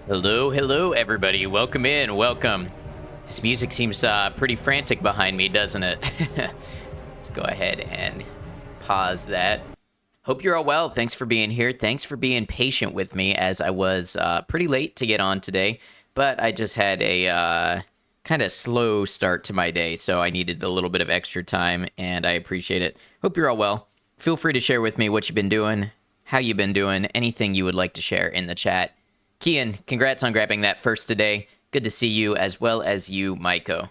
Hello, hello, everybody. Welcome in. Welcome. This music seems pretty frantic behind me, doesn't it? Let's go ahead and pause that. Hope you're all well. Thanks for being here. Thanks for being patient with me as I was pretty late to get on today, but I just had a kind of slow start to my day, so I needed a little bit of extra time, and I appreciate it. Hope you're all well. Feel free to share with me what you've been doing, how you've been doing, anything you would like to share in the chat. Kian, congrats on grabbing that first today. Good to see you, as well as you, Maiko.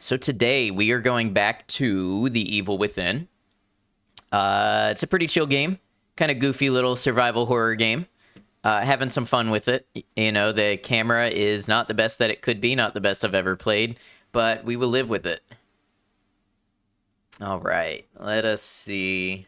So today, we are going back to The Evil Within. It's a pretty chill game. Kind of goofy little survival horror game. Having some fun with it. You know, the camera is not the best that it could be, not the best I've ever played, but we will live with it. All right, let us see.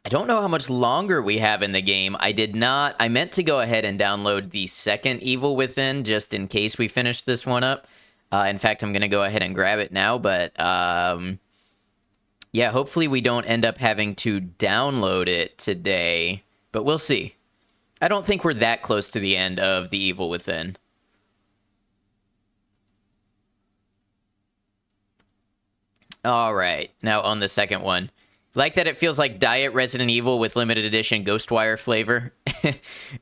I don't know how much longer we have in the game. I meant to go ahead and download the second Evil Within just in case we finish this one up. In fact, I'm going to go ahead and grab it now, but yeah, hopefully we don't end up having to download it today, but we'll see. I don't think we're that close to the end of the Evil Within. All right, now on the second one. Like that it feels like Diet Resident Evil with limited edition Ghostwire flavor.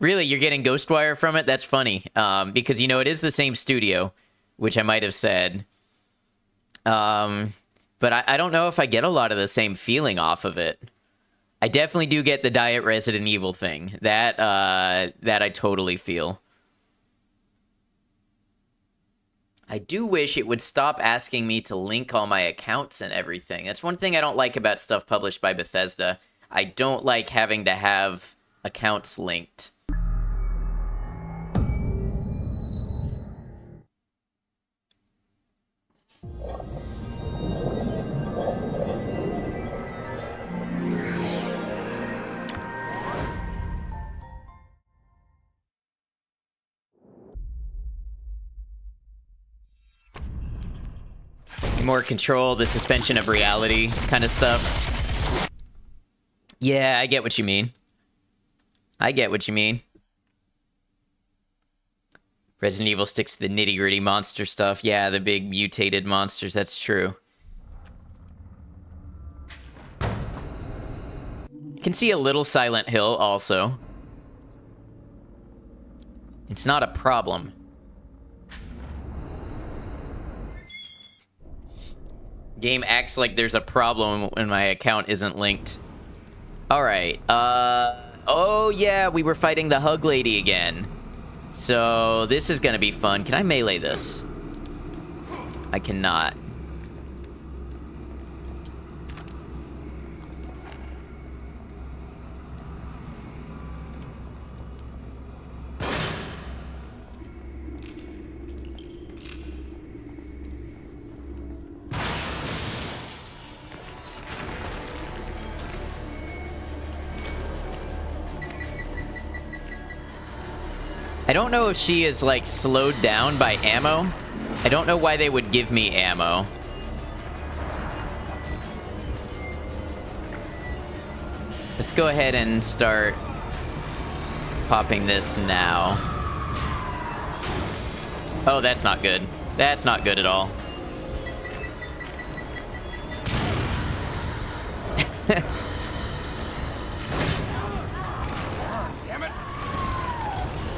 Really, you're getting Ghostwire from it? That's funny. Because, you know, it is the same studio, which I might have said. But I don't know if I get a lot of the same feeling off of it. I definitely do get the Diet Resident Evil thing. That I totally feel. I do wish it would stop asking me to link all my accounts and everything. That's one thing I don't like about stuff published by Bethesda. I don't like having to have accounts linked. More control, the suspension of reality kind of stuff. Yeah, I get what you mean. I get what you mean. Resident Evil sticks to the nitty-gritty monster stuff. Yeah, the big mutated monsters, that's true. Can see a little Silent Hill also. It's not a problem. Game acts like there's a problem when my account isn't linked. Alright, oh yeah, we were fighting the Hug Lady again. So, this is gonna be fun. Can I melee this? I cannot. I don't know if she is, like, slowed down by ammo. I don't know why they would give me ammo. Let's go ahead and start popping this now. Oh, that's not good. That's not good at all.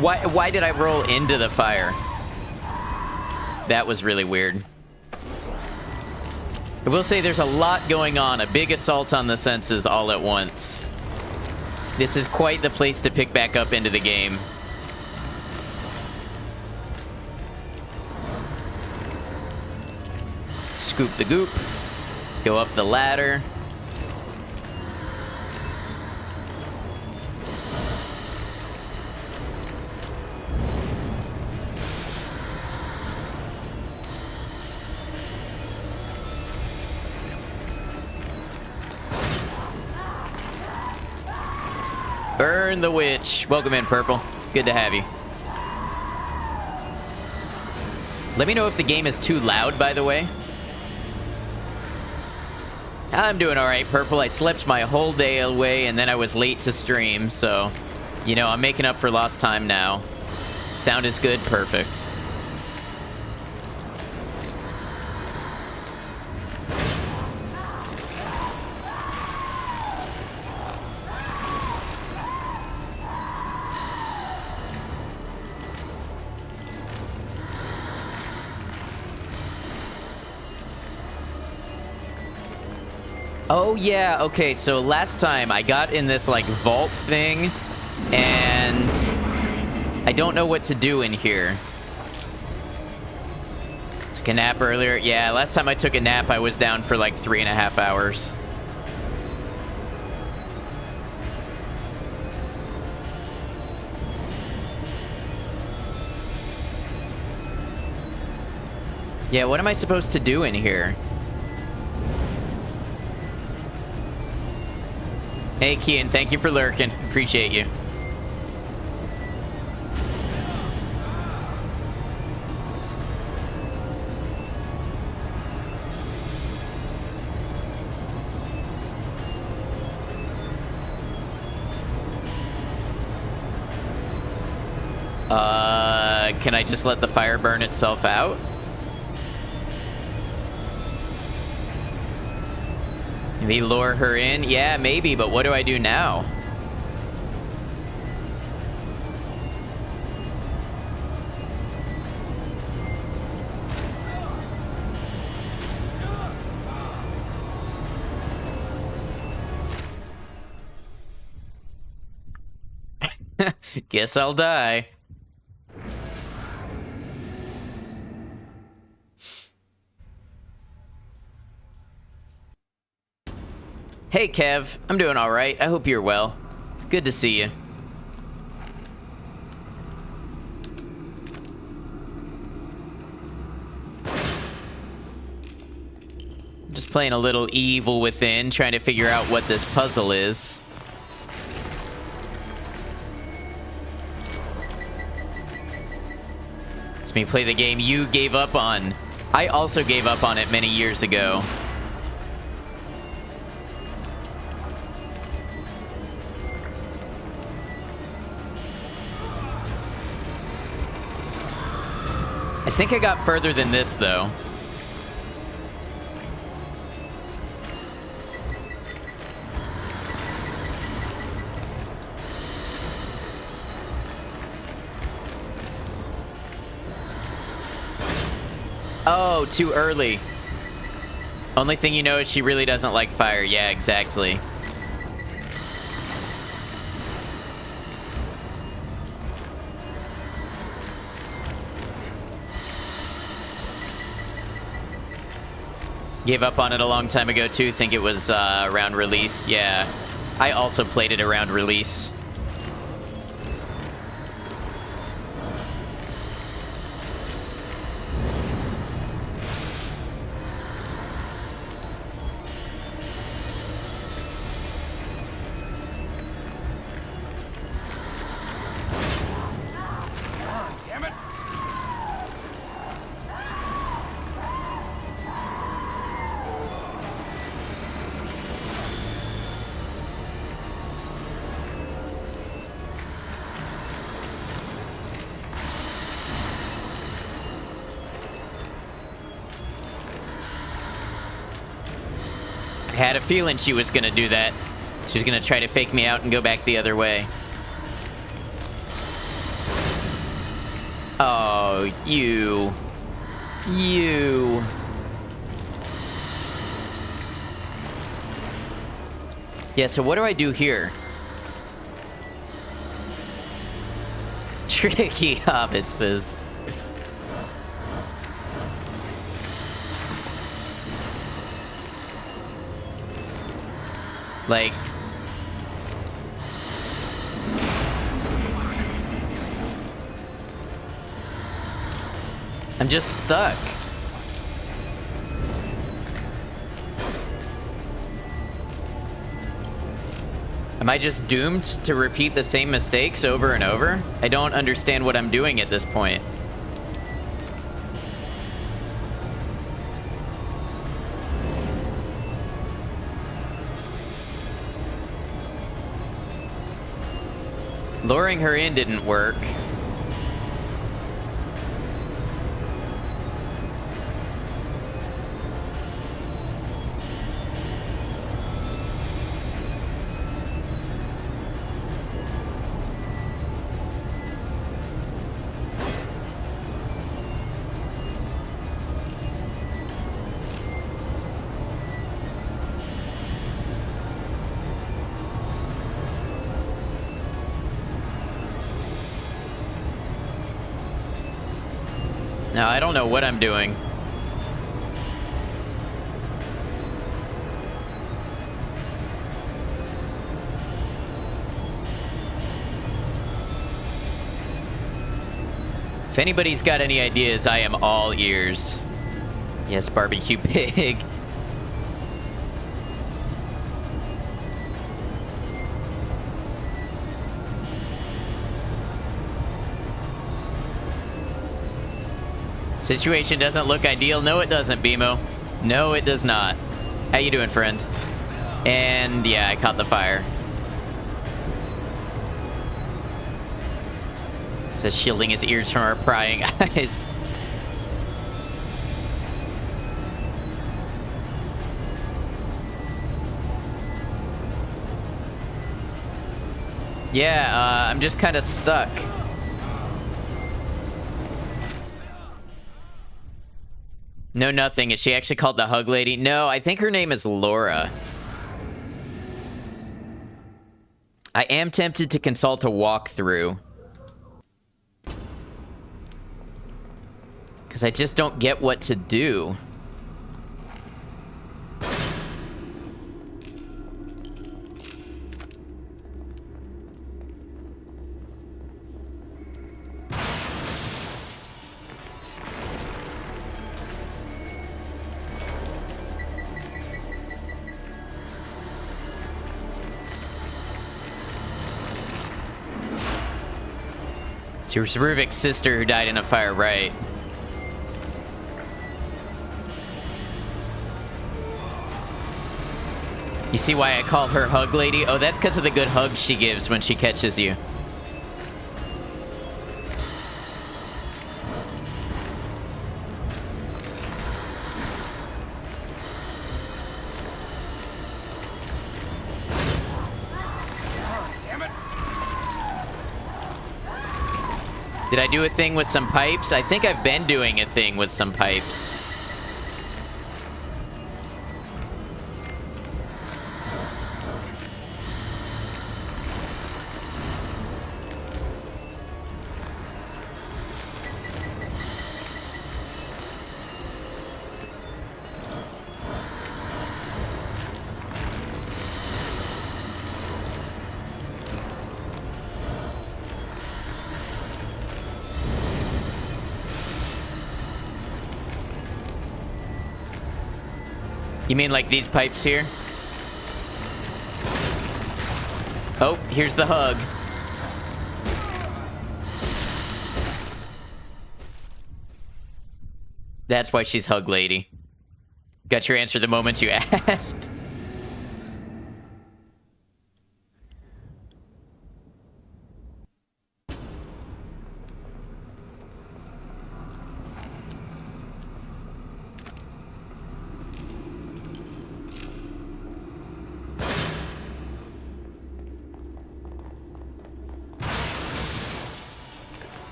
Why did I roll into the fire? That was really weird. I will say there's a lot going on. A big assault on the senses all at once. This is quite the place to pick back up into the game. Scoop the goop. Go up the ladder. Burn the witch. Welcome in, Purple. Good to have you. Let me know if the game is too loud, by the way. I'm doing all right, Purple. I slept my whole day away, and then I was late to stream, so, you know, I'm making up for lost time now. Sound is good. Perfect. Oh, yeah. Okay, so last time I got in this, like, vault thing, and I don't know what to do in here. Took a nap earlier. Yeah, last time I took a nap, I was down for, like, 3.5 hours. Yeah, what am I supposed to do in here? Hey, Kian, thank you for lurking. Appreciate you. Can I just let the fire burn itself out? Maybe lure her in? Yeah, maybe, but what do I do now? Guess I'll die. Hey, Kev. I'm doing all right. I hope you're well. It's good to see you. Just playing a little Evil Within, trying to figure out what this puzzle is. It's me play the game you gave up on. I also gave up on it many years ago. I think I got further than this, though. Oh, too early. Only thing you know is she really doesn't like fire. Yeah, exactly. Gave up on it a long time ago, too. Think it was around release. Yeah. I also played it around release. I had a feeling she was gonna do that. She was gonna try to fake me out and go back the other way. Oh, you. You. Yeah, so what do I do here? Tricky Hobbit says. Like... I'm just stuck. Am I just doomed to repeat the same mistakes over and over? I don't understand what I'm doing at this point. Luring her in didn't work. Now, I don't know what I'm doing. If anybody's got any ideas, I am all ears. Yes, barbecue pig. Situation doesn't look ideal. No, it doesn't, BMO. No, it does not. How you doing, friend? And yeah, I caught the fire. Says shielding his ears from our prying eyes. Yeah, I'm just kind of stuck. No, nothing. Is she actually called the Hug Lady? No, I think her name is Laura. I am tempted to consult a walkthrough. Because I just don't get what to do. It's your Ruvik's sister who died in a fire, right? You see why I call her Hug Lady? Oh, that's because of the good hugs she gives when she catches you. Did I do a thing with some pipes? I think I've been doing a thing with some pipes. You mean like these pipes here? Oh, here's the hug. That's why she's Hug Lady. Got your answer the moment you asked.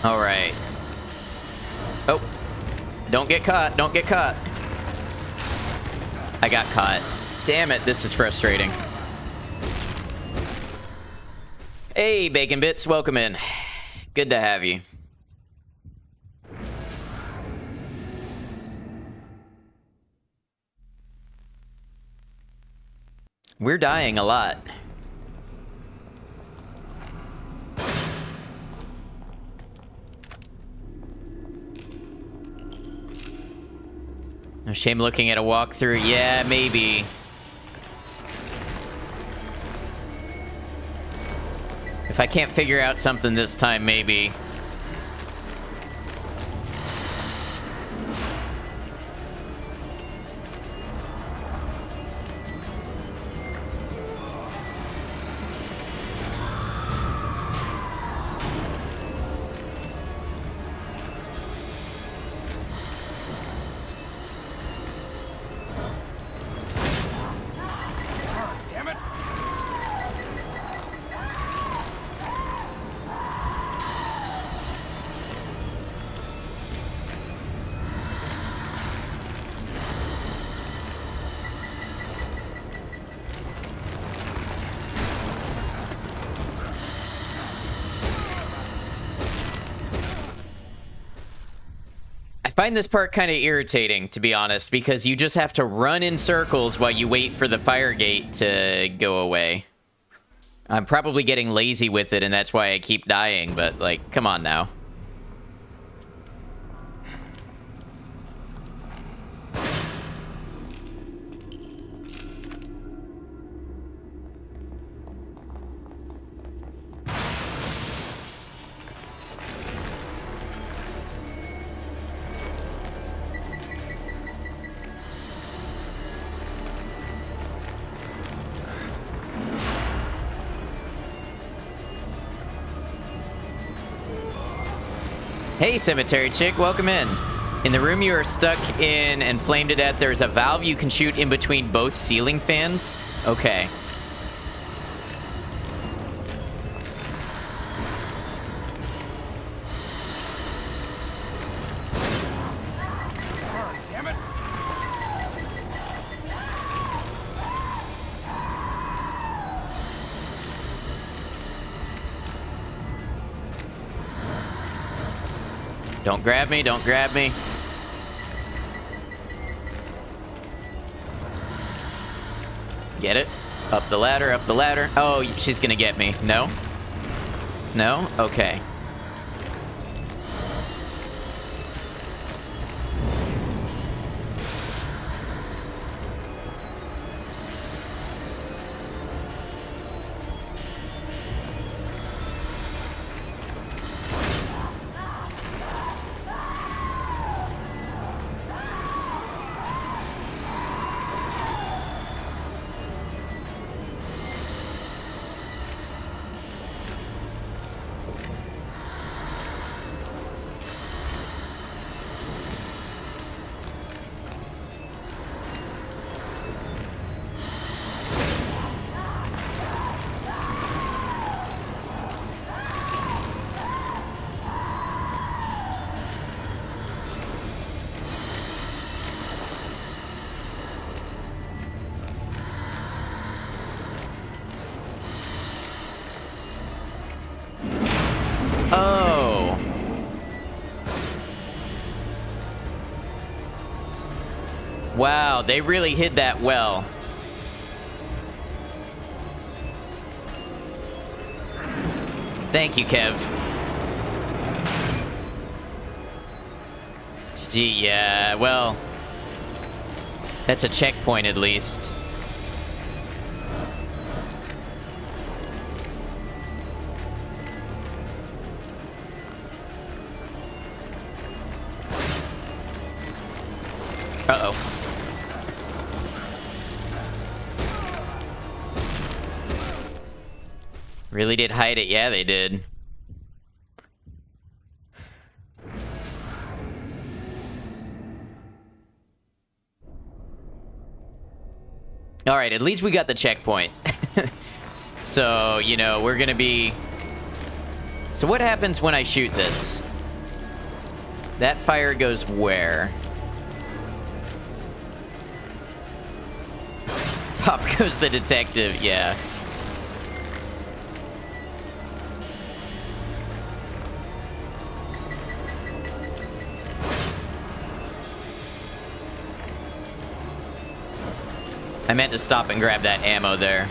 All right. Oh, don't get caught. Don't get caught. I got caught. Damn it, this is frustrating. Hey, Bacon Bits, welcome in. Good to have you. We're dying a lot. No shame looking at a walkthrough. Yeah, maybe. If I can't figure out something this time, maybe. I find this part kind of irritating, to be honest, because you just have to run in circles while you wait for the fire gate to go away. I'm probably getting lazy with it, and that's why I keep dying, but, like, come on now. Hey, Cemetery Chick, welcome in. In the room you are stuck in and flamed to death, there's a valve you can shoot in between both ceiling fans. Okay. Damn it! Don't grab me, don't grab me. Get it? Up the ladder, up the ladder. Oh, she's gonna get me. No? No? Okay. Oh. Wow, they really hid that well. Thank you, Kev. Gee, yeah, well, that's a checkpoint at least. Uh-oh. Really did hide it. Yeah, they did. All right, at least we got the checkpoint. So, you know, we're gonna be... So what happens when I shoot this? That fire goes where? Pop goes the detective, yeah. I meant to stop and grab that ammo there.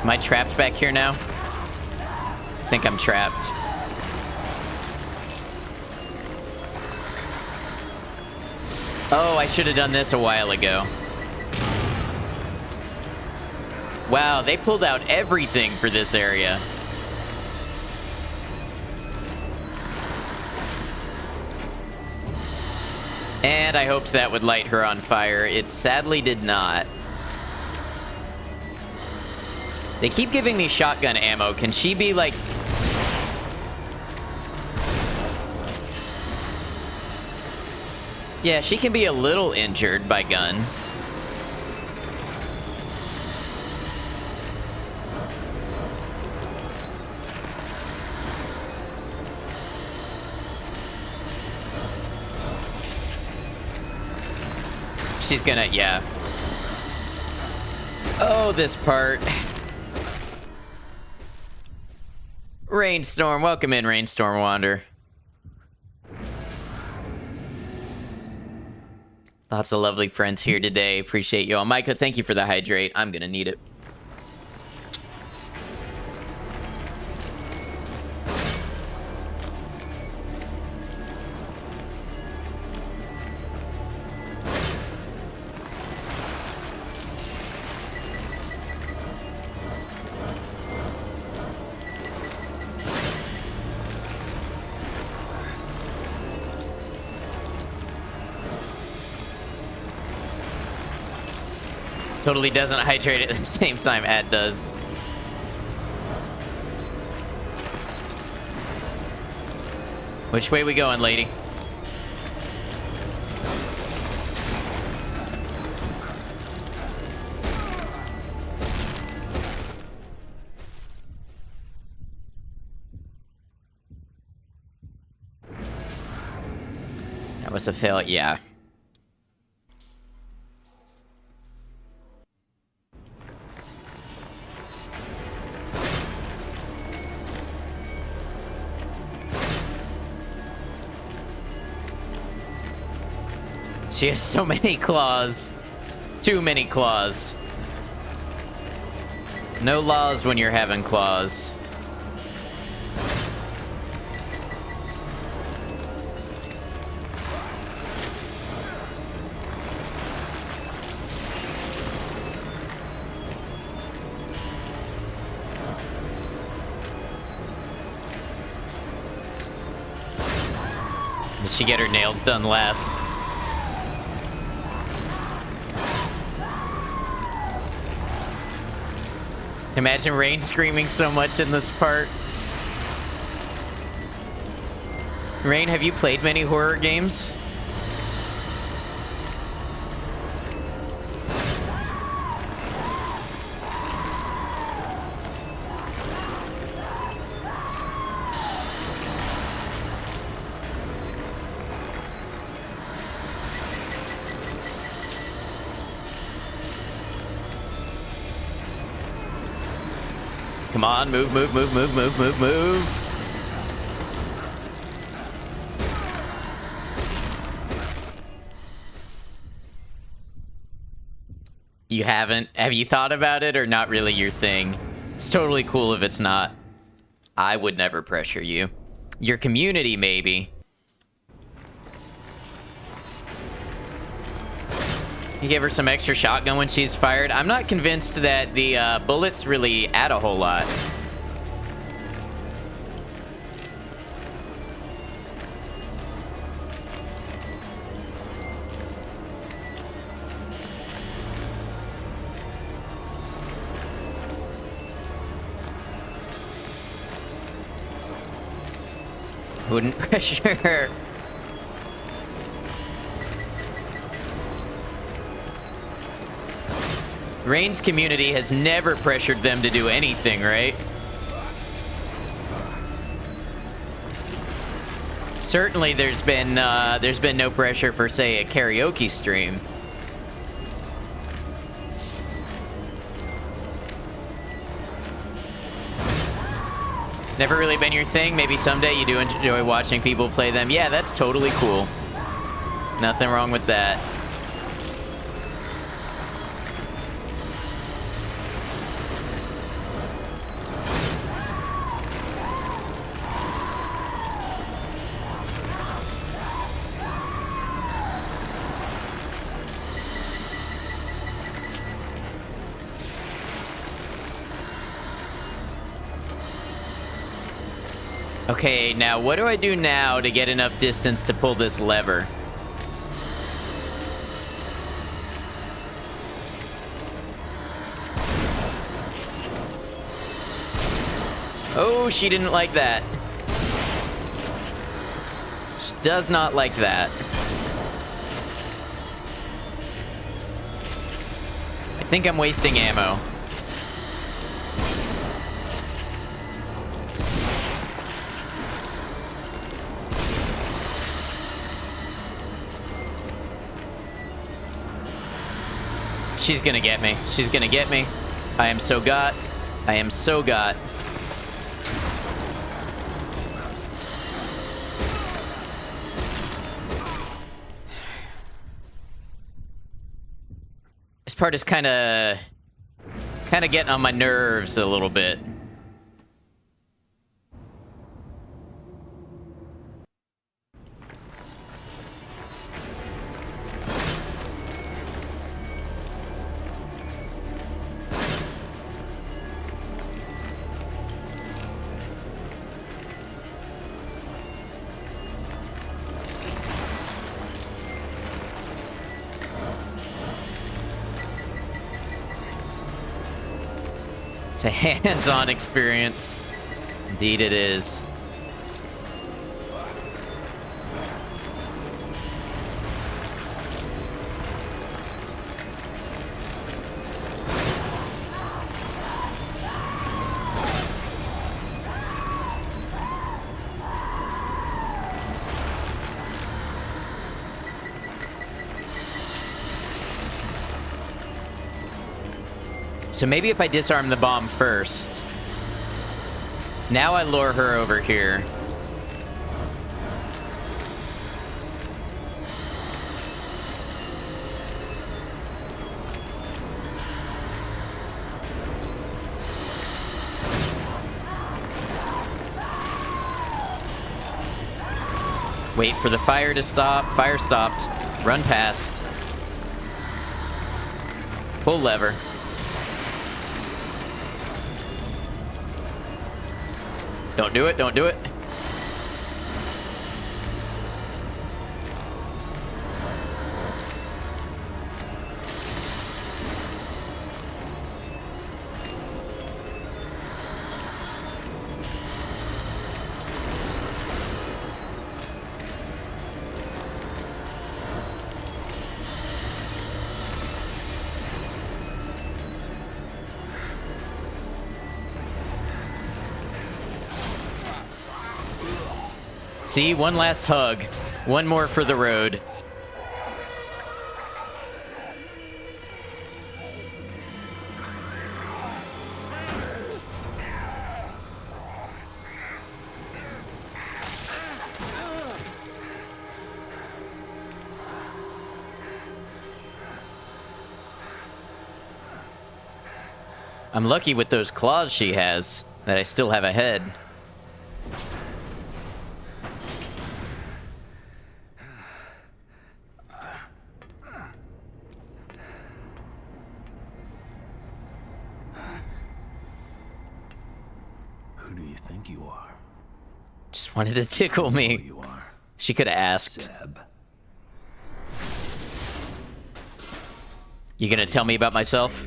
Am I trapped back here now? I think I'm trapped. Oh, I should have done this a while ago. Wow, they pulled out everything for this area. And I hoped that would light her on fire. It sadly did not. They keep giving me shotgun ammo. Can she be like... Yeah, she can be a little injured by guns. She's gonna, yeah. Oh, this part. Rainstorm, welcome in, Rainstorm Wander. Lots of lovely friends here today. Appreciate you all. Micah, thank you for the hydrate. I'm gonna need it. Totally doesn't hydrate at the same time Ad does. Which way we going, lady? That was a fail, yeah. She has so many claws. Too many claws. No laws when you're having claws. Did she get her nails done last? Imagine Rain screaming so much in this part. Rain, have you played many horror games? Come on, move, move, move, move, move, move, move. You haven't? Have you thought about it or not really your thing? It's totally cool if it's not. I would never pressure you. Your community, maybe. You give her some extra shotgun when she's fired. I'm not convinced that the bullets really add a whole lot. Wouldn't pressure her. Rain's community has never pressured them to do anything, right? Certainly there's been no pressure for, say, a karaoke stream. Never really been your thing. Maybe someday you do enjoy watching people play them. Yeah, that's totally cool. Nothing wrong with that. Okay, now what do I do now to get enough distance to pull this lever? Oh, she didn't like that. She does not like that. I think I'm wasting ammo. She's gonna get me. She's gonna get me. I am so got. I am so got. This part is kind of getting on my nerves a little bit. It's a hands-on experience. Indeed it is. So maybe if I disarm the bomb first. Now I lure her over here. Wait for the fire to stop. Fire stopped. Run past. Pull lever. Don't do it, don't do it. See, one last hug. One more for the road. I'm lucky with those claws she has, that I still have a head. Who do you think you are? Just wanted to tickle me. Who you are. She could have asked. Seb. You gonna tell me about myself?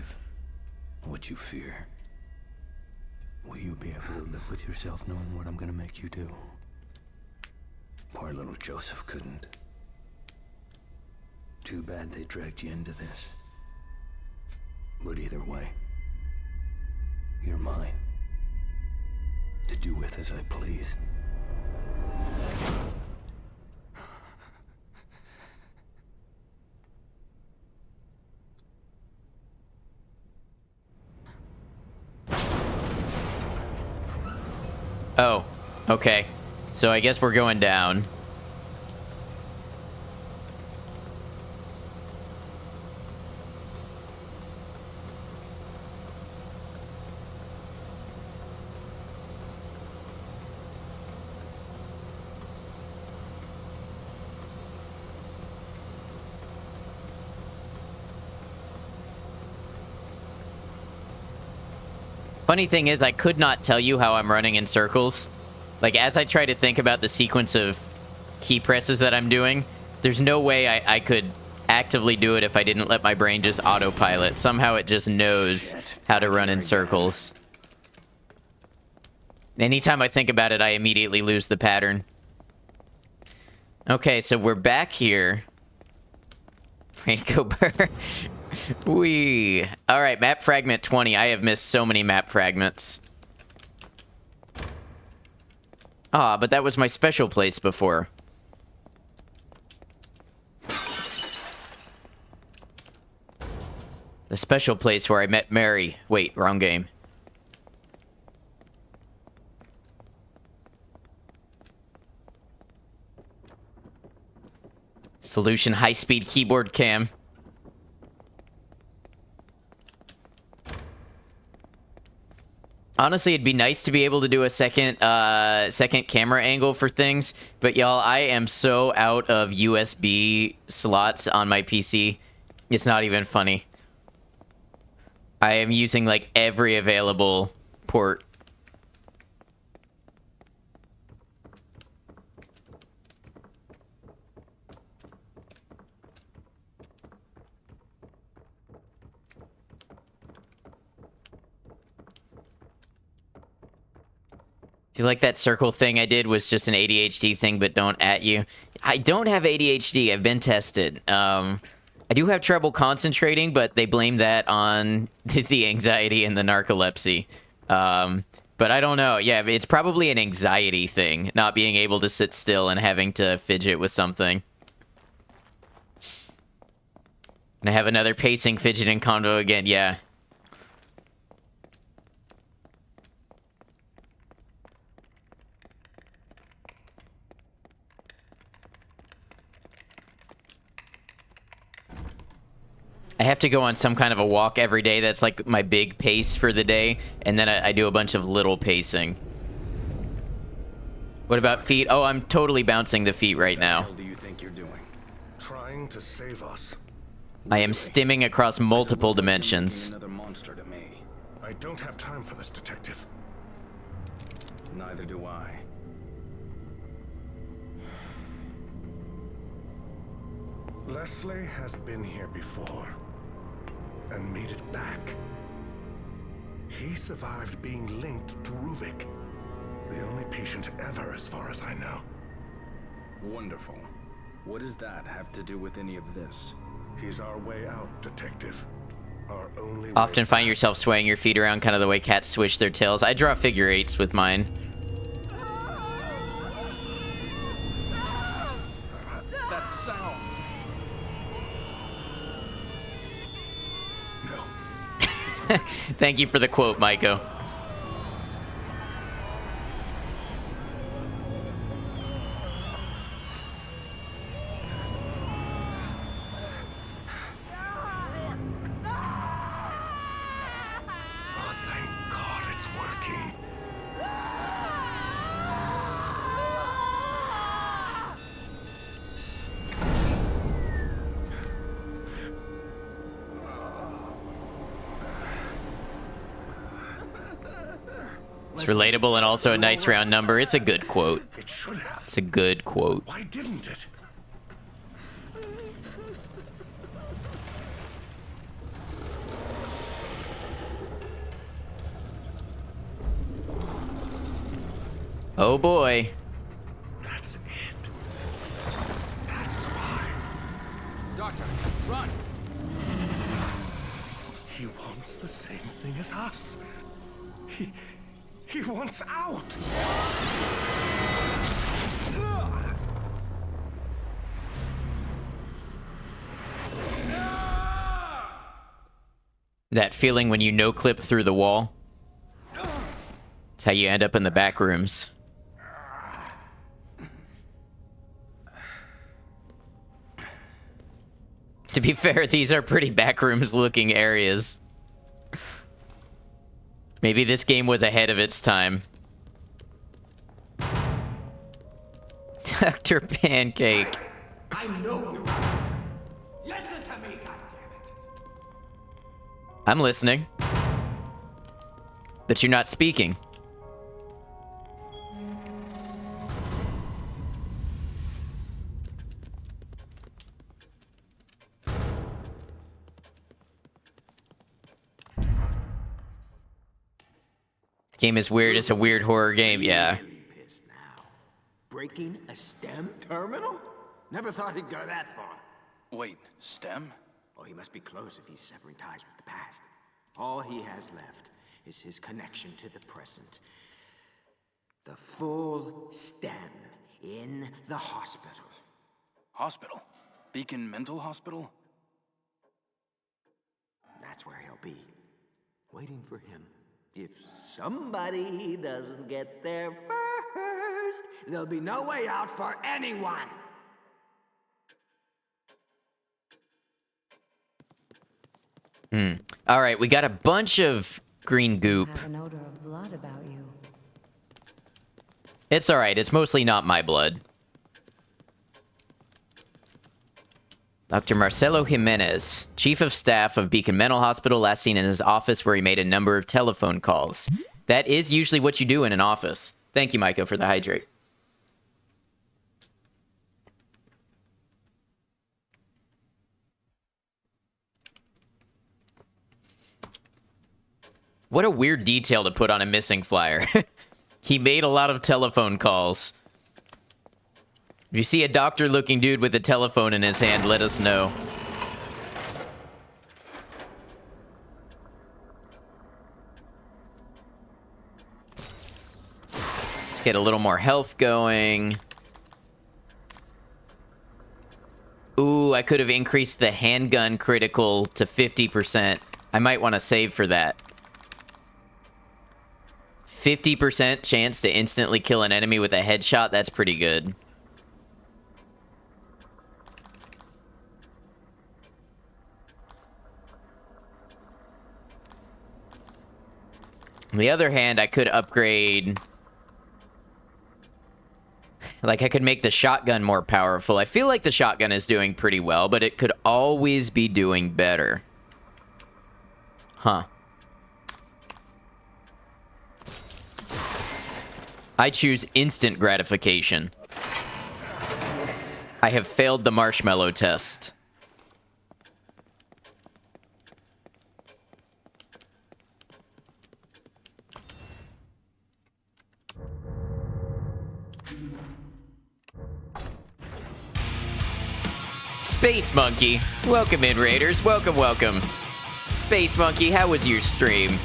What you fear. Will you be able to live with yourself knowing what I'm gonna make you do? Poor little Joseph couldn't. Too bad they dragged you into this. But either way, you're mine. To do with as I please. Oh, okay. So I guess we're going down. Funny thing is, I could not tell you how I'm running in circles. Like, as I try to think about the sequence of key presses that I'm doing, there's no way I could actively do it if I didn't let my brain just autopilot. Somehow it just knows how to run in circles. Anytime I think about it, I immediately lose the pattern. Okay, so we're back here. Raincoat Burr. Wee. Alright, map fragment 20. I have missed so many map fragments. Ah, but that was my special place before. The special place where I met Mary. Wait, wrong game. Solution high-speed keyboard cam. Honestly, it'd be nice to be able to do a second camera angle for things, but y'all, I am so out of USB slots on my PC. It's not even funny. I am using, like, every available port. Do you like that circle thing I did was just an ADHD thing, but don't at you? I don't have ADHD. I've been tested. I do have trouble concentrating, but they blame that on the anxiety and the narcolepsy. But I don't know. Yeah, it's probably an anxiety thing, not being able to sit still and having to fidget with something. And I have another pacing, fidgeting combo again. Yeah. I have to go on some kind of a walk every day. That's like my big pace for the day. And then I do a bunch of little pacing. What about feet? Oh, I'm totally bouncing the feet right now. What the hell do you think you're doing? Trying to save us. I am stimming across multiple dimensions. Another monster to me. I don't have time for this, detective. Neither do I. Leslie has been here before and made it back. He survived being linked to Ruvik, the only patient ever as far as I know. Wonderful. What does that have to do with any of this? He's our way out, detective. Our only way Often find back. yourself swaying your feet around kind of the way cats swish their tails. I draw figure eights with mine. That sound! No. Thank you for the quote, Maiko. Oh, thank God it's working. It's relatable and also a nice round number. It's a good quote. It should have. It's a good quote. Why didn't it? Oh boy. That's it. He wants the same thing as us. He wants out! That feeling when you no-clip through the wall. It's how you end up in the back rooms. To be fair, these are pretty backrooms looking areas. Maybe this game was ahead of its time. Dr. Pancake. I know you. Listen to me, goddammit. I'm listening. But you're not speaking. Game is weird. It's a weird horror game. Yeah. Really pissed now. Breaking a STEM terminal? Never thought he'd go that far. Wait, STEM? Oh, he must be close if he's severing ties with the past. All he has left is his connection to the present. The full STEM in the hospital. Hospital? Beacon Mental Hospital? That's where he'll be. Waiting for him. If somebody doesn't get there first, there'll be no way out for anyone. All right, we got a bunch of green goop. Have an odor of blood about you. It's all right. It's mostly not my blood. Dr. Marcelo Jimenez, Chief of Staff of Beacon Mental Hospital, last seen in his office where he made a number of telephone calls. That is usually what you do in an office. Thank you, Micah, for the hydrate. What a weird detail to put on a missing flyer. He made a lot of telephone calls. If you see a doctor-looking dude with a telephone in his hand, let us know. Let's get a little more health going. Ooh, I could have increased the handgun critical to 50%. I might want to save for that. 50% chance to instantly kill an enemy with a headshot, that's pretty good. On the other hand, I could upgrade... Like, I could make the shotgun more powerful. I feel like the shotgun is doing pretty well, but it could always be doing better. Huh. I choose instant gratification. I have failed the marshmallow test. Space Monkey. Welcome in, Raiders. Welcome, welcome. Space Monkey, how was your stream?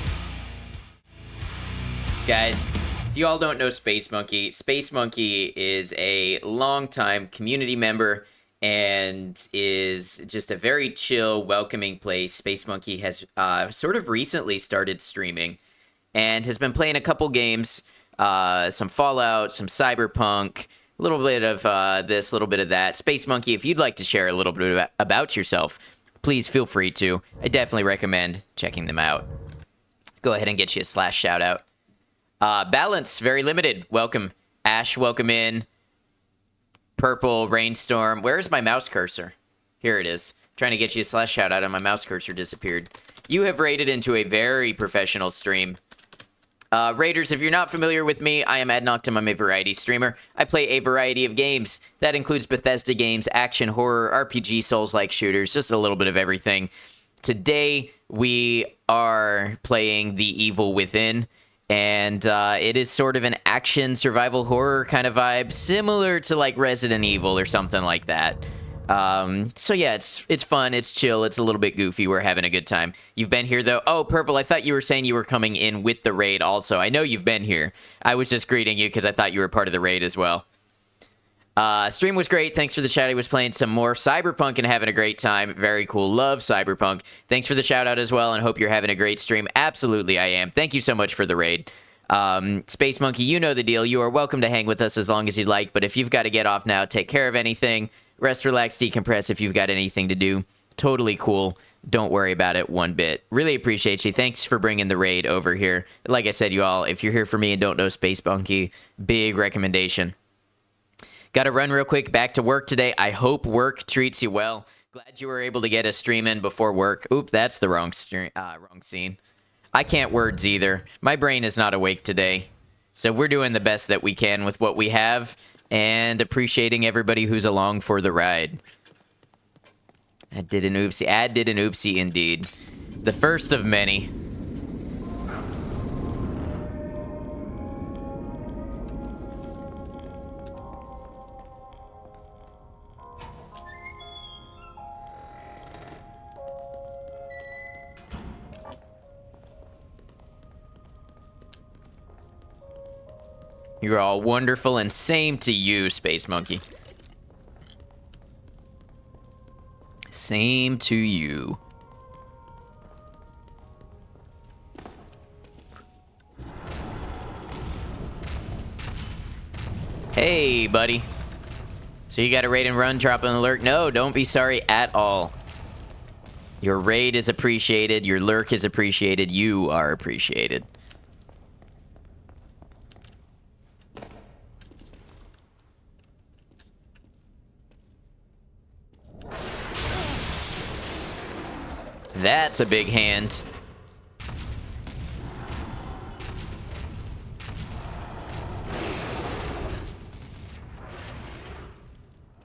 Guys, if you all don't know Space Monkey is a longtime community member and is just a very chill, welcoming place. Space Monkey has sort of recently started streaming and has been playing a couple games, some Fallout, some Cyberpunk, a little bit of this, a little bit of that. Space Monkey, if you'd like to share a little bit about yourself, please feel free to. I definitely recommend checking them out. Go ahead and get you a / shout out. Balance, very limited. Welcome. Ash, welcome in. Purple, Rainstorm. Where's my mouse cursor? Here it is. Trying to get you a / shout out and my mouse cursor disappeared. You have raided into a very professional stream. Raiders, if you're not familiar with me, I am Adnoctum. I'm a variety streamer. I play a variety of games. That includes Bethesda games, action, horror, RPG, Souls-like shooters, just a little bit of everything. Today, we are playing The Evil Within, and it is sort of an action survival horror kind of vibe, similar to like Resident Evil or something like that. So yeah, it's fun, it's chill, it's a little bit goofy. We're having a good time. You've been here though. Oh, Purple, I thought you were saying you were coming in with the raid also. I know you've been here. I was just greeting you because I thought you were part of the raid as well. Stream was great. Thanks for the shout. I was playing some more Cyberpunk and having a great time. Very cool. Love Cyberpunk. Thanks for the shout out as well, and hope you're having a great stream. Absolutely, I am. Thank you so much for the raid. Space Monkey, you know the deal. You are welcome to hang with us as long as you'd like, but if you've got to get off now, take care of anything. Rest, relax, decompress if you've got anything to do. Totally cool. Don't worry about it one bit. Really appreciate you. Thanks for bringing the raid over here. Like I said, you all, if you're here for me and don't know Space Monkey, big recommendation. Got to run real quick back to work today. I hope work treats you well. Glad you were able to get a stream in before work. Oop, that's the wrong scene. I can't words either. My brain is not awake today. So we're doing the best that we can with what we have and appreciating everybody who's along for the ride. I did an oopsie. Ad did an oopsie indeed. The first of many. You're all wonderful, and same to you, Space Monkey. Same to you. Hey, buddy. So you got a raid and run, drop an alert? No, don't be sorry at all. Your raid is appreciated. Your lurk is appreciated. You are appreciated. That's a big hand.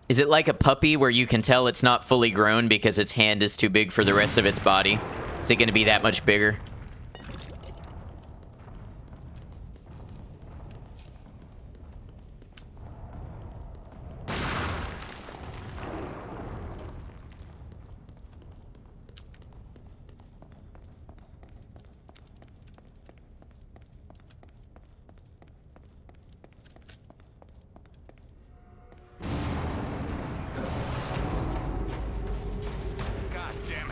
Is it like a puppy where you can tell it's not fully grown because its hand is too big for the rest of its body? Is it going to be that much bigger?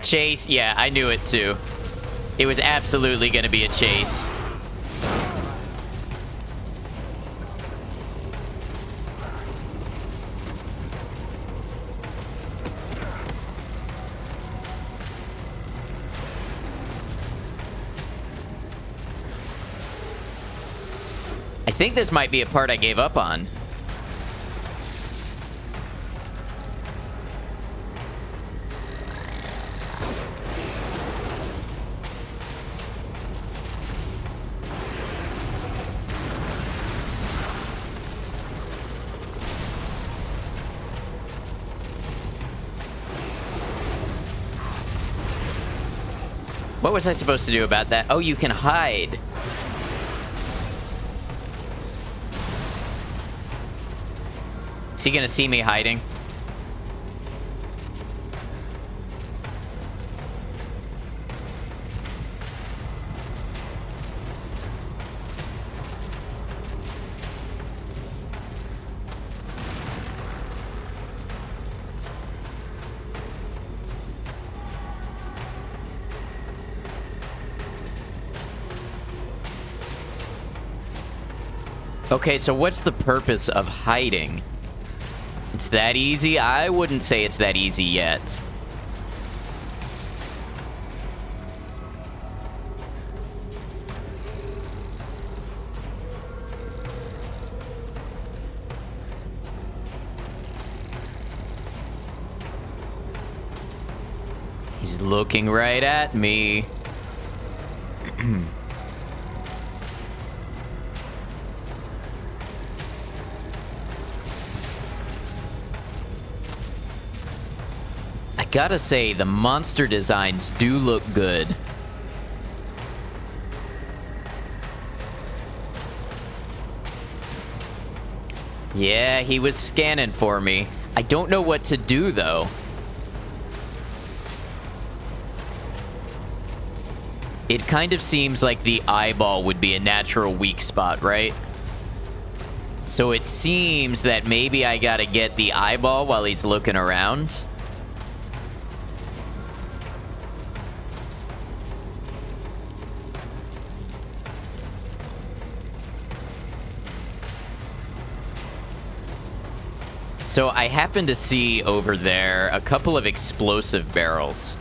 Chase, yeah, I knew it too. It was absolutely going to be a chase. I think this might be a part I gave up on. What was I supposed to do about that? Oh, you can hide. Is he gonna see me hiding? Okay, so what's the purpose of hiding? It's that easy? I wouldn't say it's that easy yet. He's looking right at me. Gotta say, the monster designs do look good. Yeah, he was scanning for me. I don't know what to do, though. It kind of seems like the eyeball would be a natural weak spot, right? So it seems that maybe I gotta get the eyeball while he's looking around. So I happen to see over there a couple of explosive barrels.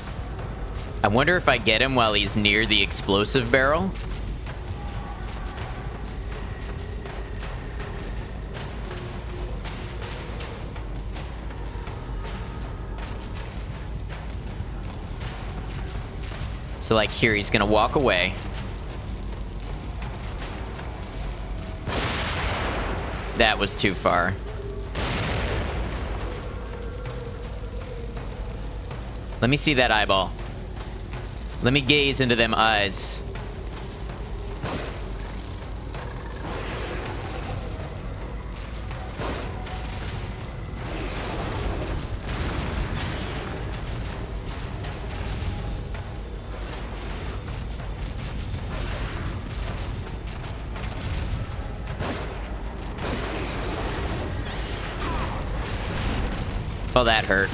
I wonder if I get him while he's near the explosive barrel. So like here, he's gonna walk away. That was too far. Let me see that eyeball. Let me gaze into them eyes. Oh, that hurt.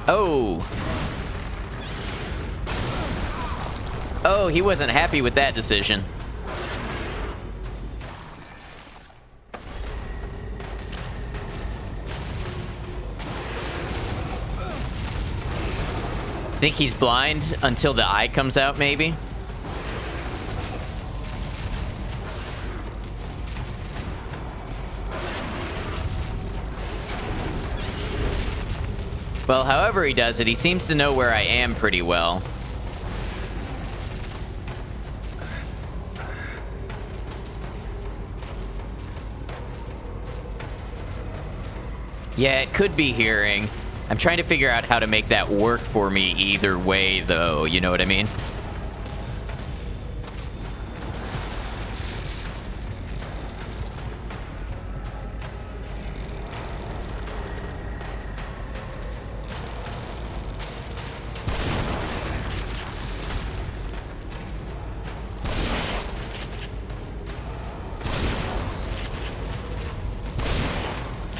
Oh. Oh, he wasn't happy with that decision. Think he's blind until the eye comes out, maybe? Well, however he does it, he seems to know where I am pretty well. Yeah, it could be hearing. I'm trying to figure out how to make that work for me either way, though. You know what I mean?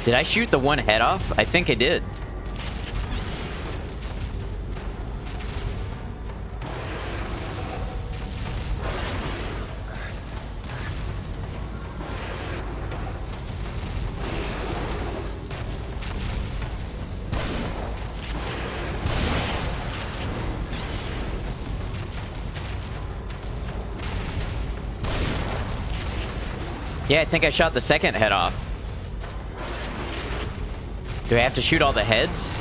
Did I shoot the one head off? I think I did. Yeah, I think I shot the second head off. Do I have to shoot all the heads?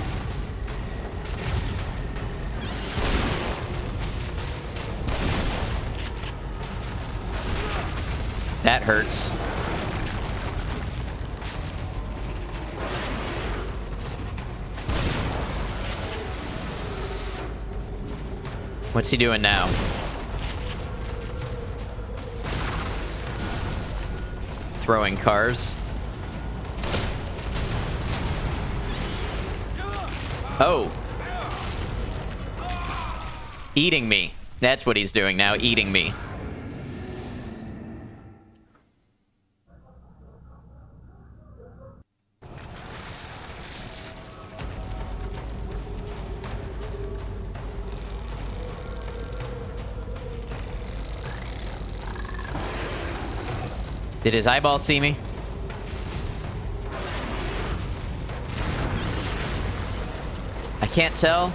That hurts. What's he doing now? Throwing cars. Oh. Eating me. That's what he's doing now, eating me. Did his eyeball see me? I can't tell.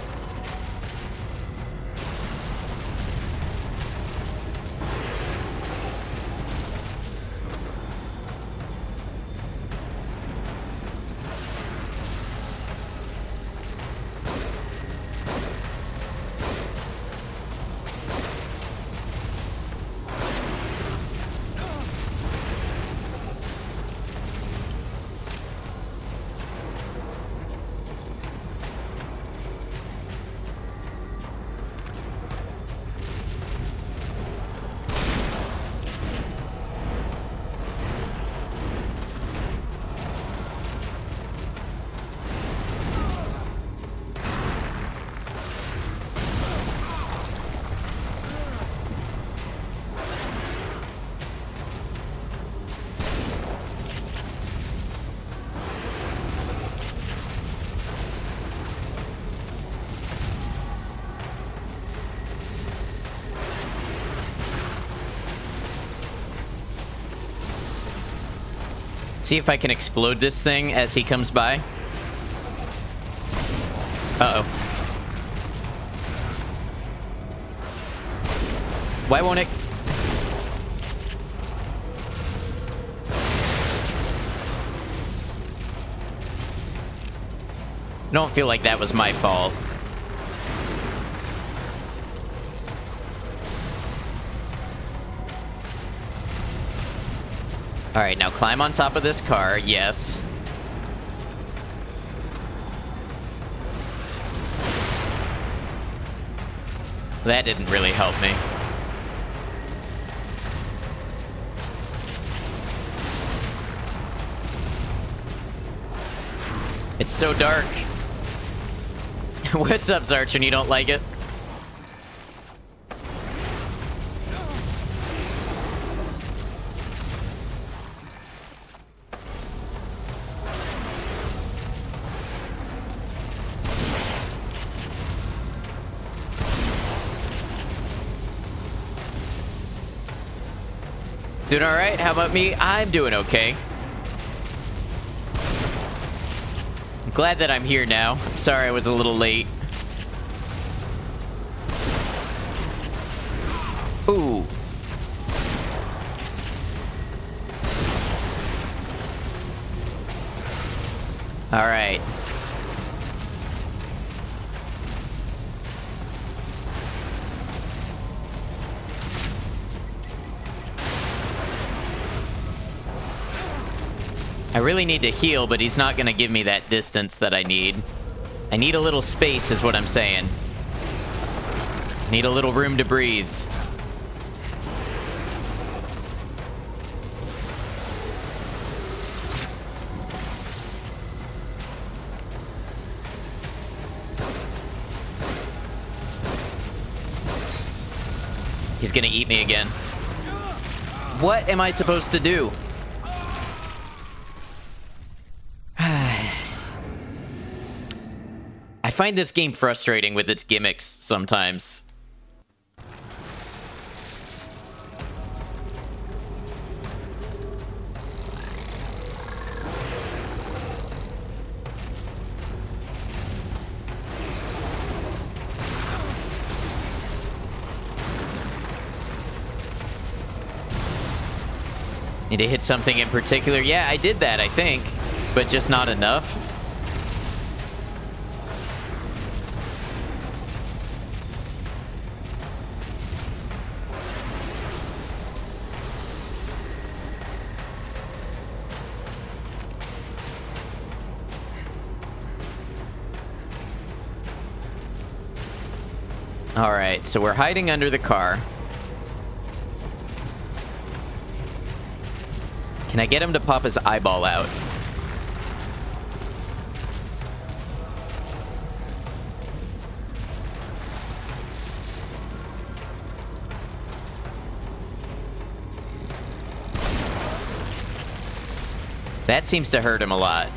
See if I can explode this thing as he comes by. Uh-oh. Why won't it? I don't feel like that was my fault. All right, now climb on top of this car. Yes. That didn't really help me. It's so dark. What's up, Zarchin? You don't like it? Doing all right? How about me? I'm doing okay. I'm glad that I'm here now. I'm sorry I was a little late. Ooh. All right. I really need to heal, but he's not going to give me that distance that I need. I need a little space is what I'm saying. Need a little room to breathe. He's going to eat me again. What am I supposed to do? I find this game frustrating with its gimmicks sometimes. Need to hit something in particular. Yeah, I did that, I think, but just not enough. All right, so we're hiding under the car. Can I get him to pop his eyeball out? That seems to hurt him a lot.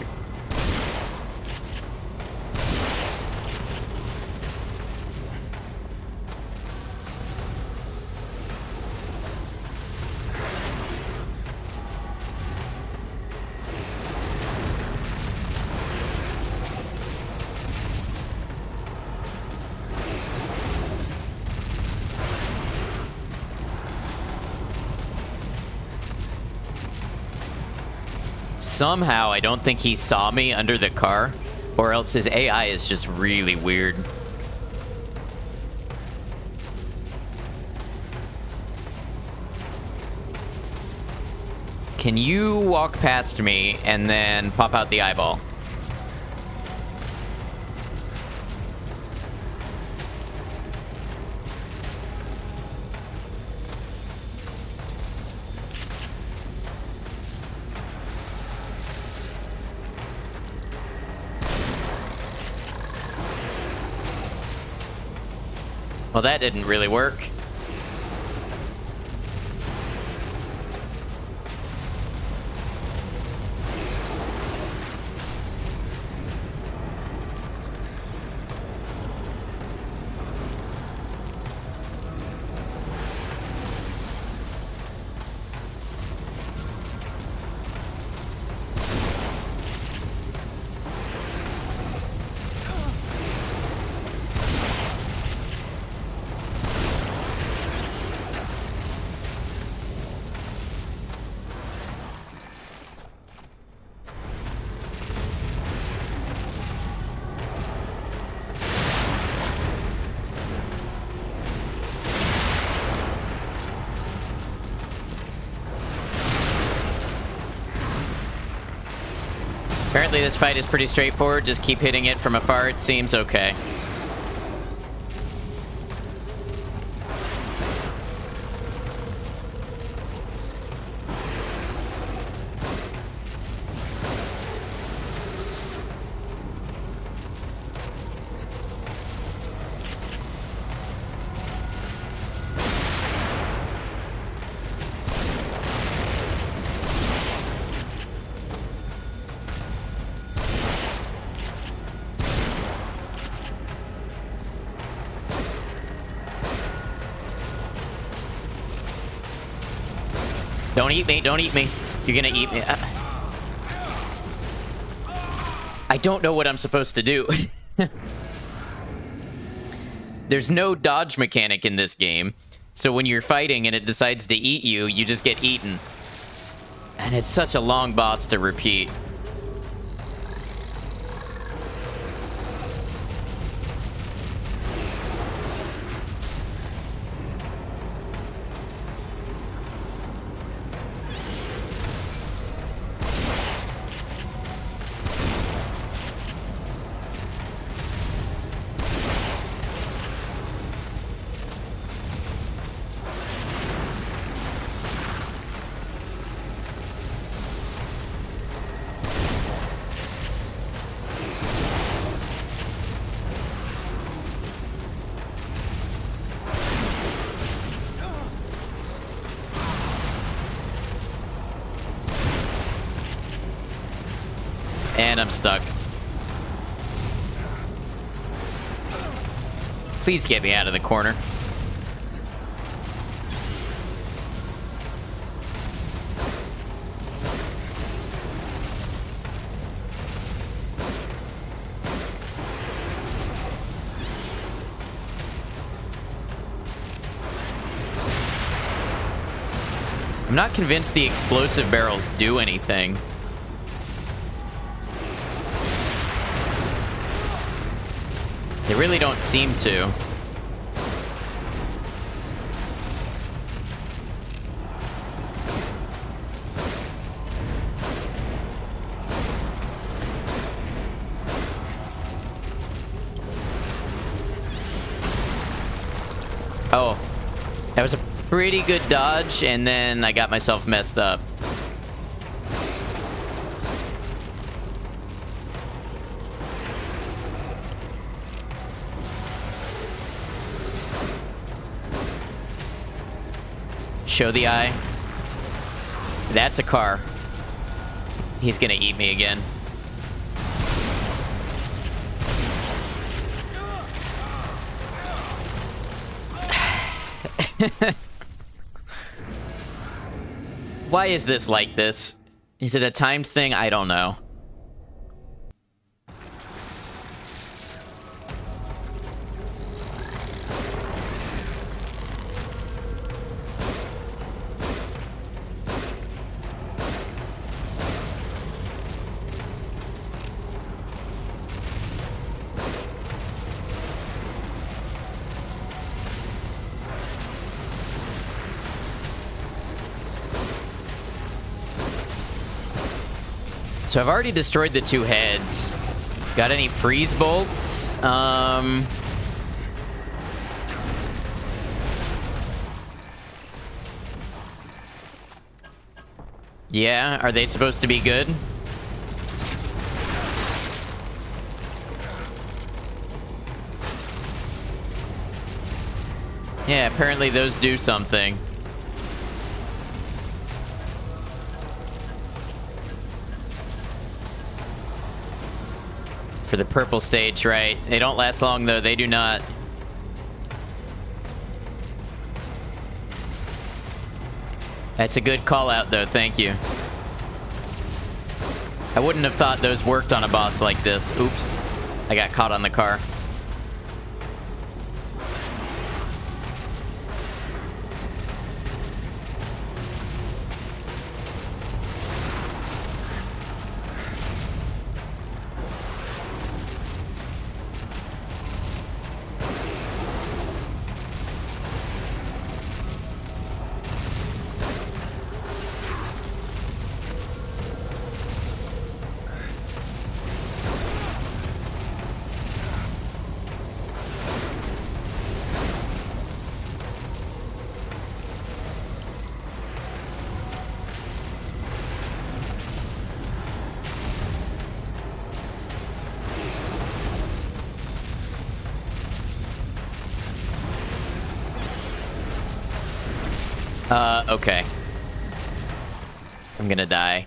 Somehow, I don't think he saw me under the car, or else his AI is just really weird. Can you walk past me and then pop out the eyeball? Well, that didn't really work. Apparently this fight is pretty straightforward. Just keep hitting it from afar. It seems okay. Don't eat me, don't eat me. You're gonna eat me. I don't know what I'm supposed to do. There's no dodge mechanic in this game. So when you're fighting and it decides to eat you, you just get eaten. And it's such a long boss to repeat. And I'm stuck. Please get me out of the corner. I'm not convinced the explosive barrels do anything. They really don't seem to. Oh, that was a pretty good dodge, and then I got myself messed up. Show the eye. That's a car. He's gonna eat me again. Why is this like this? Is it a timed thing? I don't know. So I've already destroyed the two heads. Got any freeze bolts? Yeah, are they supposed to be good? Yeah, apparently those do something. For the purple stage, right? They don't last long, though. They do not. That's a good call out, though. Thank you. I wouldn't have thought those worked on a boss like this. Oops. I got caught on the car. Okay. I'm gonna die.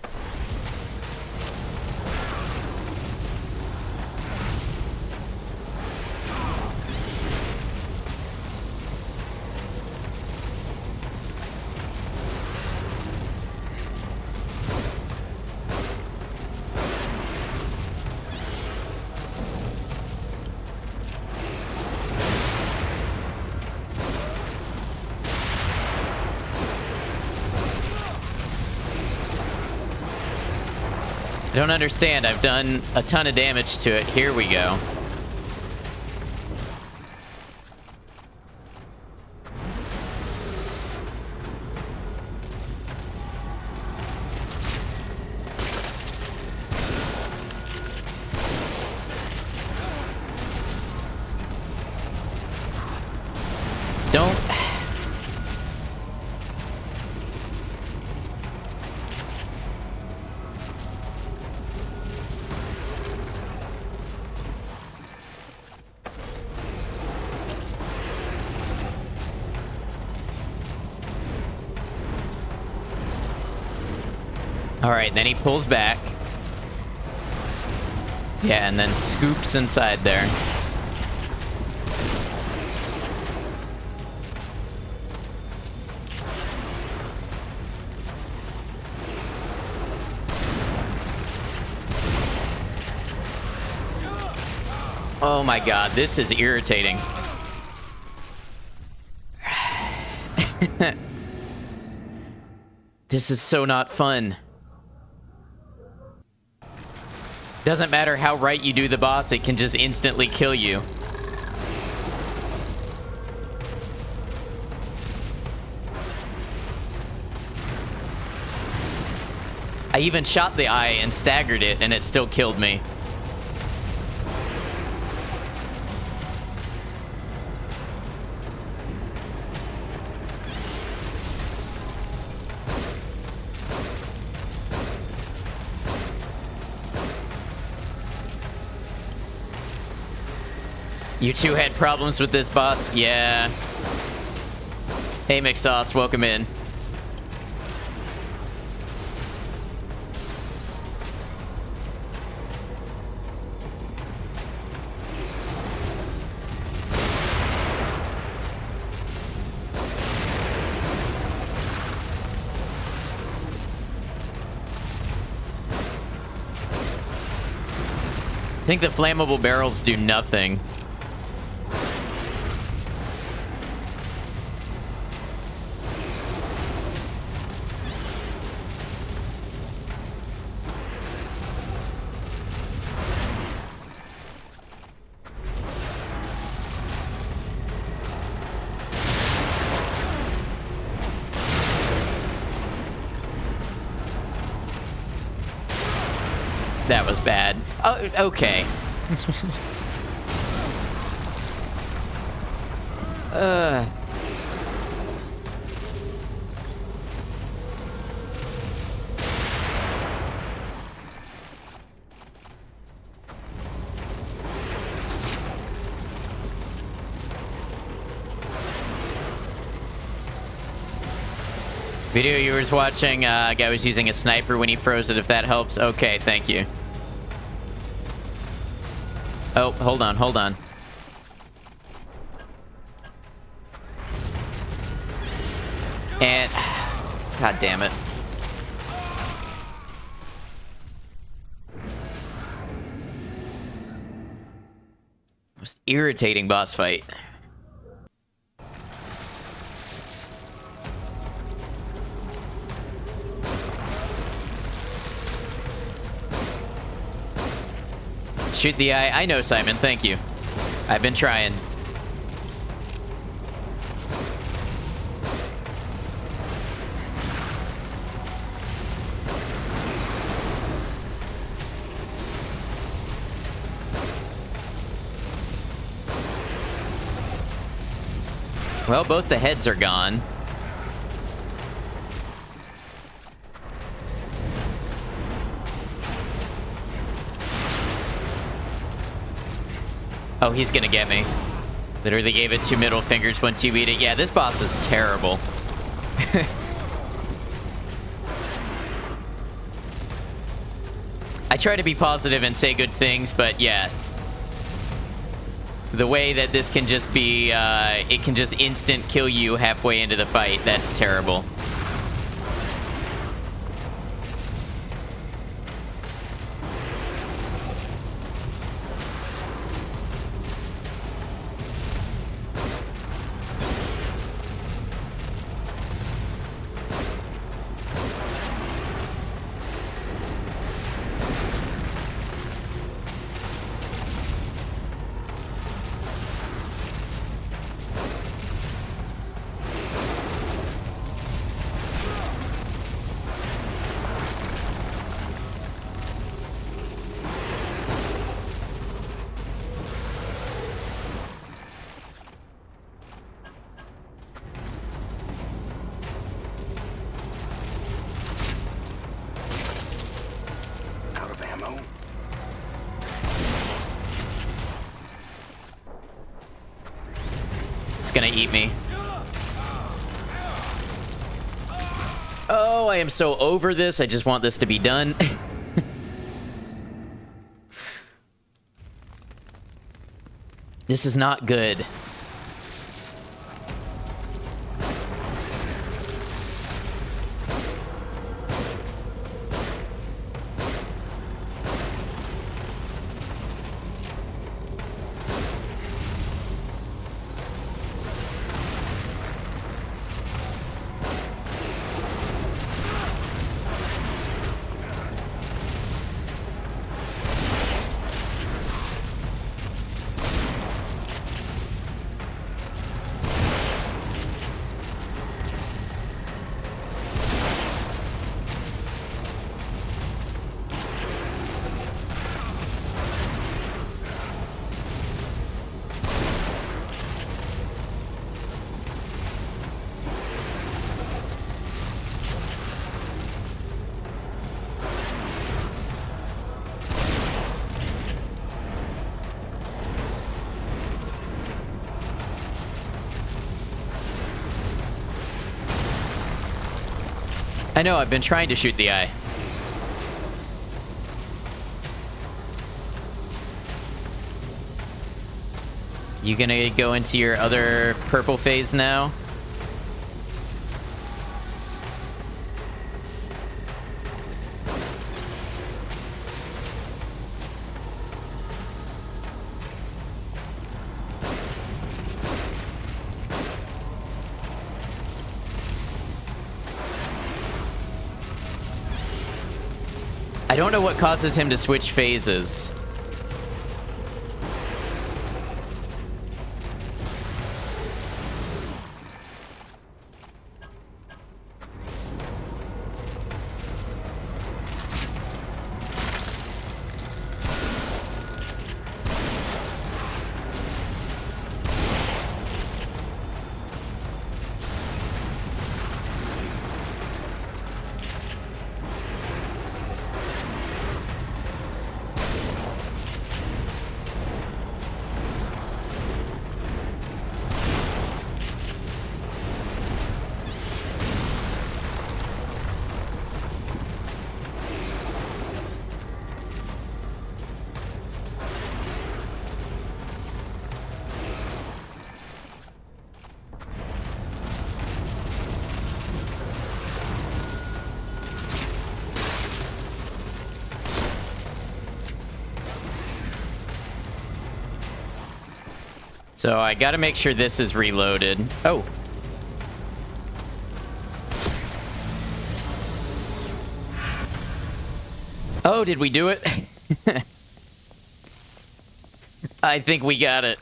I don't understand. I've done a ton of damage to it. Here we go. Don't... Alright, then he pulls back. Yeah, and then scoops inside there. Oh my god, this is irritating. This is so not fun. Doesn't matter how right you do the boss, it can just instantly kill you. I even shot the eye and staggered it, and it still killed me. You two had problems with this boss? Yeah. Hey, McSauce, welcome in. I think the flammable barrels do nothing. That was bad. Oh, okay. Video viewers watching, guy was using a sniper when he froze it, if that helps. Okay, thank you. Oh, hold on, hold on. And... God damn it. Most irritating boss fight. Shoot the eye. I know, Simon. Thank you. I've been trying. Well, both the heads are gone. Oh, he's gonna get me. Literally gave it 2 middle fingers once you beat it. Yeah, this boss is terrible. I try to be positive and say good things, but yeah. The way that this can just be, it can just instant kill you halfway into the fight, that's terrible. Out of ammo? It's gonna eat me. Oh, I am so over this. I just want this to be done. This is not good. I know, I've been trying to shoot the eye. You gonna go into your other purple phase now? I don't know what causes him to switch phases. So I gotta make sure this is reloaded. Oh. Oh, did we do it? I think we got it.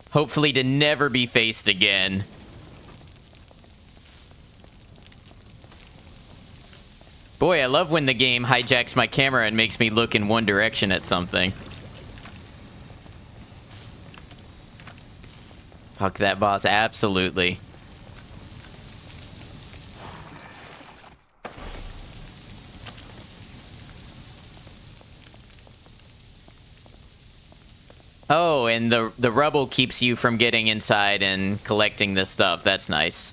Hopefully to never be faced again. Boy, I love when the game hijacks my camera and makes me look in one direction at something. Fuck that boss, absolutely. Oh, and the rubble keeps you from getting inside and collecting this stuff. That's nice.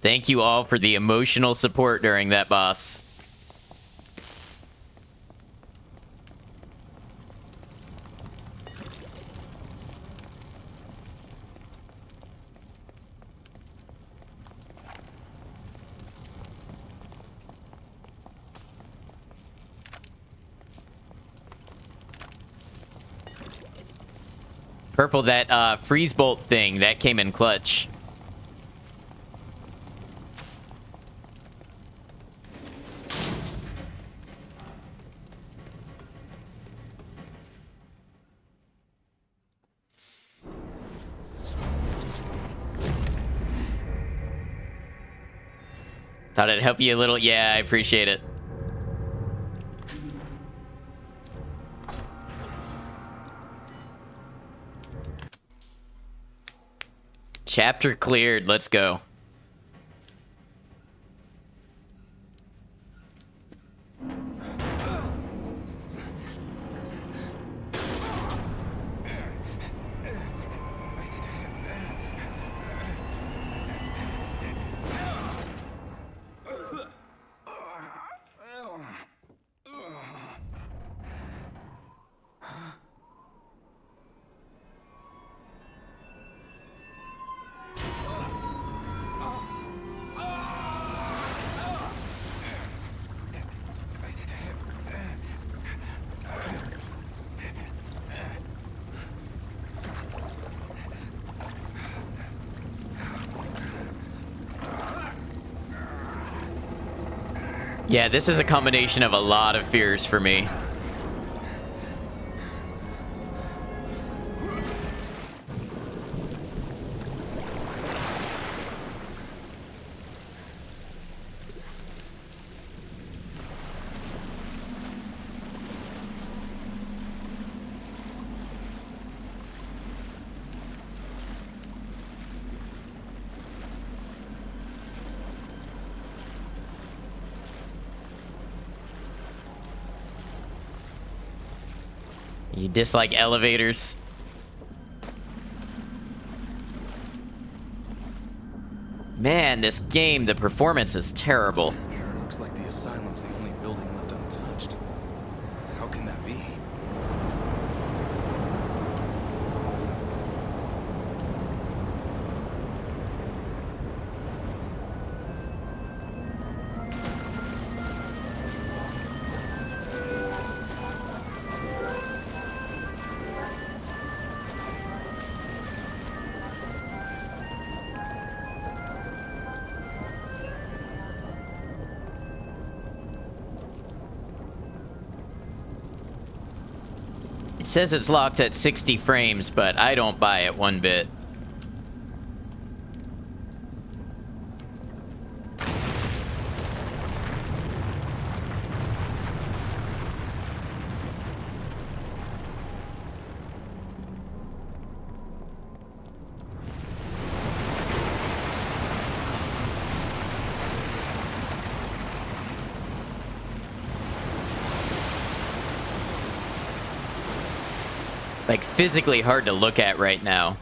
Thank you all for the emotional support during that boss. Purple, that freeze bolt thing, that came in clutch. Thought it'd help you a little. Yeah, I appreciate it. Chapter cleared. Let's go. Yeah, this is a combination of a lot of fears for me. You dislike elevators? Man, this game, the performance is terrible. Looks like the asylum's the only building left untouched. How can that be? It says it's locked at 60 frames, but I don't buy it one bit. Like, physically hard to look at right now.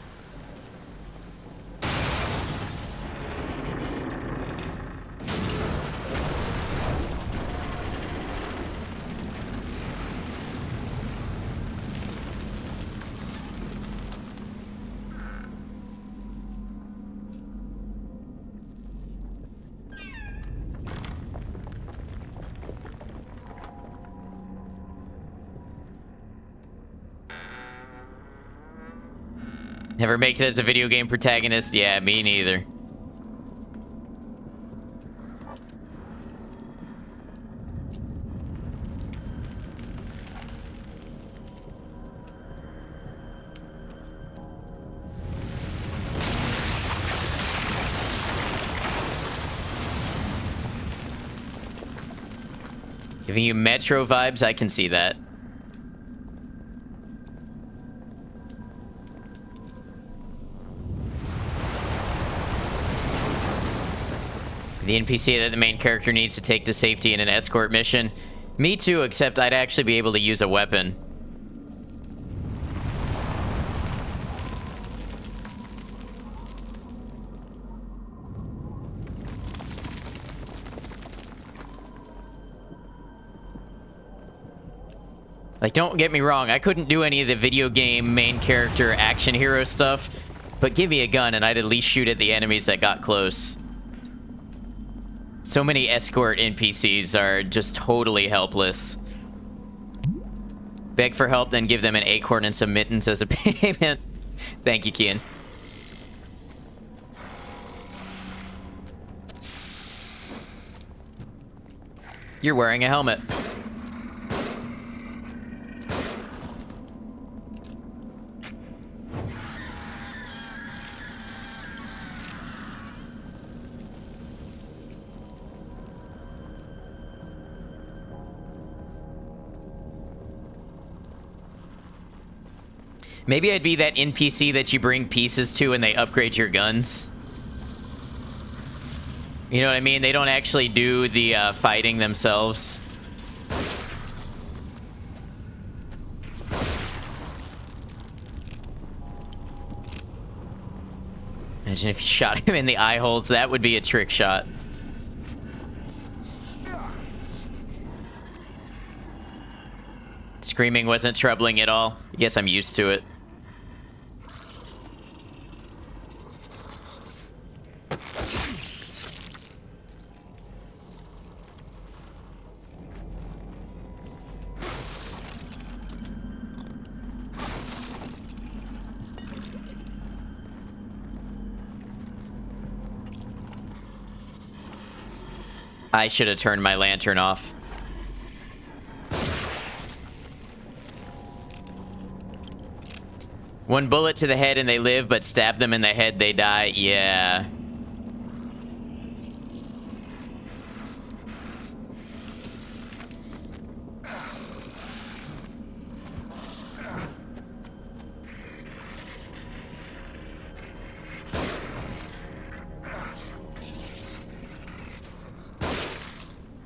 Never make it as a video game protagonist? Yeah, me neither. Giving you Metro vibes, I can see that. The NPC that the main character needs to take to safety in an escort mission. Me too, except I'd actually be able to use a weapon. Like, don't get me wrong, I couldn't do any of the video game main character action hero stuff, but give me a gun and I'd at least shoot at the enemies that got close. So many escort NPCs are just totally helpless. Beg for help, then give them an acorn and some mittens as a payment. Thank you, Kian. You're wearing a helmet. Maybe I'd be that NPC that you bring pieces to and they upgrade your guns. You know what I mean? They don't actually do the fighting themselves. Imagine if you shot him in the eye holes. That would be a trick shot. Screaming wasn't troubling at all. I guess I'm used to it. I should have turned my lantern off. One bullet to the head and they live, but stab them in the head, they die. Yeah.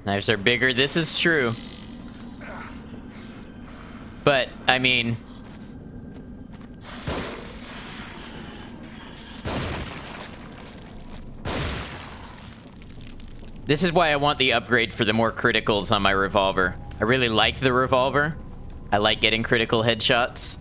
Knives are bigger. This is true. But, I mean... This is why I want the upgrade for the more criticals on my revolver. I really like the revolver. I like getting critical headshots.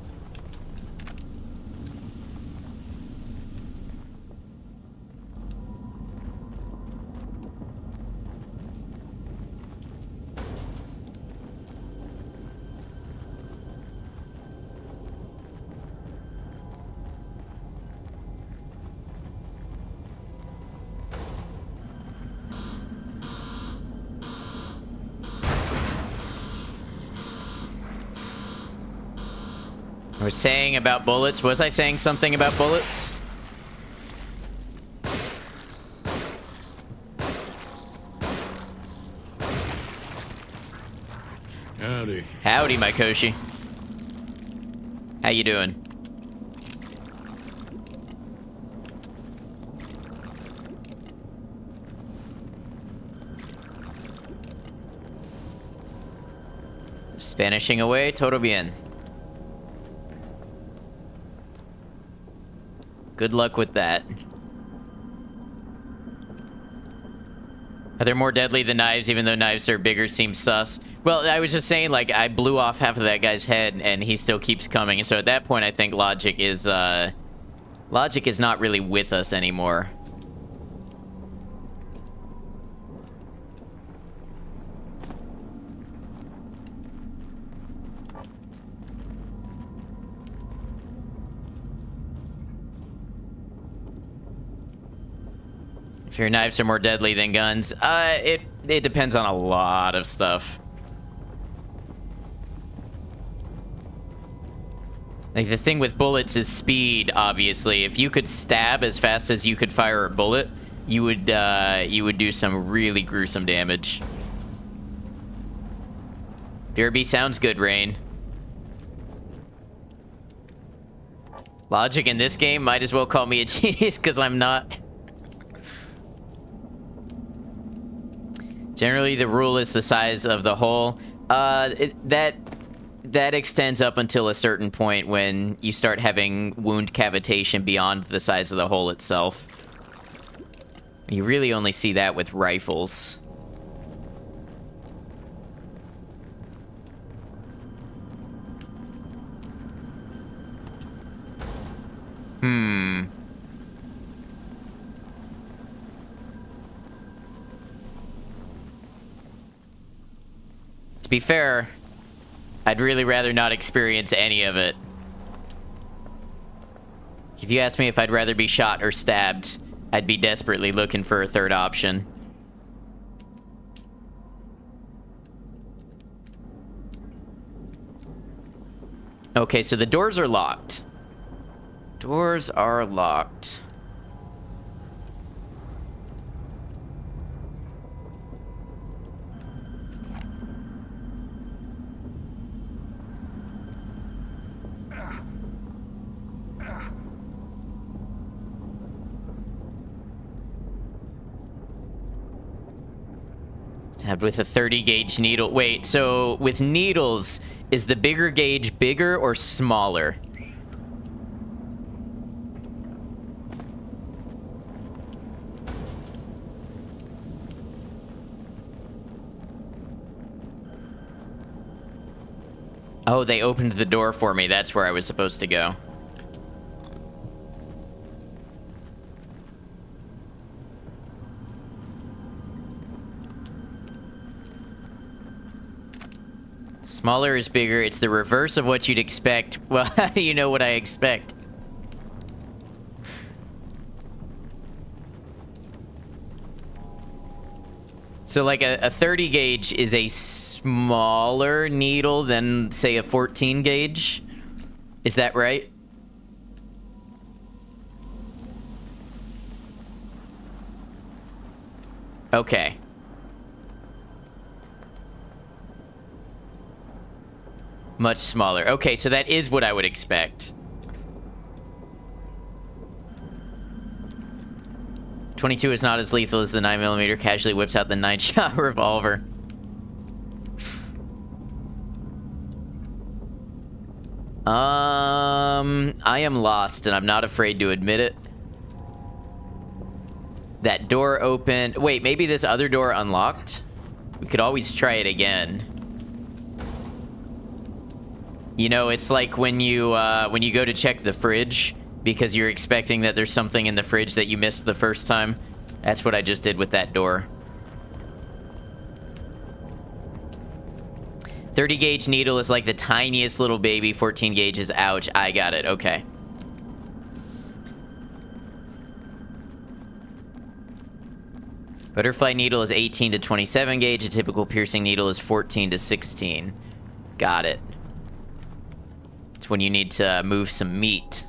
I was saying about bullets. Was I saying something about bullets? Howdy. Howdy, my Koshi. How you doing? Spanishing away, todo bien. Good luck with that. Are they more deadly than knives, even though knives are bigger? Seems sus. Well, I was just saying, like, I blew off half of that guy's head, and he still keeps coming. So at that point, I think logic is not really with us anymore. If your knives are more deadly than guns, it depends on a lot of stuff. Like, the thing with bullets is speed, obviously. If you could stab as fast as you could fire a bullet, you would do some really gruesome damage. BRB sounds good, Rain. Logic in this game might as well call me a genius, because I'm not. Generally, the rule is the size of the hole. That extends up until a certain point when you start having wound cavitation beyond the size of the hole itself. You really only see that with rifles. To be fair, I'd really rather not experience any of it. If you ask me if I'd rather be shot or stabbed, I'd be desperately looking for a third option. Okay, so the doors are locked. Doors are locked. Stabbed with a 30 gauge needle. Wait, so with needles, is the bigger gauge bigger or smaller? Oh, they opened the door for me. That's where I was supposed to go. Smaller is bigger. It's the reverse of what you'd expect. Well, how do you know what I expect? So like a 30 gauge is a smaller needle than, say, a 14 gauge? Is that right? Okay. Much smaller. Okay, so that is what I would expect. 22 is not as lethal as the 9mm, casually whips out the 9-shot revolver. I am lost, and I'm not afraid to admit it. That door opened... Wait, maybe this other door unlocked? We could always try it again. You know, it's like when you go to check the fridge because you're expecting that there's something in the fridge that you missed the first time. That's what I just did with that door. 30 gauge needle is like the tiniest little baby. 14 gauge is ouch. I got it. Okay. Butterfly needle is 18 to 27 gauge. A typical piercing needle is 14 to 16. Got it. It's when you need to move some meat.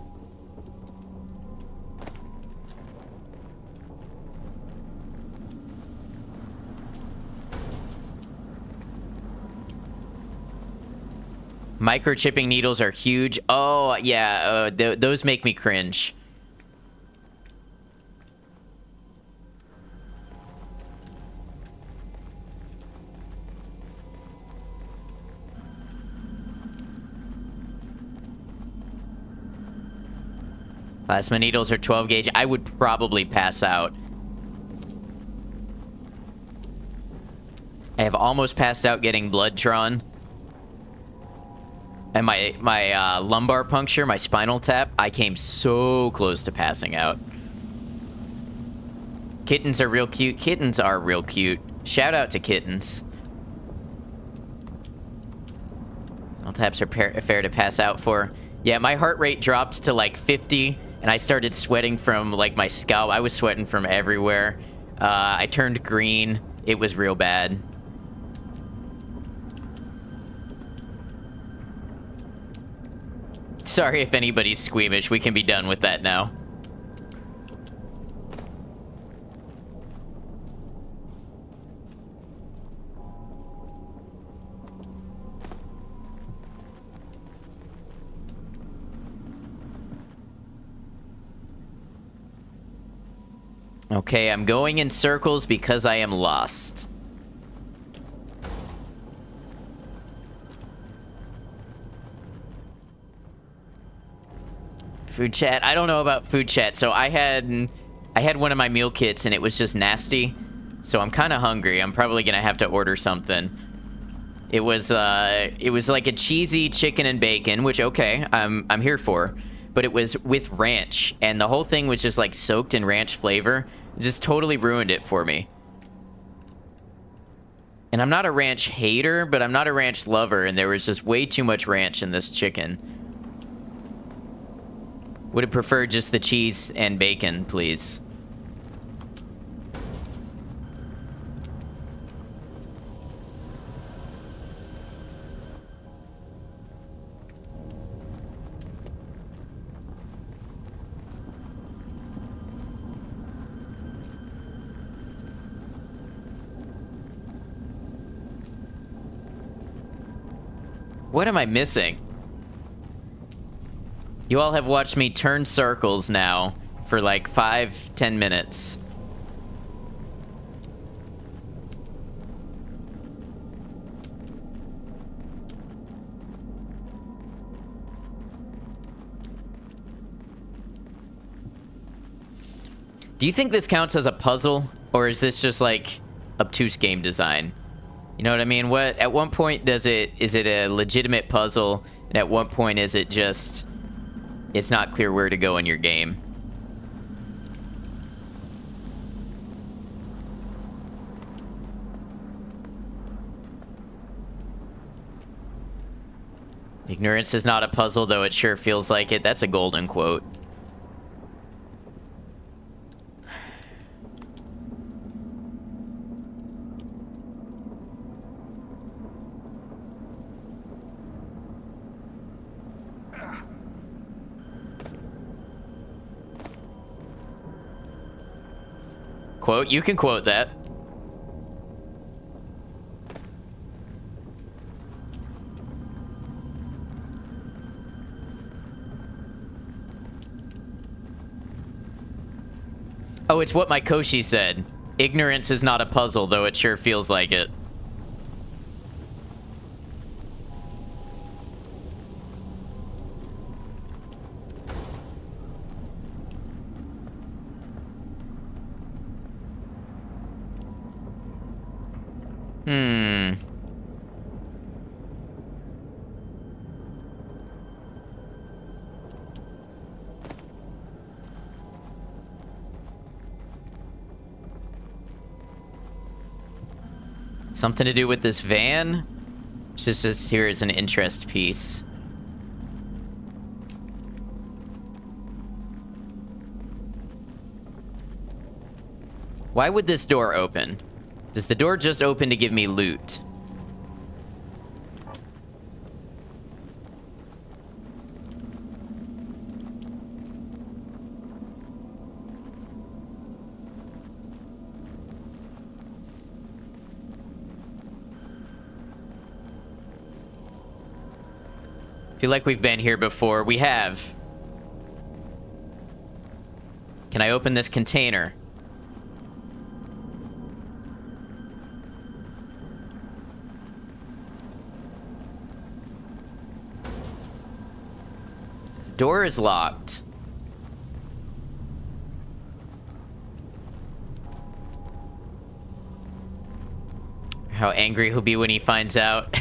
Microchipping needles are huge. Oh, yeah, those make me cringe. Plasma needles are 12 gauge. I would probably pass out. I have almost passed out getting blood drawn. And my lumbar puncture, my spinal tap, I came so close to passing out. Kittens are real cute. Kittens are real cute. Shout out to kittens. Spinal taps are fair to pass out for. Yeah, my heart rate dropped to like 50, and I started sweating from like my scalp. I was sweating from everywhere. I turned green. It was real bad. Sorry if anybody's squeamish. We can be done with that now. Okay, I'm going in circles because I am lost. Food chat. I don't know about food chat. So I had one of my meal kits and it was just nasty. So I'm kind of hungry. I'm probably gonna have to order something. It was like a cheesy chicken and bacon, which okay, I'm here for. But it was with ranch, and the whole thing was just like soaked in ranch flavor. It just totally ruined it for me. And I'm not a ranch hater, but I'm not a ranch lover, and there was just way too much ranch in this chicken. Would have preferred just the cheese and bacon, please. What am I missing? You all have watched me turn circles now for like 5-10 minutes. Do you think this counts as a puzzle, or is this just like obtuse game design? You know what I mean? At one point is it a legitimate puzzle, and at one point is it just it's not clear where to go in your game? Ignorance is not a puzzle, though it sure feels like it. That's a golden quote. Quote, you can quote that. Oh, it's what my Koshi said. Ignorance is not a puzzle, though it sure feels like it. Something to do with this van? Just here is an interest piece. Why would this door open? Does the door just open to give me loot? Feel like we've been here before. We have. Can I open this container? The door is locked. How angry he'll be when he finds out.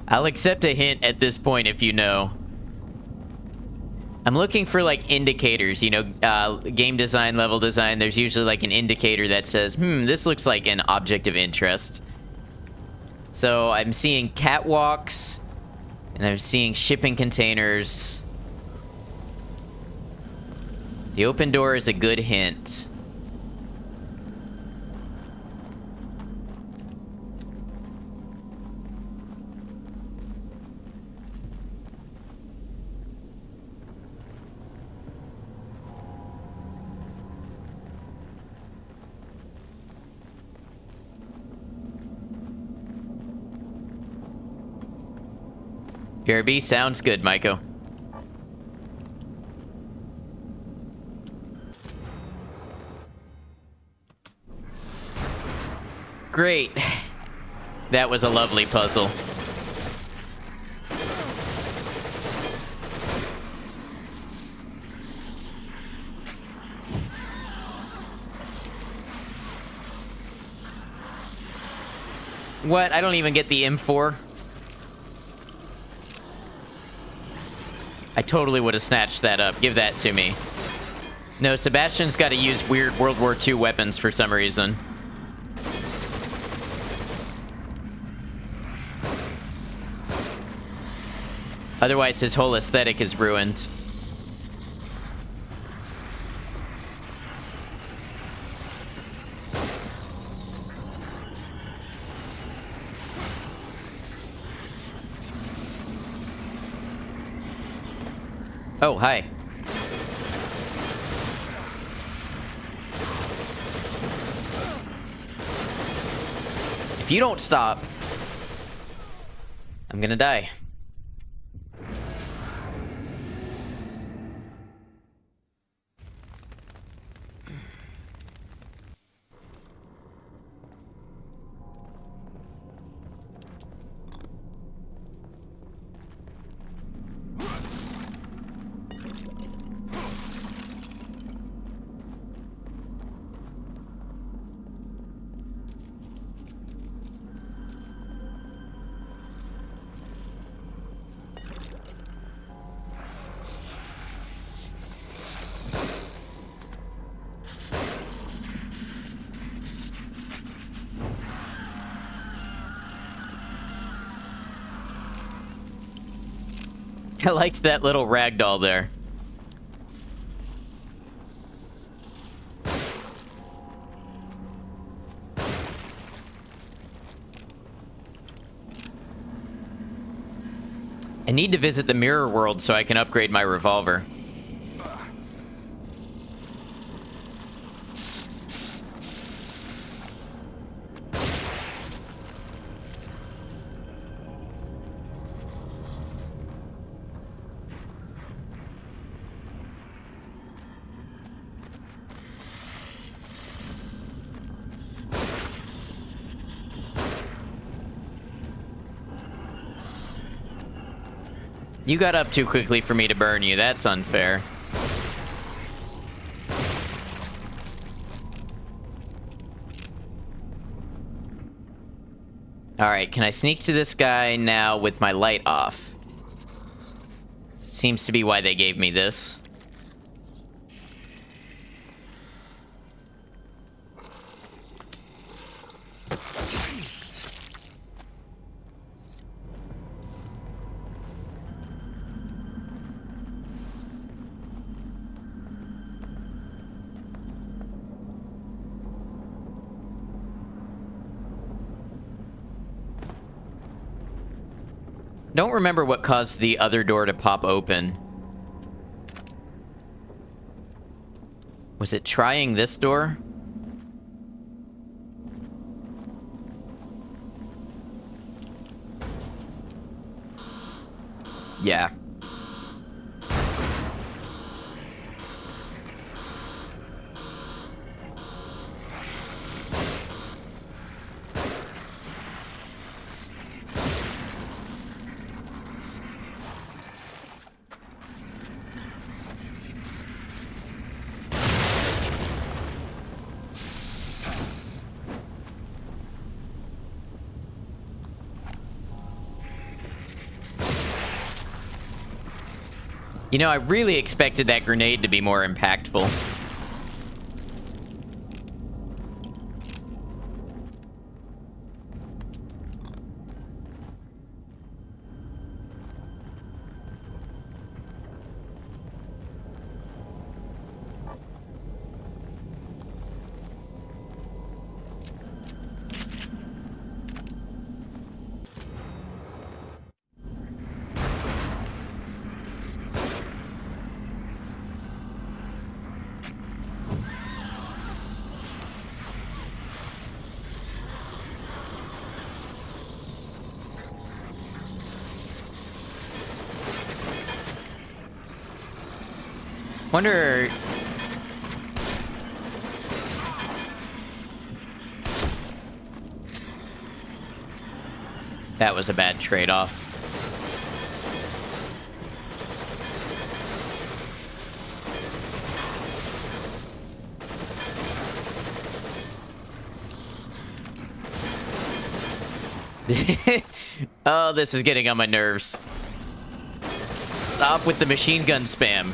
I'll accept a hint at this point if you know. I'm looking for like indicators, you know, game design, level design. There's usually like an indicator that says, this looks like an object of interest. So I'm seeing catwalks, and I'm seeing shipping containers. The open door is a good hint. BRB sounds good, Maiko. Great. That was a lovely puzzle. What? I don't even get the M4. I totally would have snatched that up. Give that to me. No, Sebastian's got to use weird World War II weapons for some reason. Otherwise, his whole aesthetic is ruined. Oh, hi. If you don't stop, I'm gonna die. I liked that little ragdoll there. I need to visit the mirror world so I can upgrade my revolver. You got up too quickly for me to burn you. That's unfair. Alright, can I sneak to this guy now with my light off? Seems to be why they gave me this. Don't remember what caused the other door to pop open. Was it trying this door? Yeah. You know, I really expected that grenade to be more impactful. Wonder... That was a bad trade-off. Oh, this is getting on my nerves. Stop with the machine gun spam.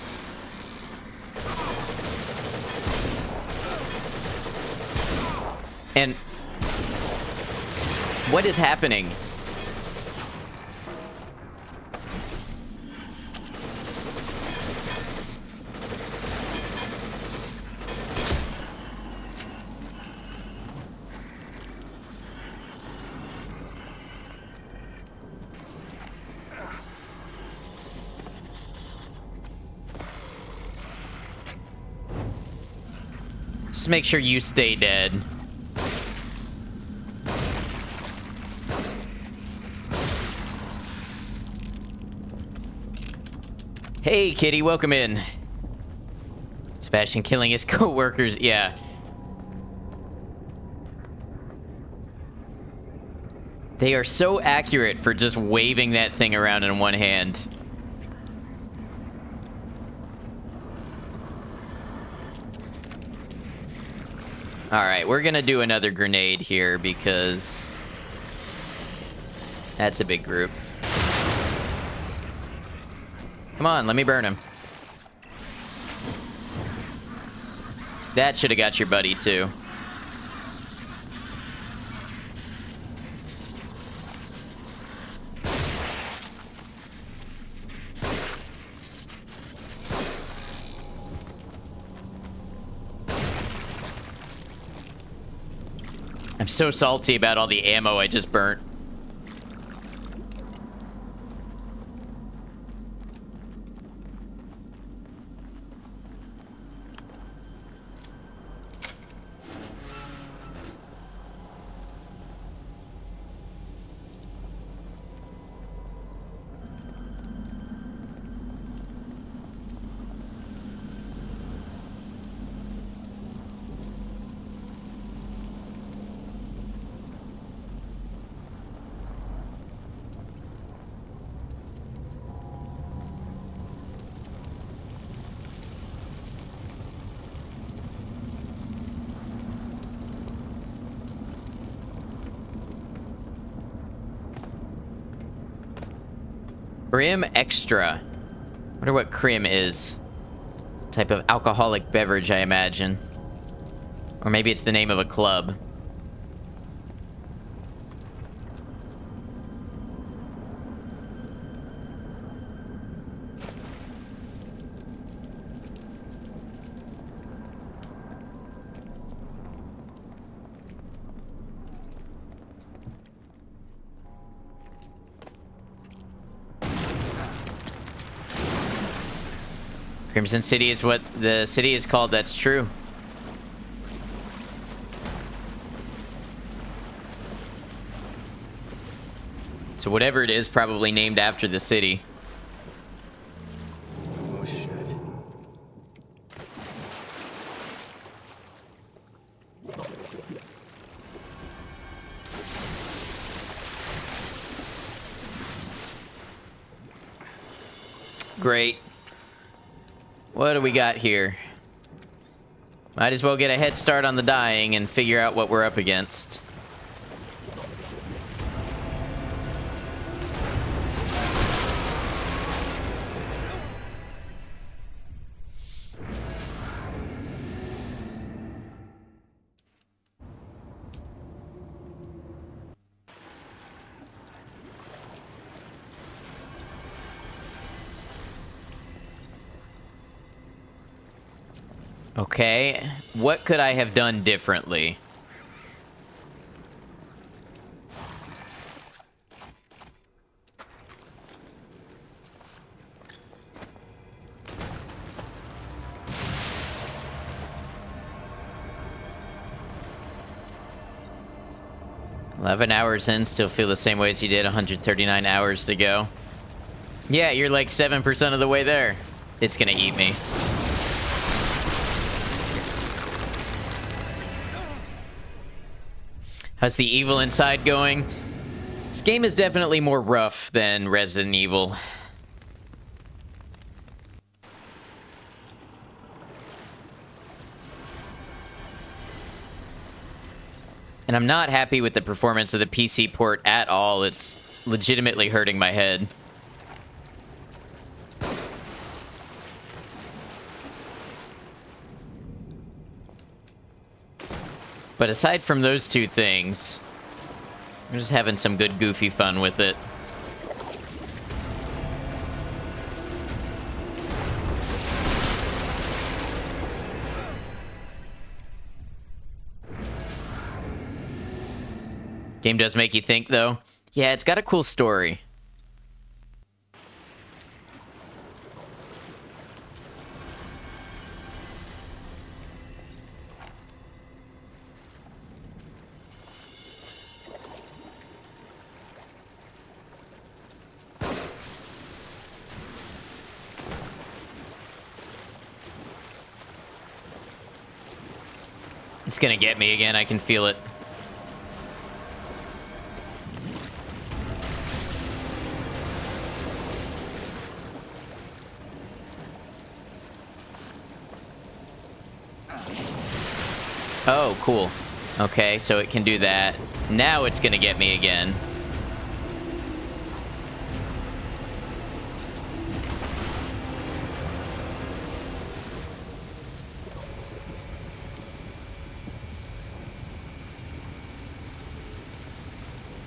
And what is happening? Just make sure you stay dead. Hey, kitty, welcome in. Sebastian killing his co-workers, yeah. They are so accurate for just waving that thing around in one hand. Alright, we're gonna do another grenade here because that's a big group. Come on, let me burn him. That should have got your buddy, too. I'm so salty about all the ammo I just burnt. Crim Extra. Wonder what Crim is. Type of alcoholic beverage, I imagine. Or maybe it's the name of a club. Crimson City is what the city is called, that's true. So whatever it is, probably named after the city. Oh, shit. Great. What do we got here? Might as well get a head start on the dying and figure out what we're up against. Okay, what could I have done differently? "11 hours in, still feel the same way as you did 139 hours to go." Yeah, you're like 7% of the way there. It's gonna eat me. How's the evil inside going? This game is definitely more rough than Resident Evil. And I'm not happy with the performance of the PC port at all. It's legitimately hurting my head. But aside from those two things, I'm just having some good goofy fun with it. Game does make you think, though. Yeah, it's got a cool story. It's gonna get me again, I can feel it. Oh, cool. Okay, so it can do that. Now it's gonna get me again.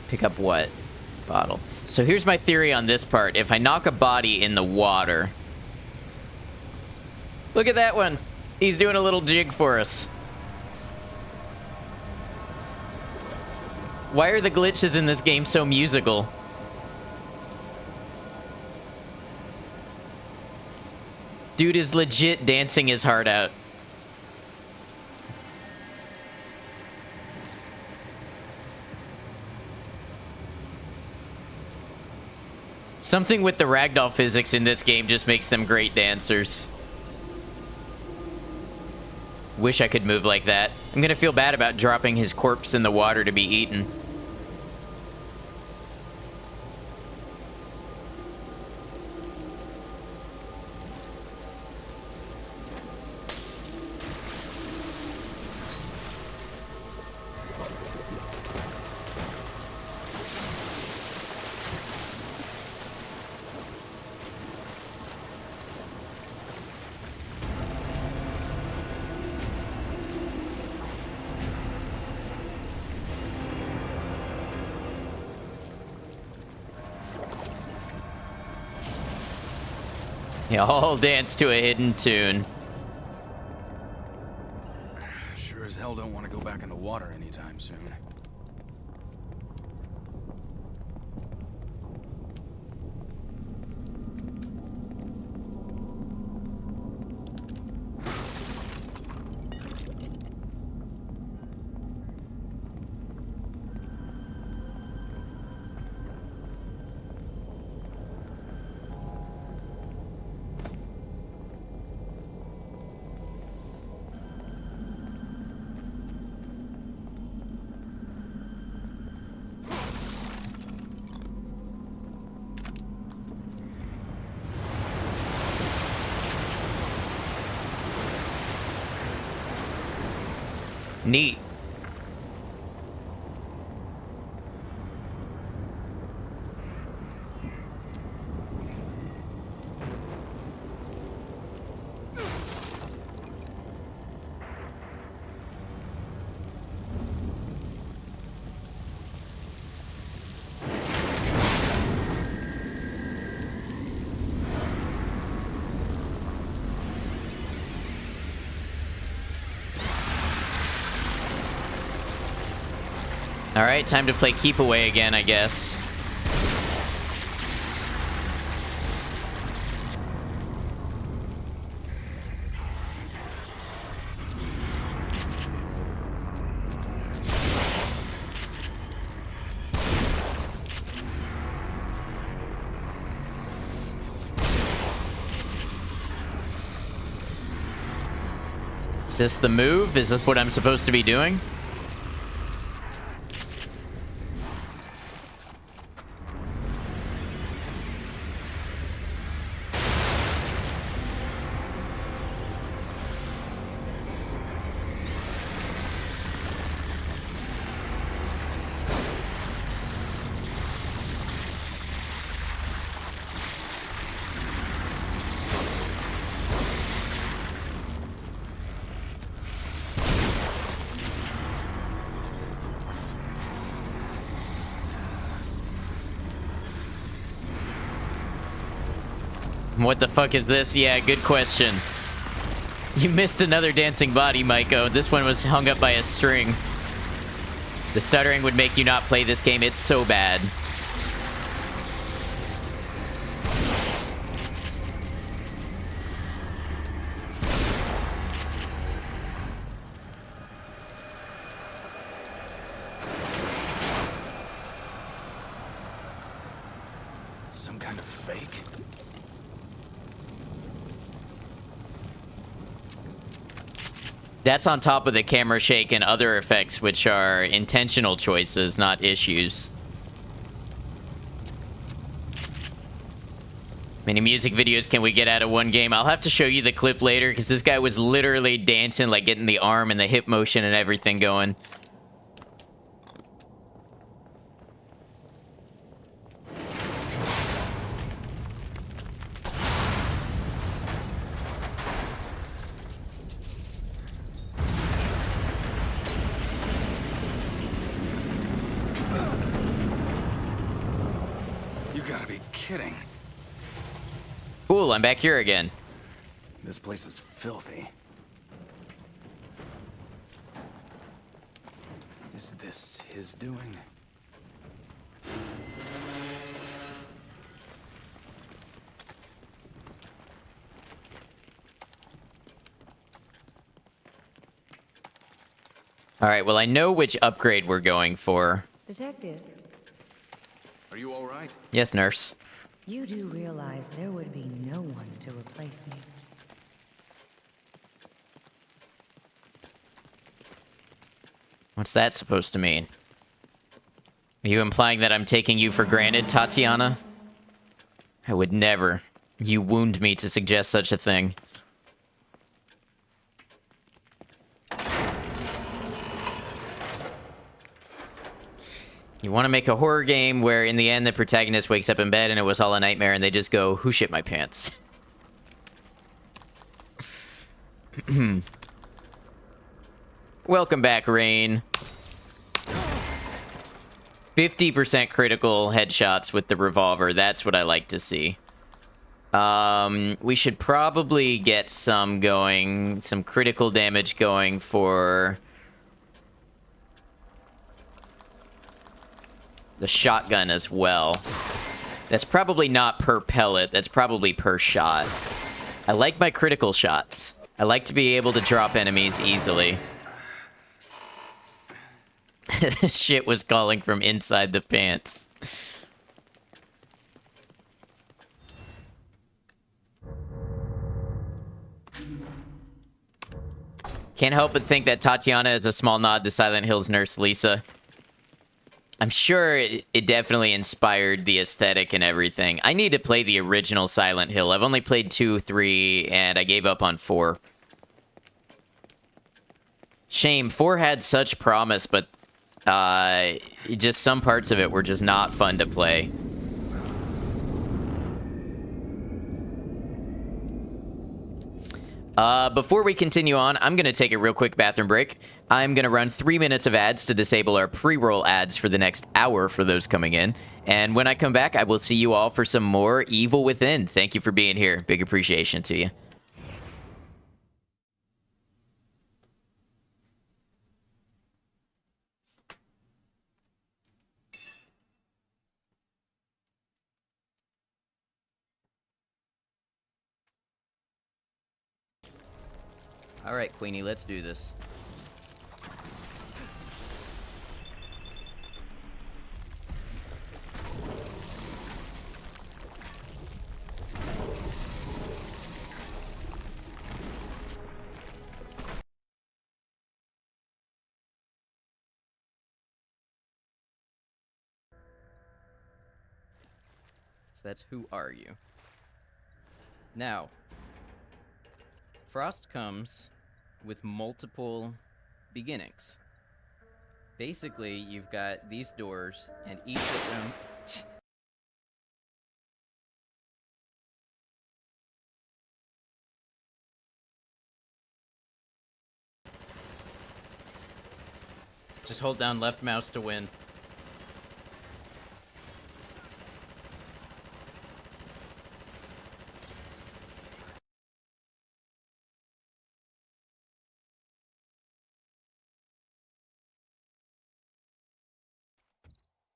Pick up what? Bottle. So here's my theory on this part. If I knock a body in the water... Look at that one! He's doing a little jig for us. Why are the glitches in this game so musical? Dude is legit dancing his heart out. Something with the ragdoll physics in this game just makes them great dancers. Wish I could move like that. I'm gonna feel bad about dropping his corpse in the water to be eaten. Yeah, all dance to a hidden tune. Sure as hell don't want to go back in the water anytime soon. Neat. All right, time to play keep away again, I guess. Is this the move? Is this what I'm supposed to be doing? What the fuck is this? Yeah, good question. You missed another dancing body, Maiko. This one was hung up by a string. The stuttering would make you not play this game. It's so bad. Some kind of fake? That's on top of the camera shake and other effects, which are intentional choices, not issues. Many music videos can we get out of one game? I'll have to show you the clip later, because this guy was literally dancing, like getting the arm and the hip motion and everything going. You gotta be kidding. Cool, I'm back here again. This place is filthy. Is this his doing? All right, well, I know which upgrade we're going for. Detective, Are you all right? Yes, nurse. you do realize there would be no one to replace me. What's that supposed to mean? Are you implying that I'm taking you for granted, Tatiana? I would never. You wound me to suggest such a thing. You want to make a horror game where in the end the protagonist wakes up in bed and it was all a nightmare and they just go, who shit my pants? Welcome back, Rain. 50% critical headshots with the revolver. That's what I like to see. We should probably get some going, some critical damage going for the shotgun as well. That's probably not per pellet. That's probably per shot. I like my critical shots. I like to be able to drop enemies easily. This shit was calling from inside the pants. Can't help but think that Tatiana is a small nod to Silent Hill's nurse Lisa. I'm sure it definitely inspired the aesthetic and everything. I need to play the original Silent Hill. I've only played 2, 3, and I gave up on 4. Shame. 4 had such promise, but just some parts of it were just not fun to play. Before we continue on, I'm going to take a real quick bathroom break. I'm going to run 3 minutes of ads to disable our pre-roll ads for the next hour for those coming in. And when I come back, I will see you all for some more Evil Within. Thank you for being here. Big appreciation to you. All right, Queenie, let's do this. So that's Who Are You? Now, Frost comes with multiple beginnings. Basically, you've got these doors, and each of them... Just hold down left mouse to win.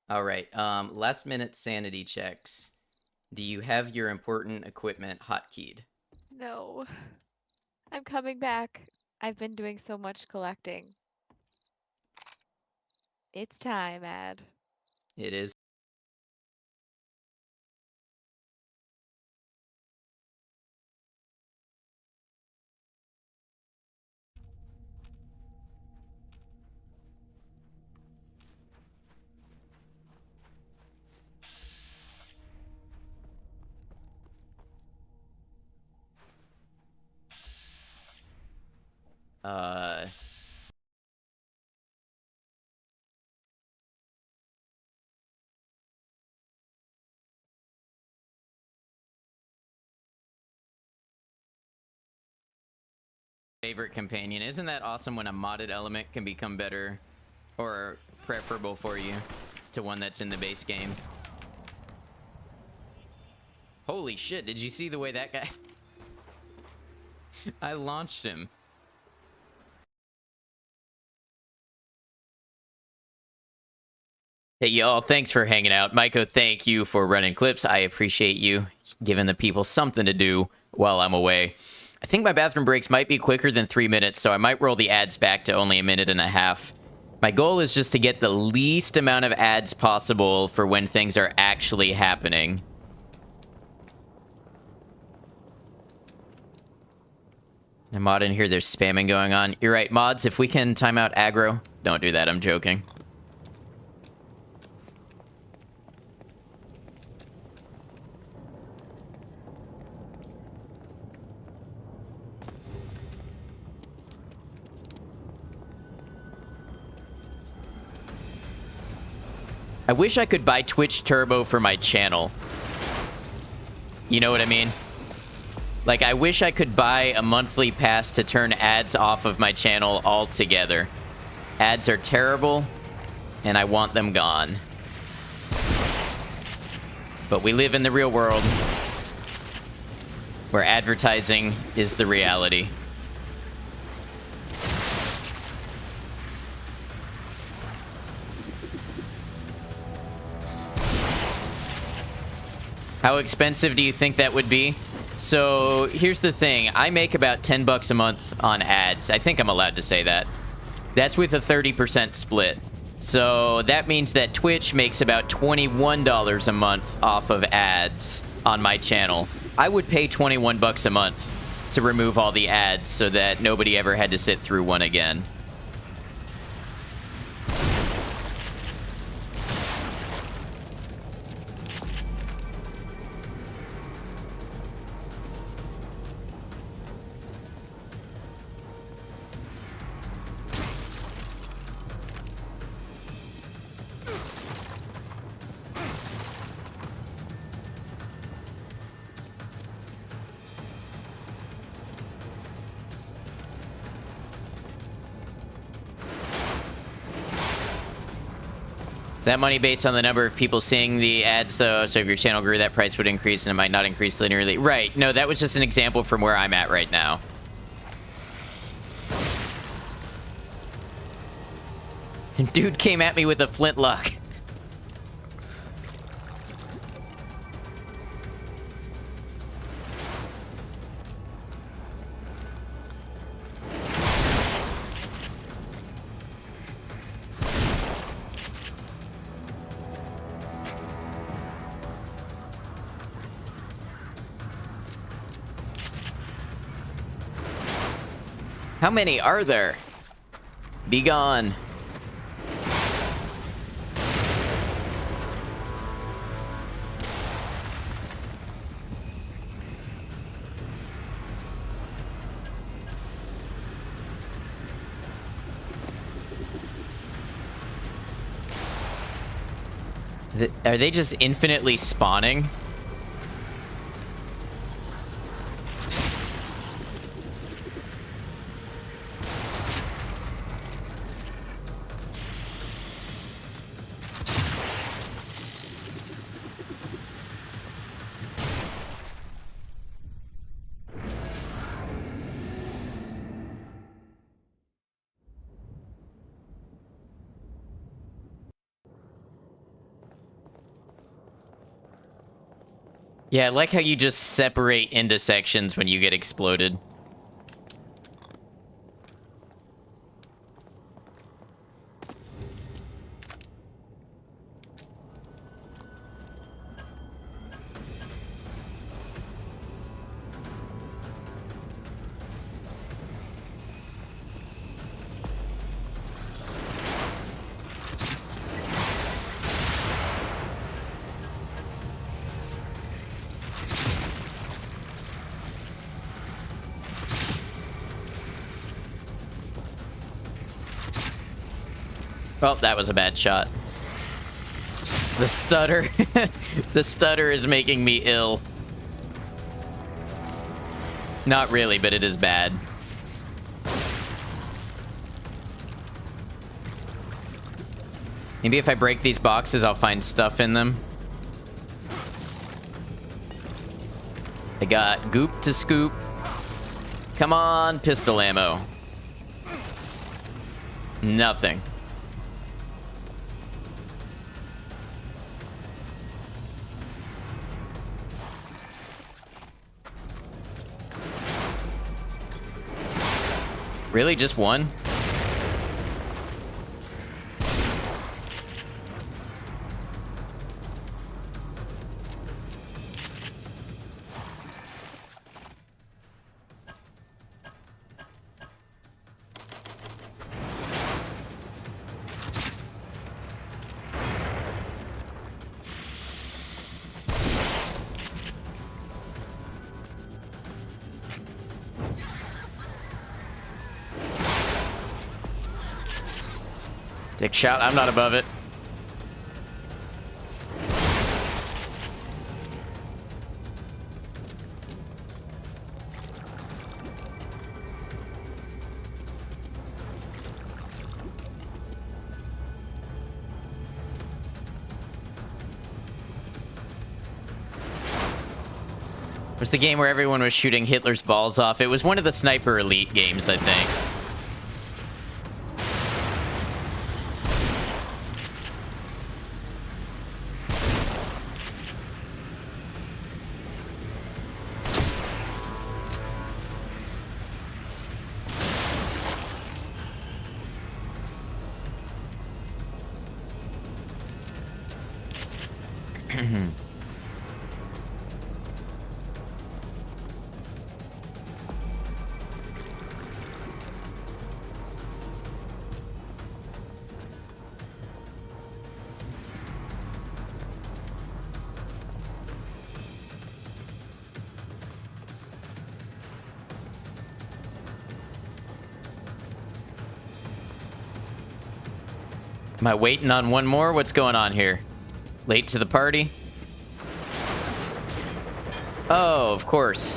All right. Last minute sanity checks. Do you have your important equipment hotkeyed? No. I'm coming back. I've been doing so much collecting. It's time, Ad. It is. Uh, favorite companion. Isn't that awesome when a modded element can become better or preferable for you to one that's in the base game? Holy shit, did you see the way that guy... I launched him. Hey, y'all, thanks for hanging out. Maiko, thank you for running clips. I appreciate you giving the people something to do while I'm away. I think my bathroom breaks might be quicker than 3 minutes, so I might roll the ads back to only 1.5 minutes. My goal is just to get the least amount of ads possible for when things are actually happening. A mod in here, there's spamming going on. You're right, mods, if we can time out aggro, don't do that, I'm joking. I wish I could buy Twitch Turbo for my channel. You know what I mean? Like, I wish I could buy a monthly pass to turn ads off of my channel altogether. Ads are terrible, and I want them gone. But we live in the real world, where advertising is the reality. How expensive do you think that would be? So here's the thing. I make about $10 a month on ads. I think I'm allowed to say that. That's with a 30% split. So that means that Twitch makes about $21 a month off of ads on my channel. I would pay $21 a month to remove all the ads so that nobody ever had to sit through one again. That money based on the number of people seeing the ads, though. So if your channel grew, that price would increase, and it might not increase linearly. Right. No, that was just an example from where I'm at right now. Dude came at me with a flintlock. How many are there? Be gone. Are they just infinitely spawning? Yeah, I like how you just separate into sections when you get exploded. Oh, that was a bad shot. The stutter. The stutter is making me ill. Not really, but it is bad. Maybe if I break these boxes, I'll find stuff in them. I got goop to scoop. Come on, pistol ammo. Nothing. Really? Just one? Dick shot. I'm not above it. It was the game where everyone was shooting Hitler's balls off. It was one of the Sniper Elite games, I think. Am I waiting on one more? What's going on here? Late to the party? Oh, of course.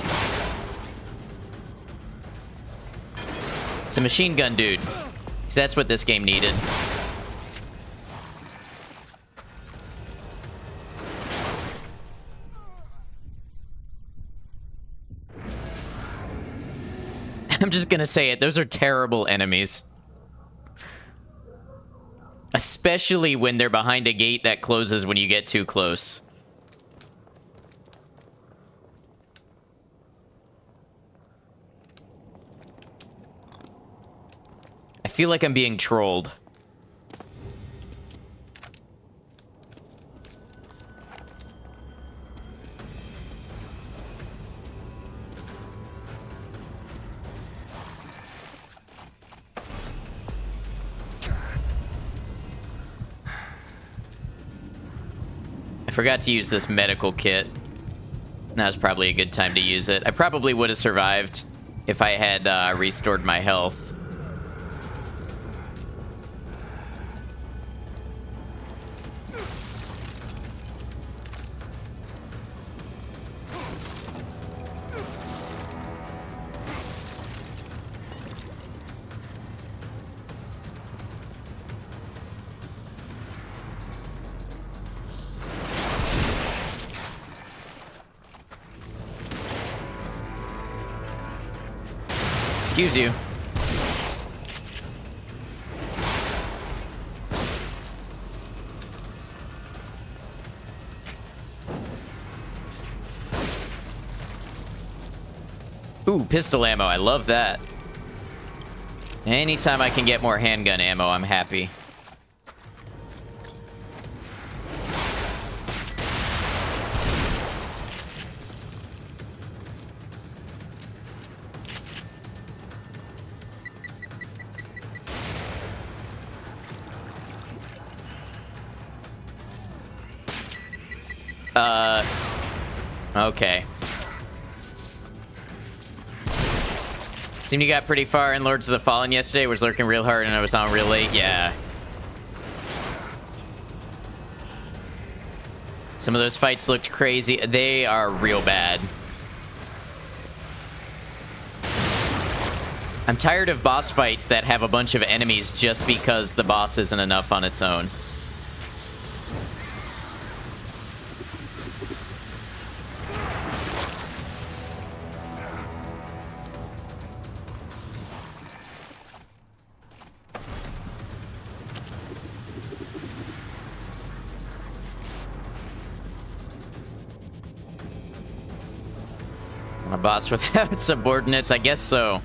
It's a machine gun dude. 'Cause that's what this game needed. I'm just gonna say it. Those are terrible enemies. Especially when they're behind a gate that closes when you get too close. I feel like I'm being trolled. I forgot to use this medical kit. Now's probably a good time to use it. I probably would have survived if I had restored my health. Excuse you. Ooh, pistol ammo. I love that. Anytime I can get more handgun ammo, I'm happy. Okay. Seemed you got pretty far in Lords of the Fallen yesterday. Was lurking real hard and I was on real late. Yeah. Some of those fights looked crazy. They are real bad. I'm tired of boss fights that have a bunch of enemies just because the boss isn't enough on its own. A boss without subordinates? I guess so.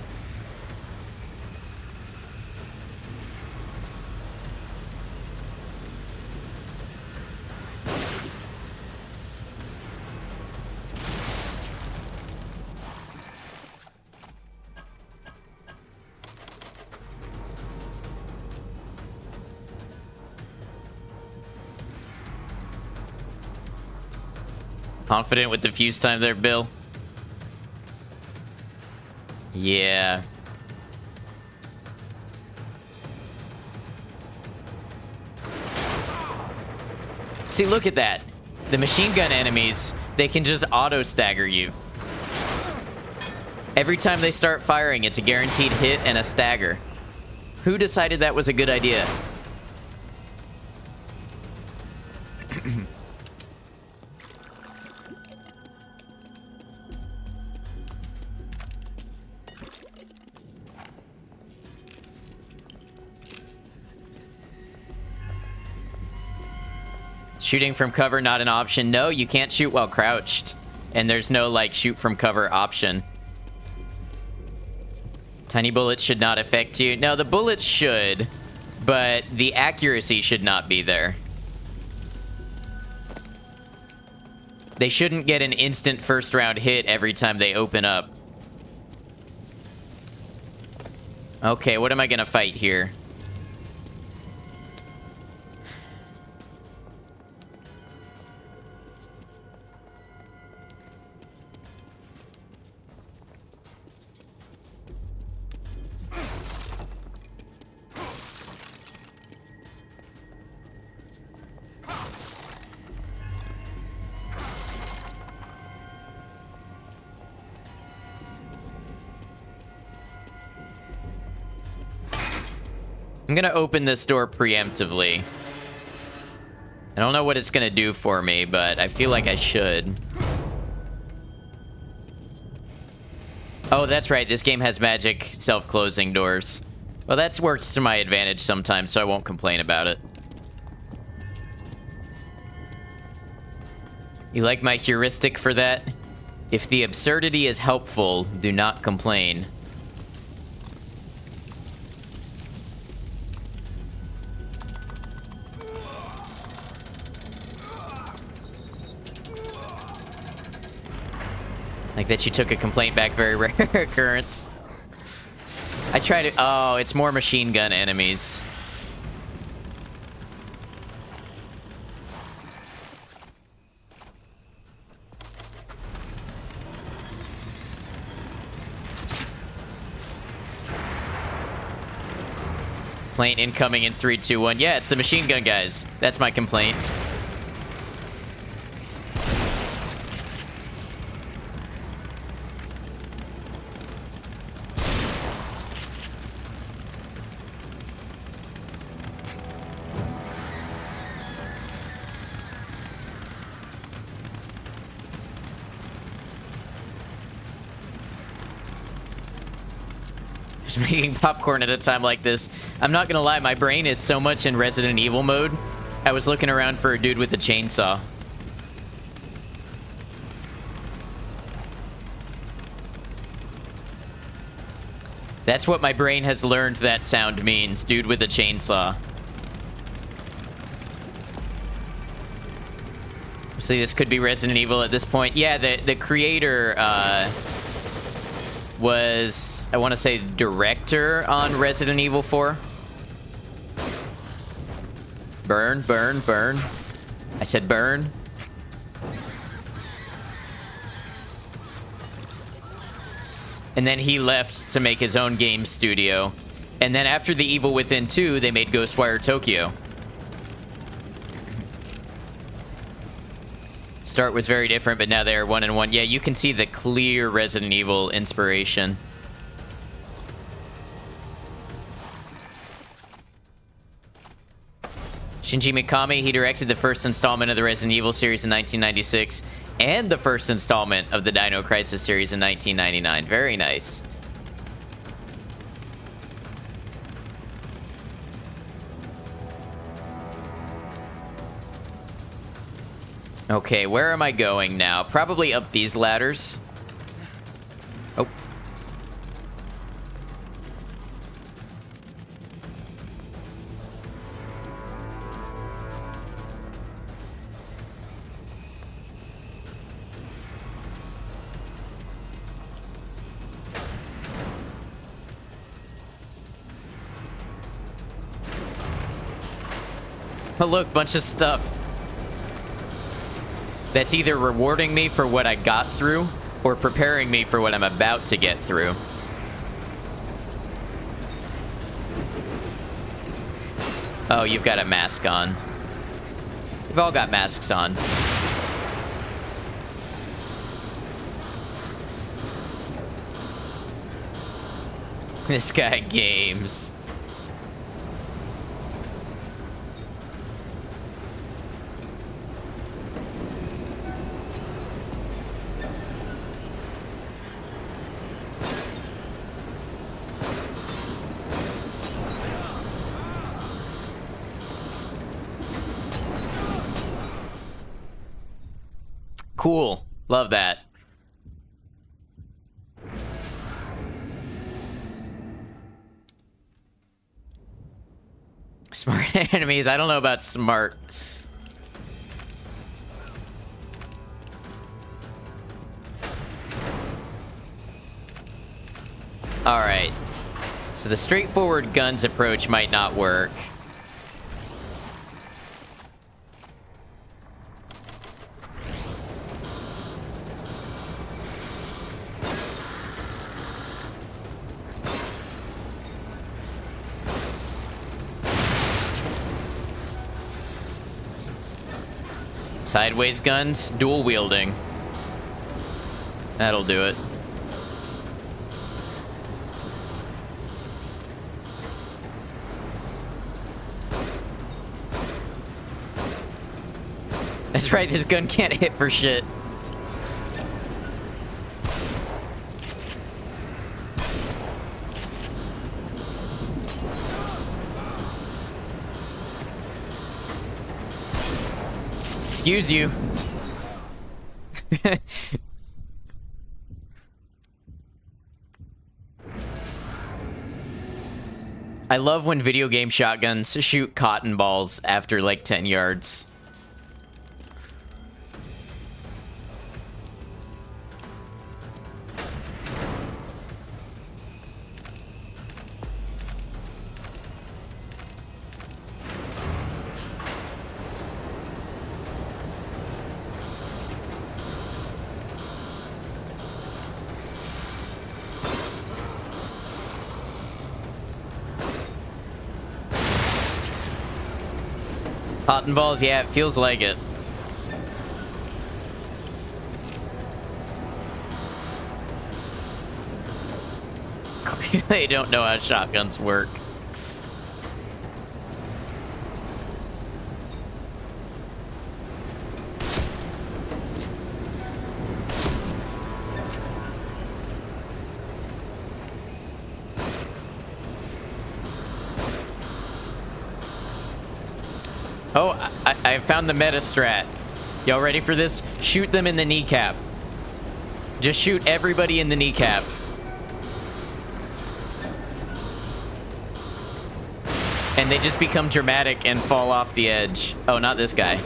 Confident with the fuse time there, Bill? Yeah. See, look at that. The machine gun enemies, they can just auto-stagger you. Every time they start firing, it's a guaranteed hit and a stagger. Who decided that was a good idea? Shooting from cover, not an option. No, you can't shoot while crouched. And there's no, like, shoot from cover option. Tiny bullets should not affect you. No, the bullets should, but the accuracy should not be there. They shouldn't get an instant first round hit every time they open up. Okay, what am I gonna fight here? I'm gonna open this door preemptively. I don't know what it's gonna do for me, but I feel like I should. Oh, that's right. This game has magic self-closing doors. Well, that works to my advantage sometimes, so I won't complain about it. You like my heuristic for that? If the absurdity is helpful, do not complain. Like that you took a complaint back, very rare occurrence. I try to... Oh, it's more machine gun enemies. Complaint incoming in 3, 2, 1. Yeah, it's the machine gun guys. That's my complaint. Making popcorn at a time like this. I'm not gonna lie, my brain is so much in Resident Evil mode. I was looking around for a dude with a chainsaw. That's what my brain has learned that sound means. Dude with a chainsaw. See, this could be Resident Evil at this point. Yeah, the creator was, I want to say, director on Resident Evil 4. Burn, burn, burn. I said burn. And then he left to make his own game studio. And then after The Evil Within 2, they made Ghostwire Tokyo. Start was very different, but now they are 1-in-1. Yeah, you can see the clear Resident Evil inspiration. Shinji Mikami, he directed the first installment of the Resident Evil series in 1996 and the first installment of the Dino Crisis series in 1999. Very nice. Okay, where am I going now? Probably up these ladders. Oh. Oh, look, bunch of stuff. That's either rewarding me for what I got through or preparing me for what I'm about to get through. Oh, you've got a mask on. We've all got masks on. This guy games. Cool. Love that. Smart enemies. I don't know about smart. All right. So the straightforward guns approach might not work. Sideways guns, dual wielding. That'll do it. That's right, this gun can't hit for shit. Excuse you. I love when video game shotguns shoot cotton balls after like 10 yards. Cotton balls, yeah, it feels like it. Clearly, they don't know how shotguns work. Oh, I found the meta strat. Y'all ready for this? Shoot them in the kneecap. Just shoot everybody in the kneecap. And they just become dramatic and fall off the edge. Oh, not this guy.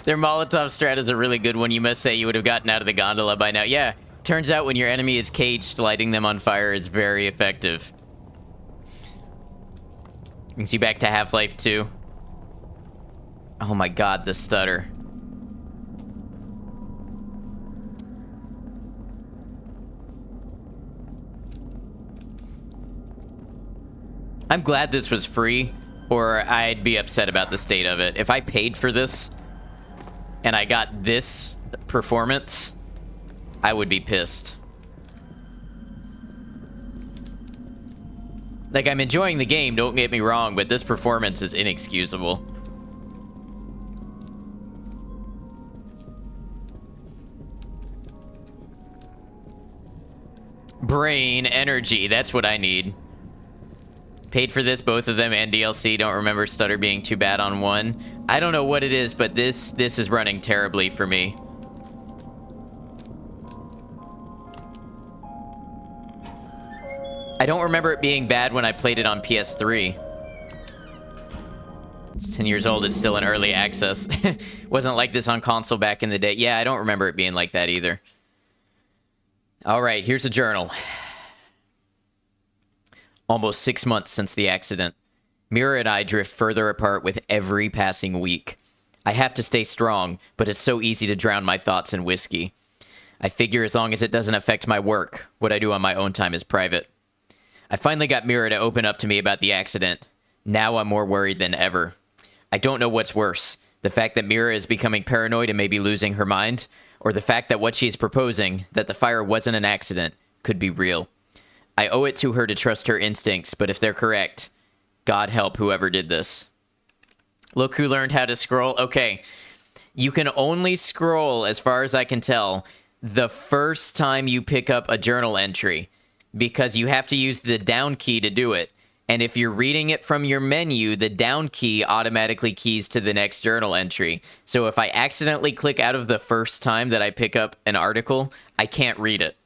Their Molotov strat is a really good one. You must say you would have gotten out of the gondola by now. Yeah, turns out when your enemy is caged, lighting them on fire is very effective. Brings you back to Half-Life 2. Oh my god, the stutter. I'm glad this was free, or I'd be upset about the state of it. If I paid for this, and I got this performance, I would be pissed. Like, I'm enjoying the game, don't get me wrong, but this performance is inexcusable. Brain energy, that's what I need. Paid for this, both of them, and DLC. Don't remember stutter being too bad on one. I don't know what it is, but this is running terribly for me. I don't remember it being bad when I played it on PS3. It's 10 years old, it's still in early access. Wasn't like this on console back in the day. Yeah, I don't remember it being like that either. All right, here's a journal. Almost 6 months since the accident. Mira and I drift further apart with every passing week. I have to stay strong, but it's so easy to drown my thoughts in whiskey. I figure as long as it doesn't affect my work, what I do on my own time is private. I finally got Mira to open up to me about the accident. Now I'm more worried than ever. I don't know what's worse, the fact that Mira is becoming paranoid and maybe losing her mind, or the fact that what she's proposing, that the fire wasn't an accident, could be real. I owe it to her to trust her instincts, but if they're correct, God help whoever did this. Look who learned how to scroll. Okay, you can only scroll, as far as I can tell, the first time you pick up a journal entry, because you have to use the down key to do it. And if you're reading it from your menu, the down key automatically keys to the next journal entry. So if I accidentally click out of the first time that I pick up an article, I can't read it.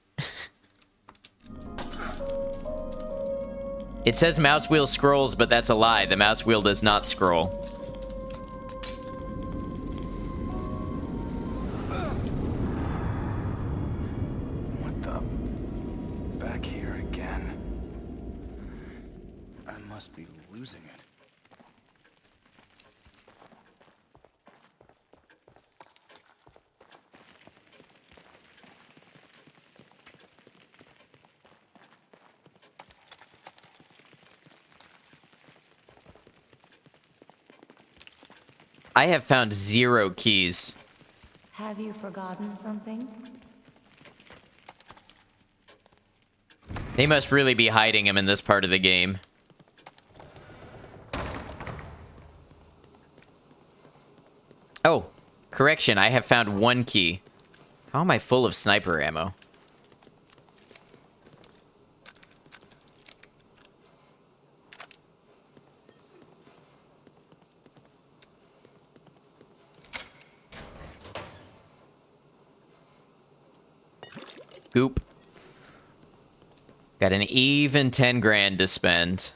It says mouse wheel scrolls, but that's a lie. The mouse wheel does not scroll. What the? Back here again. I must be losing it. I have found 0 keys. Have you forgotten something? They must really be hiding him in this part of the game. Oh, correction, I have found 1 key. How am I full of sniper ammo? Goop. Got an even 10 grand to spend.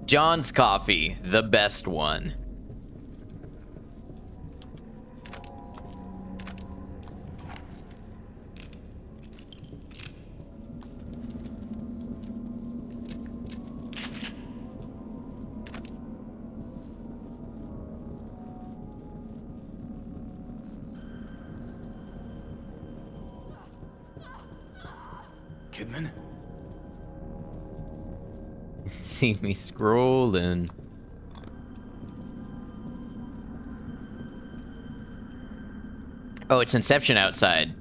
John's Coffee, the best one. Kidman? See me scrolling. Oh, it's Inception outside.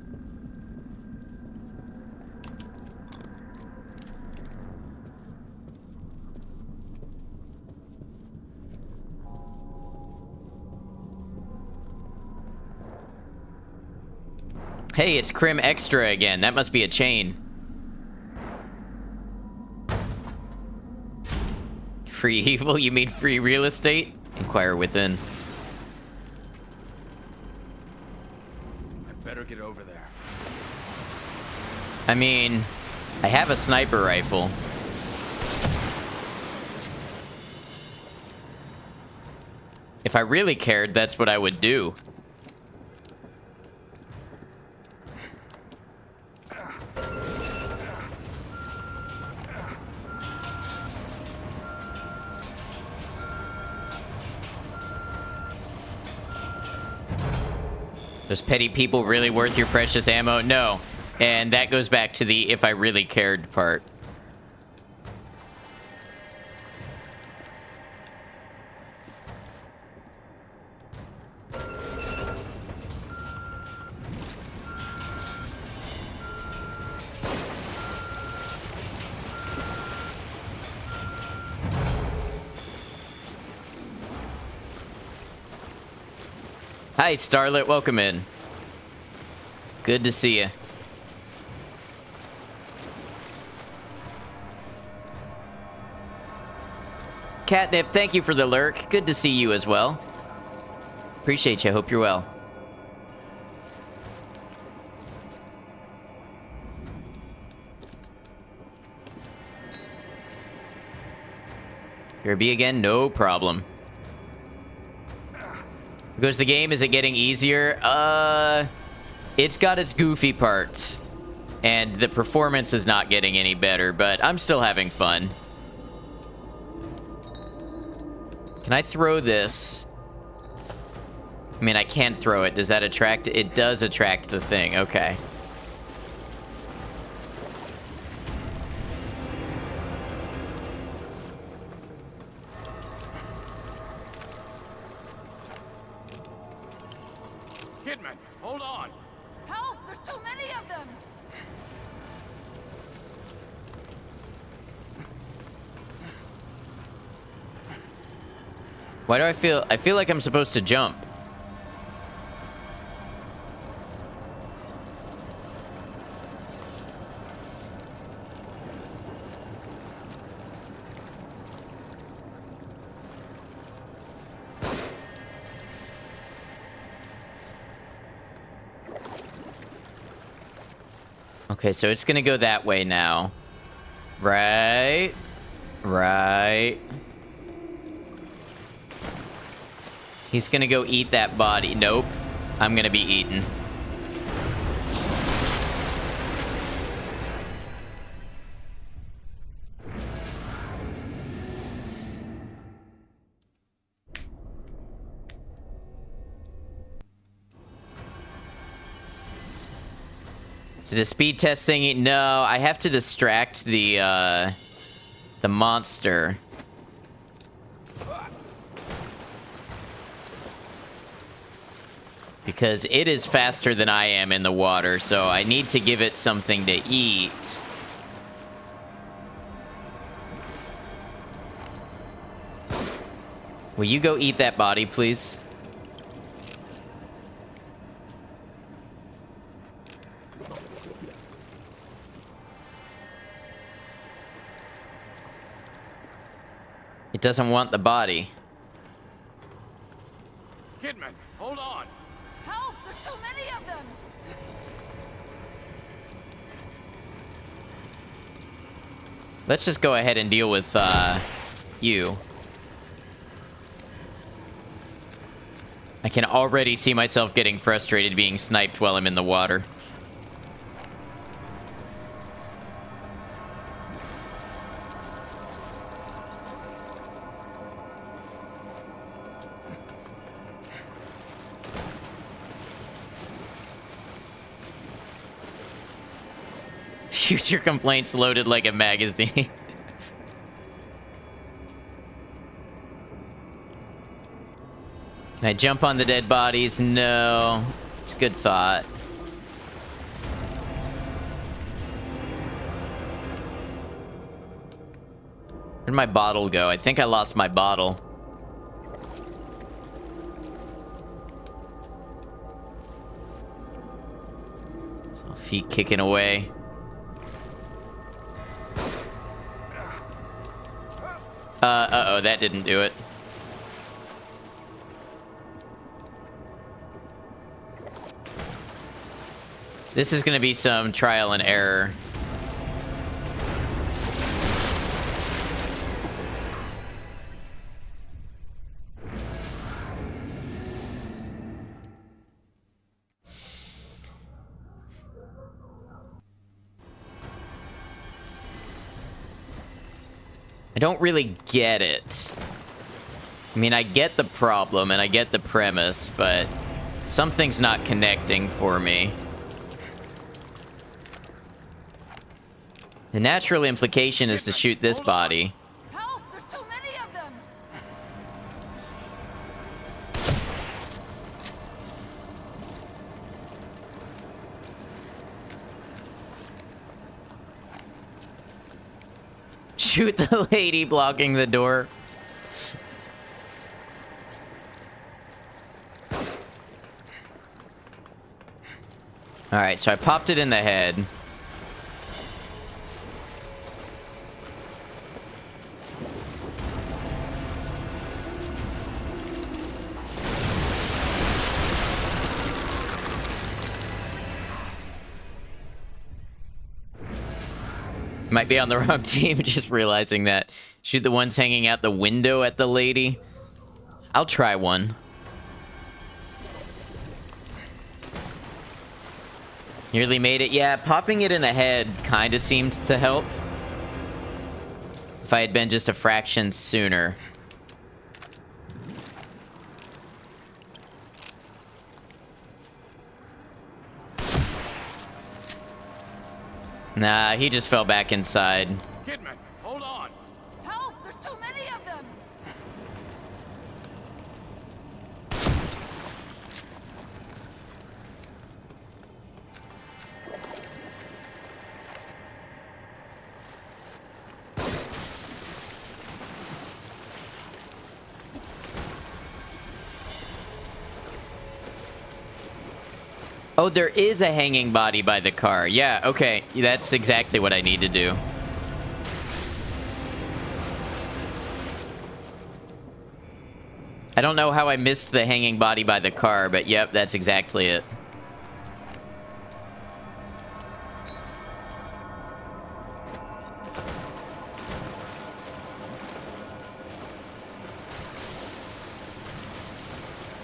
Hey, it's Crim Extra again. That must be a chain. Free evil? You mean free real estate? Inquire within. I better get over there. I mean, I have a sniper rifle. If I really cared, that's what I would do. Those petty people really worth your precious ammo? No. And that goes back to the if I really cared part. Hi, Starlet. Welcome in. Good to see you. Catnip, thank you for the lurk. Good to see you as well. Appreciate you. Hope you're well. Here be again? No problem. Goes the game, is it getting easier? It's got its goofy parts. And the performance is not getting any better, but I'm still having fun. Can I throw this? I mean, I can't throw it. Does that attract? It does attract the thing. Okay. Kidman, hold on! Help! There's too many of them! Why do I feel like I'm supposed to jump? Okay, so it's gonna go that way now. Right. Right. He's gonna go eat that body. Nope. I'm gonna be eaten. So the speed test thingy? No, I have to distract the monster. Because it is faster than I am in the water, so I need to give it something to eat. Will you go eat that body, please? It doesn't want the body. Kidman, hold on! Help! There's too many of them! Let's just go ahead and deal with, You. I can already see myself getting frustrated being sniped while I'm in the water. Future complaints loaded like a magazine. Can I jump on the dead bodies? No. It's a good thought. Where'd my bottle go? I think I lost my bottle. So feet kicking away. Uh-oh, that didn't do it. This is gonna be some trial and error. I don't really get it. I mean, I get the problem and I get the premise, but something's not connecting for me. The natural implication is to shoot this body. Help! There's too many of them! Shoot the lady blocking the door. Alright, so I popped it in the head. Might be on the wrong team, just realizing that. Shoot the ones hanging out the window at the lady. I'll try one. Nearly made it. Yeah, popping it in the head kind of seemed to help. If I had been just a fraction sooner. Nah, he just fell back inside. Kidman, hold on. Help! There's too many of them! Oh, there is a hanging body by the car. Yeah, okay. That's exactly what I need to do. I don't know how I missed the hanging body by the car, but yep, that's exactly it.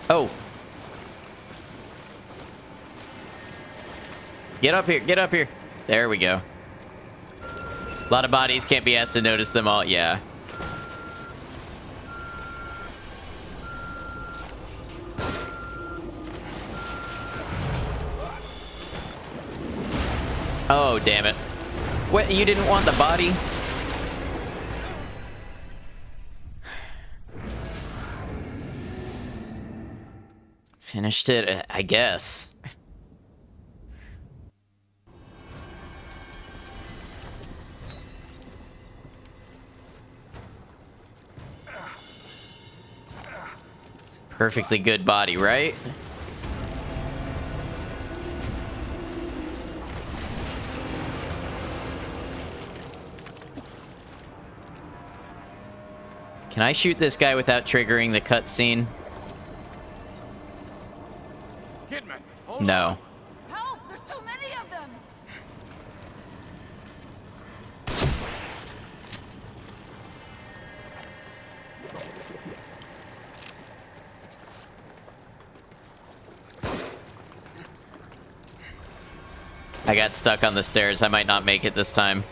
Oh. Get up here, get up here. There we go. A lot of bodies, can't be asked to notice them all. Yeah. Oh, damn it. What, you didn't want the body? Finished it, I guess. Perfectly good body, right? Can I shoot this guy without triggering the cutscene? Kidman, hold No. on. Help! There's too many of them! I got stuck on the stairs. I might not make it this time.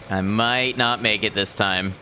I might not make it this time.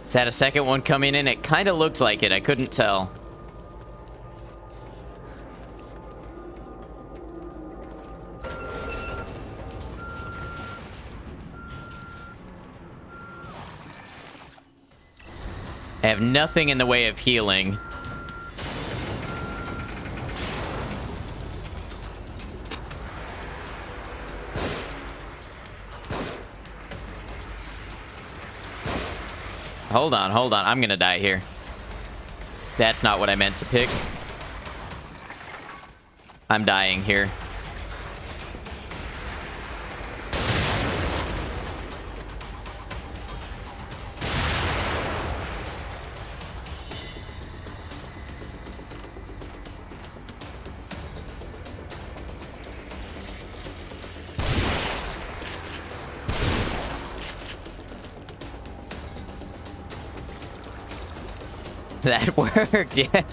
Is that a second one coming in? It kind of looked like it. I couldn't tell. I have nothing in the way of healing. Hold on, hold on. I'm gonna die here. That's not what I meant to pick. I'm dying here. That worked, yeah.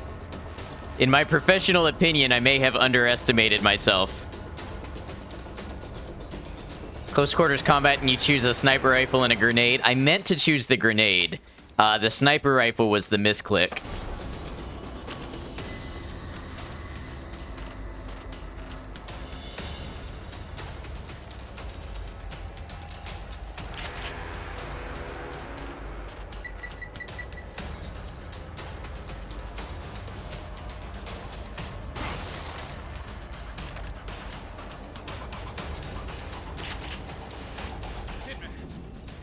In my professional opinion, I may have underestimated myself. Close quarters combat and you choose a sniper rifle and a grenade. I meant to choose the grenade. The sniper rifle was the misclick.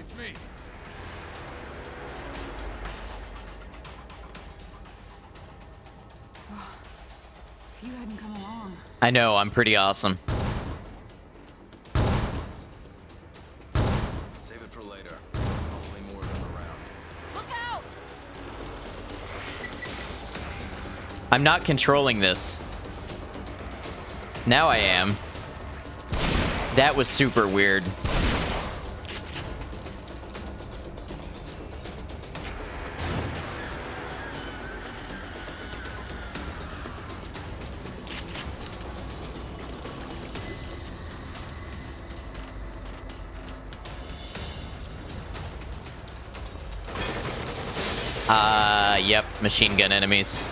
It's me. If you hadn't come along. I know, I'm pretty awesome. Save it for later. Probably more of them around. Look out! I'm not controlling this. Now I am. That was super weird. Yep, machine gun enemies.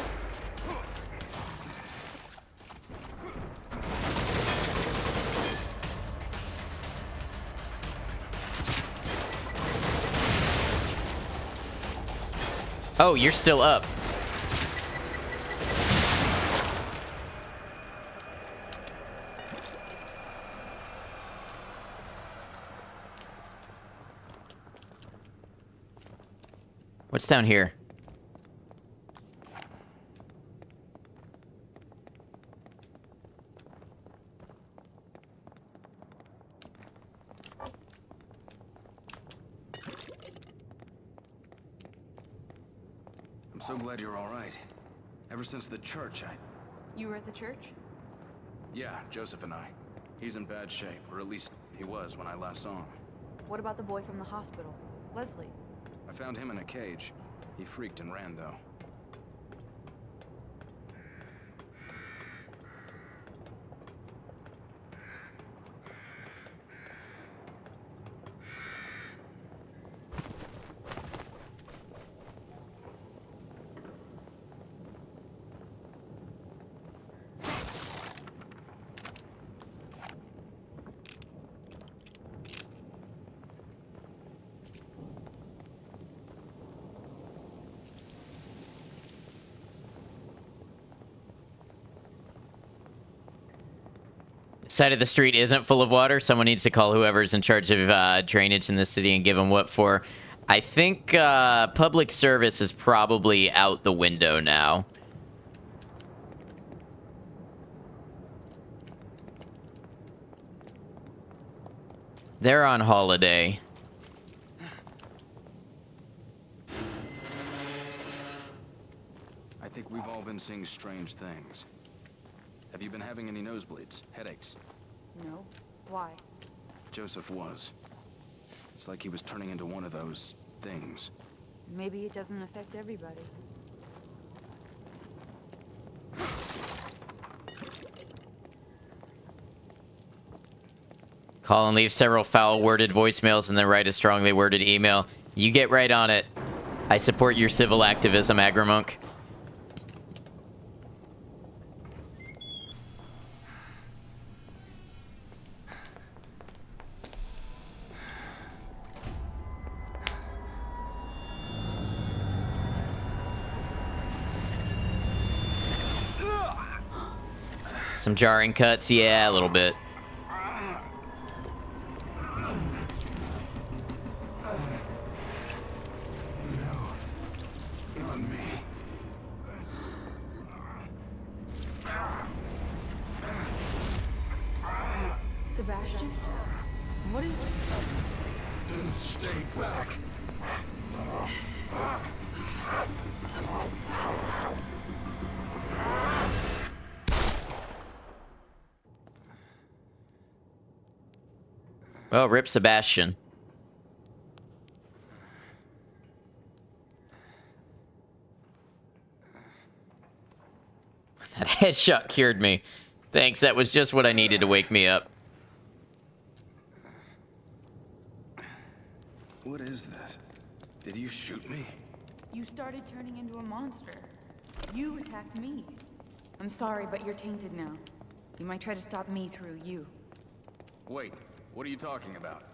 Oh, you're still up. What's down here? I'm so glad you're all right. Ever since the church, You were at the church? Yeah, Joseph and I. He's in bad shape, or at least he was when I last saw him. What about the boy from the hospital? Leslie? I found him in a cage. He freaked and ran, though. Side of the street isn't full of water. Someone needs to call whoever's in charge of drainage in the city and give them what for. I think public service is probably out the window now. They're on holiday. I think we've all been seeing strange things. Have you been having any nosebleeds, headaches? No. Why? Joseph was. It's like he was turning into one of those things. Maybe it doesn't affect everybody. Call and leave several foul-worded voicemails and then write a strongly worded email. You get right on it. I support your civil activism, Agrimonk. Some jarring cuts? Yeah, a little bit. Sebastian? What is... Stay back. Well, rip Sebastian. That headshot cured me. Thanks, that was just what I needed to wake me up. What is this? Did you shoot me? You started turning into a monster. You attacked me. I'm sorry, but you're tainted now. You might try to stop me through you. Wait, what are you talking about?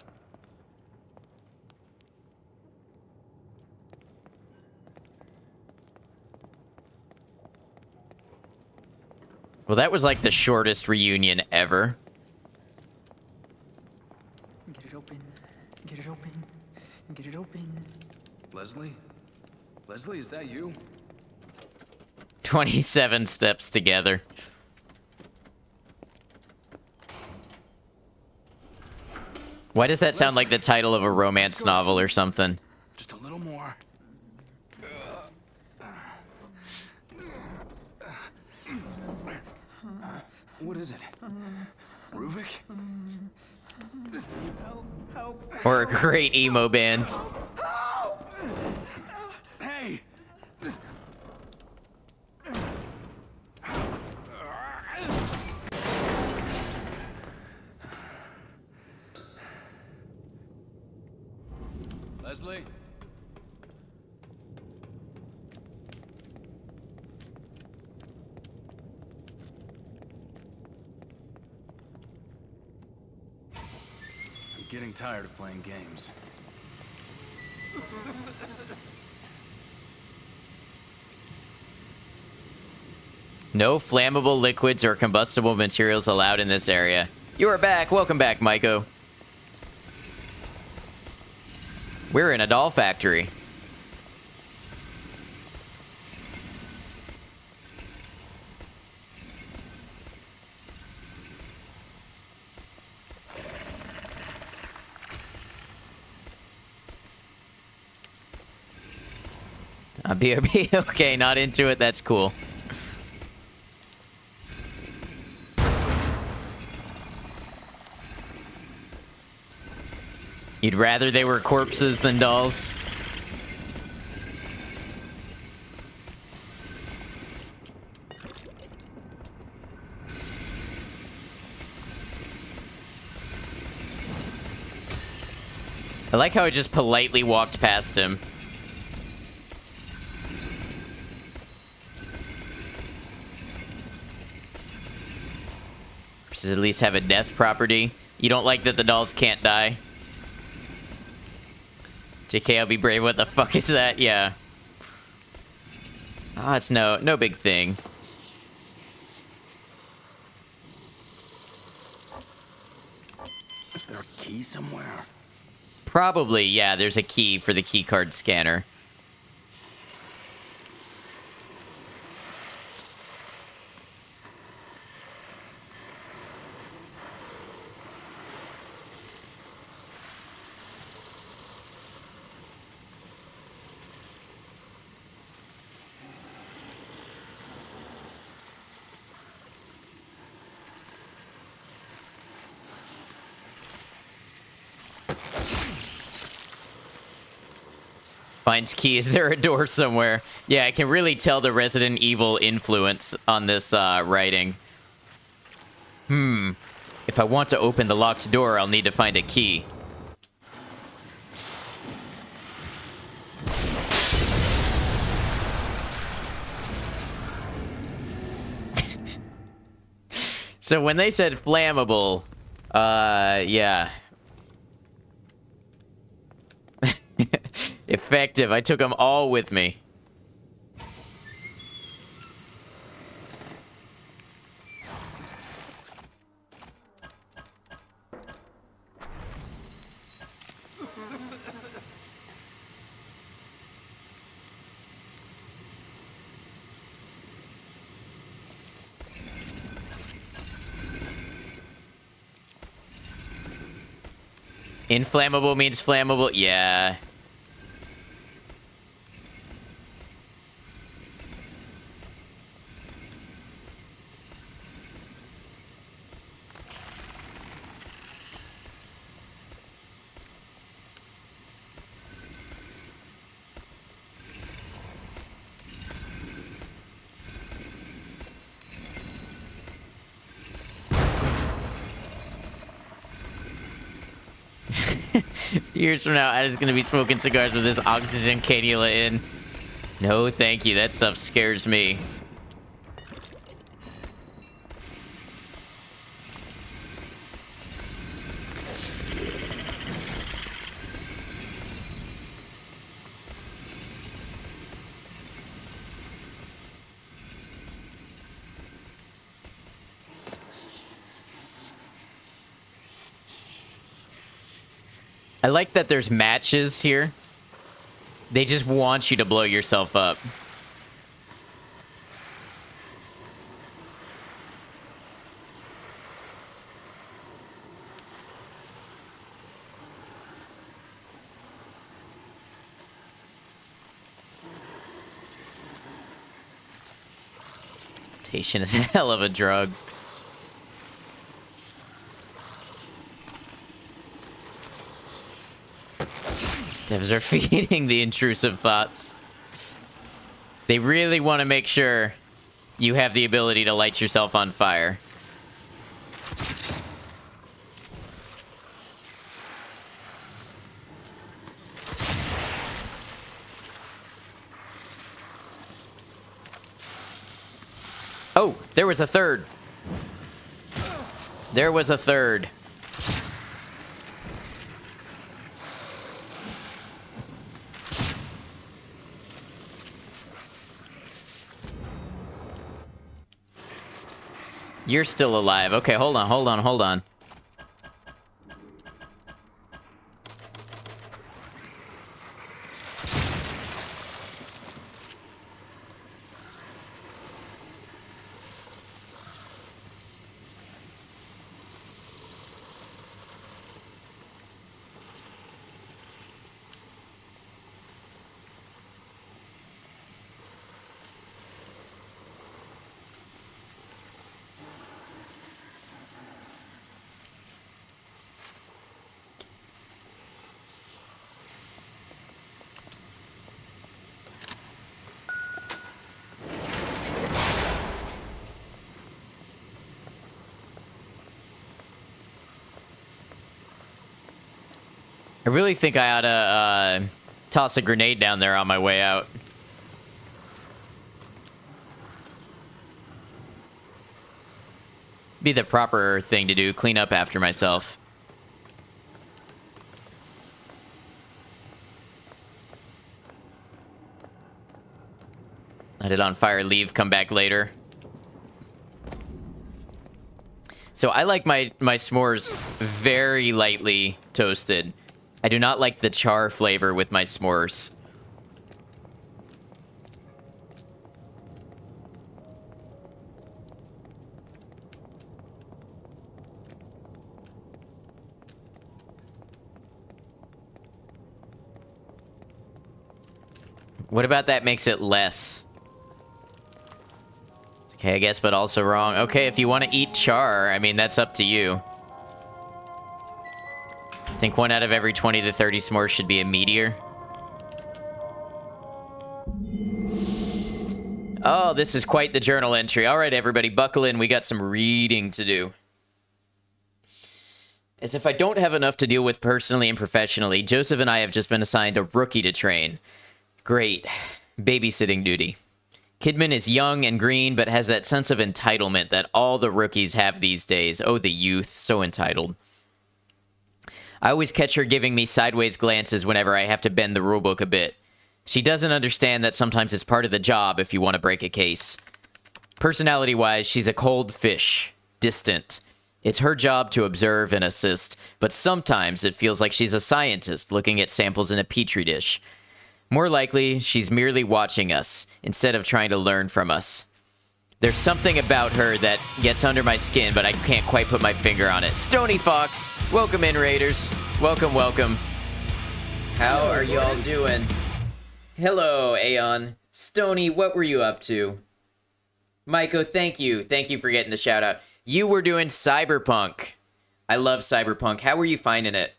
Well, that was like the shortest reunion ever. Get it open. Get it open. Get it open. Leslie? Leslie, is that you? 27 steps together. Why does that sound like the title of a romance novel or something? Just a little more. What is it? Ruvik? Or a great emo band. Hey! Leslie? I'm getting tired of playing games. No flammable liquids or combustible materials allowed in this area. You are back. Welcome back, Maiko. We're in a doll factory. BRB, okay, not into it, that's cool. You'd rather they were corpses than dolls? I like how I just politely walked past him. Does at least have a death property? You don't like that the dolls can't die? JK, I'll be brave. What the fuck is that? Yeah. Ah, it's no big thing. there a key somewhere? Probably, yeah, there's a key for the keycard scanner. Finds key. Is there a door somewhere? Yeah, I can really tell the Resident Evil influence on this writing. If I want to open the locked door, I'll need to find a key. So when they said flammable, yeah. Effective. I took them all with me. Inflammable means flammable. Yeah. Years from now, I'm just gonna be smoking cigars with this oxygen cannula in. No, thank you. That stuff scares me. I like that there's matches here. They just want you to blow yourself up. Mutation is a hell of a drug. Devs are feeding the intrusive thoughts. They really want to make sure you have the ability to light yourself on fire. Oh, there was a third. There was a third. You're still alive. Okay, hold on, hold on, hold on. I really think I ought to toss a grenade down there on my way out. Be the proper thing to do. Clean up after myself. Light it on fire, leave, come back later. So I like my s'mores very lightly toasted. I do not like the char flavor with my s'mores. What about that makes it less? Okay, I guess, but also wrong. Okay, if you want to eat char, I mean, that's up to you. I think 1 out of every 20 to 30 s'mores should be a meteor. Oh, this is quite the journal entry. All right, everybody, buckle in. We got some reading to do. As if I don't have enough to deal with personally and professionally, Joseph and I have just been assigned a rookie to train. Great. Babysitting duty. Kidman is young and green, but has that sense of entitlement that all the rookies have these days. Oh, the youth. So entitled. I always catch her giving me sideways glances whenever I have to bend the rulebook a bit. She doesn't understand that sometimes it's part of the job if you want to break a case. Personality-wise, she's a cold fish. Distant. It's her job to observe and assist, but sometimes it feels like she's a scientist looking at samples in a petri dish. More likely, she's merely watching us, instead of trying to learn from us. There's something about her that gets under my skin, but I can't quite put my finger on it. Stony Fox, welcome in, Raiders. Welcome, welcome. How are y'all doing? Hello, Aeon. Stony, what were you up to? Maiko, thank you. Thank you for getting the shout-out. You were doing Cyberpunk. I love Cyberpunk. How were you finding it?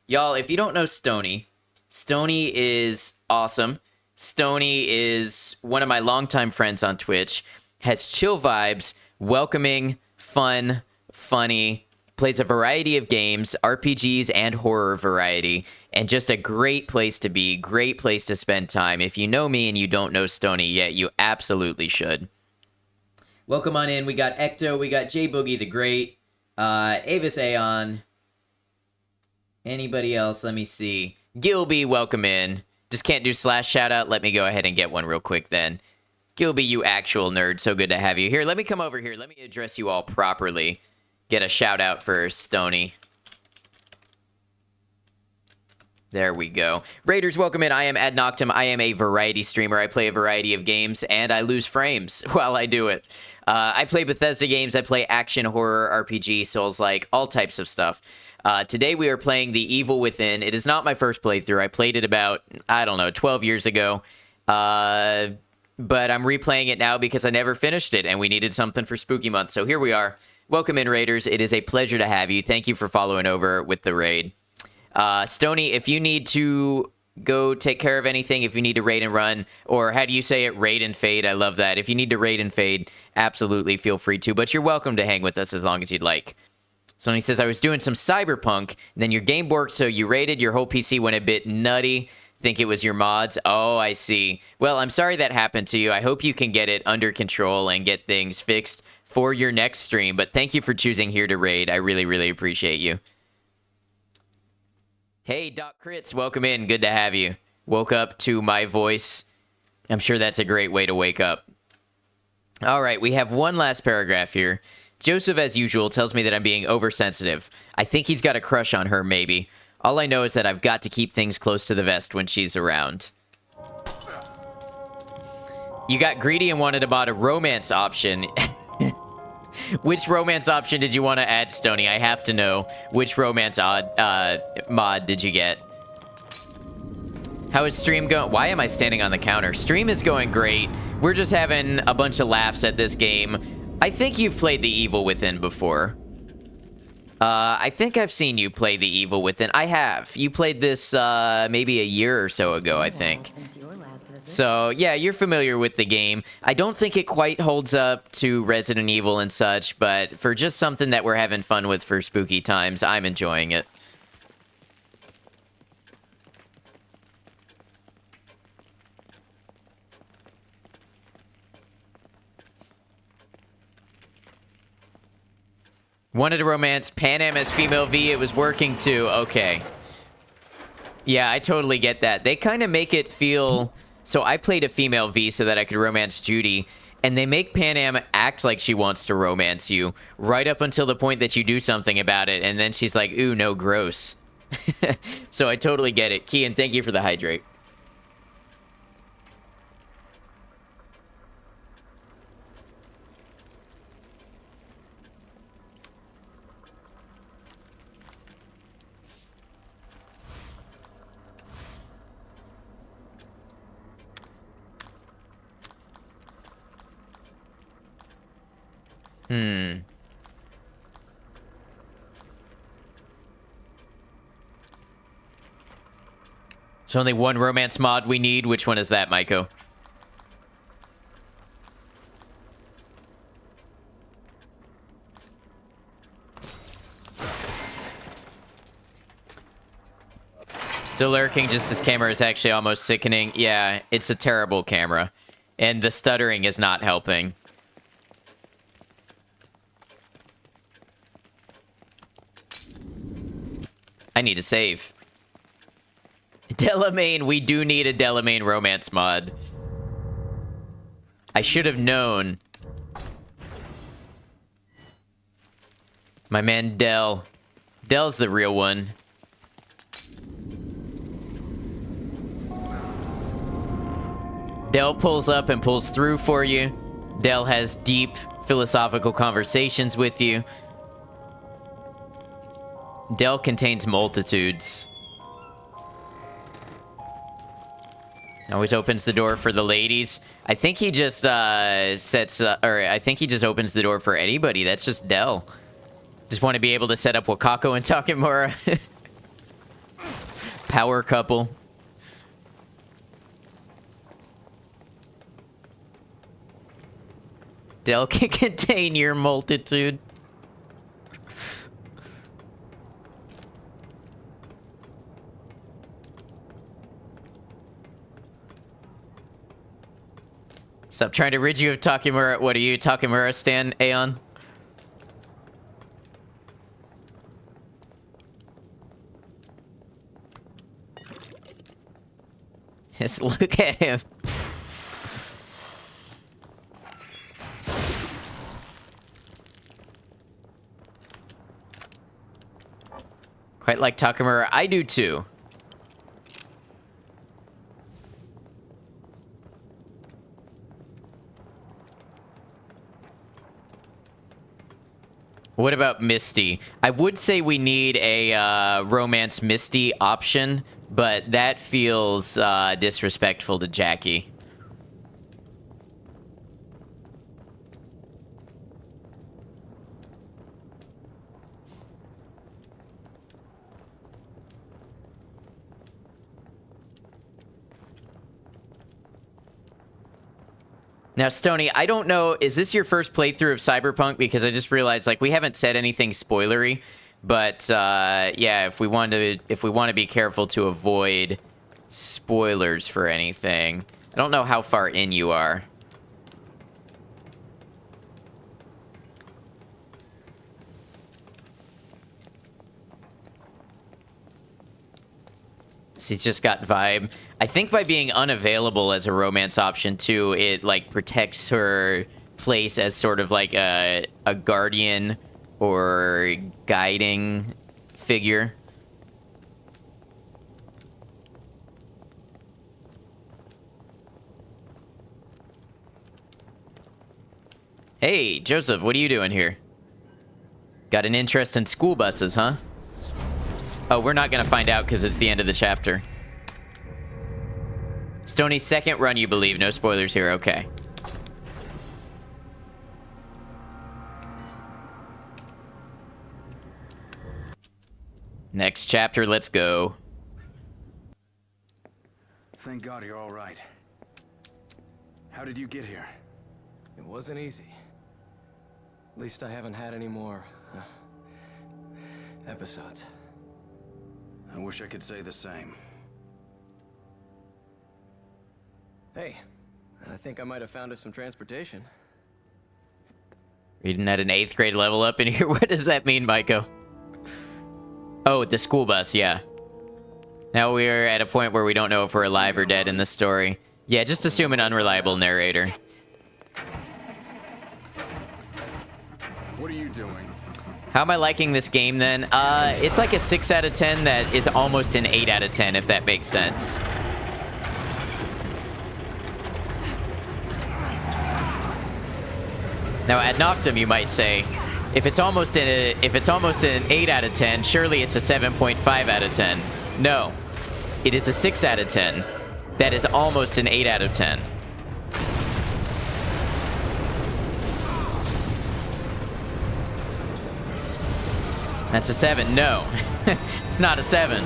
Y'all, if you don't know Stony, Stony is awesome. Stony is one of my longtime friends on Twitch. Has chill vibes, welcoming, fun, funny, plays a variety of games, RPGs and horror variety, and just a great place to be, great place to spend time. If you know me and you don't know Stony yet, you absolutely should. Welcome on in. We got Ecto, we got J Boogie the Great, Avis Aeon. Anybody else? Let me see. Gilby, welcome in. Just can't do slash shout out. Let me go ahead and get one real quick then. Gilby, you actual nerd. So good to have you here. Let me come over here. Let me address you all properly. Get a shout out for Stony. There we go. Raiders, welcome in. I am Ad Noctum. I am a variety streamer. I play a variety of games, and I lose frames while I do it. I play Bethesda games. I play action, horror, RPG, Souls-like, all types of stuff. Today we are playing The Evil Within. It is not my first playthrough. I played it about, 12 years ago. But I'm replaying it now because I never finished it, and we needed something for Spooky Month. So here we are. Welcome in, Raiders. It is a pleasure to have you. Thank you for following over with the raid. Stony, if you need to go take care of anything, if you need to raid and run, or how do you say it? Raid and fade. I love that. If you need to raid and fade, absolutely feel free to. But you're welcome to hang with us as long as you'd like. Sony says, I was doing some Cyberpunk, then your game borked, so you raided, your whole PC went a bit nutty. Think it was your mods? Oh, I see. Well, I'm sorry that happened to you. I hope you can get it under control and get things fixed for your next stream. But thank you for choosing here to raid. I really, really appreciate you. Hey, Doc Crits, welcome in. Good to have you. Woke up to my voice. I'm sure that's a great way to wake up. All right, we have one last paragraph here. Joseph, as usual, tells me that I'm being oversensitive. I think he's got a crush on her, maybe. All I know is that I've got to keep things close to the vest when she's around. You got greedy and wanted to buy a romance option. Which romance option did you want to add, Stony? I have to know. Which romance mod did you get? How is stream going? Why am I standing on the counter? Stream is going great. We're just having a bunch of laughs at this game. I think you've played The Evil Within before. I think I've seen you play The Evil Within. I have. You played this maybe a year or so ago, I think. So, yeah, you're familiar with the game. I don't think it quite holds up to Resident Evil and such, but for just something that we're having fun with for spooky times, I'm enjoying it. Wanted a romance. Pan Am as female V. It was working too. Okay. Yeah, I totally get that. They kind of make it feel... So I played a female V so that I could romance Judy. and they make Panam act like she wants to romance you right up until the point that you do something about it, and then she's like, ooh, no, gross. So I totally get it. Kian, thank you for the hydrate. Hmm. There's only one romance mod we need. Which one is that, Maiko? Still lurking, just this camera is actually almost sickening. Yeah, it's a terrible camera. And the stuttering is not helping. I need to save. Delamain, we do need a Delamain romance mod. I should have known. My man Del. Del's the real one. Del pulls up and pulls through for you. Del has deep philosophical conversations with you. Del contains multitudes. Always opens the door for the ladies. I think he just I think he just opens the door for anybody. That's just Del. Just want to be able to set up Wakako and Takemura. Power couple. Del can contain your multitude. Stop trying to rid you of Takemura. What are you, Takemura stan, Aeon? Just look at him. Quite like Takemura. I do too. What about Misty? I would say we need a romance Misty option, but that feels disrespectful to Jackie. Now, Stony, I don't know, is this your first playthrough of Cyberpunk? Because I just realized, like, we haven't said anything spoilery, but, yeah, if we want to be careful to avoid spoilers for anything. I don't know how far in you are. She's just got vibe. I think by being unavailable as a romance option too, it like protects her place as sort of like a guardian or guiding figure. Hey, Joseph, what are you doing here? Got an interest in school buses, huh? Oh, we're not gonna find out because it's the end of the chapter. Stoney's second run, you believe. No spoilers here. Okay. Next chapter, let's go. Thank God you're all right. How did you get here? It wasn't easy. At least I haven't had any more episodes. I wish I could say the same. Hey, I think I might have found us some transportation. Reading at an 8th grade level up in here. What does that mean, Maiko? Oh, the school bus, yeah. Now we're at a point where we don't know if we're alive or dead in this story. Yeah, just assume an unreliable narrator. What are you doing? How am I liking this game then? It's like a 6 out of 10 that is almost an 8 out of 10, if that makes sense. Now, ad noctem, you might say, if it's almost an 8 out of 10, surely it's a 7.5 out of 10. No, it is a 6 out of 10. That is almost an 8 out of 10. That's a 7. No, it's not a 7.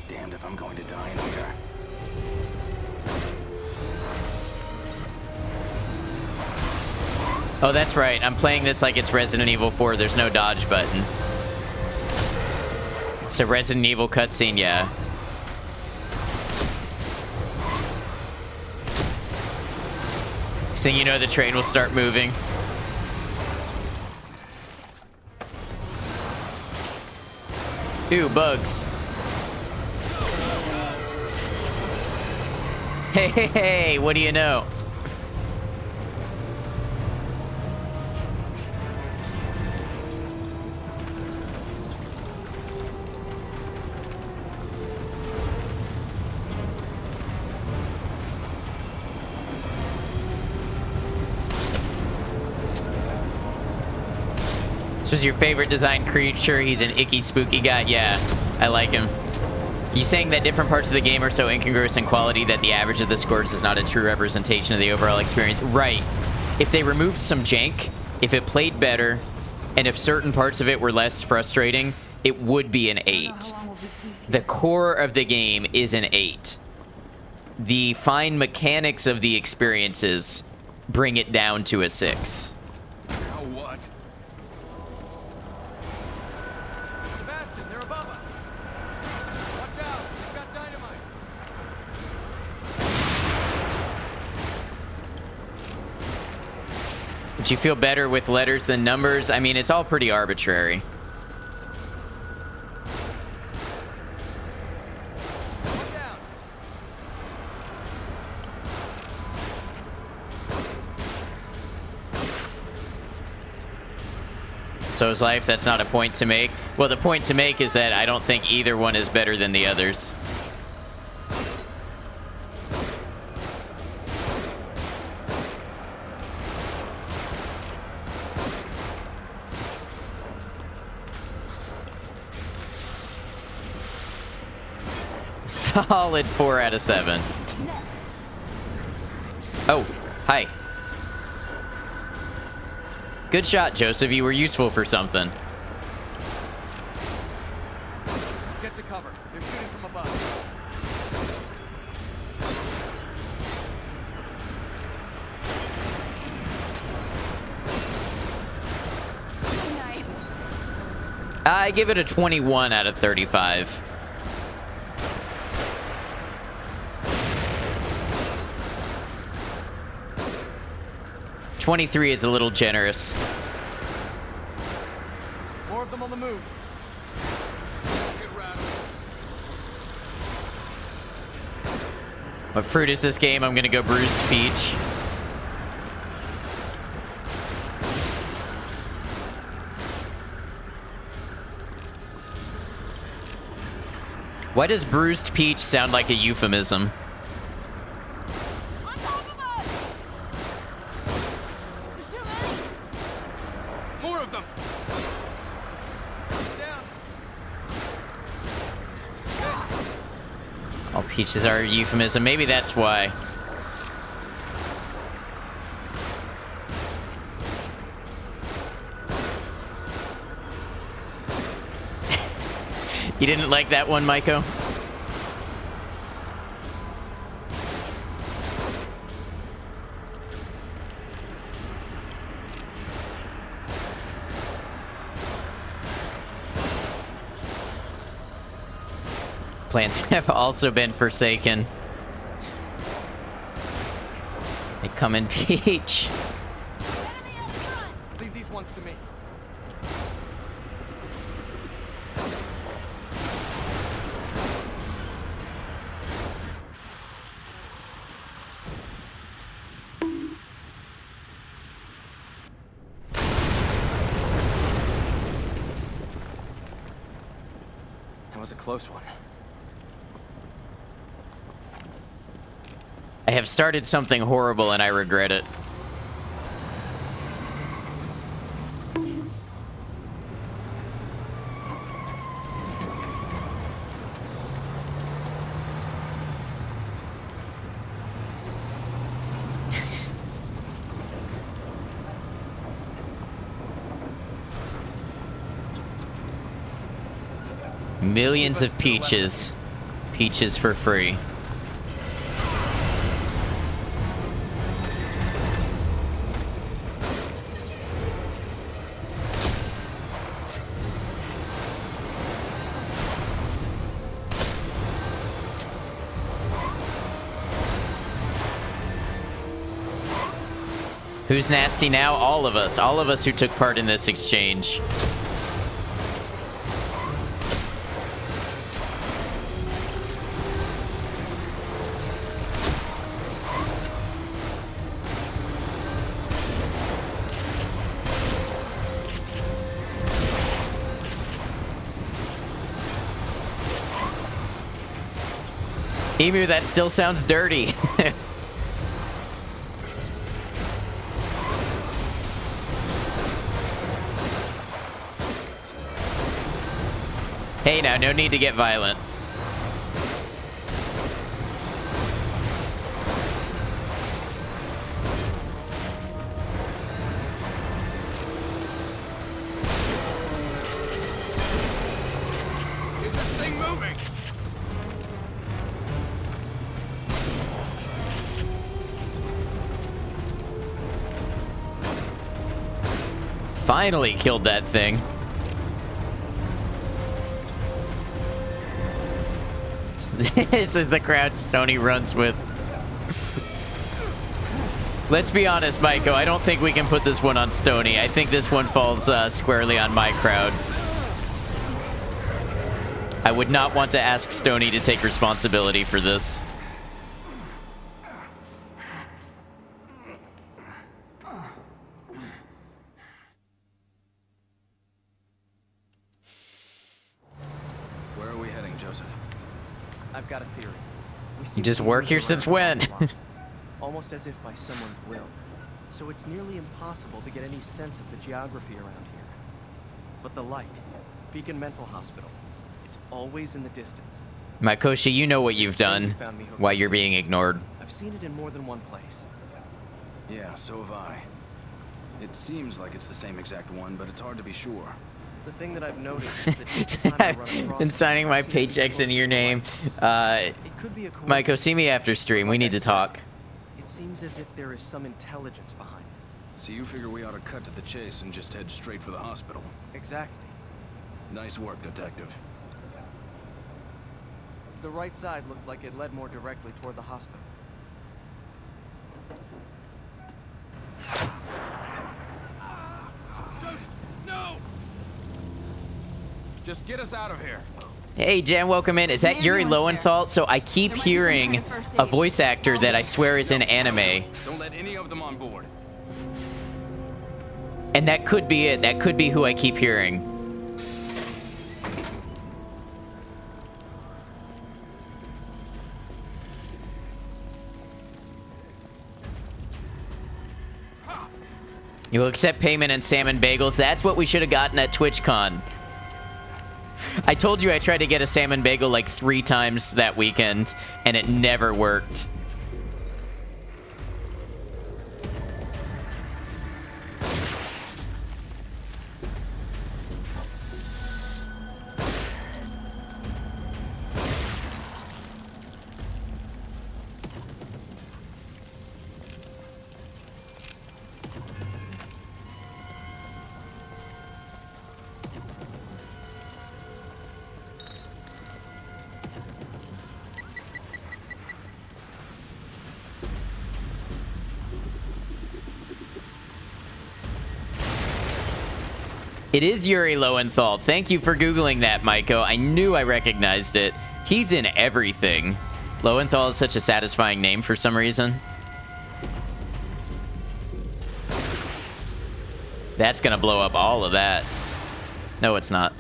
Damned if I'm going to die in here. Oh, that's right. I'm playing this like it's Resident Evil 4. There's no dodge button. It's a Resident Evil cutscene, yeah. So you know the train will start moving. Ooh, bugs. Hey, hey, hey, what do you know? This was your favorite design creature? He's an icky, spooky guy. Yeah, I like him. You saying that different parts of the game are so incongruous in quality that the average of the scores is not a true representation of the overall experience? Right. If they removed some jank, if it played better, and if certain parts of it were less frustrating, it would be an 8. The core of the game is an 8. The fine mechanics of the experiences bring it down to a 6. Now what? Sebastian, they're above us. Watch out, we've got dynamite. Would you feel better with letters than numbers? I mean, it's all pretty arbitrary. So is life? That's not a point to make. Well, the point to make is that I don't think either one is better than the others. Solid 4 out of 7. Oh, hi. Good shot, Joseph. You were useful for something. Get to cover. They're shooting from above. I give it a 21 out of 35. $23 is a little generous. More of them on the move. Get rattled. What fruit is this game? I'm gonna go Bruised Peach. Why does Bruised Peach sound like a euphemism? Oh, peaches are a euphemism. Maybe that's why. You didn't like that one, Maiko? Plants have also been forsaken. They come in peach. Leave these ones to me. was a close one. I have started something horrible and I regret it. Millions of peaches. Peaches for free. Who's nasty now? All of us. All of us who took part in this exchange. Emu, that still sounds dirty. Hey now, no need to get violent. Get this thing moving! Finally killed that thing. This is the crowd Stony runs with. Let's be honest, Maiko. I don't think we can put this one on Stony. I think this one falls squarely on my crowd. I would not want to ask Stony to take responsibility for this. Where are we heading, Joseph? I've got a theory. You just work here since when? Almost as if by someone's will. So it's nearly impossible to get any sense of the geography around here. But the light, Beacon Mental Hospital, it's always in the distance. Makoshi, you know what you've done while you're being ignored. I've seen it in more than one place. Yeah, so have I. It seems like it's the same exact one, but it's hard to be sure. The thing that I've noticed is that each time I run across And signing my I've seen it paychecks close into your to the name. light. It could be a Maiko, see me after stream. We need to talk. It seems as if there is some intelligence behind it. So you figure we ought to cut to the chase and just head straight for the hospital? Exactly. Nice work, Detective. The right side looked like it led more directly toward the hospital. Joseph, no! Just get us out of here. Hey, Jan, welcome in. Is that Yuri Lowenthal? So I keep hearing a voice actor that I swear is in anime. Don't let any of them on board. And that could be it. That could be who I keep hearing. You will accept payment in salmon bagels. That's what we should have gotten at TwitchCon. I told you I tried to get a salmon bagel like 3 times that weekend, and it never worked. It is Yuri Lowenthal. Thank you for Googling that, Maiko. I knew I recognized it. He's in everything. Lowenthal is such a satisfying name for some reason. That's gonna blow up all of that. No, it's not.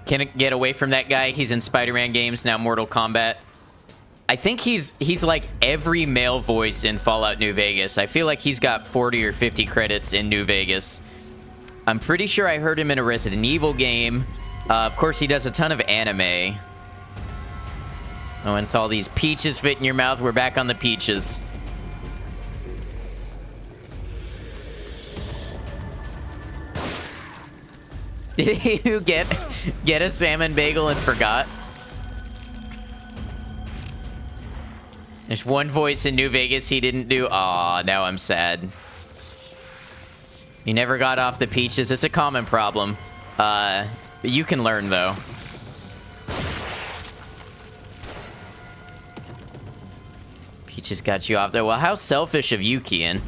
Can't get away from that guy. He's in Spider-Man games, now Mortal Kombat. I think he's like every male voice in Fallout New Vegas. I feel like he's got 40 or 50 credits in New Vegas. I'm pretty sure I heard him in a Resident Evil game. Of course, he does a ton of anime. Oh, and with all these peaches fit in your mouth, we're back on the peaches. Did you get a salmon bagel and forgot? There's one voice in New Vegas he didn't do. Aw, now I'm sad. He never got off the peaches. It's a common problem. You can learn, though. Peaches got you off there. Well, how selfish of you, Kian.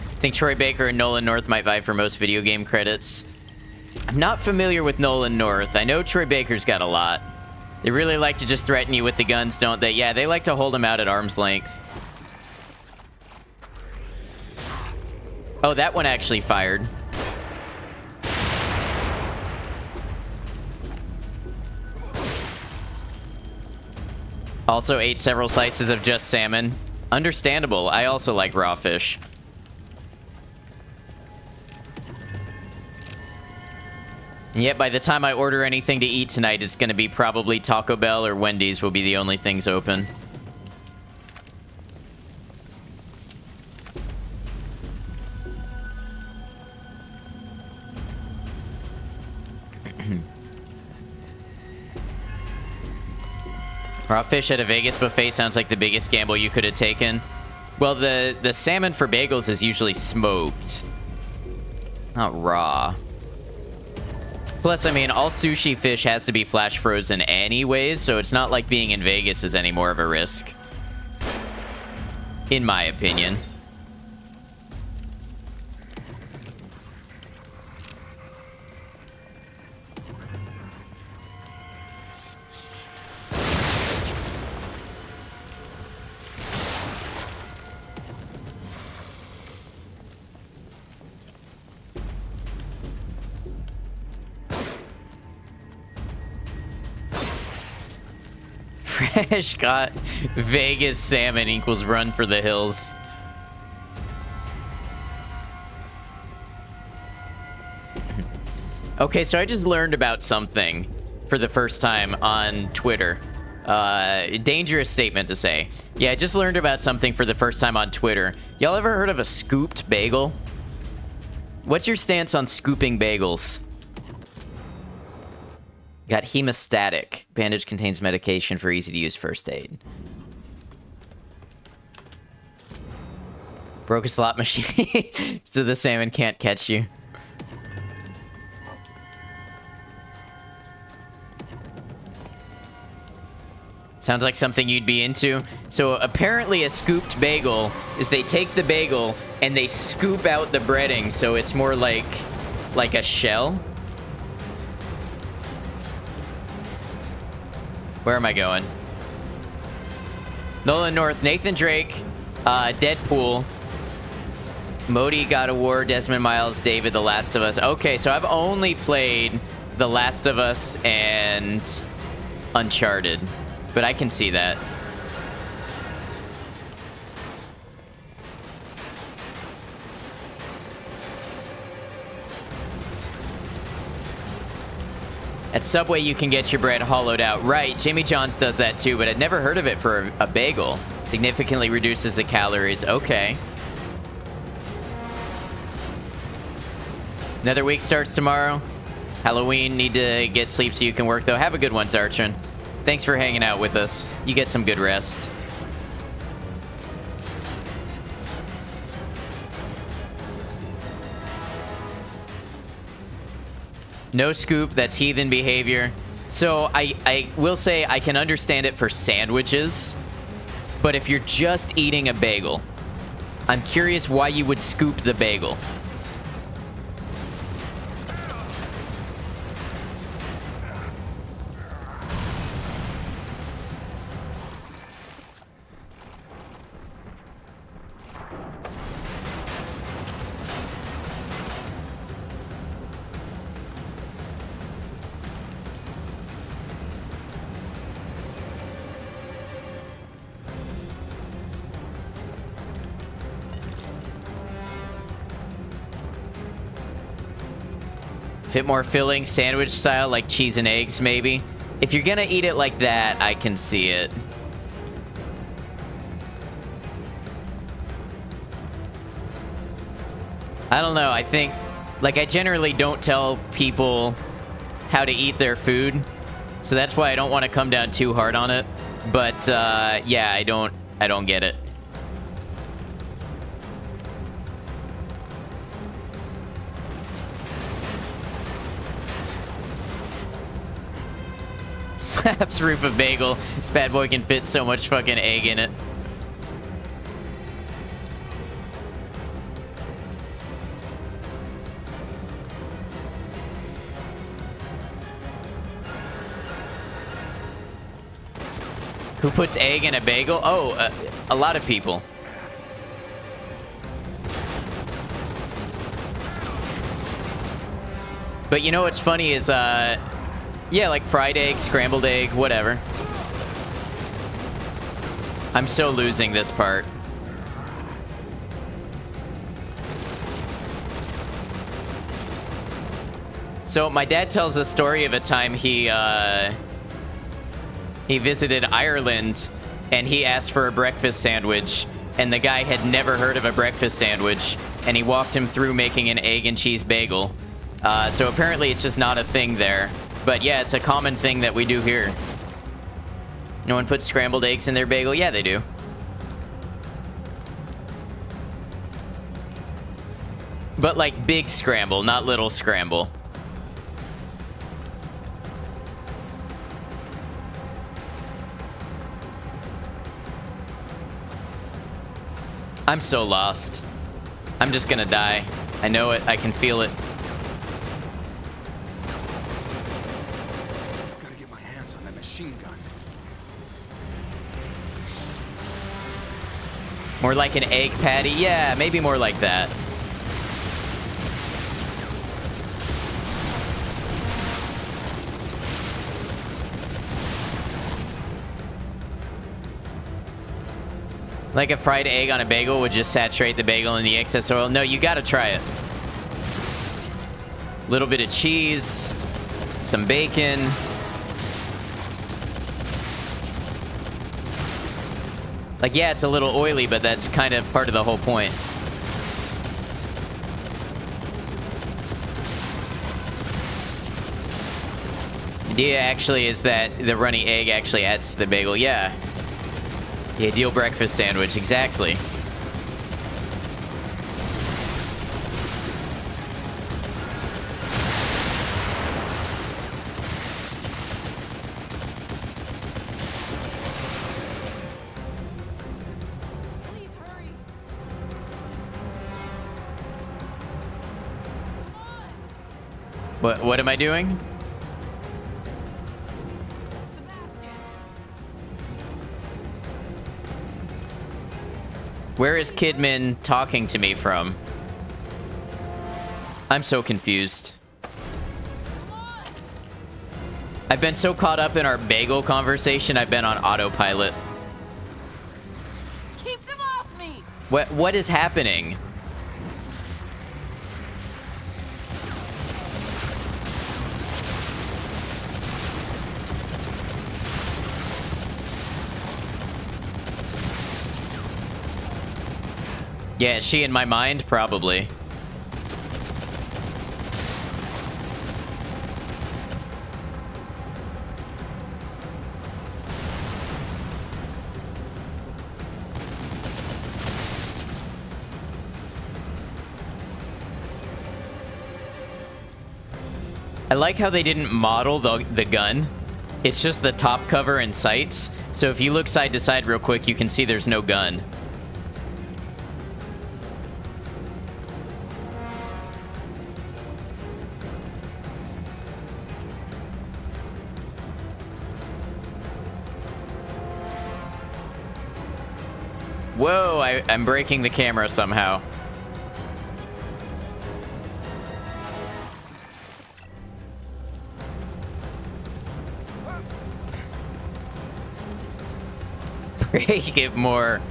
I think Troy Baker and Nolan North might vie for most video game credits. I'm not familiar with Nolan North. I know Troy Baker's got a lot. They really like to just threaten you with the guns, don't they? Yeah, they like to hold them out at arm's length. Oh, that one actually fired. Also ate several slices of just salmon. Understandable. I also like raw fish. And yet, by the time I order anything to eat tonight, it's going to be probably Taco Bell or Wendy's will be the only things open. Raw fish at a Vegas buffet sounds like the biggest gamble you could have taken. Well, the salmon for bagels is usually smoked, not raw. Plus, I mean, all sushi fish has to be flash frozen anyways, so it's not like being in Vegas is any more of a risk. In my opinion. Fresh got Vegas salmon equals run for the hills. Okay, so I just learned about something for the first time on Twitter. Dangerous statement to say. Yeah, I just learned about something for the first time on Twitter. Y'all ever heard of a scooped bagel? What's your stance on scooping bagels? Got hemostatic. Bandage contains medication for easy-to-use first aid. Broke a slot machine so the salmon can't catch you. Sounds like something you'd be into. So apparently a scooped bagel is they take the bagel and they scoop out the breading so it's more like a shell. Where am I going? Nolan North, Nathan Drake, Deadpool, Modi, God of War, Desmond Miles, David, The Last of Us. Okay, so I've only played The Last of Us and Uncharted, but I can see that. At Subway, you can get your bread hollowed out. Right, Jimmy John's does that too, but I'd never heard of it for a bagel. Significantly reduces the calories. Okay. Another week starts tomorrow. Halloween, need to get sleep so you can work, though. Have a good one, Zartron. Thanks for hanging out with us. You get some good rest. No scoop, that's heathen behavior. So I will say I can understand it for sandwiches, but if you're just eating a bagel, I'm curious why you would scoop the bagel. Fit more filling, sandwich style, like cheese and eggs, maybe. If you're gonna eat it like that, I can see it. I don't know, I think... Like, I generally don't tell people how to eat their food. So that's why I don't want to come down too hard on it. But, yeah, I don't get it. Slaps roof of bagel. This bad boy can fit so much fucking egg in it. Who puts egg in a bagel? Oh, a lot of people. But you know what's funny is, yeah, like fried egg, scrambled egg, whatever. I'm so losing this part. So my dad tells a story of a time he visited Ireland and he asked for a breakfast sandwich and the guy had never heard of a breakfast sandwich and he walked him through making an egg and cheese bagel. So apparently it's just not a thing there. But yeah, it's a common thing that we do here. No one puts scrambled eggs in their bagel? Yeah, they do. But like big scramble, not little scramble. I'm so lost. I'm just gonna die. I know it. I can feel it. Gotta get my hands on that machine gun. More like an egg patty? Yeah, maybe more like that. Like a fried egg on a bagel would just saturate the bagel in the excess oil. No, you gotta try it. Little bit of cheese, some bacon. Like, yeah, it's a little oily, but that's kind of part of the whole point. The idea actually is that the runny egg actually adds to the bagel. Yeah. The ideal breakfast sandwich, exactly. Please hurry. What am I doing? Where is Kidman talking to me from? I'm so confused. I've been so caught up in our bagel conversation, I've been on autopilot. Keep them off me. What is happening? Yeah, is she in my mind? Probably. I like how they didn't model the gun. It's just the top cover and sights. So if you look side to side real quick, you can see there's no gun. Whoa, I'm breaking the camera somehow. Break it more.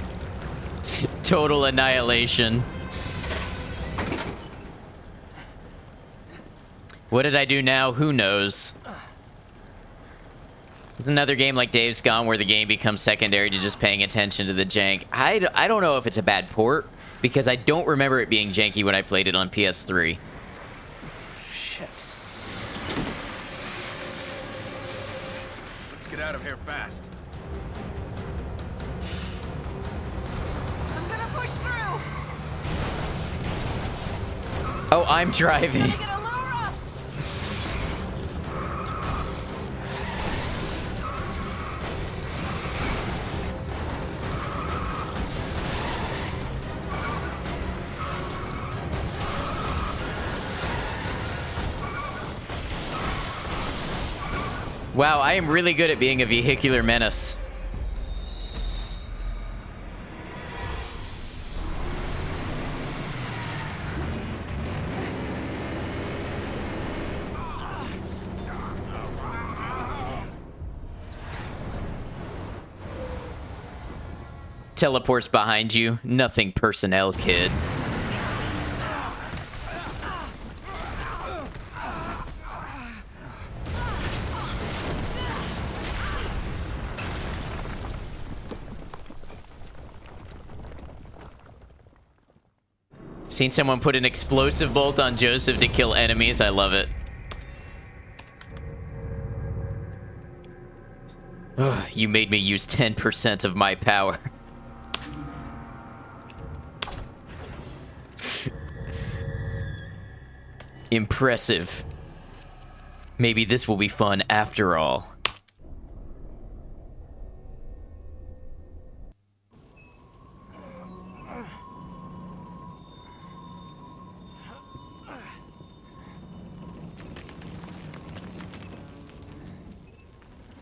Total annihilation. What did I do now? Who knows? With another game like Dave's Gone where the game becomes secondary to just paying attention to the jank. I don't know if it's a bad port, because I don't remember it being janky when I played it on PS3. Shit. Let's get out of here fast. I'm gonna push through! Oh, I'm driving. Get Allura! Wow, I am really good at being a vehicular menace. Teleports behind you. Nothing personnel, kid. Seen someone put an explosive bolt on Joseph to kill enemies. I love it. Ugh, you made me use 10% of my power. Impressive. Maybe this will be fun after all.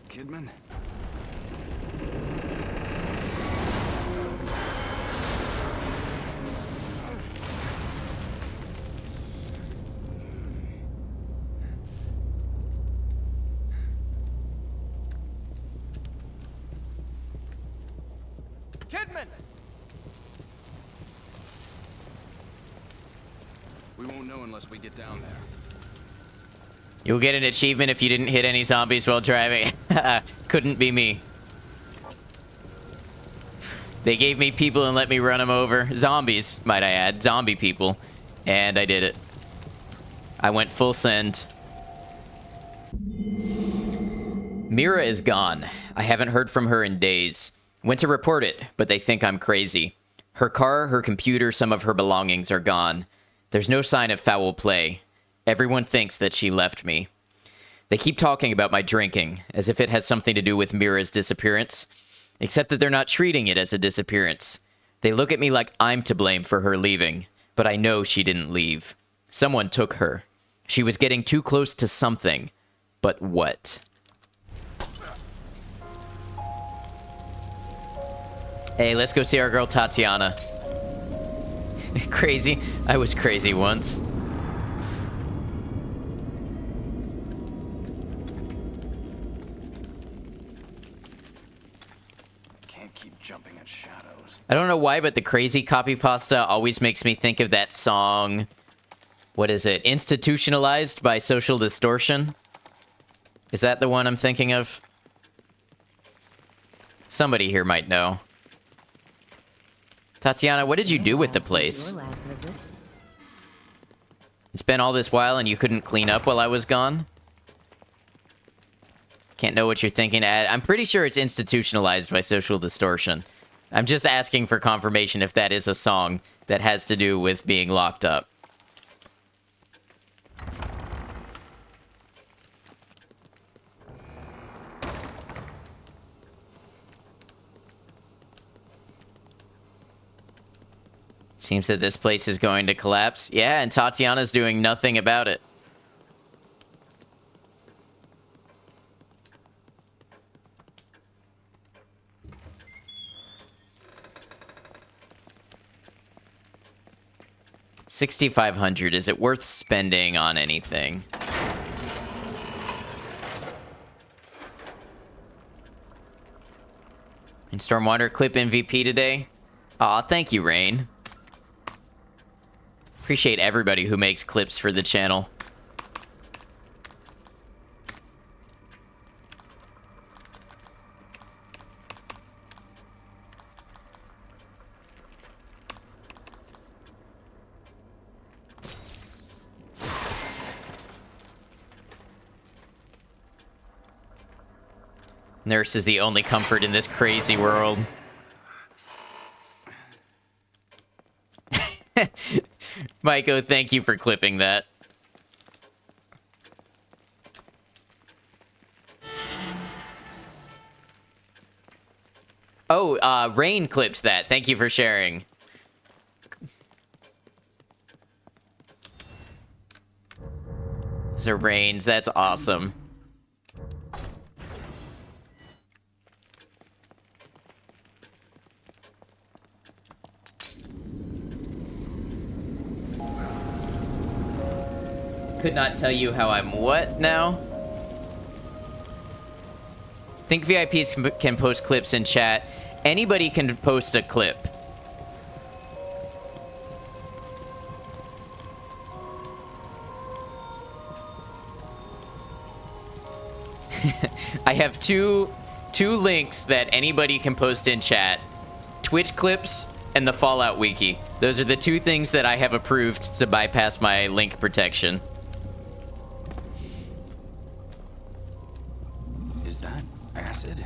Kidman? Kidman! We won't know unless we get down there. You'll get an achievement if you didn't hit any zombies while driving. Couldn't be me. They gave me people and let me run them over. Zombies, might I add. Zombie people. And I did it. I went full send. Mira is gone. I haven't heard from her in days. Went to report it, but they think I'm crazy. Her car, her computer, some of her belongings are gone. There's no sign of foul play. Everyone thinks that she left me. They keep talking about my drinking, as if it has something to do with Mira's disappearance, except that they're not treating it as a disappearance. They look at me like I'm to blame for her leaving, but I know she didn't leave. Someone took her. She was getting too close to something. But what? Hey, let's go see our girl Tatiana. Crazy? I was crazy once. Jumping at shadows. I don't know why, but the crazy copy pasta always makes me think of that song. What is it? Institutionalized by Social Distortion? Is that the one I'm thinking of? Somebody here might know. Tatiana, what did you do with the place? It's been all this while and you couldn't clean up while I was gone? Can't know what you're thinking. I'm pretty sure it's institutionalized by Social Distortion. I'm just asking for confirmation if that is a song that has to do with being locked up. Seems that this place is going to collapse. Yeah, and Tatiana's doing nothing about it. $6,500. Is it worth spending on anything? And Stormwater clip MVP today. Aw, thank you, Rain. Appreciate everybody who makes clips for the channel. Nurse is the only comfort in this crazy world. Maiko, thank you for clipping that. Oh, Rain clipped that. Thank you for sharing. So Rains, that's awesome. Could not tell you how I'm what now? Think VIPs can post clips in chat. Anybody can post a clip. I have two links that anybody can post in chat. Twitch clips and the Fallout Wiki. Those are the two things that I have approved to bypass my link protection. Is that acid?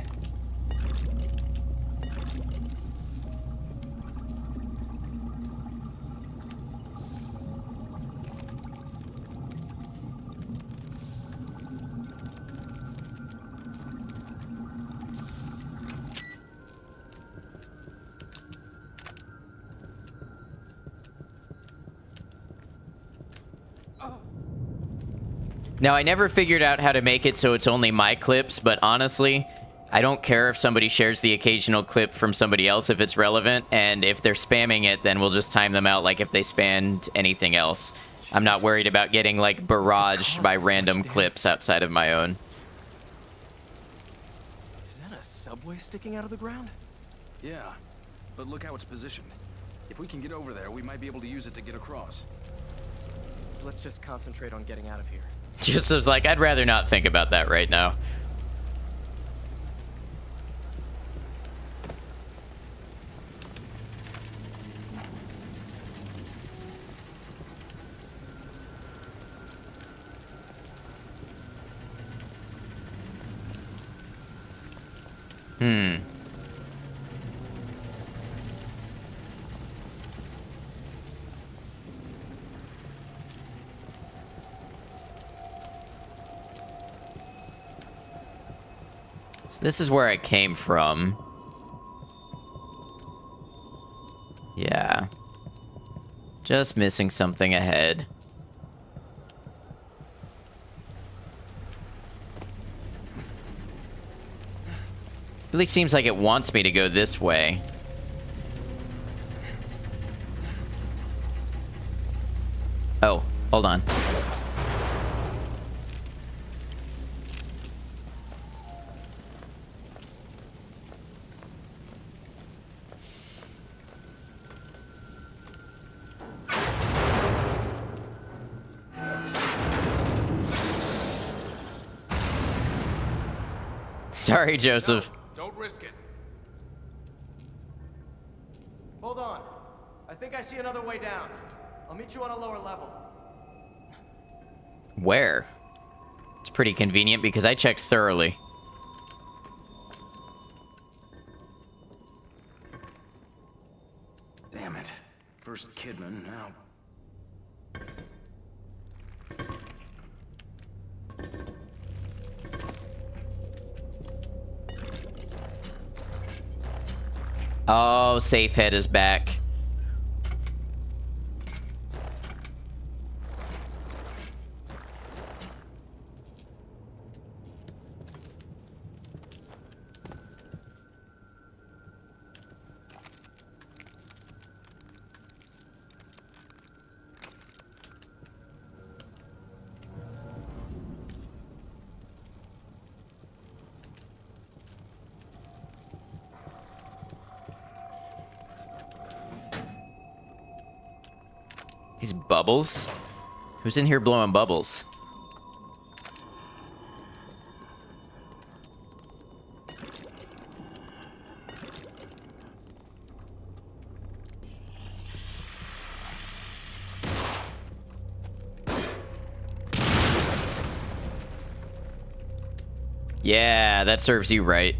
Now, I never figured out how to make it so it's only my clips, but honestly, I don't care if somebody shares the occasional clip from somebody else if it's relevant, and if they're spamming it, then we'll just time them out like if they spammed anything else. I'm not worried about getting, like, barraged by random clips outside of my own. Is that a subway sticking out of the ground? Yeah, but look how it's positioned. If we can get over there, we might be able to use it to get across. Let's just concentrate on getting out of here. Just was like, I'd rather not think about that right now. So this is where I came from. Yeah. Just missing something ahead. Really seems like it wants me to go this way. Oh, hold on. Sorry, Joseph. No, don't risk it. Hold on. I think I see another way down. I'll meet you on a lower level. Where? It's pretty convenient because I checked thoroughly. Damn it. First Kidman, now... Oh, Safe Head is back. These bubbles? Who's in here blowing bubbles? Yeah. Yeah, that serves you right.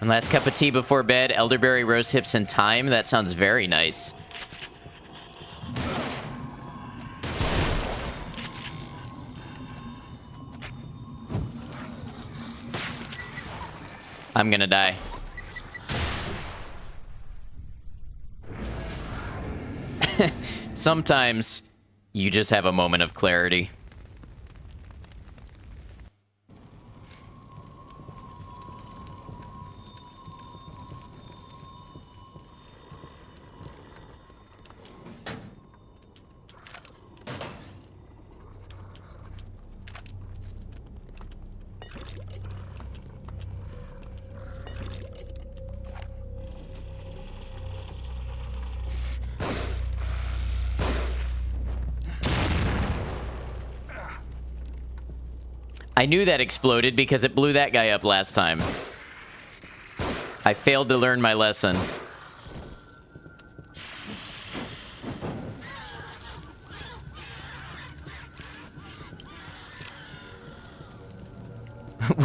And last cup of tea before bed, elderberry, rose hips, and thyme. That sounds very nice. I'm gonna die. Sometimes you just have a moment of clarity. I knew that exploded because it blew that guy up last time. I failed to learn my lesson.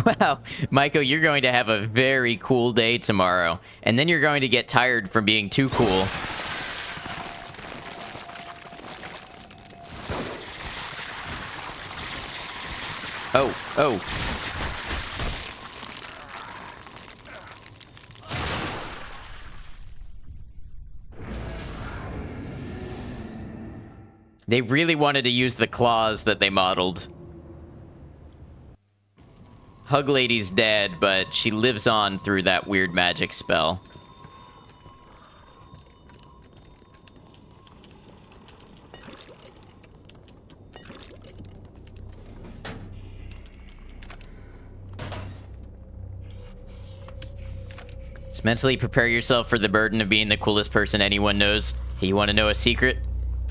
Wow, Maiko, you're going to have a very cool day tomorrow. And then you're going to get tired from being too cool. Oh, oh. They really wanted to use the claws that they modeled. Hug Lady's dead, but she lives on through that weird magic spell. Just mentally prepare yourself for the burden of being the coolest person anyone knows. Hey, you want to know a secret?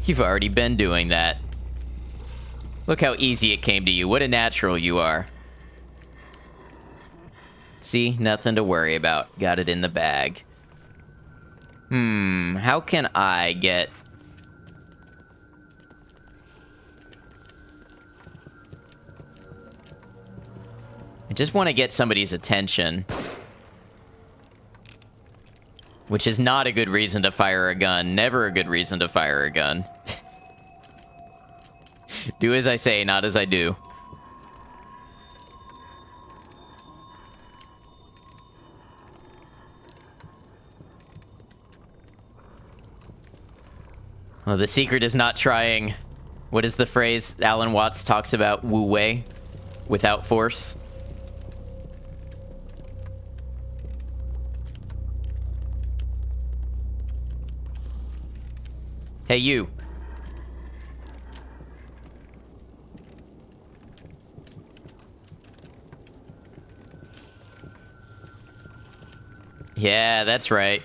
You've already been doing that. Look how easy it came to you. What a natural you are. See? Nothing to worry about. Got it in the bag. How can I get... I just want to get somebody's attention. Which is not a good reason to fire a gun. Never a good reason to fire a gun. Do as I say, not as I do. Well, the secret is not trying... What is the phrase Alan Watts talks about? Wu Wei? Without force? Hey, you. Yeah, that's right.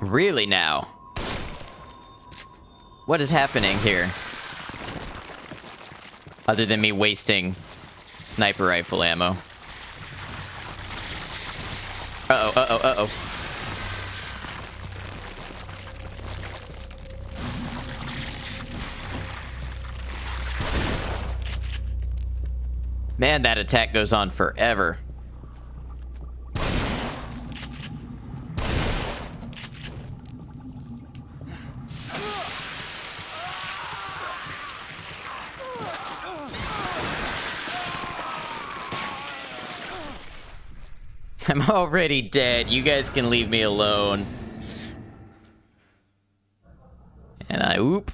Really now? What is happening here? Other than me wasting sniper rifle ammo. Uh-oh, uh-oh, uh-oh. Man, that attack goes on forever. I'm already dead. You guys can leave me alone. And I oop.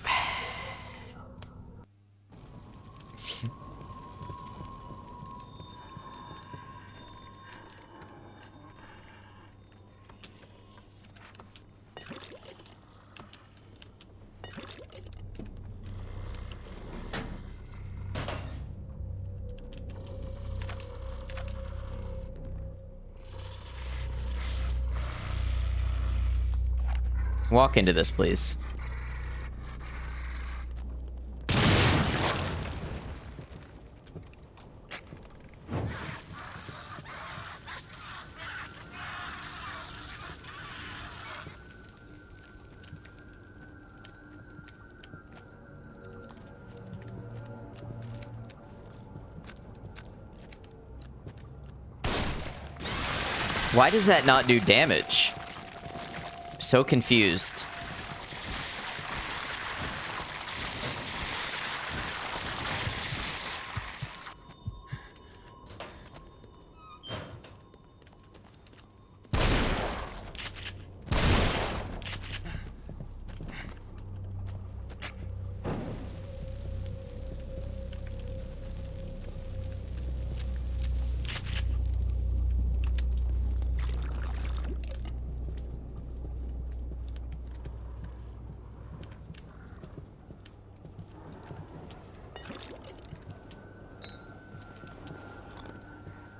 Walk into this, please. Why does that not do damage? So confused.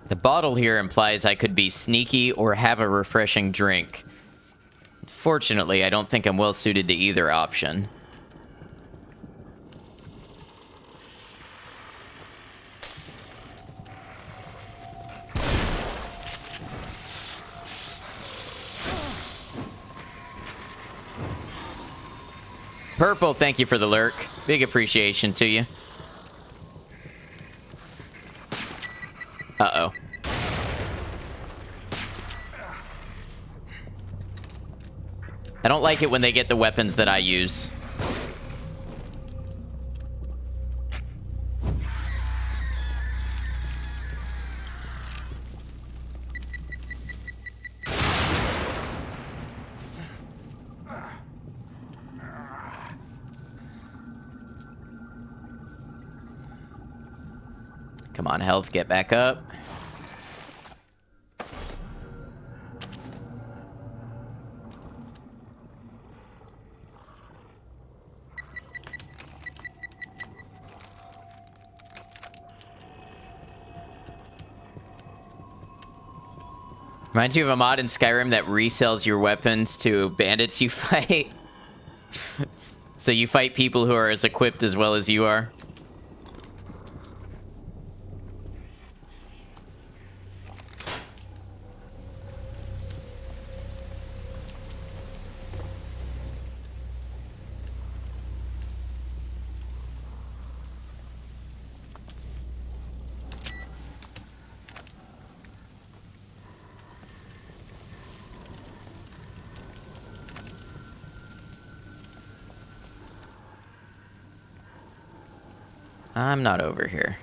The bottle here implies I could be sneaky or have a refreshing drink. Fortunately, I don't think I'm well suited to either option. Purple, thank you for the lurk. Big appreciation to you. Uh-oh. I don't like it when they get the weapons that I use. Come on, health, get back up. Reminds you of a mod in Skyrim that resells your weapons to bandits you fight. So you fight people who are as equipped as well as you are. I'm not over here.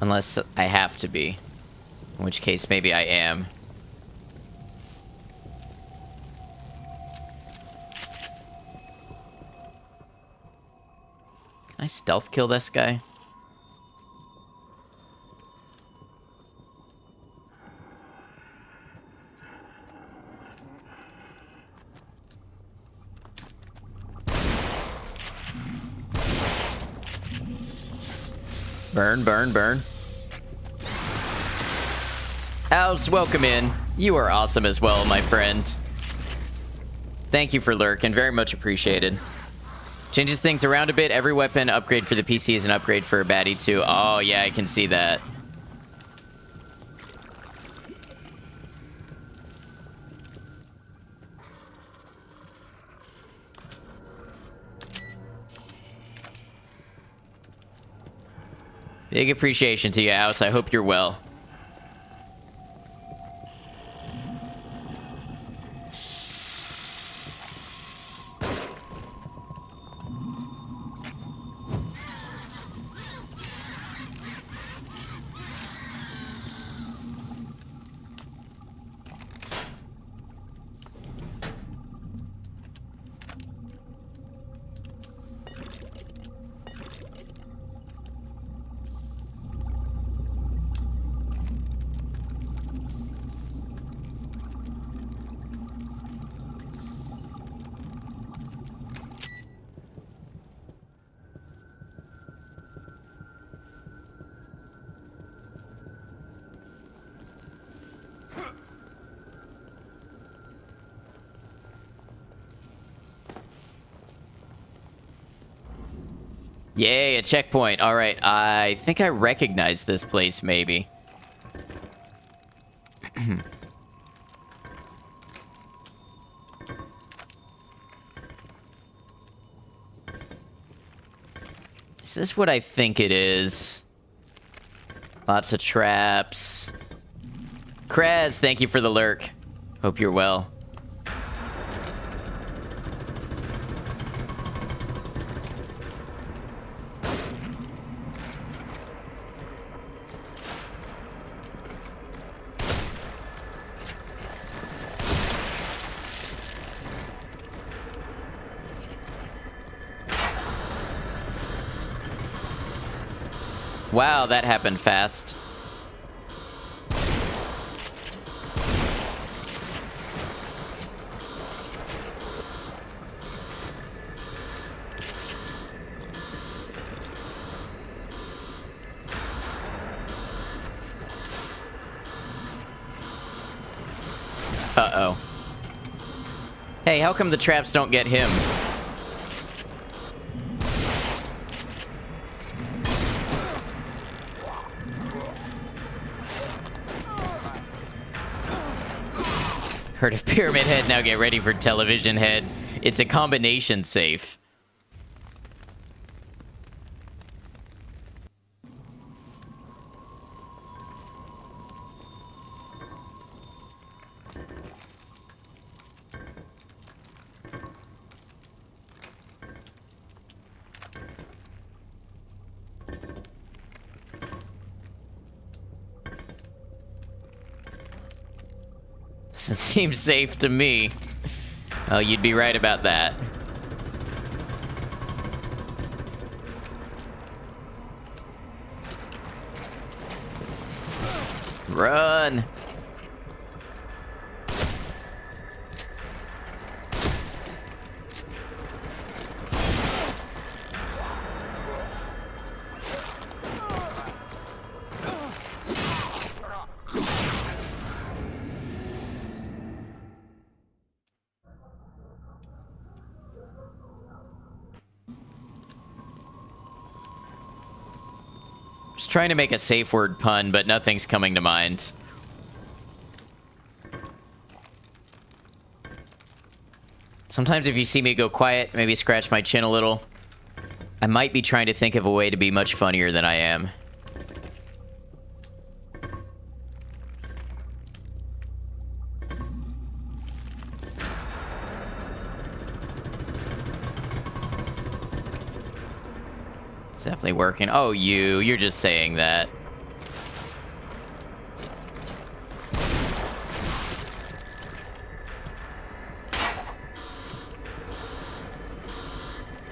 Unless I have to be. In which case, maybe I am. Can I stealth kill this guy? Burn, burn, burn. Alves, welcome in. You are awesome as well, my friend. Thank you for lurking. Very much appreciated. Changes things around a bit. Every weapon upgrade for the PC is an upgrade for a baddie too. Oh, yeah, I can see that. Big appreciation to you, House. I hope you're well. Yay, a checkpoint. All right, I think I recognize this place, maybe. Is this what I think it is? Lots of traps. Kraz, thank you for the lurk. Hope you're well. Wow, that happened fast. Uh-oh. Hey, how come the traps don't get him? Heard of Pyramid Head, now get ready for Television Head. It's a combination safe. Doesn't seem safe to me. Oh, you'd be right about that. Run! Just trying to make a safe word pun, but nothing's coming to mind. Sometimes if you see me go quiet, maybe scratch my chin a little, I might be trying to think of a way to be much funnier than I am. It's definitely working. Oh, you're just saying that.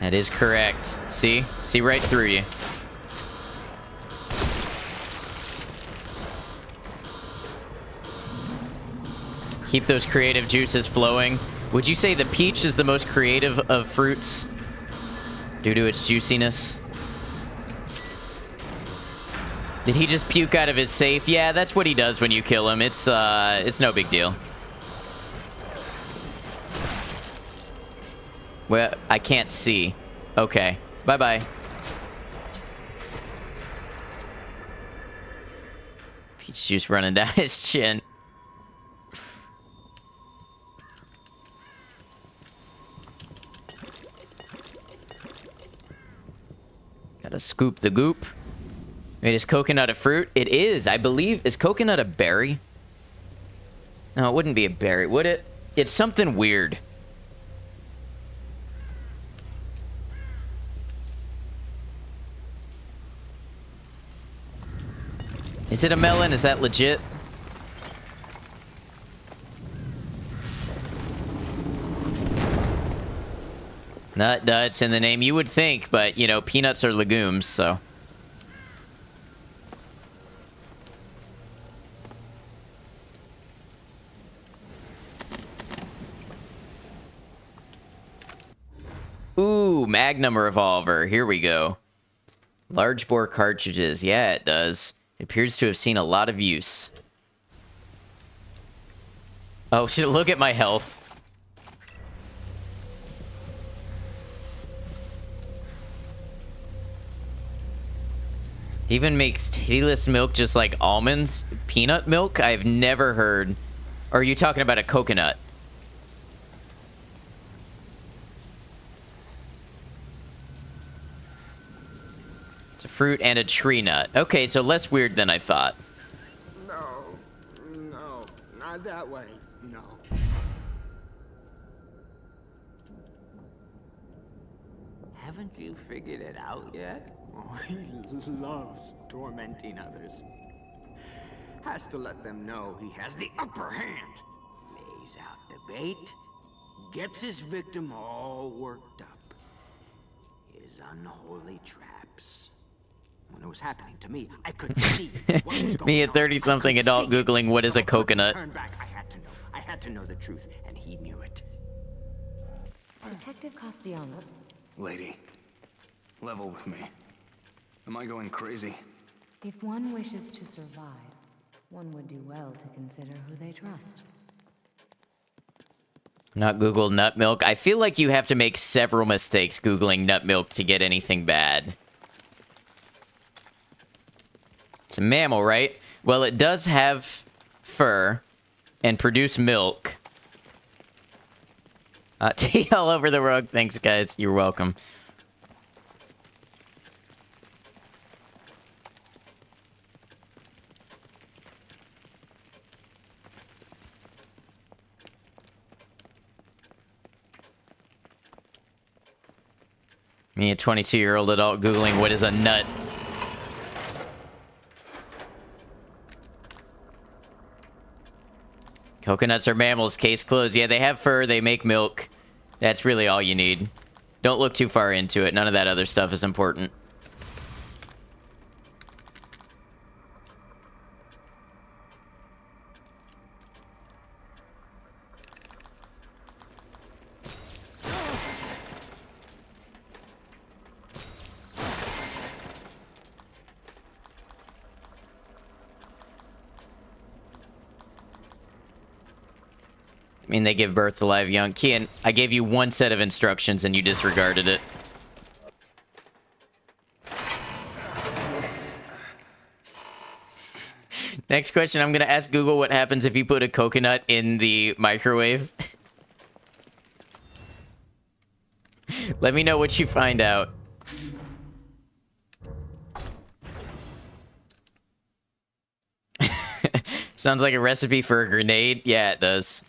That is correct. See? See right through you. Keep those creative juices flowing. Would you say the peach is the most creative of fruits due to its juiciness? Did he just puke out of his safe? Yeah, that's what he does when you kill him. It's no big deal. Well, I can't see. Okay. Bye-bye. Peach juice running down his chin. Gotta scoop the goop. Wait, is coconut a fruit? It is, I believe. Is coconut a berry? No, it wouldn't be a berry, would it? It's something weird. Is it a melon? Is that legit? Nuts in the name. You would think, but, you know, peanuts are legumes, so... Ooh, Magnum revolver. Here we go. Large bore cartridges. Yeah, it does. It appears to have seen a lot of use. Oh, shit, look at my health. Even makes tailess milk just like almonds. Peanut milk? I've never heard. Or are you talking about a coconut? It's a fruit and a tree nut. Okay, so less weird than I thought. No, no, not that way. No. Haven't you figured it out yet? Oh, he loves tormenting others. Has to let them know he has the upper hand. Lays out the bait, gets his victim all worked up. His unholy traps. When it was happening to me, I couldn't see what was going Me on. at 30-something adult Googling what is a coconut. Turn back. I had to know. I had to know the truth, and he knew it. Detective Castellanos. Lady, level with me. Am I going crazy? If one wishes to survive, one would do well to consider who they trust. Not Google nut milk. I feel like you have to make several mistakes Googling nut milk to get anything bad. It's a mammal, right? Well, it does have fur and produce milk. Tea all over the rug. Thanks, guys. You're welcome. Me, a 22-year-old adult, Googling what is a nut. Coconuts are mammals, case closed. Yeah, they have fur, they make milk. That's really all you need. Don't look too far into it. None of that other stuff is important. I mean, they give birth to live young. Kian, I gave you one set of instructions and you disregarded it. Next question, I'm going to ask Google what happens if you put a coconut in the microwave. Let me know what you find out. Sounds like a recipe for a grenade. Yeah, it does.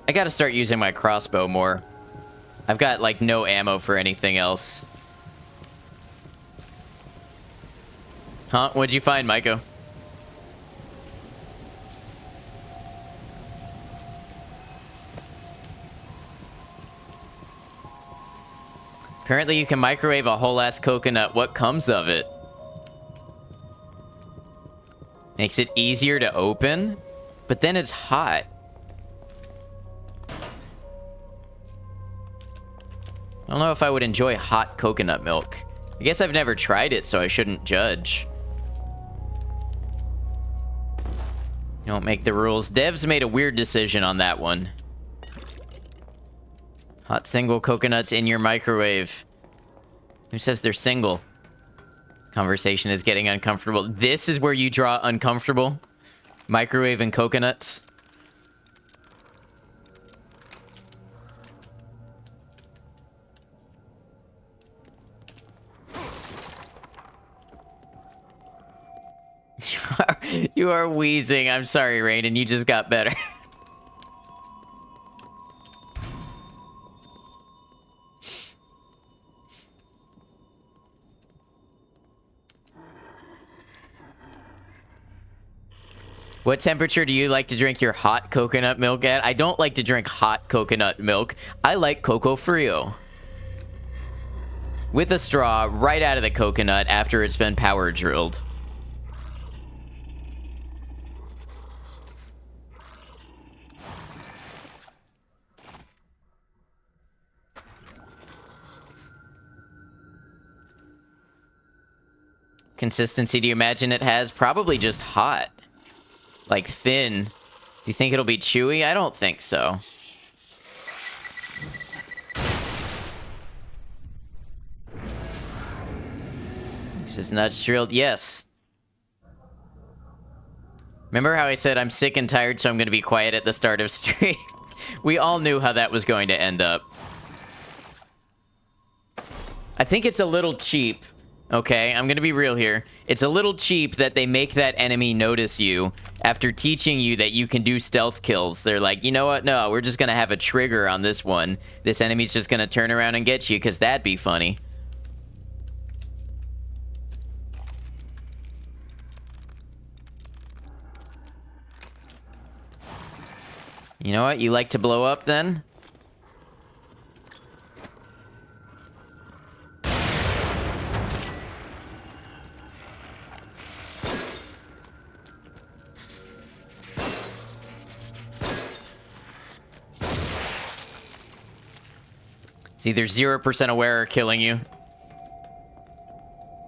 I gotta start using my crossbow more. I've got, like, no ammo for anything else. Huh? What'd you find, Maiko? Apparently you can microwave a whole-ass coconut. What comes of it? Makes it easier to open? But then it's hot. I don't know if I would enjoy hot coconut milk. I guess I've never tried it, so I shouldn't judge. Don't make the rules. Devs made a weird decision on that one. Hot single coconuts in your microwave. Who says they're single? Conversation is getting uncomfortable. This is where you draw uncomfortable? Microwave and coconuts? You are wheezing. I'm sorry, Raiden. You just got better. What temperature do you like to drink your hot coconut milk at? I don't like to drink hot coconut milk. I like Coco Frio. With a straw right out of the coconut after it's been power drilled. consistency do you imagine it has? Probably just hot. Like thin. Do you think it'll be chewy? I don't think so. This is nuts drilled. Yes. Remember how I said I'm sick and tired, so I'm going to be quiet at the start of stream? We all knew how that was going to end up. I think it's a little cheap. Okay, I'm going to be real here. It's a little cheap that they make that enemy notice you after teaching you that you can do stealth kills. They're like, you know what? No, we're just going to have a trigger on this one. This enemy's just going to turn around and get you, because that'd be funny. You know what? You like to blow up, then? It's either 0% aware or killing you.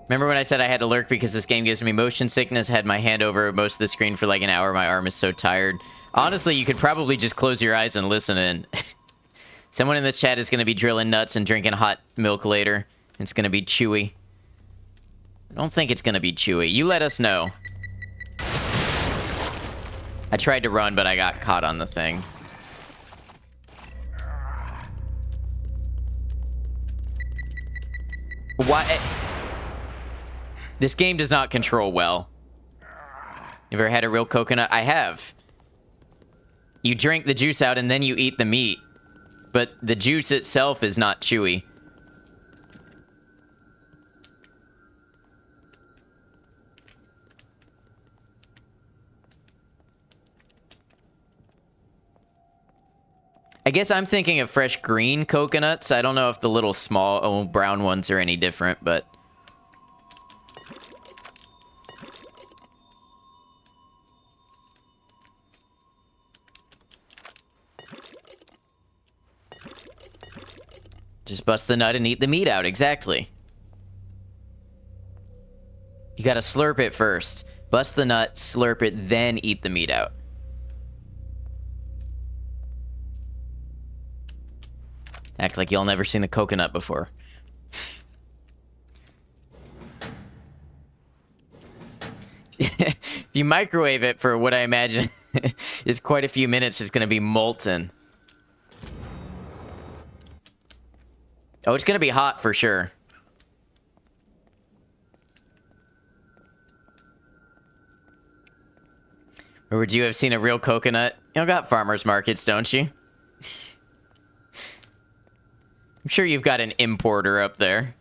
Remember when I said I had to lurk because this game gives me motion sickness? Had my hand over most of the screen for like an hour. My arm is so tired. Honestly, you could probably just close your eyes and listen in. Someone in the chat is going to be drilling nuts and drinking hot milk later. It's going to be chewy. I don't think it's going to be chewy. You let us know. I tried to run, but I got caught on the thing. Why? This game does not control well. You ever had a real coconut? I have. You drink the juice out and then you eat the meat. But the juice itself is not chewy. I guess I'm thinking of fresh green coconuts. I don't know if the little small brown ones are any different, but... Just bust the nut and eat the meat out, exactly. You gotta slurp it first. Bust the nut, slurp it, then eat the meat out. Act like y'all never seen a coconut before. If you microwave it for what I imagine is quite a few minutes, it's gonna be molten. Oh, it's gonna be hot for sure. Or would you have seen a real coconut? You got farmers markets, don't you? I'm sure you've got an importer up there.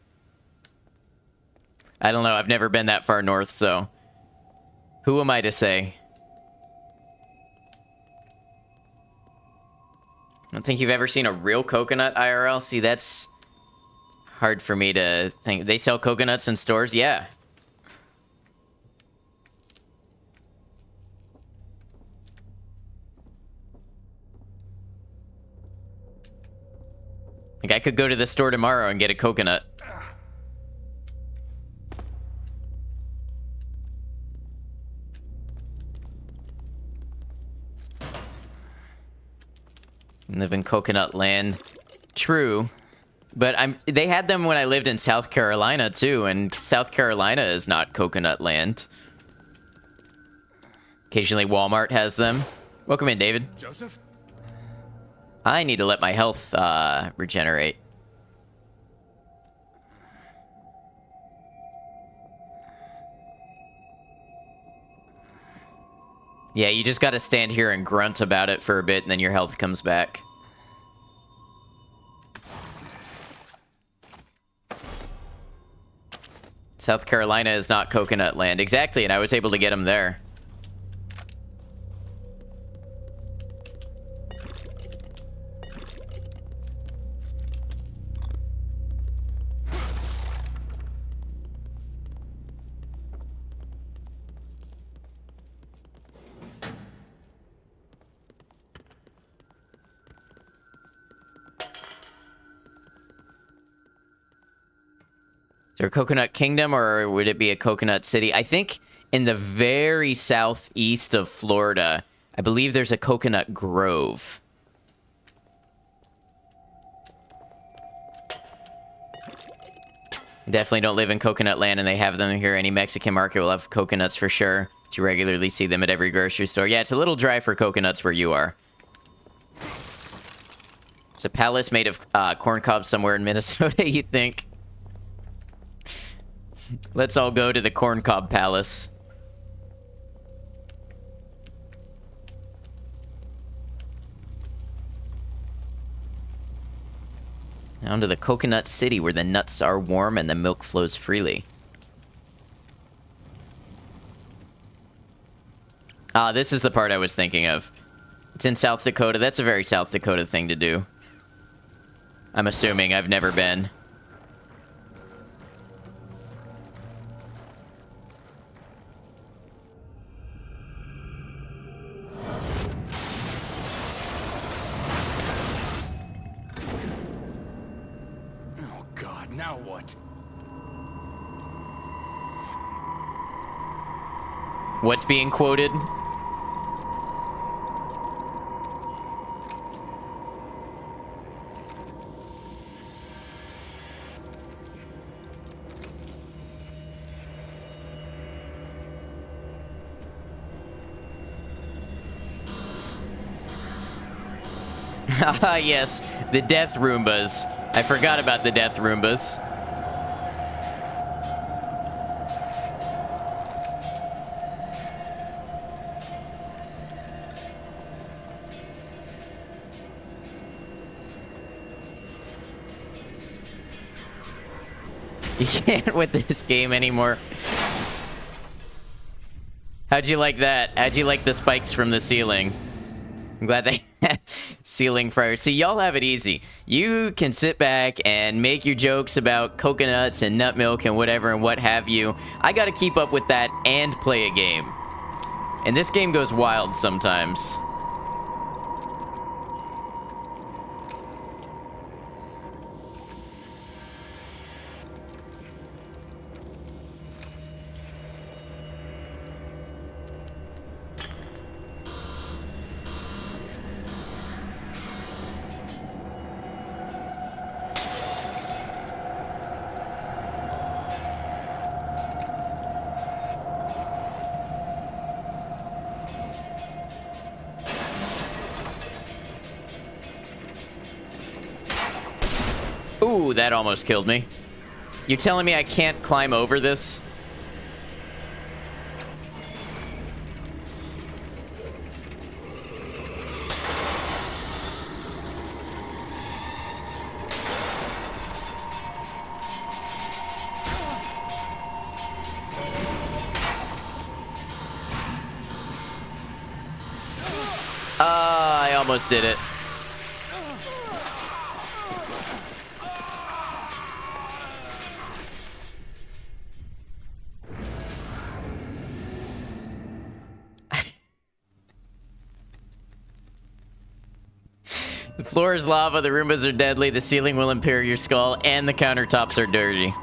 I don't know. I've never been that far north, so... Who am I to say? I don't think you've ever seen a real coconut IRL. See, that's hard for me to think. They sell coconuts in stores? Yeah. Like, I could go to the store tomorrow and get a coconut. Live in coconut land. True. But they had them when I lived in South Carolina, too, and South Carolina is not coconut land. Occasionally Walmart has them. Welcome in, David. Joseph? I need to let my health regenerate. Yeah, you just gotta stand here and grunt about it for a bit, and then your health comes back. South Carolina is not coconut land. Exactly, and I was able to get them there. Is there a Coconut Kingdom, or would it be a Coconut City? I think in the very southeast of Florida, I believe there's a Coconut Grove. Definitely don't live in Coconut Land, and they have them here. Any Mexican market will have coconuts for sure. You regularly see them at every grocery store. Yeah, it's a little dry for coconuts where you are. It's a palace made of corn cobs somewhere in Minnesota, you think? Let's all go to the corn cob palace. Down to the Coconut City, where the nuts are warm and the milk flows freely. Ah, this is the part I was thinking of. It's in South Dakota. That's a very South Dakota thing to do. I'm assuming. I've never been. Oh, God, now what? What's being quoted? Ah, yes, the death Roombas. I forgot about the death Roombas. You can't with this game anymore. How'd you like that? How'd you like the spikes from the ceiling? I'm glad they have ceiling fryers. See, y'all have it easy. You can sit back and make your jokes about coconuts and nut milk and whatever and what have you. I gotta keep up with that and play a game. And this game goes wild sometimes. Ooh, that almost killed me. You telling me I can't climb over this? I almost did it. The floor is lava, the Roombas are deadly, the ceiling will impair your skull, and the countertops are dirty.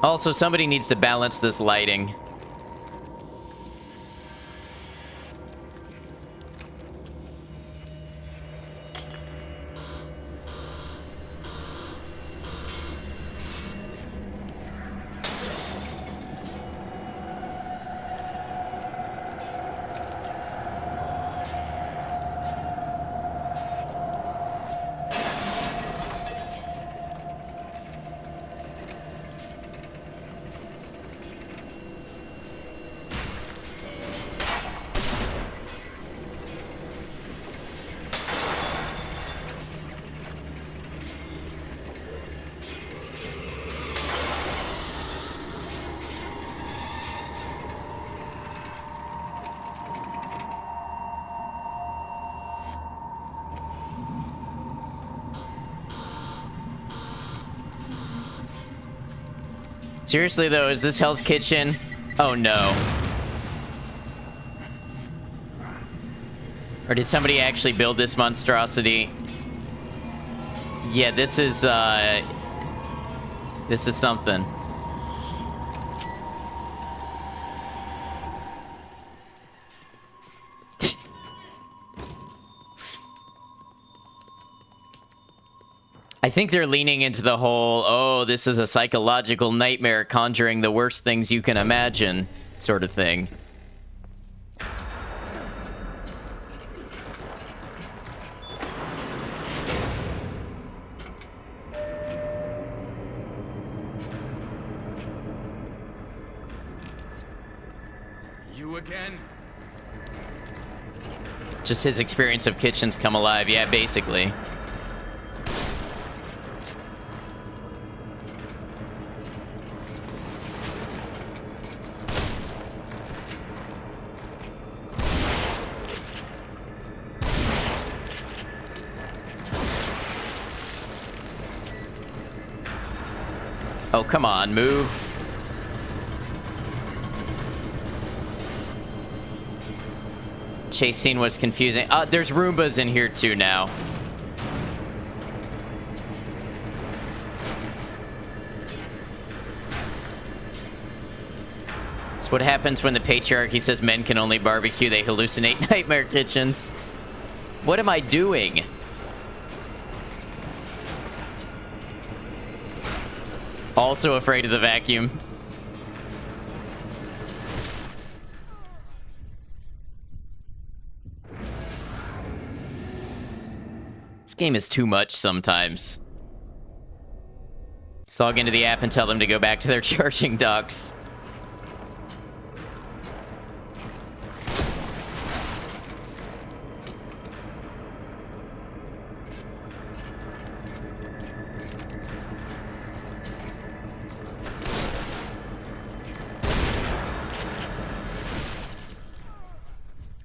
Also, somebody needs to balance this lighting. Seriously, though, is this Hell's Kitchen? Oh, no. Or did somebody actually build this monstrosity? Yeah, this is something. I think they're leaning into the whole, oh, this is a psychological nightmare conjuring the worst things you can imagine sort of thing. You again? Just his experience of kitchens come alive. Yeah, basically. Oh, come on, move. Chase scene was confusing. There's Roombas in here too now. It's what happens when the patriarchy says men can only barbecue. They hallucinate nightmare kitchens. What am I doing? Also afraid of the vacuum. This game is too much sometimes. Just log into the app and tell them to go back to their charging docks.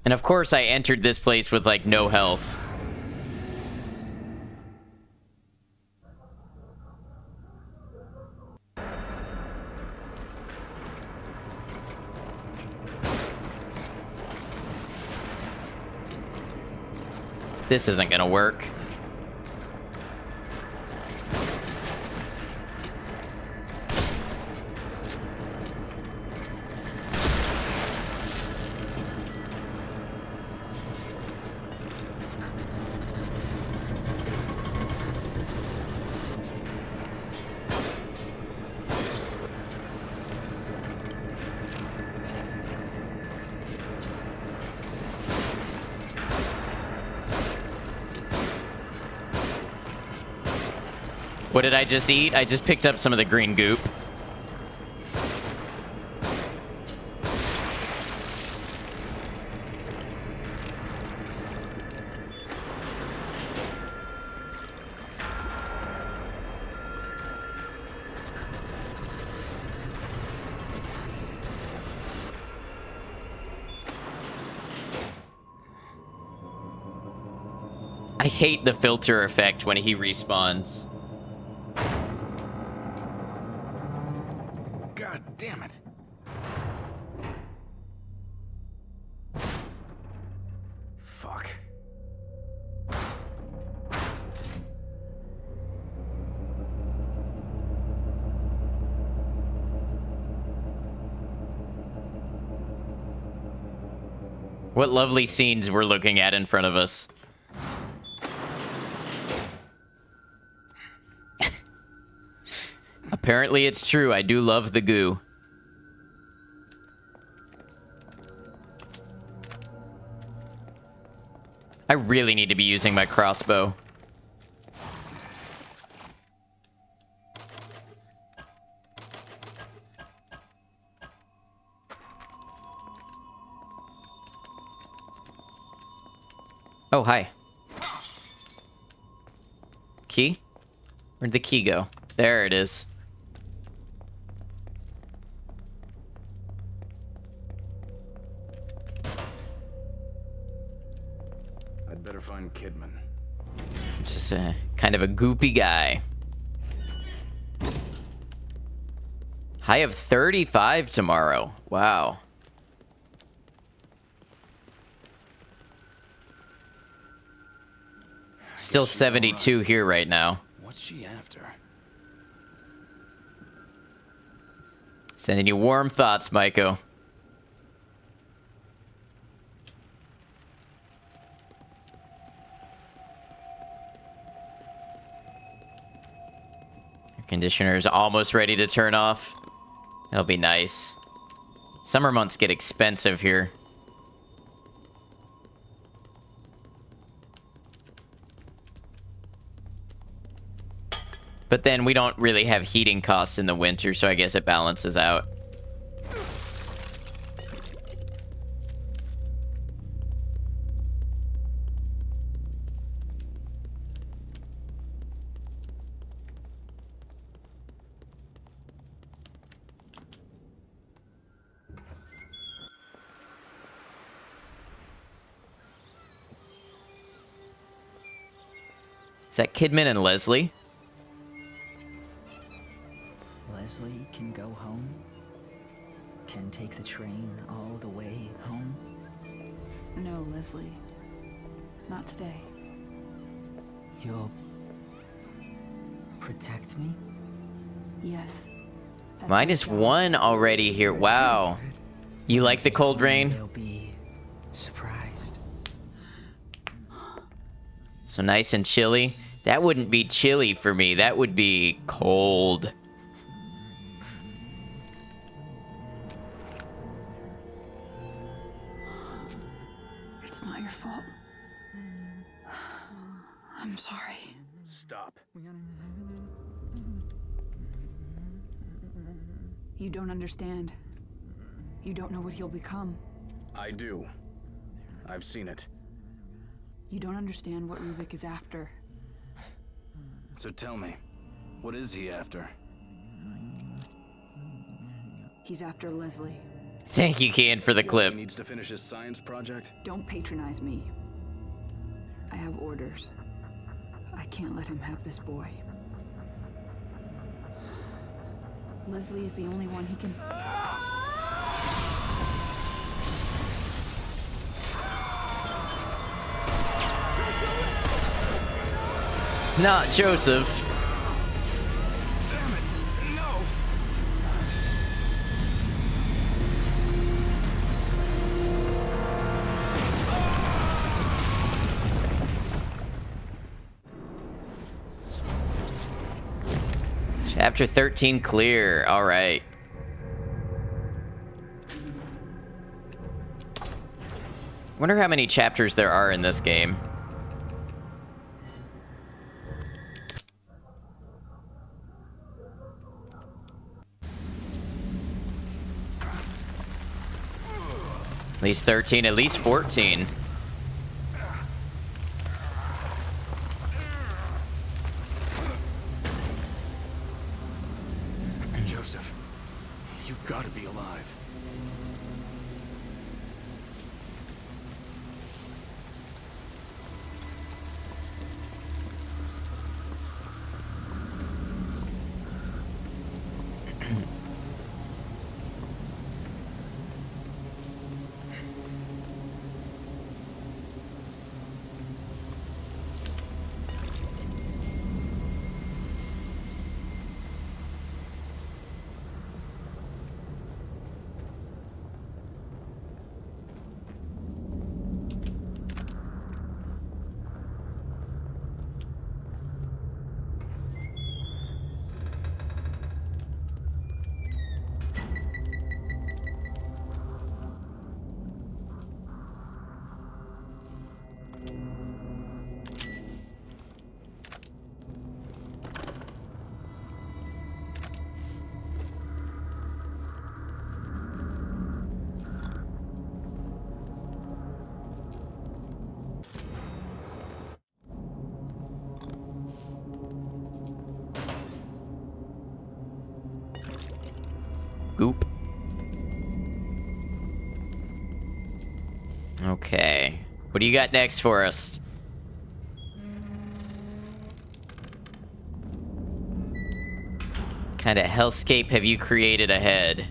And of course, I entered this place with, like, no health. This isn't gonna work. What did I just eat? I just picked up some of the green goop. I hate the filter effect when he respawns. God damn it. Fuck. What lovely scenes we're looking at in front of us. Apparently it's true. I do love the goo. I really need to be using my crossbow. Oh, hi. Key? Where'd the key go? There it is. I'd better find Kidman. Just a kind of a goopy guy. High of 35 tomorrow. Wow. Still 72 here right now. What's she after? Sending you warm thoughts, Maiko. Air conditioner is almost ready to turn off. It'll be nice. Summer months get expensive here. But then we don't really have heating costs in the winter, so I guess it balances out. Is that Kidman and Leslie? Leslie can go home? Can take the train all the way home? No, Leslie. Not today. You'll protect me? Yes. That's Minus my job. 1 already here. Wow. You like the cold rain? They'll be surprised. So nice and chilly. That wouldn't be chilly for me. That would be cold. It's not your fault. I'm sorry. Stop. You don't understand. You don't know what he'll become. I do. I've seen it. You don't understand what Ruvik is after. So tell me, what is he after? He's after Leslie. Thank you, Kian, for the clip. He needs to finish his science project? Don't patronize me. I have orders. I can't let him have this boy. Leslie is the only one he can... Not Joseph. Damn it! No! Chapter 13 clear. All right. Wonder how many chapters there are in this game. At least 13, at least 14. Joseph, you've got to be alive. Goop. Okay. What do you got next for us? What kind of hellscape have you created ahead?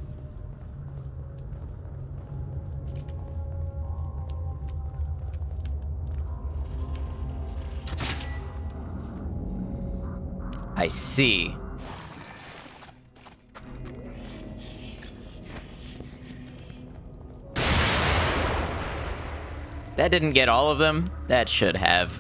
I see. That didn't get all of them. That should have.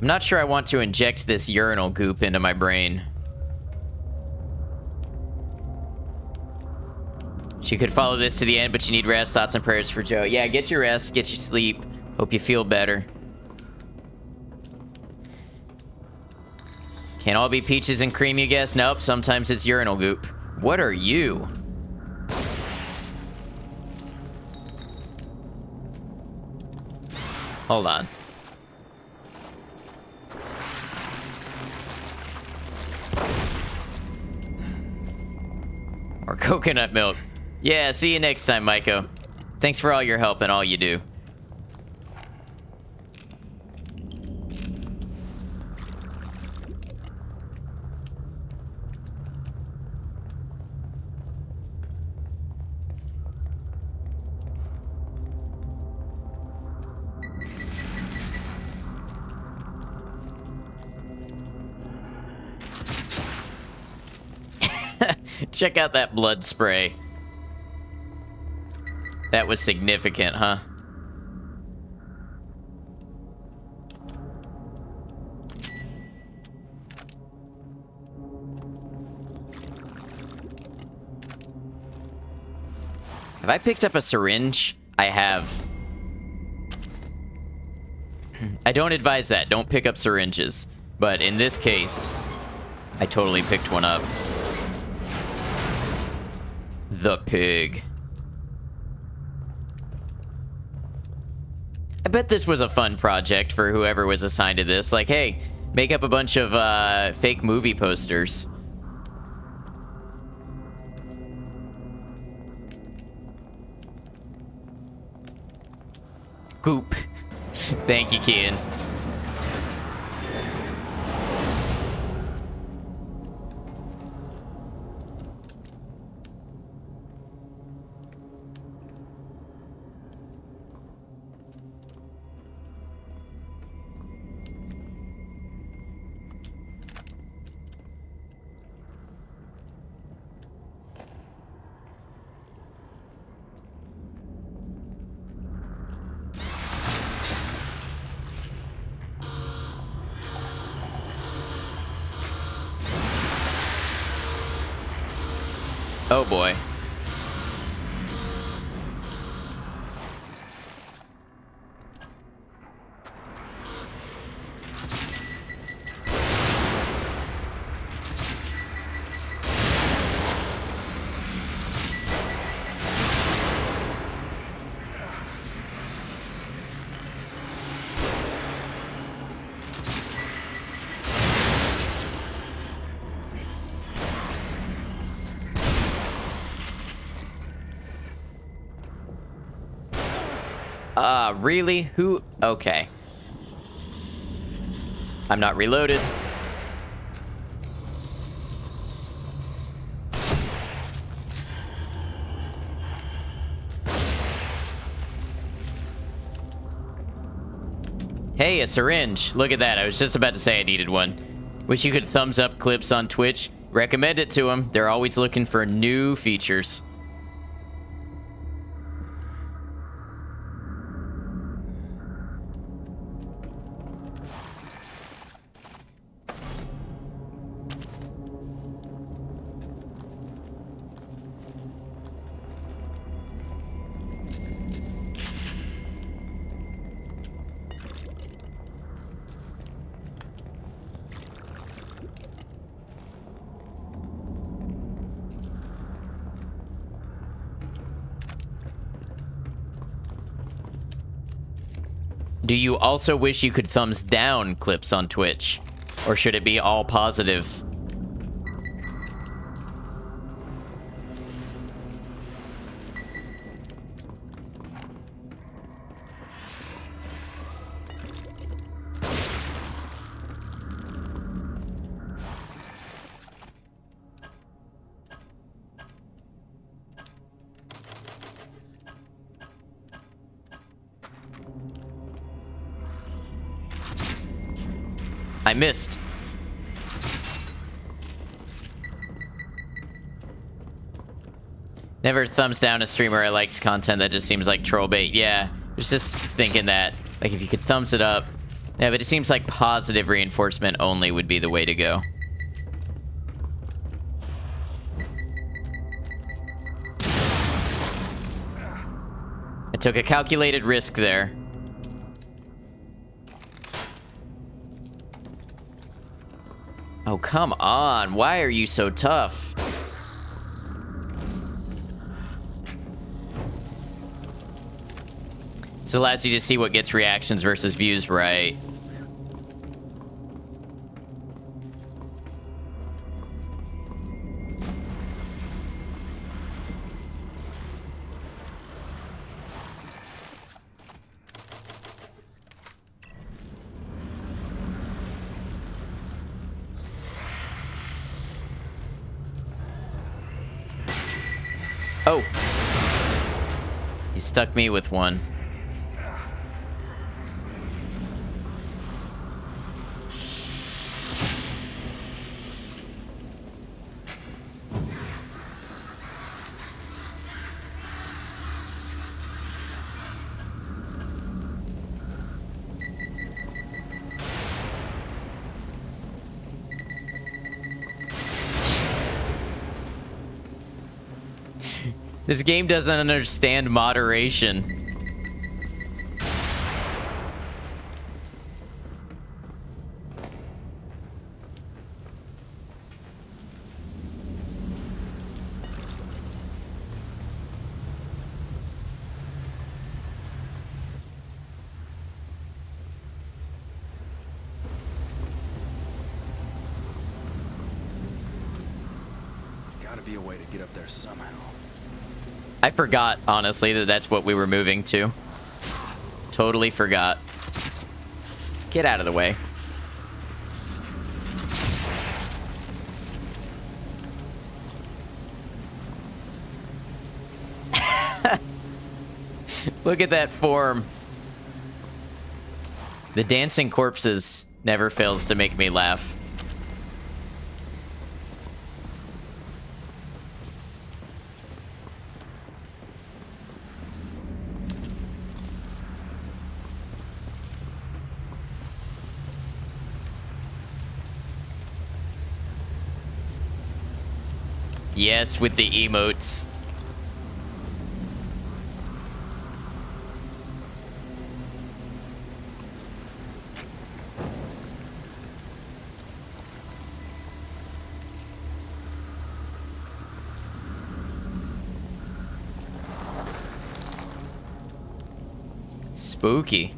I'm not sure I want to inject this urinal goop into my brain. She could follow this to the end, but you need rest. Thoughts and prayers for Joe. Yeah, get your rest, get your sleep. Hope you feel better. Can't all be peaches and cream, you guess? Nope, sometimes it's urinal goop. What are you? Hold on. Or coconut milk. Yeah, see you next time, Maiko. Thanks for all your help and all you do. Check out that blood spray. That was significant, huh? Have I picked up a syringe? I have. I don't advise that. Don't pick up syringes. But in this case, I totally picked one up. The pig. I bet this was a fun project for whoever was assigned to this. Like, hey, make up a bunch of fake movie posters. Goop. Thank you, Kian. Oh boy. Really? Who? Okay. I'm not reloaded. Hey, a syringe. Look at that. I was just about to say I needed one. Wish you could thumbs up clips on Twitch. Recommend it to them. They're always looking for new features. Do you also wish you could thumbs down clips on Twitch? Or should it be all positive? I missed. Never thumbs down a streamer I likes content that just seems like troll bait. Yeah, I was just thinking that, like, if you could thumbs it up. Yeah, but it seems like positive reinforcement only would be the way to go. I took a calculated risk there. Oh, come on. Why are you so tough? This allows you to see what gets reactions versus views right. Oh. He stuck me with one. This game doesn't understand moderation. Gotta be a way to get up there somehow. I forgot, honestly, that that's what we were moving to. Totally forgot. Get out of the way. Look at that form. The dancing corpses never fails to make me laugh. Yes, with the emotes. Spooky.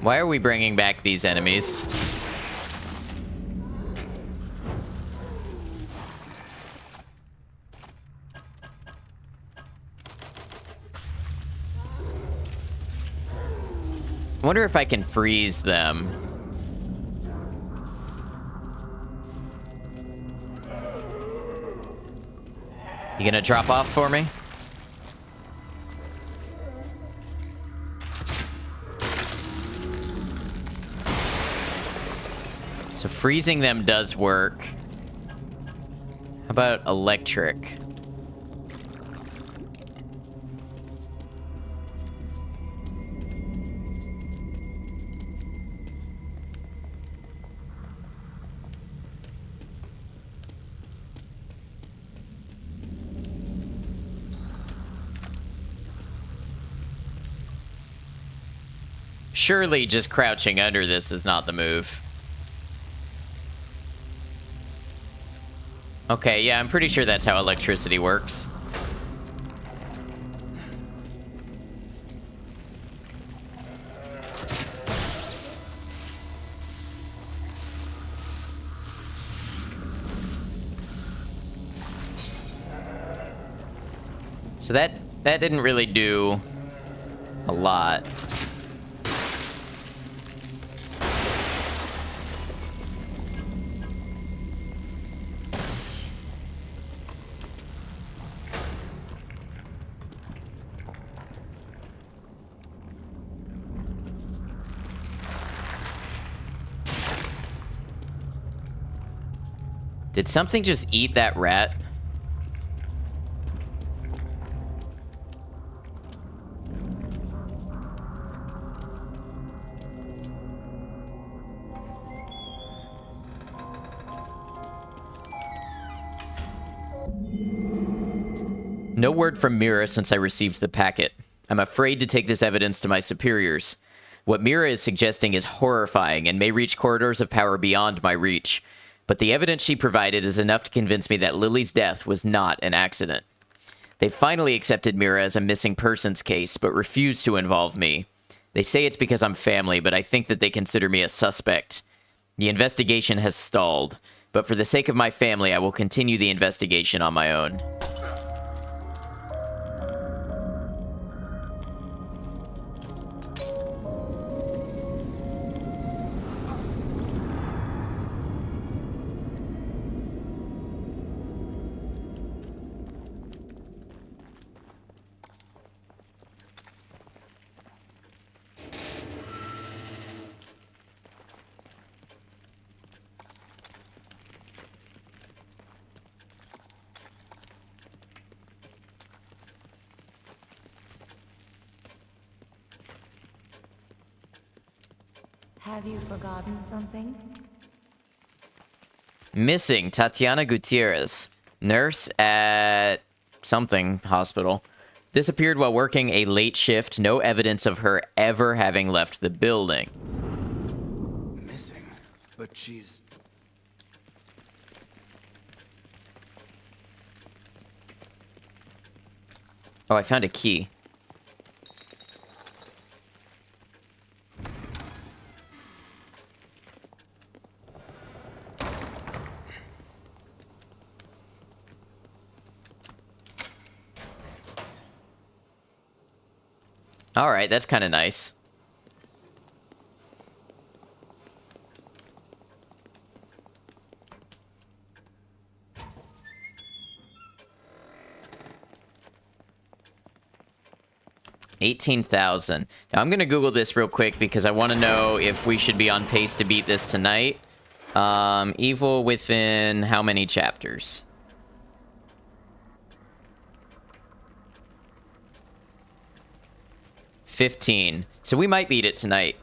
Why are we bringing back these enemies? I wonder if I can freeze them. You gonna drop off for me? So freezing them does work. How about electric? Surely just crouching under this is not the move. Okay, yeah, I'm pretty sure that's how electricity works. So that didn't really do a lot. Did something just eat that rat? No word from Mira since I received the packet. I'm afraid to take this evidence to my superiors. What Mira is suggesting is horrifying and may reach corridors of power beyond my reach. But the evidence she provided is enough to convince me that Lily's death was not an accident. They finally accepted Mira as a missing persons case, but refused to involve me. They say it's because I'm family, but I think that they consider me a suspect. The investigation has stalled, but for the sake of my family, I will continue the investigation on my own. Have you forgotten something? Missing Tatiana Gutierrez, nurse at something hospital. Disappeared while working a late shift. No evidence of her ever having left the building. Missing? But she's... Oh, I found a key. Alright, that's kind of nice. $18,000. Now I'm gonna Google this real quick because I want to know if we should be on pace to beat this tonight. Evil within how many chapters? 15. So we might beat it tonight.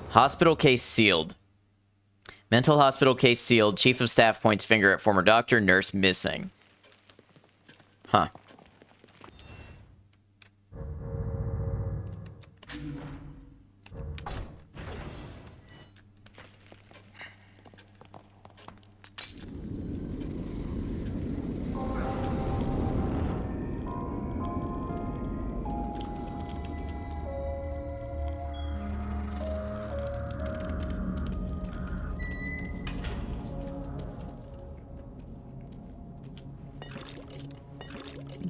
Hospital case sealed. Mental hospital case sealed. Chief of staff points finger at former doctor. Nurse missing. Huh.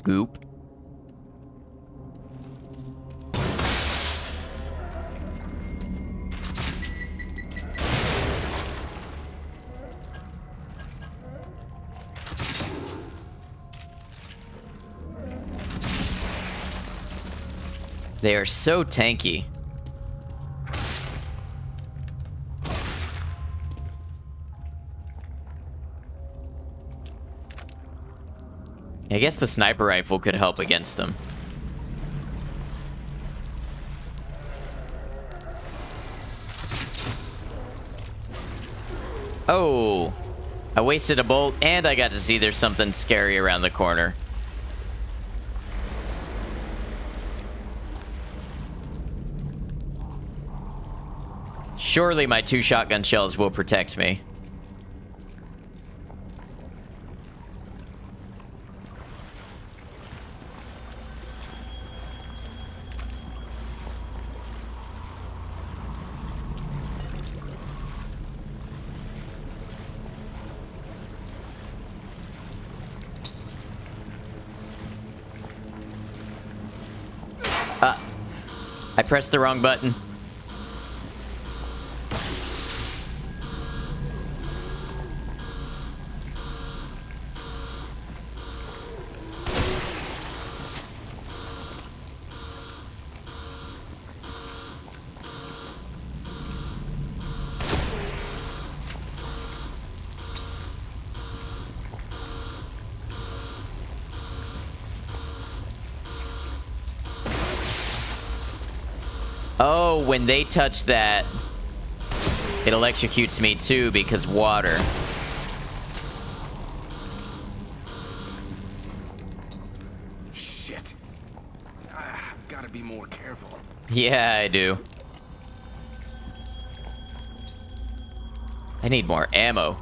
Goop. They are so tanky. I guess the sniper rifle could help against them. Oh, I wasted a bolt and I got to see there's something scary around the corner. Surely my 2 shotgun shells will protect me. I pressed the wrong button. Oh, when they touch that, it electrocutes me too because water. Shit. I've got to be more careful. Yeah, I do. I need more ammo.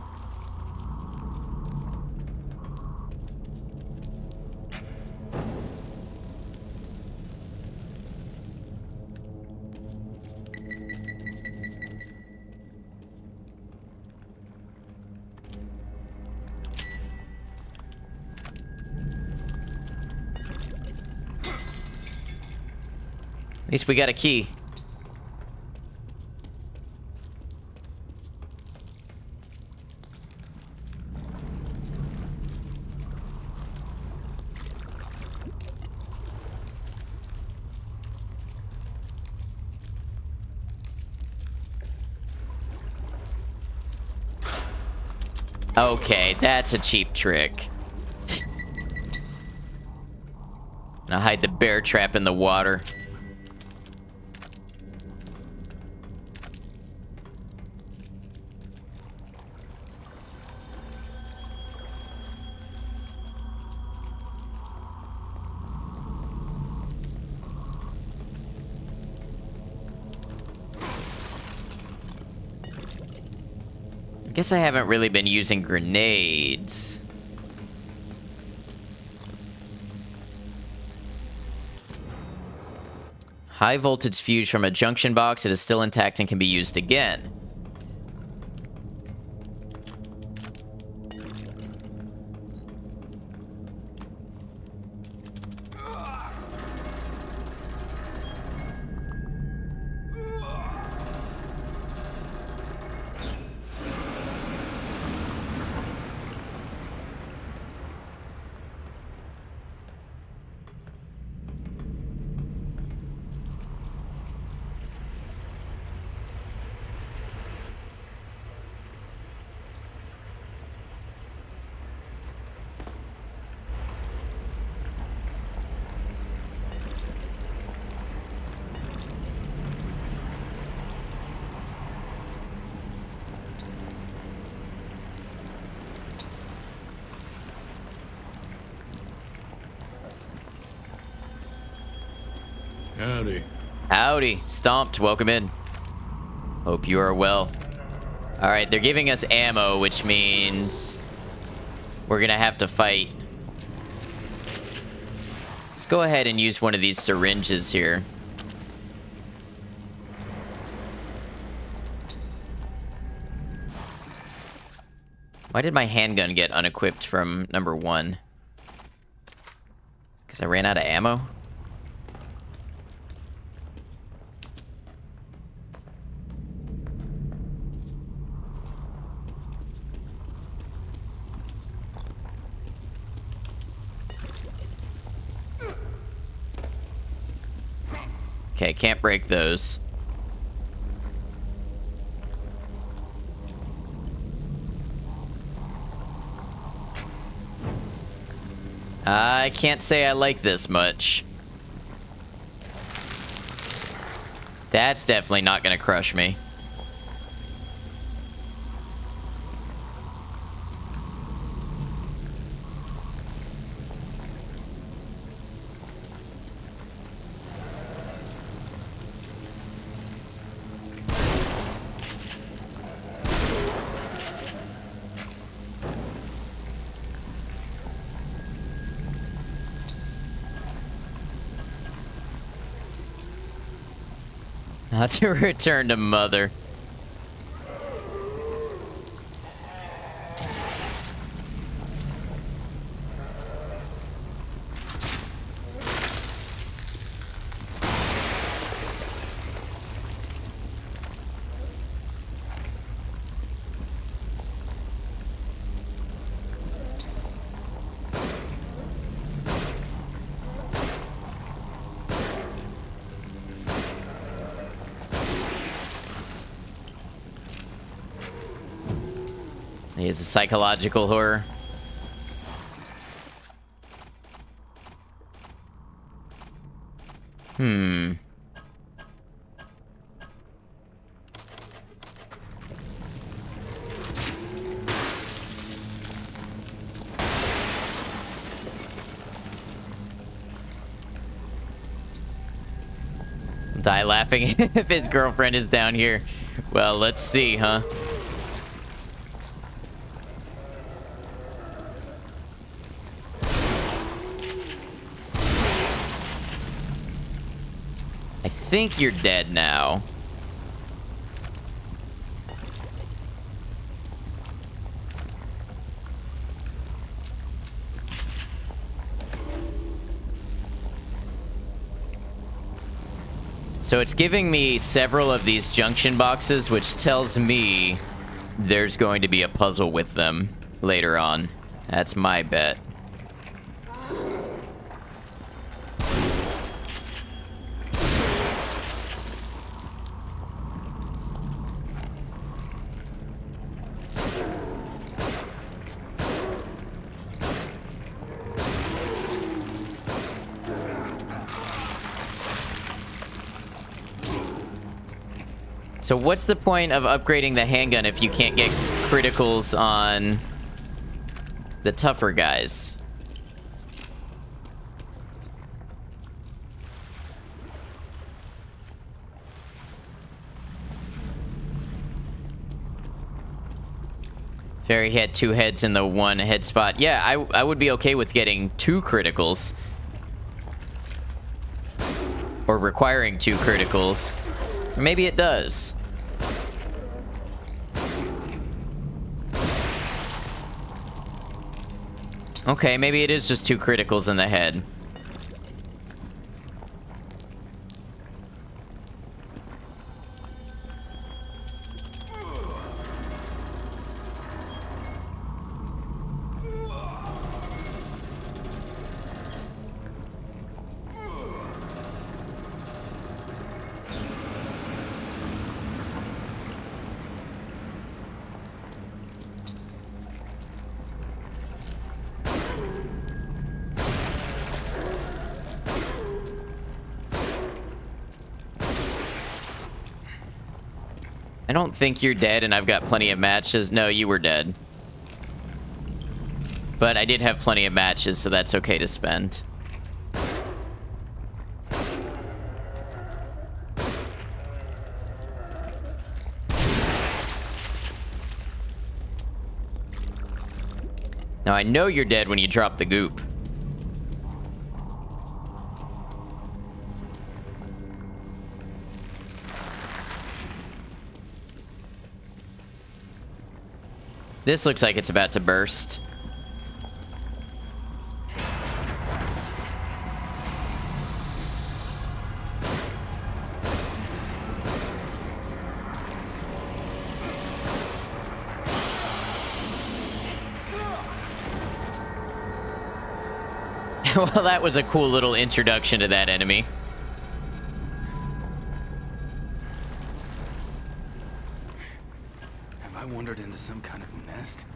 At least we got a key. Okay, that's a cheap trick. I'll hide the bear trap in the water. I guess I haven't really been using grenades. High voltage fuse from a junction box. It is still intact and can be used again. Howdy. Howdy. Stomped. Welcome in. Hope you are well. Alright, they're giving us ammo, which means we're gonna have to fight. Let's go ahead and use one of these syringes here. Why did my handgun get unequipped from number 1? Because I ran out of ammo? Okay, can't break those. I can't say I like this much. That's definitely not gonna crush me. How to return to Mother. He is a psychological horror. Die laughing if his girlfriend is down here. Well, let's see, huh? I think you're dead now. So it's giving me several of these junction boxes, which tells me there's going to be a puzzle with them later on. That's my bet. So what's the point of upgrading the handgun if you can't get criticals on the tougher guys? Fairy had 2 heads in the 1 head spot. Yeah, I would be okay with getting 2 criticals. Or requiring 2 criticals. Or maybe it does. Okay, maybe it is just 2 criticals in the head. I don't think you're dead and I've got plenty of matches. No, you were dead. But I did have plenty of matches, so that's okay to spend. Now, I know you're dead when you drop the goop. This looks like it's about to burst. Well, that was a cool little introduction to that enemy. Have I wandered into some kind of nest?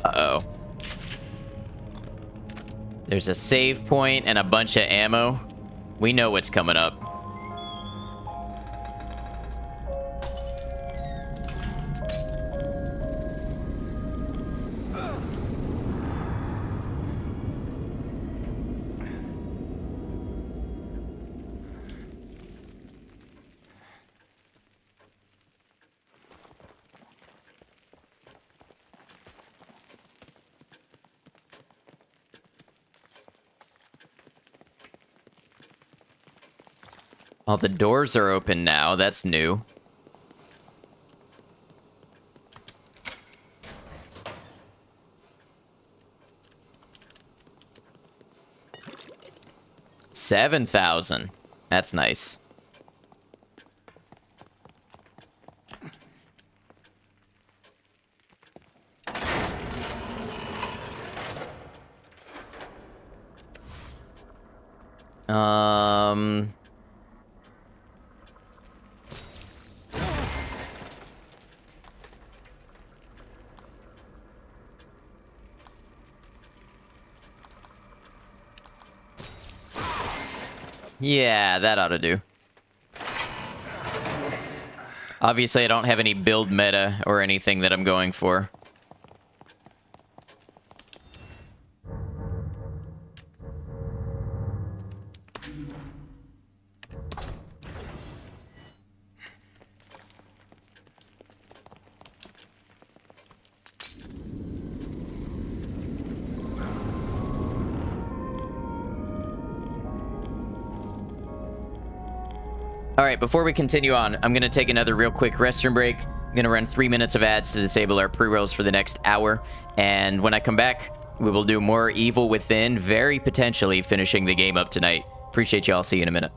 Uh-oh. There's a save point and a bunch of ammo. We know what's coming up. All the doors are open now. That's new. $7,000. That's nice. Yeah, that ought to do. Obviously, I don't have any build meta or anything that I'm going for. All right, before we continue on, I'm going to take another real quick restroom break. I'm going to run 3 minutes of ads to disable our pre-rolls for the next hour. And when I come back, we will do more Evil Within, very potentially finishing the game up tonight. Appreciate y'all. See you in a minute.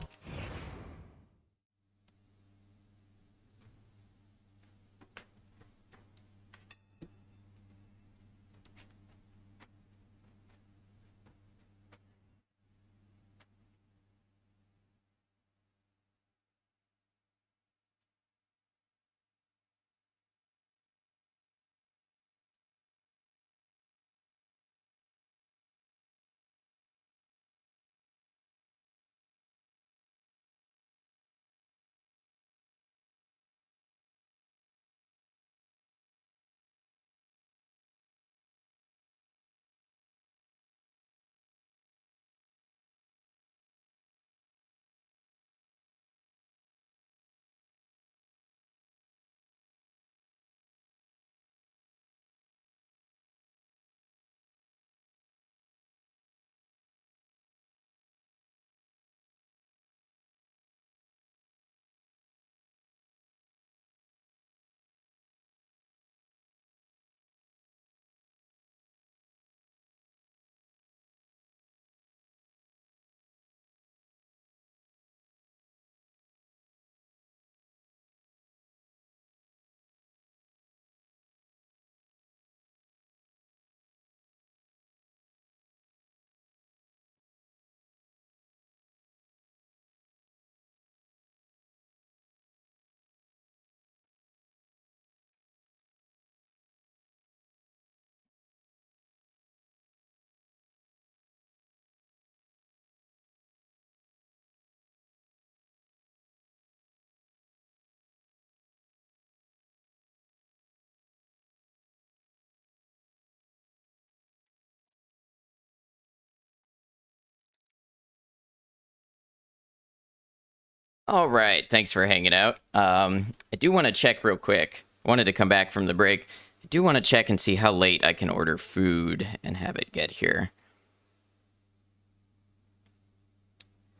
All right, thanks for hanging out. I do want to check real quick. I wanted to come back from the break. I do want to check and see how late I can order food and have it get here.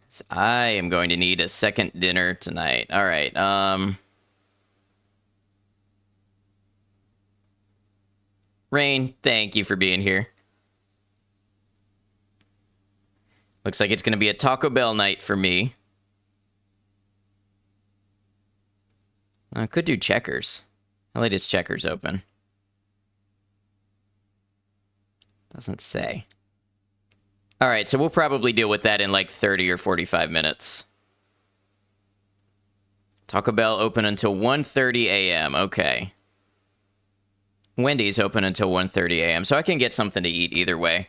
So I am going to need a second dinner tonight. All right, Rain, thank you for being here. Looks like it's going to be a Taco Bell night for me. I could do Checkers. How late is Checkers open? Doesn't say. All right, so we'll probably deal with that in like 30 or 45 minutes. Taco Bell open until 1:30 a.m. Okay. Wendy's open until 1:30 a.m. So I can get something to eat either way.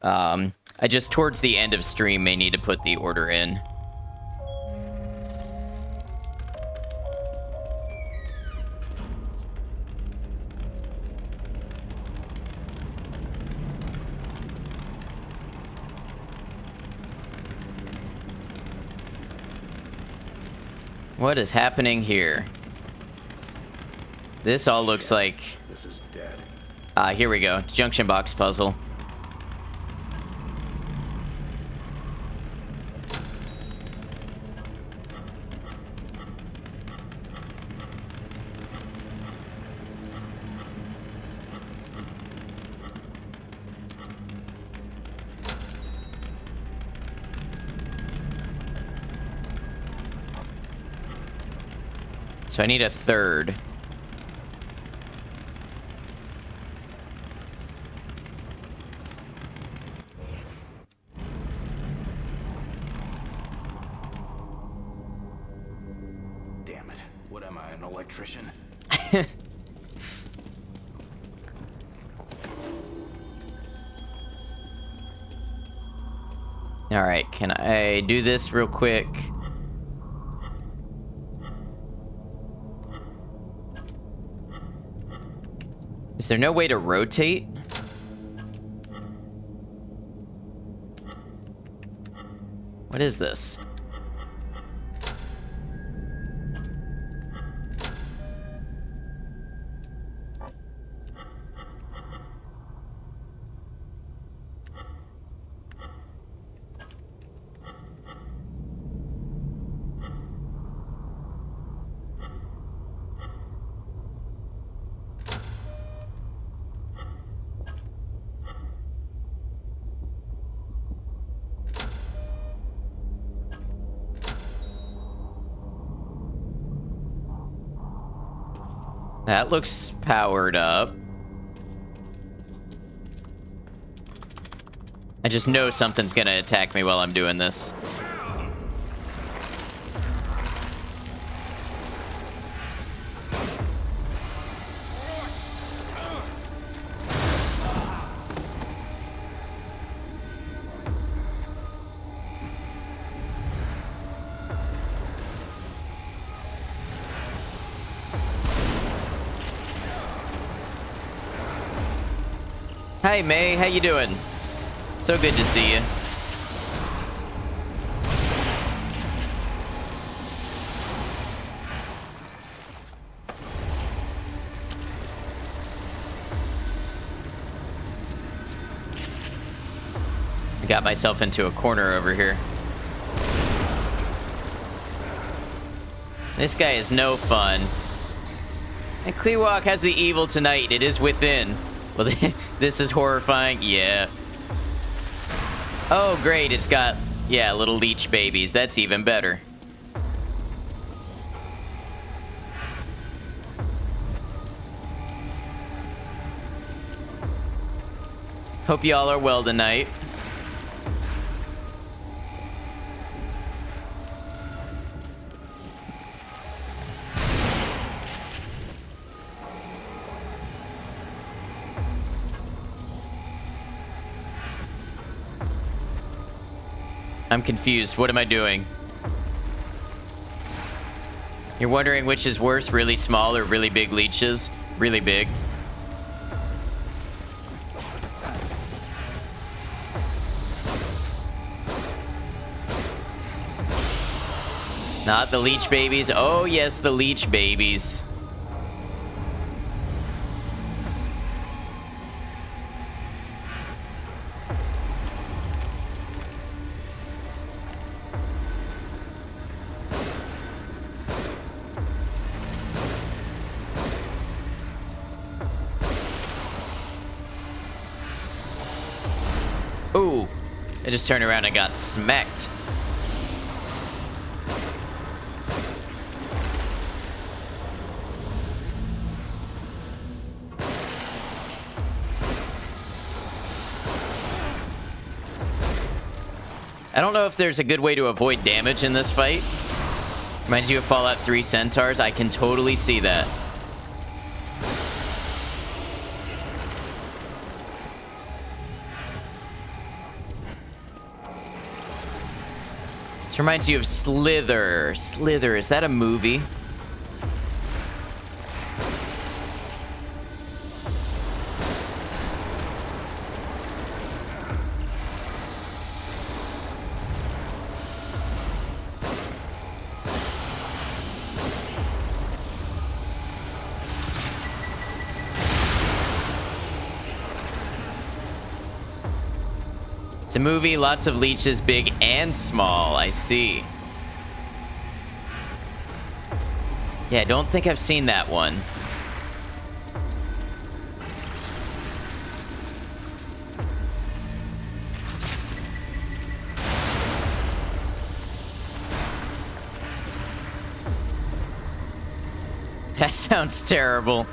I just, towards the end of stream, may need to put the order in. What is happening here? This all looks like... This is dead. Here we go. Junction box puzzle. So I need a third. Damn it. What am I, an electrician? All right, can I do this real quick? Is there no way to rotate? What is this? That looks powered up. I just know something's gonna attack me while I'm doing this. Hey May, how you doing? So good to see you. I got myself into a corner over here. This guy is no fun. And Clearwalk has the evil tonight. It is within. Well, this is horrifying. Yeah. Oh, great. It's got, yeah, little leech babies. That's even better. Hope y'all are well tonight. I'm confused. What am I doing? You're wondering which is worse, really small or really big leeches? Really big. Not the leech babies. Oh, yes, the leech babies. Ooh, I just turned around and got smacked. I don't know if there's a good way to avoid damage in this fight. Reminds you of Fallout 3 Centaurs. I can totally see that. This reminds you of Slither. Slither, is that a movie? It's a movie, lots of leeches, big and small. I see. Yeah, I don't think I've seen that one. That sounds terrible.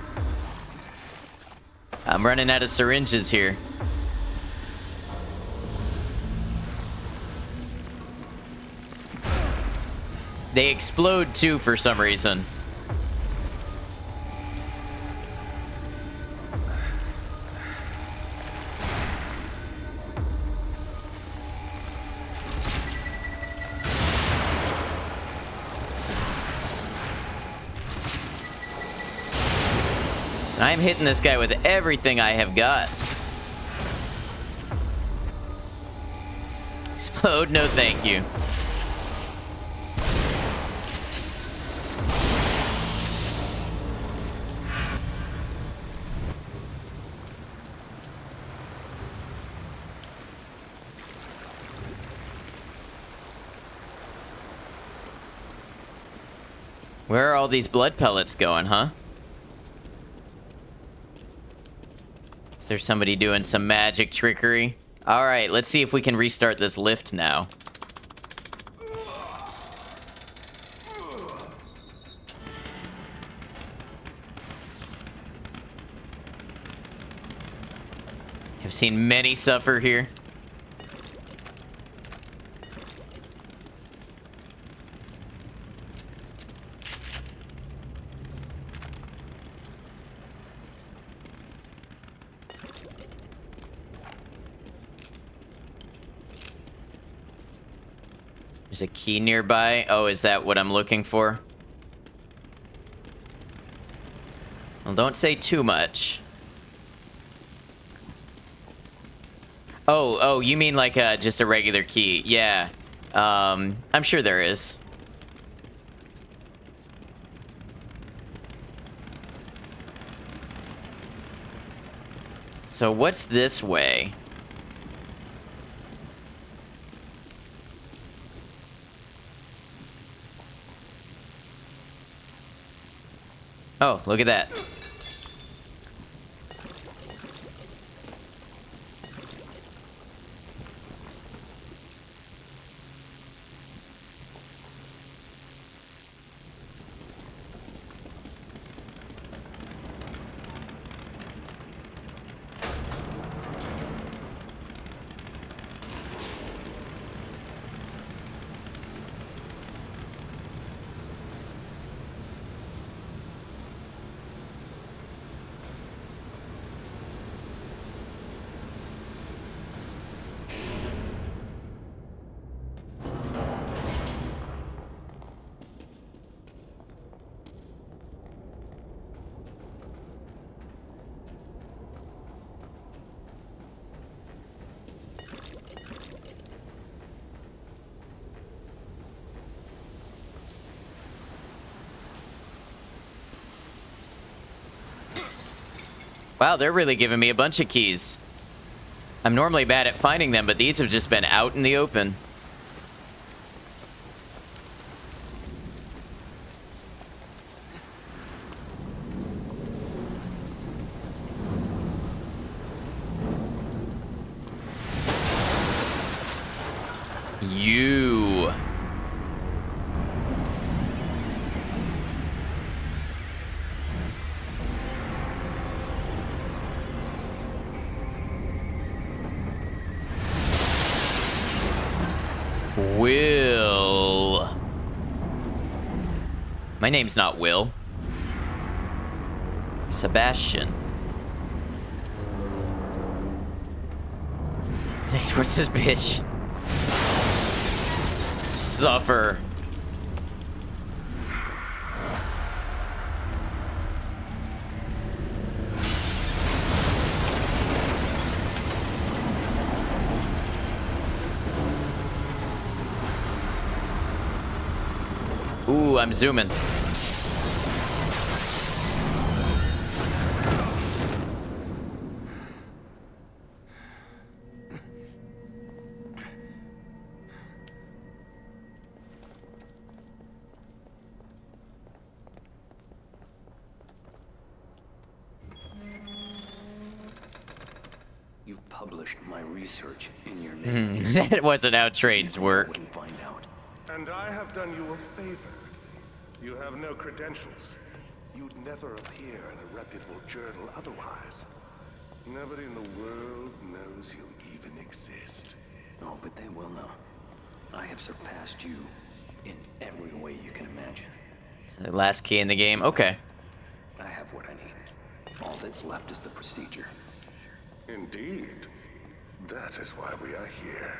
I'm running out of syringes here. They explode too for some reason. I'm hitting this guy with everything I have got. Explode? No, thank you. Where are all these blood pellets going, huh? Is there somebody doing some magic trickery? All right, let's see if we can restart this lift now. I've seen many suffer here. There's a key nearby. Oh, is that what I'm looking for? Well, don't say too much. Oh, you mean like just a regular key? Yeah. I'm sure there is. So what's this way? Oh, look at that. Wow, they're really giving me a bunch of keys. I'm normally bad at finding them, but these have just been out in the open. You. Will. My name's not Will. Sebastian. Thanks, what's this bitch? Suffer. Ooh, I'm zooming. You published my research in your name. That wasn't how trades work. Can find out. And I have done you a favor. You have no credentials. you'd never appear in a reputable journal otherwise. Nobody in the world knows you even exist. Oh, but they will know. I have surpassed you in every way you can imagine. The last key in the game. Okay. I have what I need. All that's left is the procedure. Indeed. That is why we are here.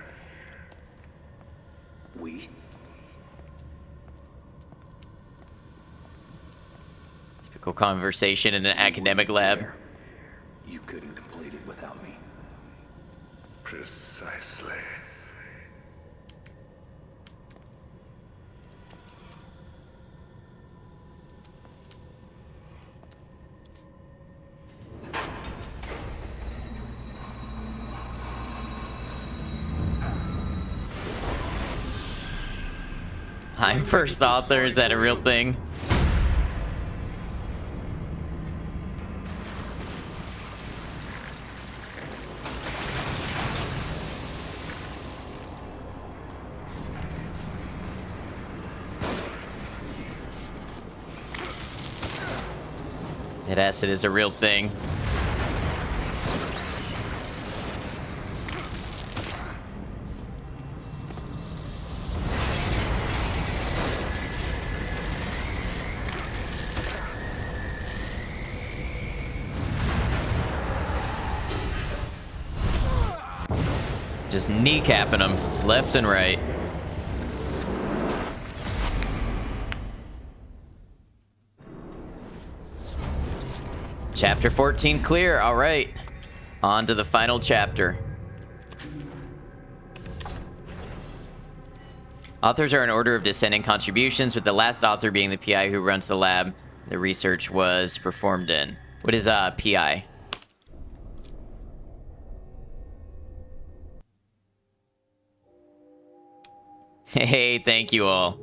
We? Typical conversation in an academic lab. You couldn't complete it without me. Precisely. I'm first author. Is that a real thing? That acid is a real thing. Just kneecapping them left and right. Chapter 14 clear. All right. On to the final chapter. Authors are in order of descending contributions, with the last author being the PI who runs the lab the research was performed in. What is PI? Hey, thank you all.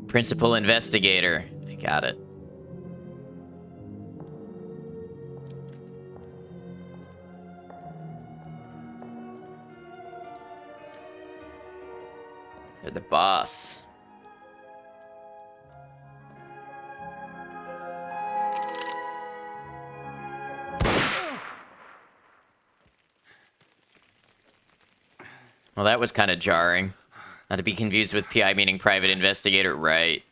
Principal investigator. I got it. You're the boss. Well, that was kind of jarring. Not to be confused with PI meaning private investigator, right?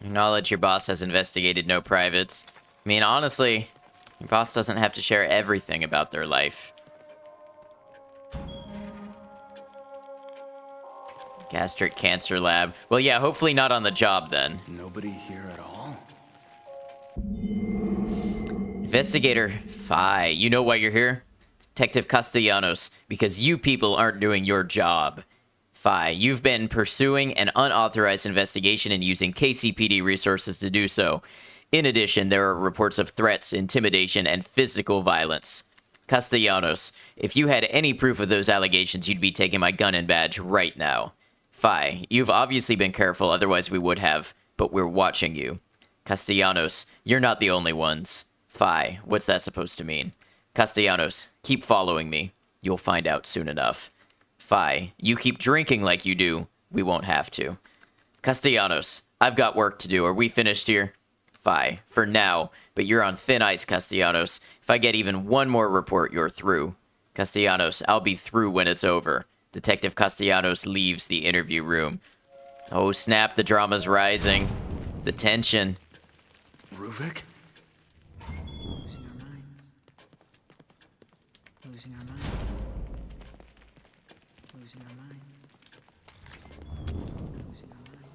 Acknowledge your boss has investigated no privates. I mean, honestly, your boss doesn't have to share everything about their life. Gastric cancer lab. Well, yeah, hopefully not on the job then. Nobody here at all? Investigator Phi, you know why you're here? Detective Castellanos, because you people aren't doing your job. Phi, you've been pursuing an unauthorized investigation and using KCPD resources to do so. In addition, there are reports of threats, intimidation, and physical violence. Castellanos, if you had any proof of those allegations, you'd be taking my gun and badge right now. Phi, you've obviously been careful, otherwise we would have, but we're watching you. Castellanos, you're not the only ones. Phi, what's that supposed to mean? Castellanos, keep following me. You'll find out soon enough. Phi, you keep drinking like you do. We won't have to. Castellanos, I've got work to do. Are we finished here? Phi, for now, but you're on thin ice, Castellanos. If I get even one more report, you're through. Castellanos, I'll be through when it's over. Detective Castellanos leaves the interview room. Oh, snap, the drama's rising. The tension. Ruvik? Losing our minds. Losing our minds. Losing our minds. Losing our minds.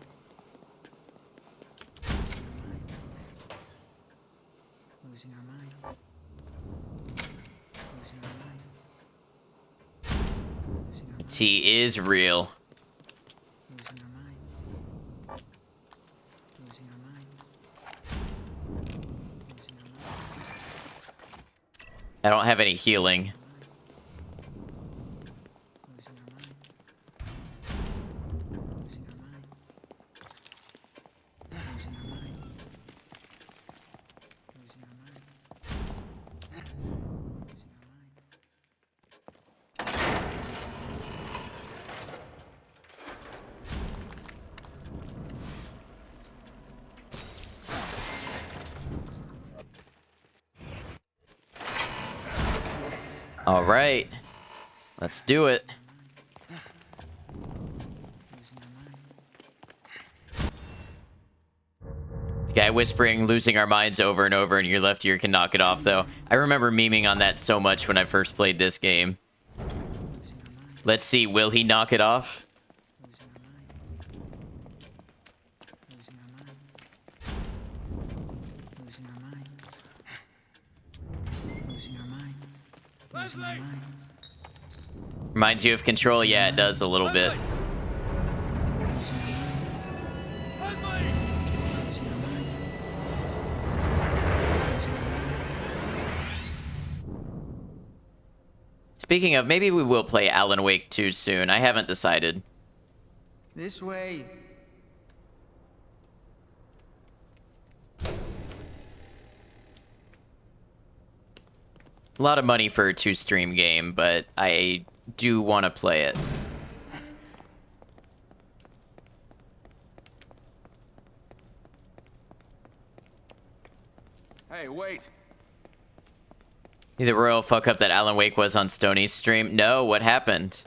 Losing our minds. Losing our minds. Losing our minds. T is real. Losing our minds. Losing our minds. Losing our minds. I don't have any healing. All right, let's do it. The guy whispering losing our minds over and over, and your left ear can knock it off, though. I remember memeing on that so much when I first played this game. Let's see, will he knock it off? Reminds you of Control? Yeah, it does a little bit. Speaking of, maybe we will play Alan Wake 2 soon. I haven't decided. This way. A lot of money for a 2-stream game, but I do want to play it. Hey, wait. You the royal fuck up that Alan Wake was on Stoney's stream? No, what happened?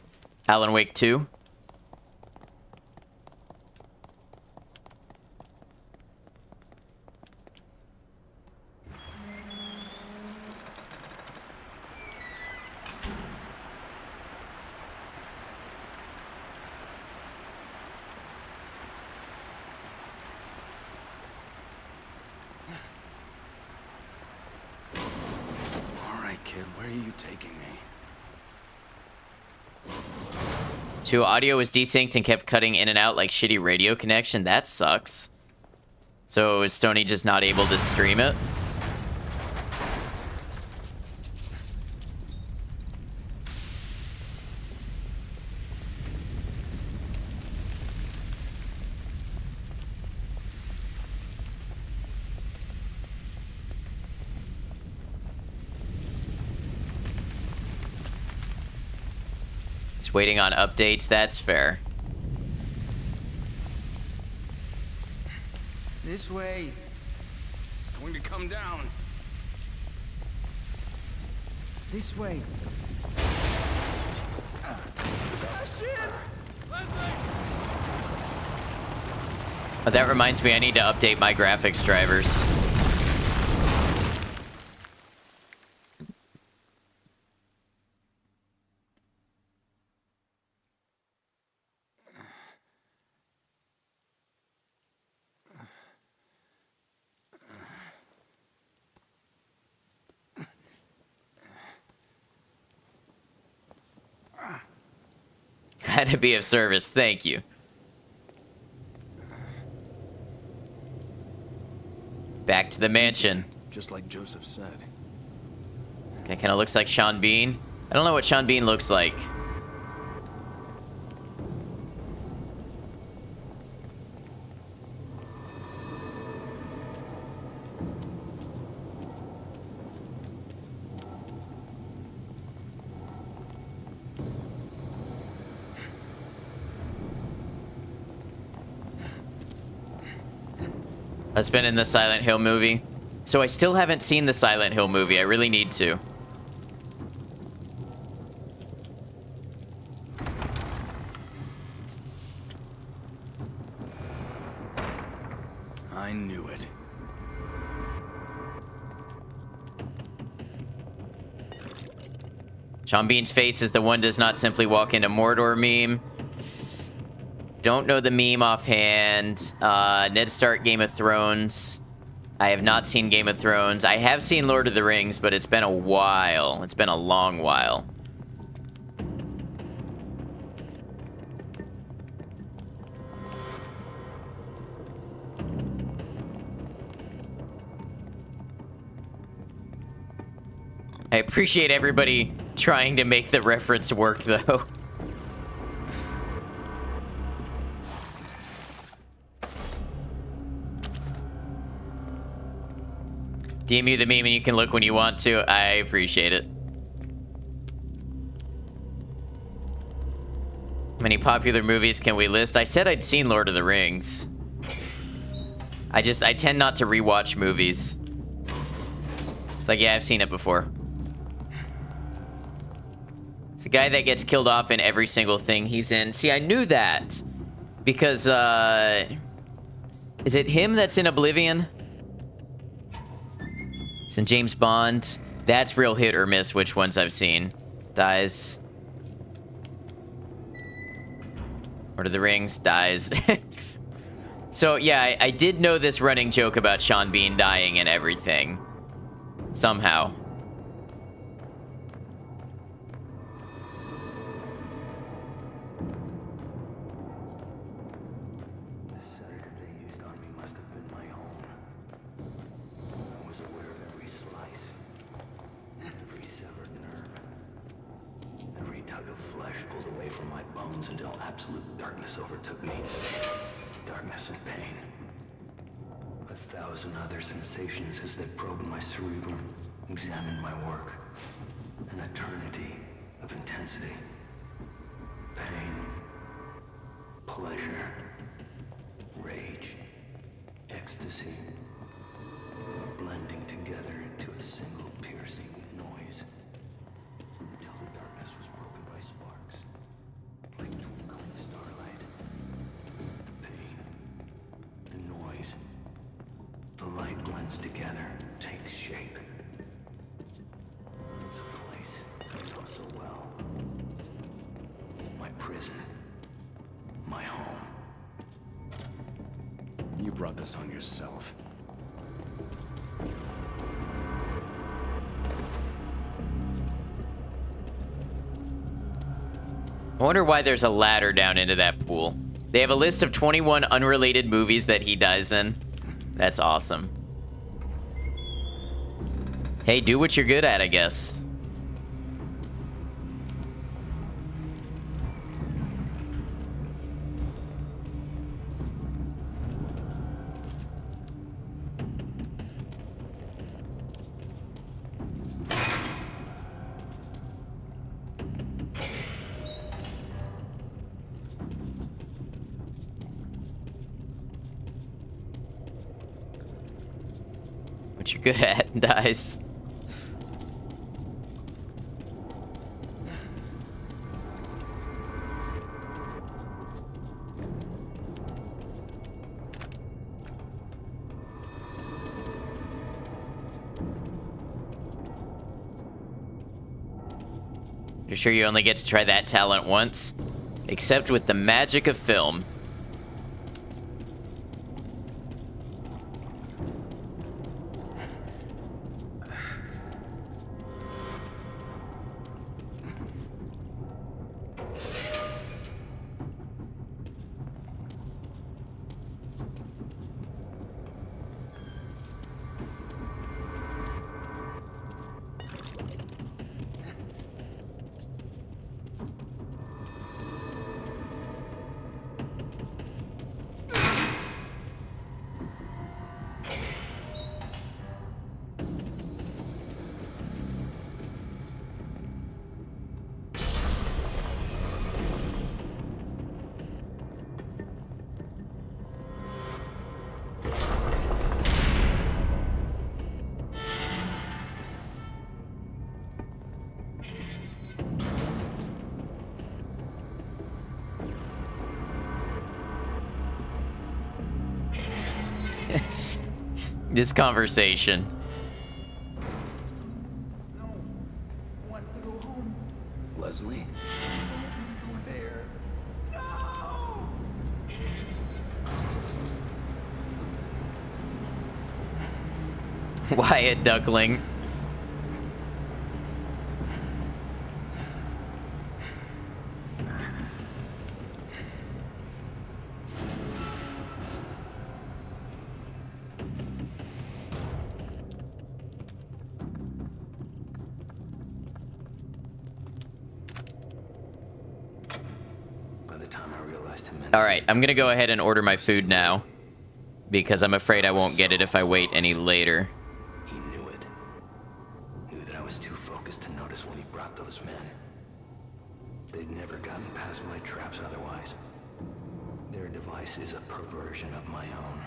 Alan Wake 2? Kid, where are you taking me? 2, audio was desynced and kept cutting in and out like shitty radio connection. That sucks. So is Stoney just not able to stream it? Waiting on updates, that's fair. This way. It's going to come down. This way. Oh, that reminds me, I need to update my graphics drivers. Glad to be of service, thank you. Back to the mansion. Just like Joseph said. Okay, kind of looks like Sean Bean. I don't know what Sean Bean looks like. Has been in the Silent Hill movie. So I still haven't seen the Silent Hill movie. I really need to. I knew it. Sean Bean's face is the one does not simply walk into Mordor meme. Don't know the meme offhand. Ned Stark, Game of Thrones. I have not seen Game of Thrones. I have seen Lord of the Rings, but it's been a while. It's been a long while. I appreciate everybody trying to make the reference work, though. DM you the meme and you can look when you want to. I appreciate it. How many popular movies can we list? I said I'd seen Lord of the Rings. I tend not to rewatch movies. It's like, yeah, I've seen it before. It's the guy that gets killed off in every single thing he's in. See, I knew that. Because, is it him that's in Oblivion? It's in James Bond. That's real hit or miss which ones I've seen. Dies. Lord of the Rings, dies. So, yeah, I did know this running joke about Sean Bean dying and everything. Somehow. The sedative they used on me must have been my own. I was aware of every slice, every severed nerve, every tug of flesh pulled away from my bones until absolute darkness overtook me. Darkness and pain. 1,000 other sensations as they probed my cerebrum, examined my work. An eternity of intensity. Pain. Pleasure. Rage. Ecstasy. Blending together into a single piercing noise. Until the darkness was broken by sparks. Like twinkling starlight. The pain. The noise. The light blends together, takes shape. It's a place I know so well. My prison. My home. You brought this on yourself. I wonder why there's a ladder down into that pool. They have a list of 21 unrelated movies that he dies in. That's awesome. Hey, do what you're good at, I guess. What you're good at dies. You're sure you only get to try that talent once? Except with the magic of film. This conversation. No. I want to go home. Leslie? There. Wyatt Duckling. sacrificed immensely. All right, I'm gonna go ahead and order my food now, because I'm afraid I won't get it if I wait any later. He knew it. Knew that I was too focused to notice when he brought those men. They'd never gotten past my traps otherwise. Their device is a perversion of my own.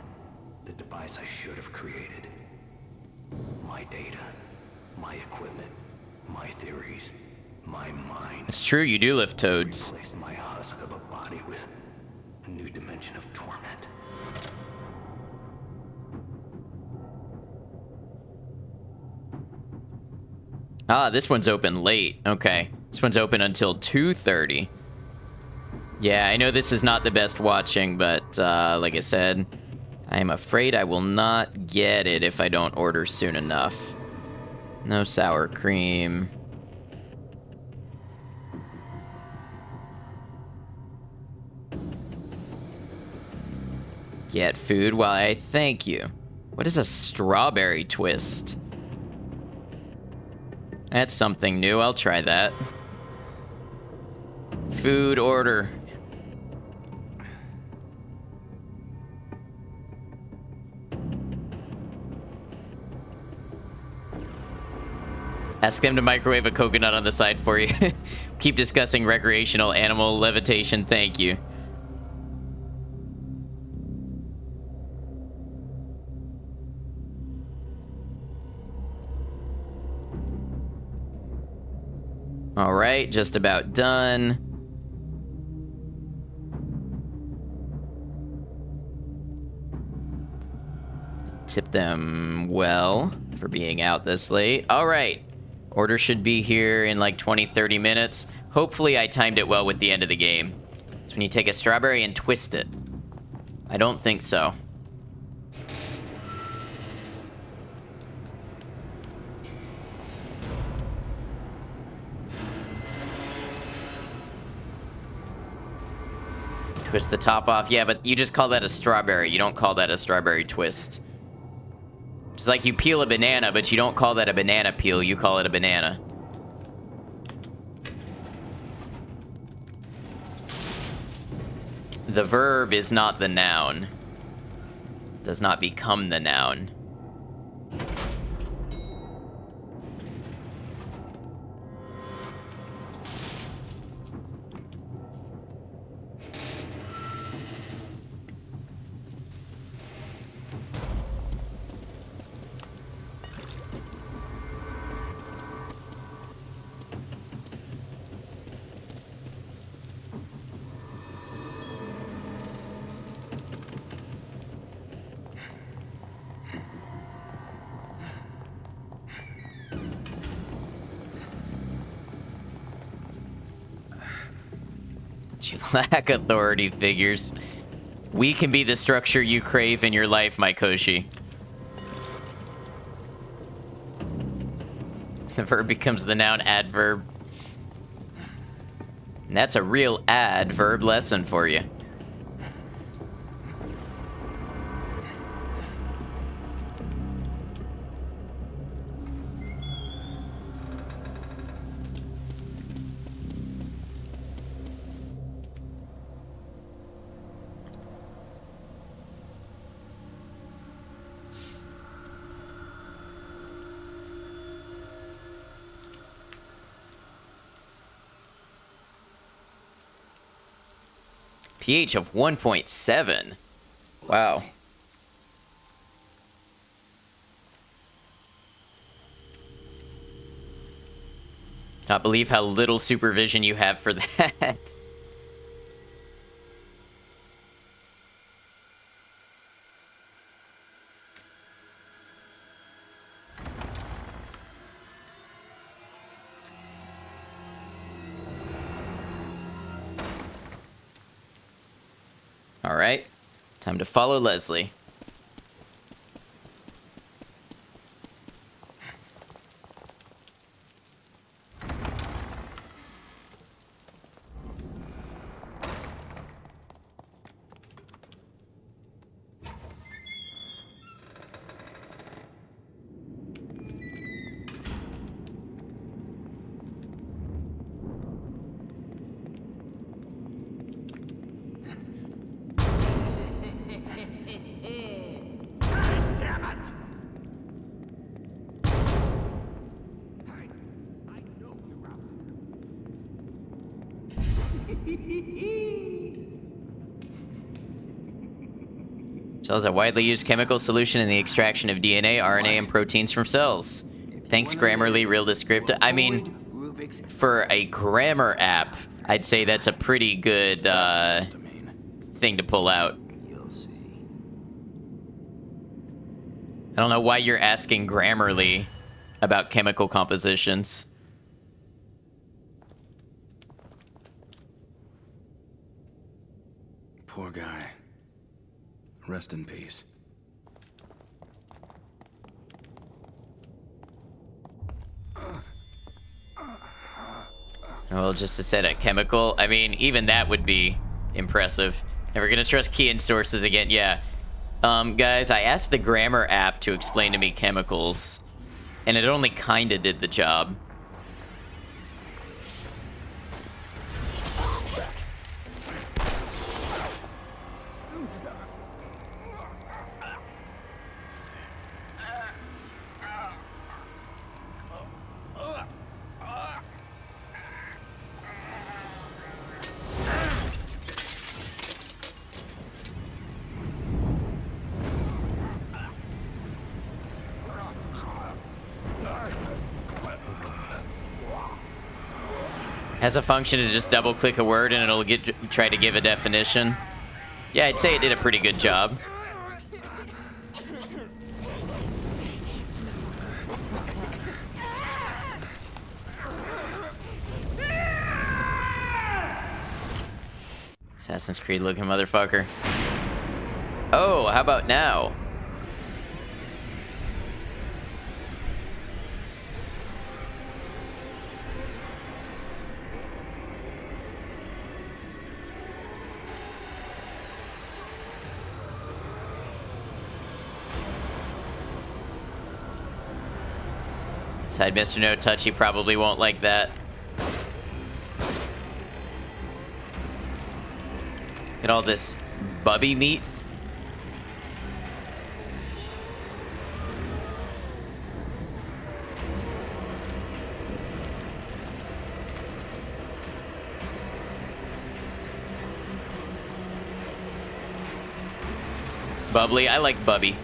The device I should have created. My data, my equipment, my theories, my mind. It's true, you do lift toads. Replaced my husk of a body with a new dimension of torment. Ah, this one's open late. Okay. This one's open until 2:30. Yeah, I know this is not the best watching, but like I said, I am afraid I will not get it if I don't order soon enough. No sour cream. Get food? Why, thank you. What is a strawberry twist? That's something new. I'll try that. Food order. Ask them to microwave a coconut on the side for you. Keep discussing recreational animal levitation. Thank you. All right, just about done. Tip them well for being out this late. All right. Order should be here in like 20-30 minutes. Hopefully I timed it well with the end of the game. It's when you take a strawberry and twist it. I don't think so. Twist the top off. Yeah, but you just call that a strawberry. You don't call that a strawberry twist. It's like you peel a banana, but you don't call that a banana peel. You call it a banana. The verb is not the noun. Does not become the noun. You lack authority figures. We can be the structure you crave in your life, my Koshi. The verb becomes the noun adverb. And that's a real adverb lesson for you. pH of 1.7. Wow. Cannot believe how little supervision you have for that. All right, time to follow Leslie. I know you're out Cells are a widely used chemical solution in the extraction of DNA, RNA, and proteins from cells. Thanks, Grammarly, real descriptive. I mean, for a grammar app, I'd say that's a pretty good thing to pull out. You'll see. I don't know why you're asking Grammarly about chemical compositions. Poor guy. Rest in peace. Well, just to set a chemical, I mean, even that would be impressive. Never gonna trust key in sources again. Yeah. Guys, I asked the grammar app to explain to me chemicals, and it only kinda did the job. Has a function to just double click a word and it'll try to give a definition. Yeah, I'd say it did a pretty good job. Assassin's Creed looking motherfucker. Oh, how about now? Side Mr. No Touch, he probably won't like that. Look at all this bubby meat. Bubbly, I like Bubby.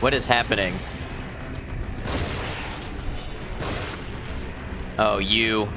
What is happening? Oh, you.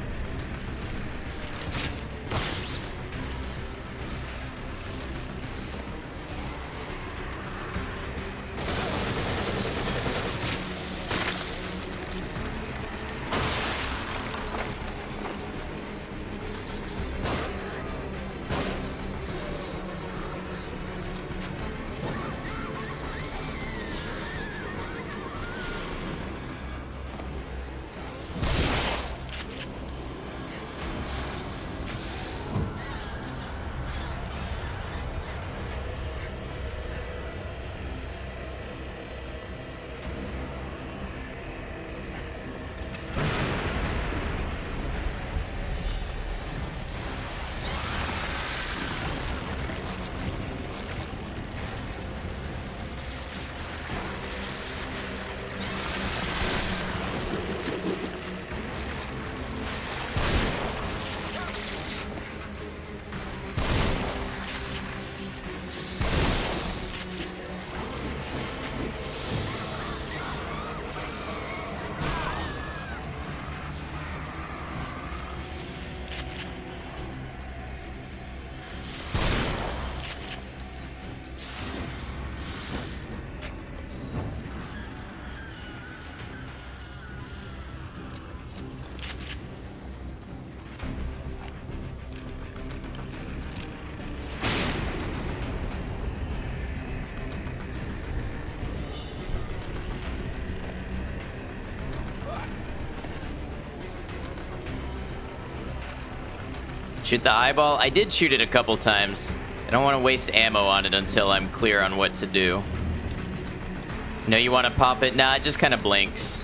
Shoot the eyeball? I did shoot it a couple times. I don't want to waste ammo on it until I'm clear on what to do. No, you want to pop it? Nah, it just kind of blinks.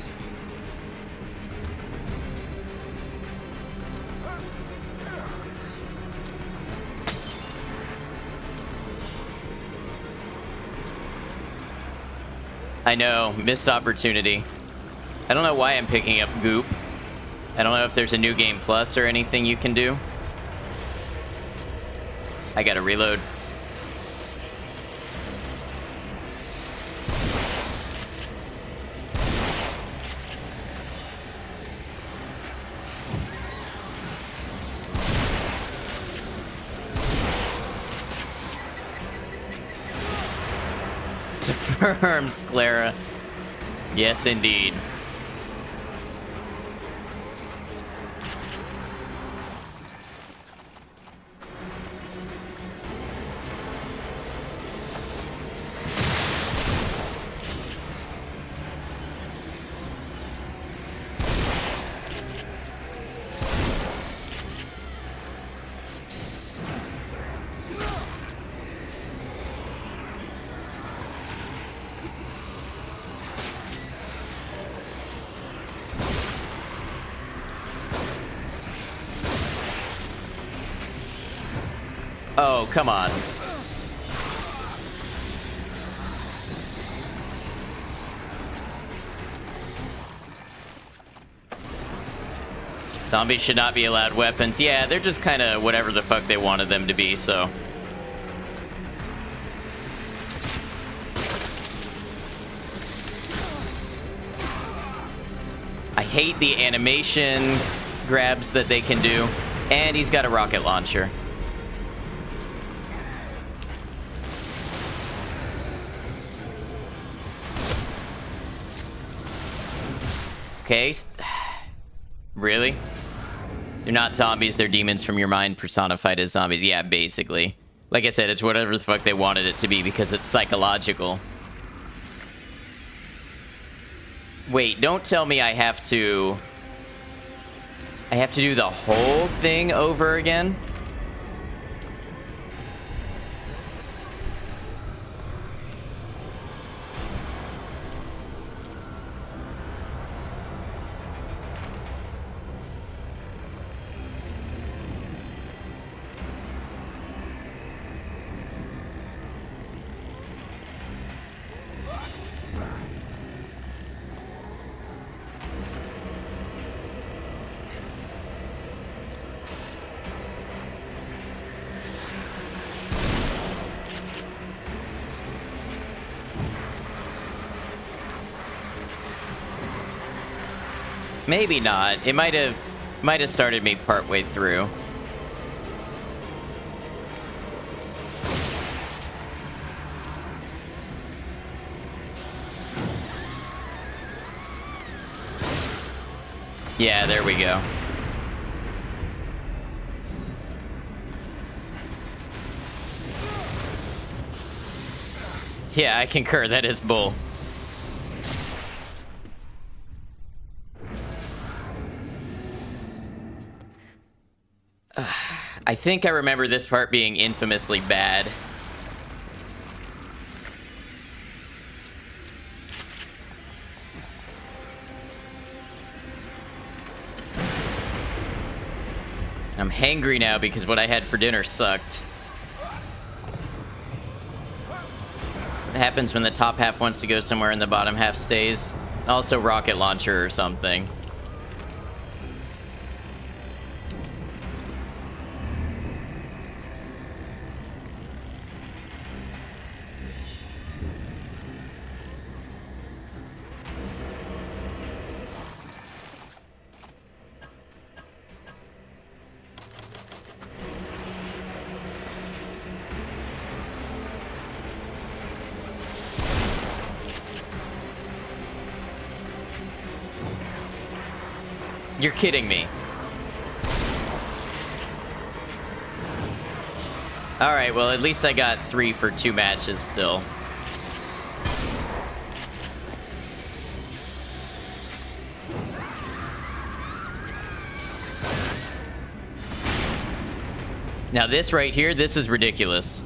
I know, missed opportunity. I don't know why I'm picking up Goop. I don't know if there's a new game plus or anything you can do. I gotta reload. Confirms, Clara. Yes, indeed. Oh, come on. Zombies should not be allowed weapons. Yeah, they're just kind of whatever the fuck they wanted them to be, so. I hate the animation grabs that they can do. And he's got a rocket launcher. Okay. Really? They're not zombies, they're demons from your mind personified as zombies. Yeah, basically. Like I said, it's whatever the fuck they wanted it to be because it's psychological. Wait, don't tell me I have to do the whole thing over again? Maybe not. It might have started me partway through. Yeah, there we go. Yeah, I concur. That is bull. I think I remember this part being infamously bad. I'm hangry now because what I had for dinner sucked. What happens when the top half wants to go somewhere and the bottom half stays? Also rocket launcher or something. You're kidding me. Alright, well, at least I got 3 for 2 matches still. Now this right here, this is ridiculous.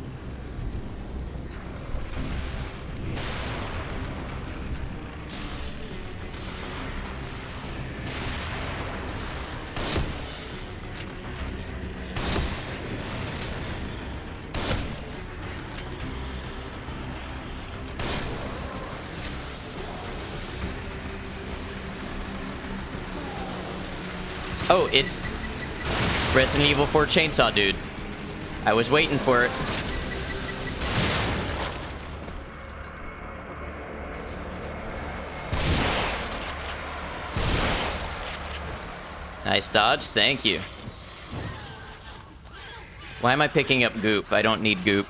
Oh, it's Resident Evil 4 Chainsaw Dude. I was waiting for it. Nice dodge, thank you. Why am I picking up goop? I don't need goop.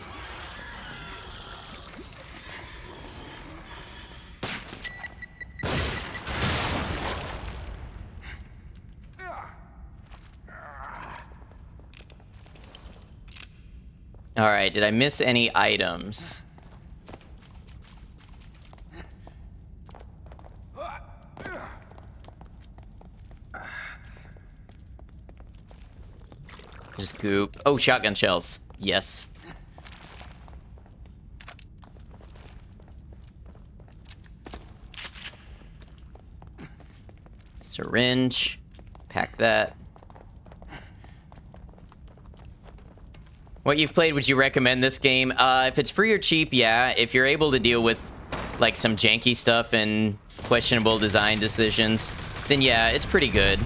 All right, did I miss any items? Just goop. Oh, shotgun shells. Yes. Syringe. Pack that. What you've played, would you recommend this game? If it's free or cheap, yeah. If you're able to deal with, like, some janky stuff and questionable design decisions, then yeah, it's pretty good.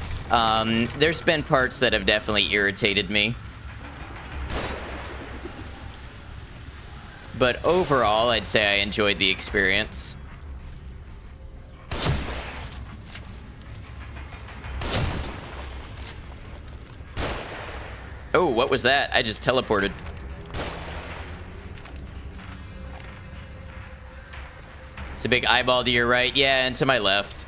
There's been parts that have definitely irritated me. But overall, I'd say I enjoyed the experience. Oh, what was that? I just teleported. It's a big eyeball to your right. Yeah, and to my left.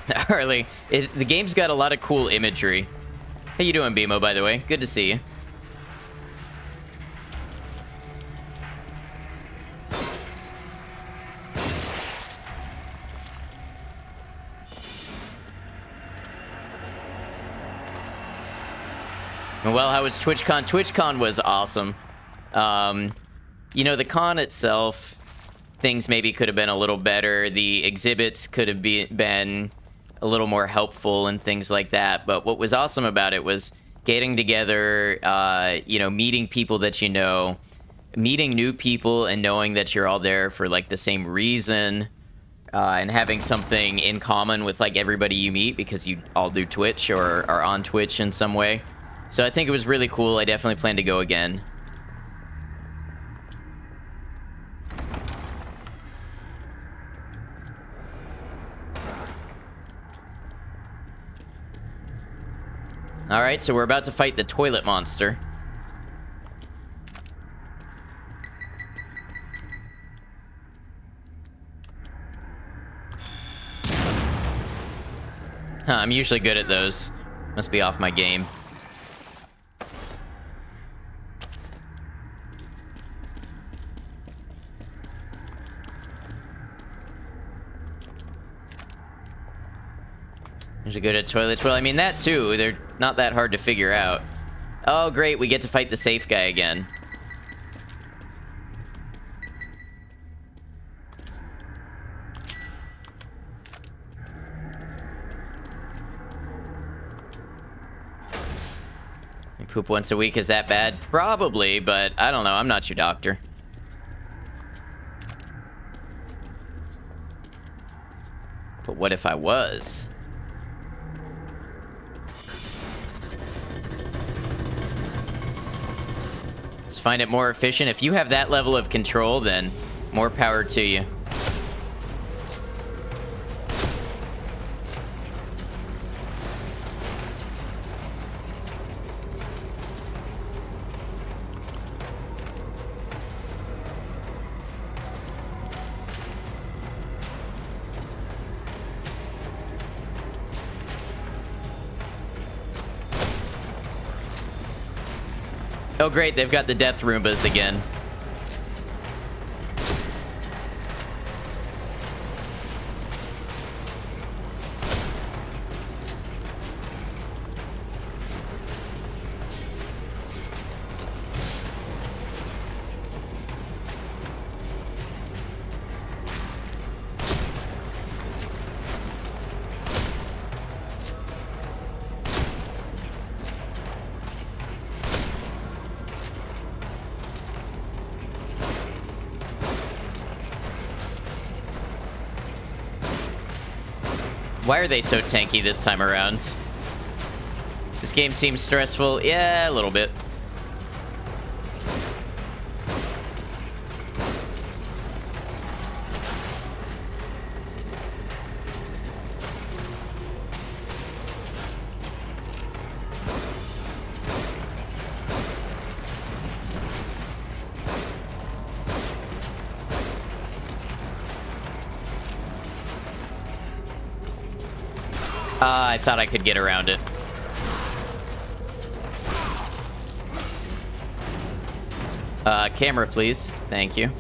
Harley, the game's got a lot of cool imagery. How you doing, BMO, by the way? Good to see you. Well, how was TwitchCon? TwitchCon was awesome. You know, the con itself, things maybe could have been a little better. The exhibits could have been a little more helpful and things like that. But what was awesome about it was getting together, you know, meeting people that you know, meeting new people and knowing that you're all there for, like, the same reason, and having something in common with, like, everybody you meet because you all do Twitch or are on Twitch in some way. So I think it was really cool. I definitely plan to go again. All right, so we're about to fight the toilet monster. Huh, I'm usually good at those. Must be off my game. Usually good at toilets. Well, I mean, that too. They're not that hard to figure out. Oh, great. We get to fight the safe guy again. You poop once a week. Is that bad? Probably, but I don't know. I'm not your doctor. But what if I was? Just find it more efficient. If you have that level of control, then more power to you. Oh, great. They've got the death Roombas again. Why are they so tanky this time around? This game seems stressful. Yeah, a little bit. I thought I could get around it. Camera, please. Thank you.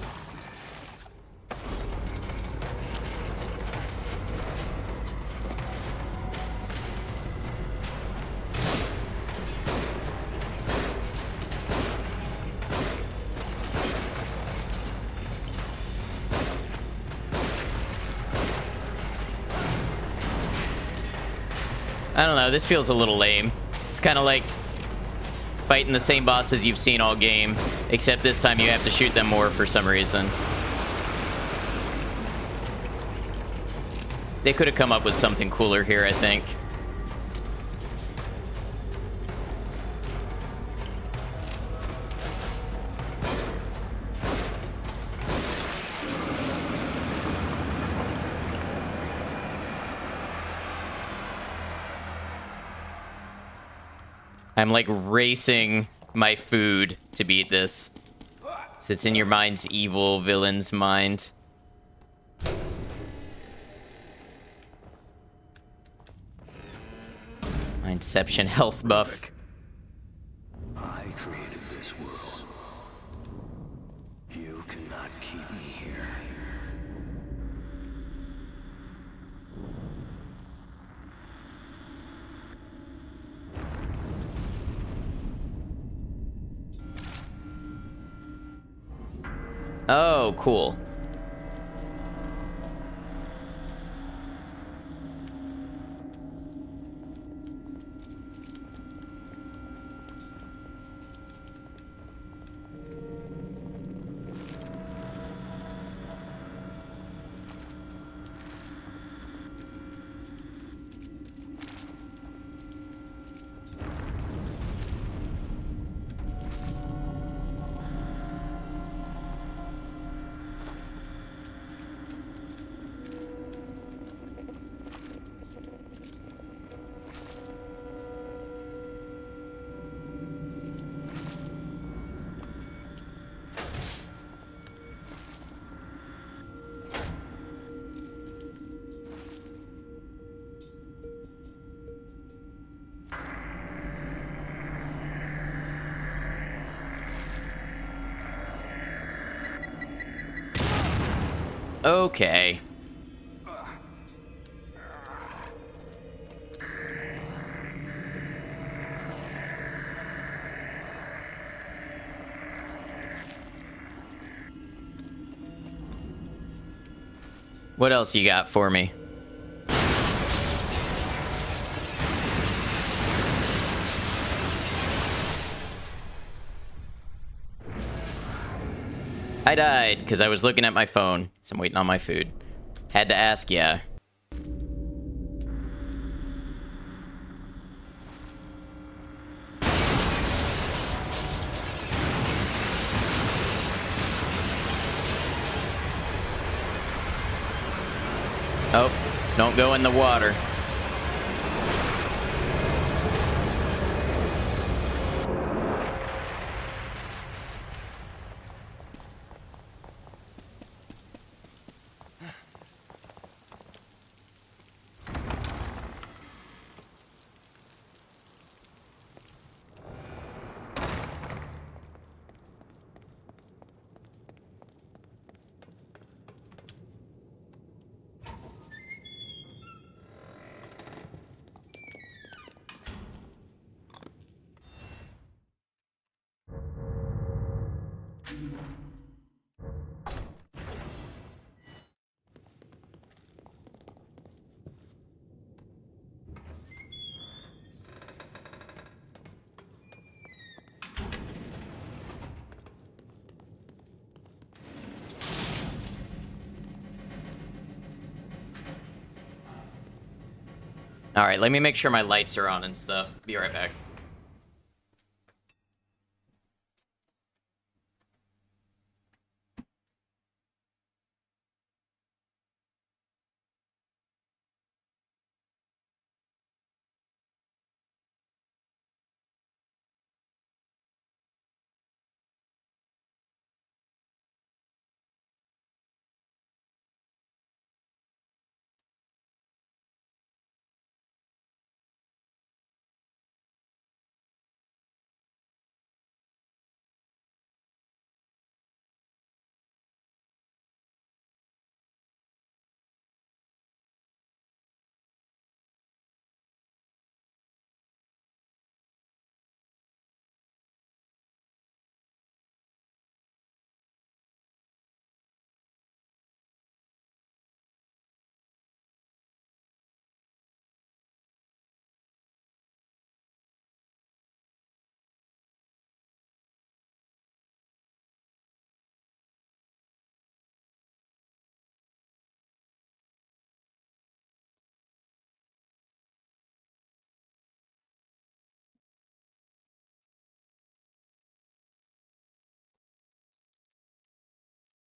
I don't know, this feels a little lame. It's kind of like fighting the same bosses you've seen all game, except this time you have to shoot them more for some reason. They could have come up with something cooler here, I think. I'm like racing my food to beat this. So it's in your mind's evil villain's mind. Mindception health buff. I created this world. You cannot keep me here. Oh, cool. Okay. What else you got for me? I died because I was looking at my phone, so I'm waiting on my food. Had to ask, yeah. Oh, don't go in the water. All right, let me make sure my lights are on and stuff. Be right back.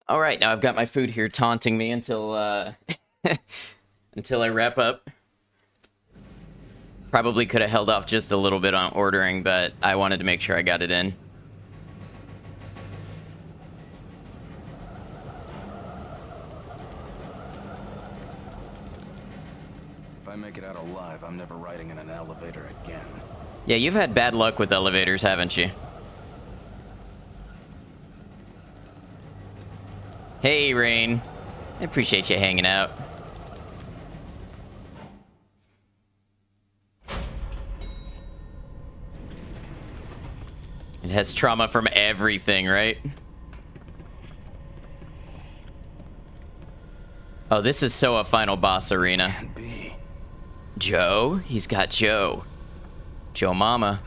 All right, now I've got my food here taunting me until until I wrap up. Probably could have held off just a little bit on ordering, but I wanted to make sure I got it in. If I make it out alive, I'm never riding in an elevator again. Yeah, you've had bad luck with elevators, haven't you? Hey, Rain. I appreciate you hanging out. It has trauma from everything, right? Oh, this is so a final boss arena. Can't be. Joe? He's got Joe. Joe Mama.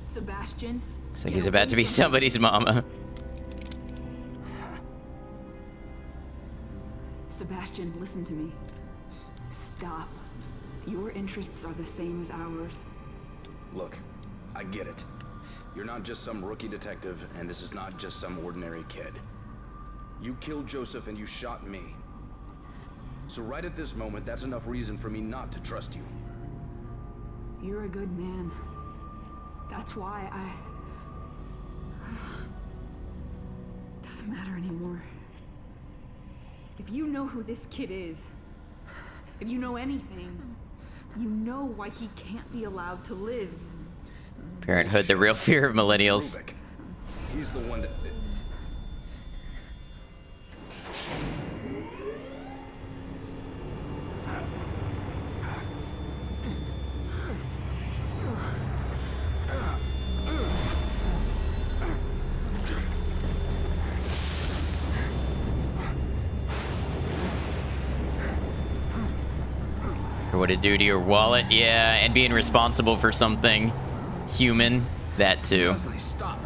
Sebastian? Looks like he's about to be somebody's mama. Sebastian, listen to me. Stop. Your interests are the same as ours. Look, I get it. You're not just some rookie detective, and this is not just some ordinary kid. You killed Joseph and you shot me. So right at this moment, that's enough reason for me not to trust you. You're a good man. That's why doesn't matter anymore. If you know who this kid is, if you know anything, you know why he can't be allowed to live. Parenthood, the real fear of millennials. He's the one that... What it do to your wallet? Yeah, and being responsible for something human, that too. Leslie, stop.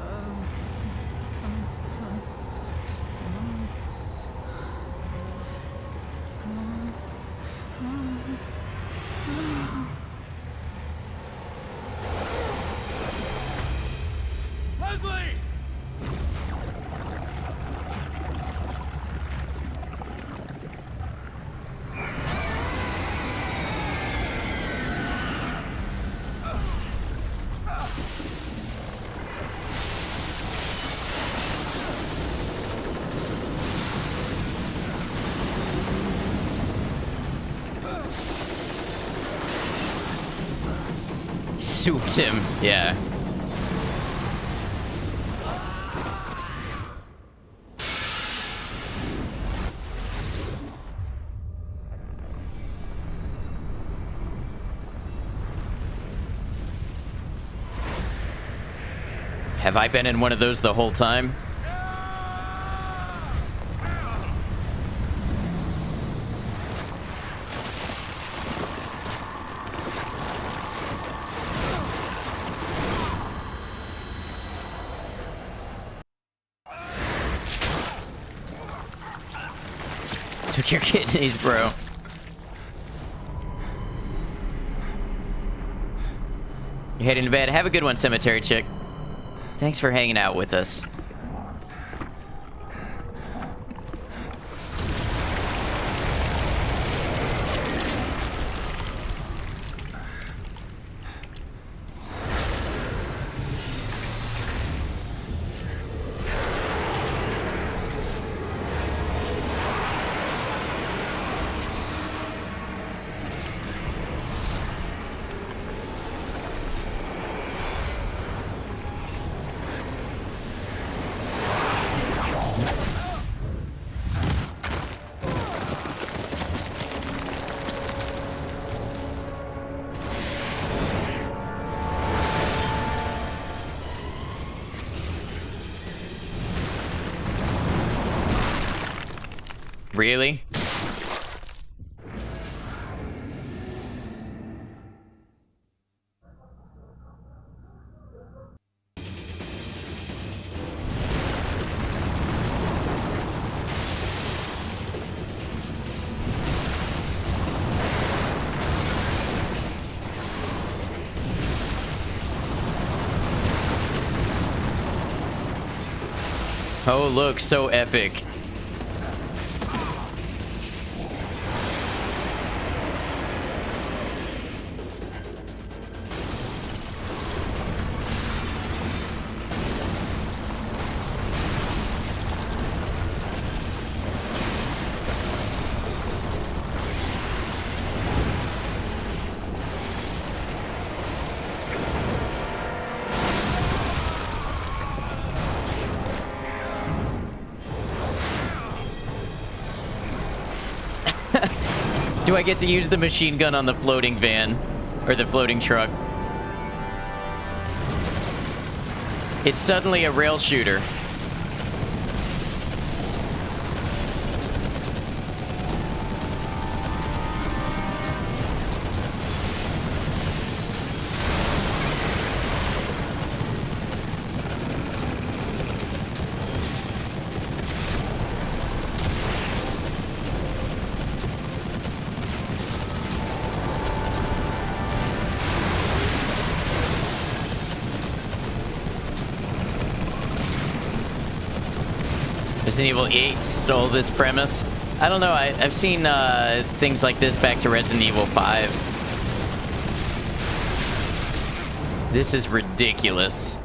Leslie! Souped him, yeah. Have I been in one of those the whole time? Took your kidneys, bro. You're heading to bed. Have a good one, cemetery chick. Thanks for hanging out with us. Really? Oh, look, so epic. Do I get to use the machine gun on the floating van? Or the floating truck? It's suddenly a rail shooter. Resident Evil 8 stole this premise. I don't know, I've seen things like this back to Resident Evil 5. This is ridiculous.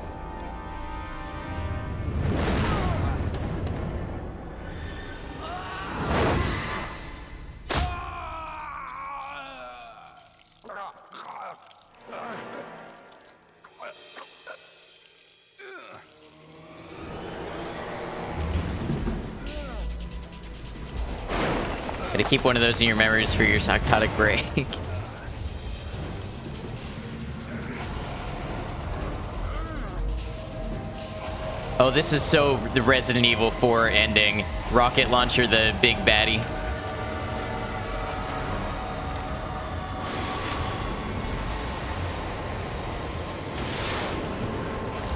Gotta keep one of those in your memories for your psychotic break. Oh, this is so the Resident Evil 4 ending. Rocket launcher, the big baddie.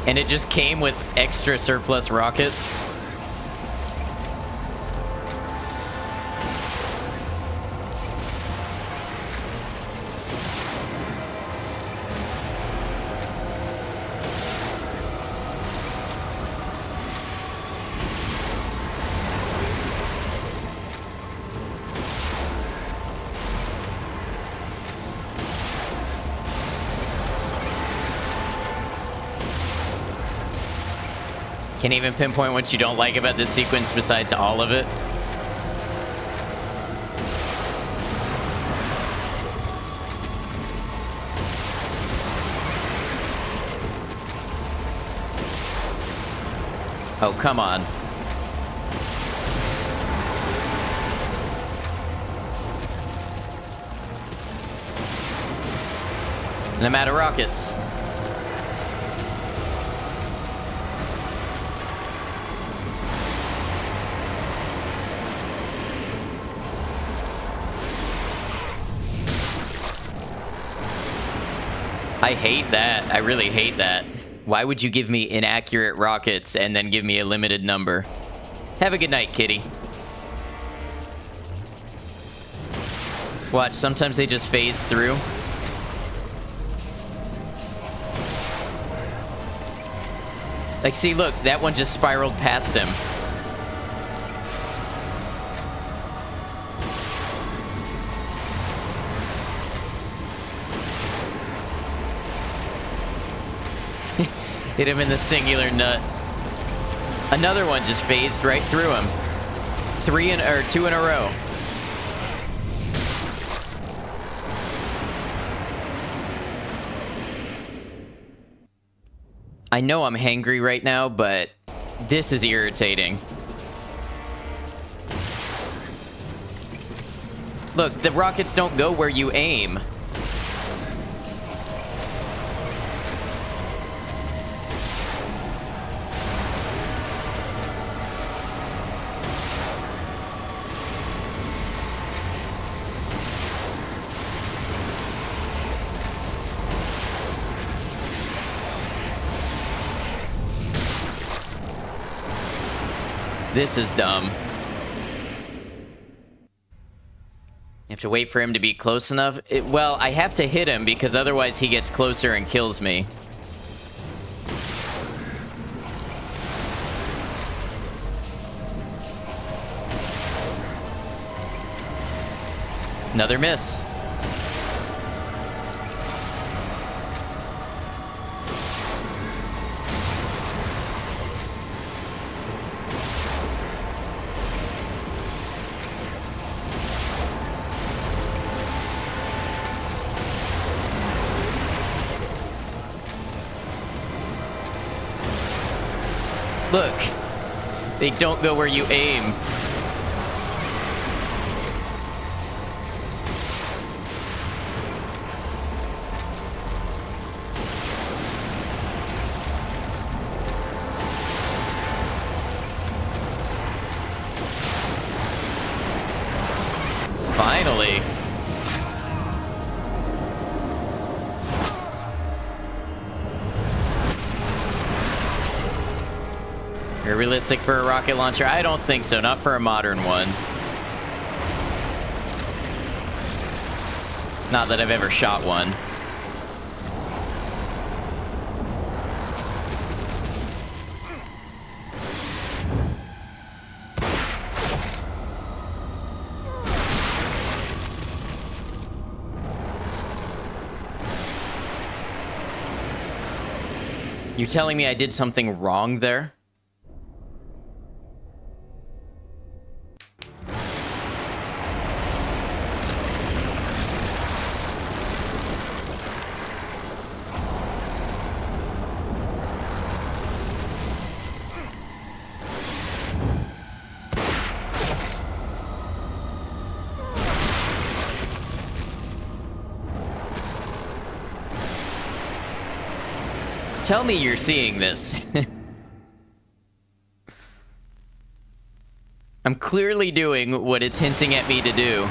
And it just came with extra surplus rockets. Can't even pinpoint what you don't like about this sequence besides all of it. Oh, come on. And I'm out of rockets. I hate that. I really hate that. Why would you give me inaccurate rockets and then give me a limited number? Have a good night, kitty. Watch, sometimes they just phase through. Like, see, look, that one just spiraled past him. Hit him in the singular nut. Another one just phased right through him. 2 in a row. I know I'm hangry right now, but this is irritating. Look, the rockets don't go where you aim. This is dumb. You have to wait for him to be close enough. Well, I have to hit him because otherwise he gets closer and kills me. Another miss. Look, they don't go where you aim. Finally. Realistic for a rocket launcher? I don't think so. Not for a modern one. Not that I've ever shot one. You telling me I did something wrong there? Tell me you're seeing this. I'm clearly doing what it's hinting at me to do.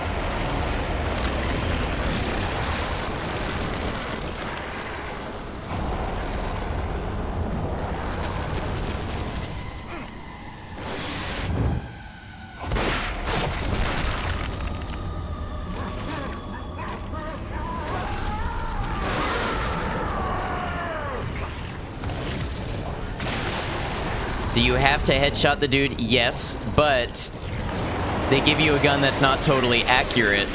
Do you have to headshot the dude? Yes, but they give you a gun that's not totally accurate.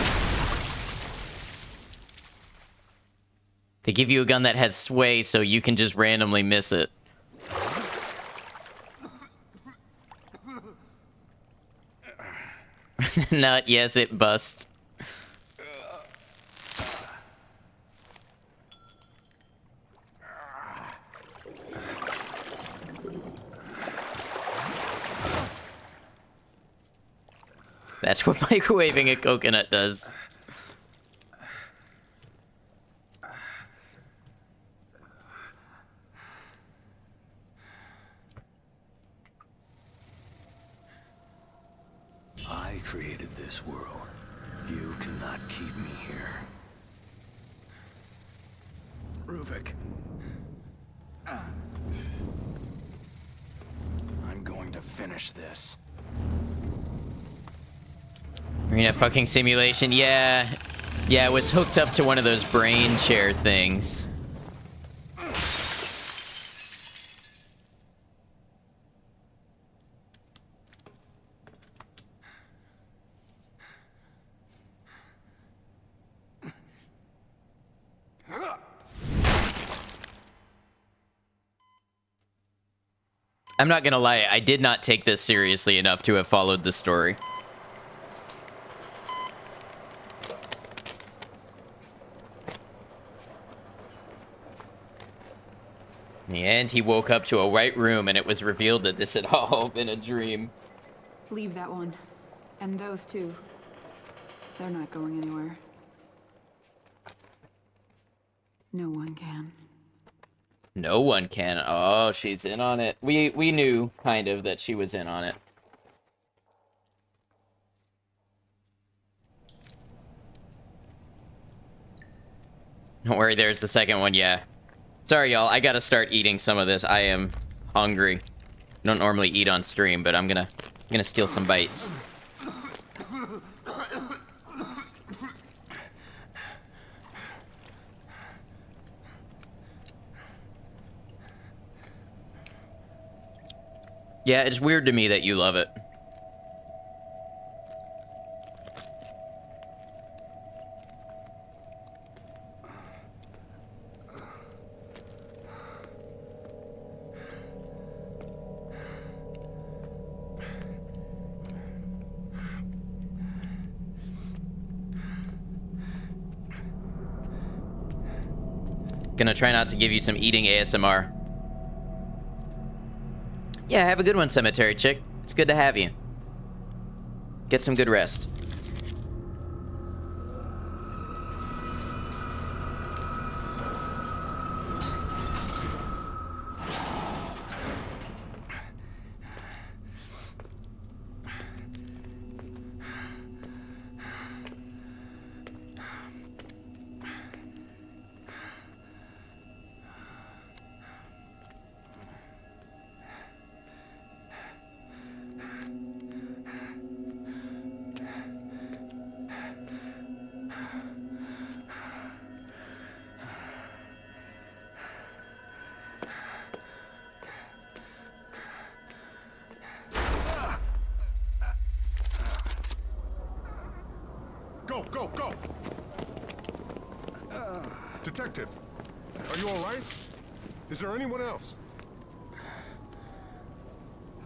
They give you a gun that has sway, so you can just randomly miss it. Nut, yes, it busts. That's what microwaving a coconut does. I created this world. You cannot keep me here. Ruvik. I'm going to finish this. Arena fucking simulation, yeah. Yeah, it was hooked up to one of those brain chair things. I'm not gonna lie, I did not take this seriously enough to have followed the story. In the end, he woke up to a white room and it was revealed that this had all been a dream. Leave that one. And those two. They're not going anywhere. No one can. No one can. Oh, she's in on it. We knew, kind of, that she was in on it. Don't worry, there's the second one, yeah. Sorry, y'all. I gotta start eating some of this. I am hungry. I don't normally eat on stream, but I'm gonna steal some bites. Yeah, it's weird to me that you love it. Gonna try not to give you some eating ASMR. Yeah, have a good one, Cemetery Chick. It's good to have you. Get some good rest. Go, go! Detective, are you all right? Is there anyone else?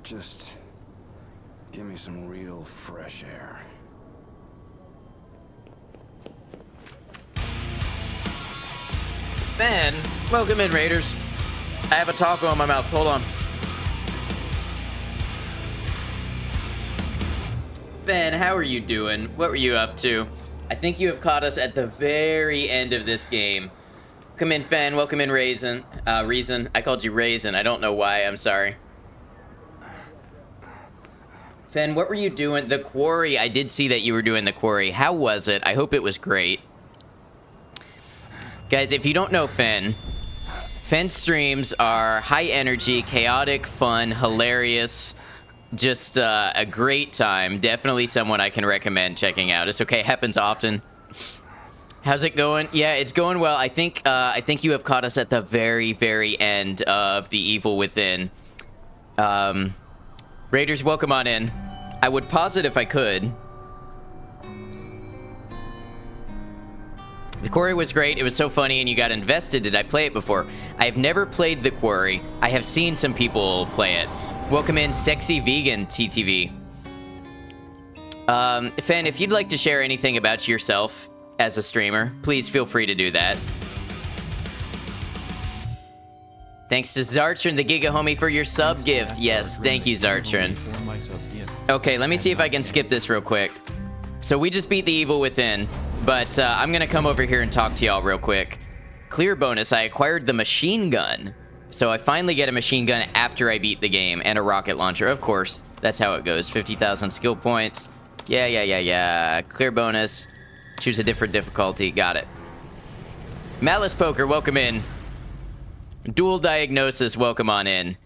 Just give me some real fresh air. Ben, welcome in, Raiders. I have a taco in my mouth. Hold on. Ben, how are you doing? What were you up to? I think you have caught us at the very end of this game. Come in, Fen. Welcome in, Raisin. Reason. I called you Raisin. I don't know why. I'm sorry. Fen, what were you doing? The quarry. I did see that you were doing the quarry. How was it? I hope it was great. Guys, if you don't know Fen streams are high energy, chaotic, fun, hilarious. Just a great time. Definitely someone I can recommend checking out. It's okay. Happens often. How's it going? Yeah, it's going well. I think you have caught us at the very, very end of The Evil Within. Raiders, welcome on in. I would pause it if I could. The Quarry was great. It was so funny, and you got invested. Did I play it before? I have never played The Quarry. I have seen some people play it. Welcome in, Sexy Vegan TTV. Fen, if you'd like to share anything about yourself as a streamer, please feel free to do that. Thanks to Zartron, the Giga Homie, for your sub gift. Yes, thank you, Zartron. Okay, let me see if I can skip this real quick. So we just beat The Evil Within, but I'm going to come over here and talk to y'all real quick. Clear bonus, I acquired the machine gun. So I finally get a machine gun after I beat the game, and a rocket launcher. Of course, that's how it goes. 50,000 skill points. Yeah. Clear bonus. Choose a different difficulty. Got it. Malice Poker, welcome in. Dual Diagnosis, welcome on in.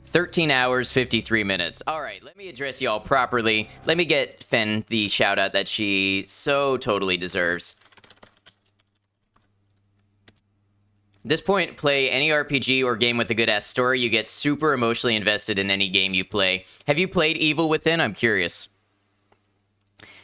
13 hours, 53 minutes. All right, let me address y'all properly. Let me get Fen the shout out that she so totally deserves. At this point, play any RPG or game with a good-ass story. You get super emotionally invested in any game you play. Have you played Evil Within? I'm curious.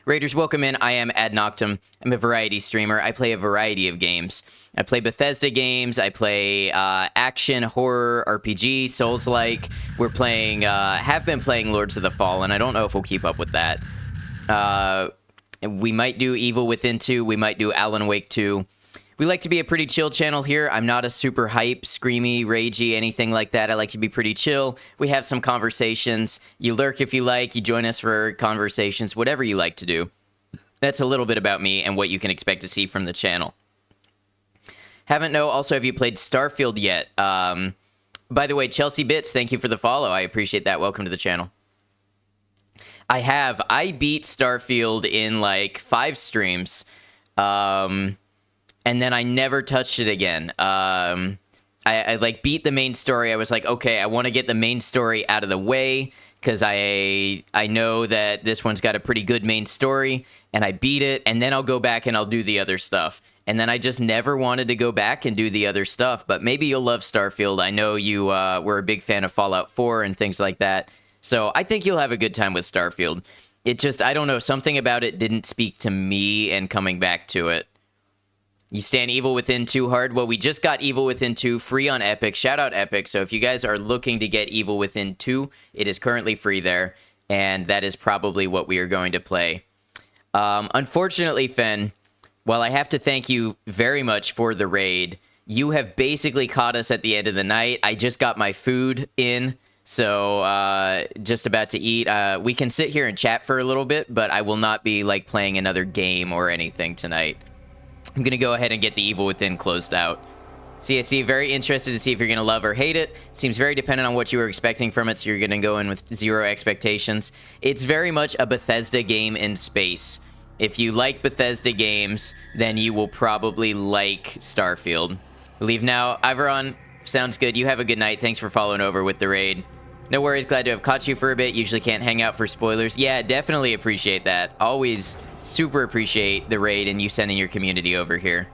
Raiders, welcome in. I am Ad Noctum. I'm a variety streamer. I play a variety of games. I play Bethesda games. I play action, horror, RPG, Souls-like. We're playing, have been playing Lords of the Fallen. I don't know if we'll keep up with that. We might do Evil Within 2. We might do Alan Wake 2. We like to be a pretty chill channel here. I'm not a super hype, screamy, ragey, anything like that. I like to be pretty chill. We have some conversations. You lurk if you like. You join us for conversations, whatever you like to do. That's a little bit about me and what you can expect to see from the channel. Haven't know, also, have you played Starfield yet? By the way, Chelsea Bits, thank you for the follow. I appreciate that. Welcome to the channel. I have. I beat Starfield in like 5 streams. And then I never touched it again. I like beat the main story. I was like, okay, I want to get the main story out of the way because I know that this one's got a pretty good main story, and I beat it, and then I'll go back and I'll do the other stuff. And then I just never wanted to go back and do the other stuff. But maybe you'll love Starfield. I know you were a big fan of Fallout 4 and things like that. So I think you'll have a good time with Starfield. It just, I don't know, something about it didn't speak to me and coming back to it. You stand Evil Within 2 hard? Well, we just got Evil Within 2 free on Epic. Shout out Epic. So if you guys are looking to get Evil Within 2, it is currently free there. And that is probably what we are going to play. Unfortunately, Fen, while I have to thank you very much for the raid, you have basically caught us at the end of the night. I just got my food in. So just about to eat. We can sit here and chat for a little bit, but I will not be like playing another game or anything tonight. I'm going to go ahead and get the Evil Within closed out. CSC, very interested to see if you're going to love or hate it. Seems very dependent on what you were expecting from it, so you're going to go in with 0 expectations. It's very much a Bethesda game in space. If you like Bethesda games, then you will probably like Starfield. Leave now. Iveron, sounds good. You have a good night. Thanks for following over with the raid. No worries. Glad to have caught you for a bit. Usually can't hang out for spoilers. Yeah, definitely appreciate that. Always super appreciate the raid and you sending your community over here.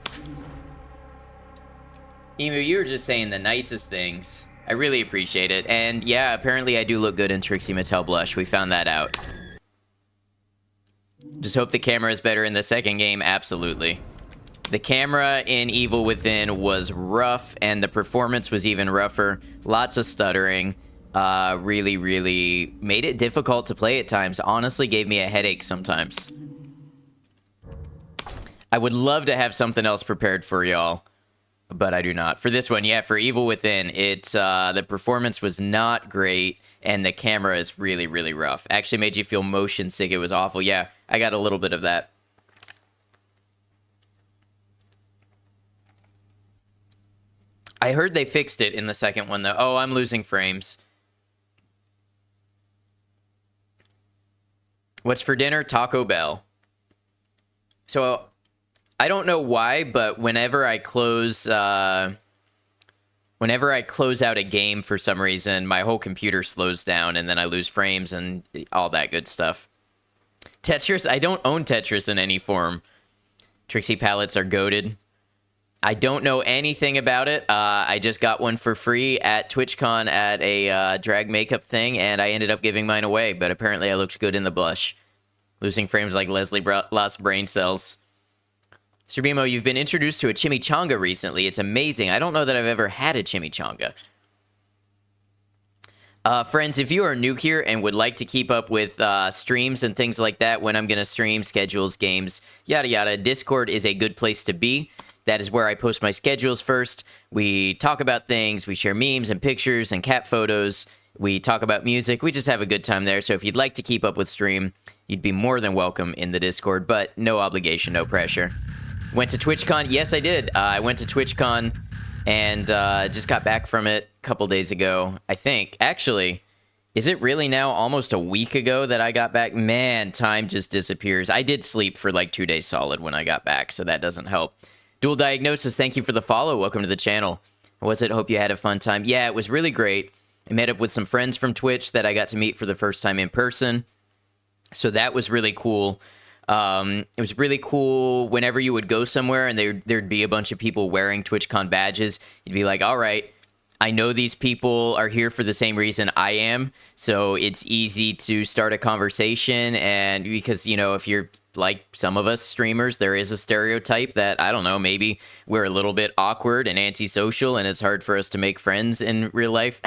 Emu, you were just saying the nicest things. I really appreciate it. And yeah, apparently I do look good in Trixie Mattel Blush. We found that out. Just hope the camera is better in the second game. Absolutely. The camera in Evil Within was rough, and the performance was even rougher. Lots of stuttering. Really, really made it difficult to play at times. Honestly, gave me a headache sometimes. I would love to have something else prepared for y'all, but I do not. For this one, yeah, for Evil Within, it's the performance was not great, and the camera is really, really rough. Actually made you feel motion sick. It was awful. Yeah, I got a little bit of that. I heard they fixed it in the second one, though. Oh, I'm losing frames. What's for dinner? Taco Bell. So, I don't know why, but whenever I close out a game for some reason, my whole computer slows down, and then I lose frames and all that good stuff. Tetris? I don't own Tetris in any form. Trixie palettes are goated. I don't know anything about it. I just got one for free at TwitchCon at a drag makeup thing, and I ended up giving mine away, but apparently I looked good in the blush. Losing frames like Leslie lost brain cells. Mr. Bimo, you've been introduced to a chimichanga recently. It's amazing. I don't know that I've ever had a chimichanga. Friends, if you are new here and would like to keep up with streams and things like that, when I'm going to stream, schedules, games, yada yada, Discord is a good place to be. That is where I post my schedules first. We talk about things. We share memes and pictures and cat photos. We talk about music. We just have a good time there. So if you'd like to keep up with stream, you'd be more than welcome in the Discord, but no obligation, no pressure. Went to TwitchCon? Yes, I did. I went to TwitchCon and just got back from it a couple days ago, I think. Actually, is it really now almost a week ago that I got back? Man, time just disappears. I did sleep for like 2 days solid when I got back, so that doesn't help. Dual Diagnosis, thank you for the follow. Welcome to the channel. How was it? Hope you had a fun time. Yeah, it was really great. I met up with some friends from Twitch that I got to meet for the first time in person. So that was really cool. It was really cool whenever you would go somewhere and there'd be a bunch of people wearing TwitchCon badges. You'd be like, all right, I know these people are here for the same reason I am, so it's easy to start a conversation. And because, you know, if you're like some of us streamers, there is a stereotype that, I don't know, maybe we're a little bit awkward and antisocial and it's hard for us to make friends in real life.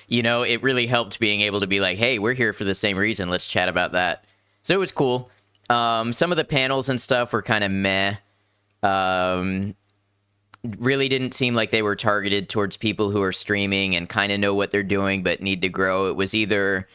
You know, it really helped being able to be like, hey, we're here for the same reason. Let's chat about that. So it was cool. Some of the panels and stuff were kind of meh. Really didn't seem like they were targeted towards people who are streaming and kind of know what they're doing but need to grow. It was either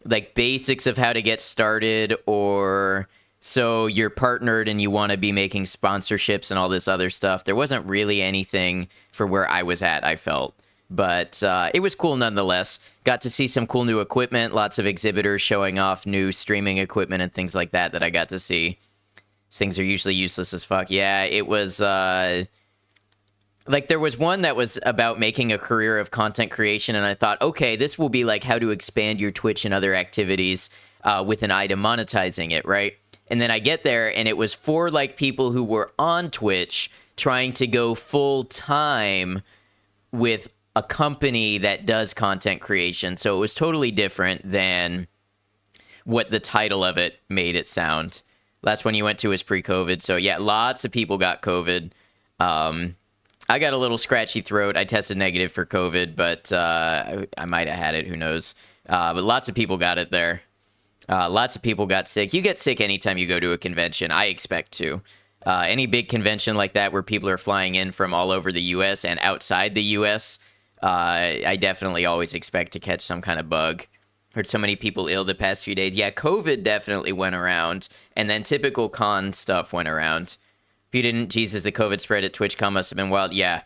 like basics of how to get started, or so you're partnered and you want to be making sponsorships and all this other stuff. There wasn't really anything for where I was at, I felt. But it was cool nonetheless. Got to see some cool new equipment, lots of exhibitors showing off new streaming equipment and things like that I got to see. These things are usually useless as fuck. Yeah, it was... like, there was one that was about making a career of content creation, and I thought, okay, this will be like how to expand your Twitch and other activities with an eye to monetizing it, right? And then I get there, and it was for, like, people who were on Twitch trying to go full-time with a company that does content creation. So it was totally different than what the title of it made it sound. Last one you went to was pre-COVID. So, yeah, lots of people got COVID. I got a little scratchy throat. I tested negative for COVID, but I might have had it. Who knows? But lots of people got it there. Lots of people got sick. You get sick anytime you go to a convention. I expect to. Any big convention like that where people are flying in from all over the U.S. and outside the U.S., I definitely always expect to catch some kind of bug. Heard so many people ill the past few days. Yeah, COVID definitely went around, and then typical con stuff went around. If you didn't, Jesus, the COVID spread at TwitchCon must have been wild. Yeah.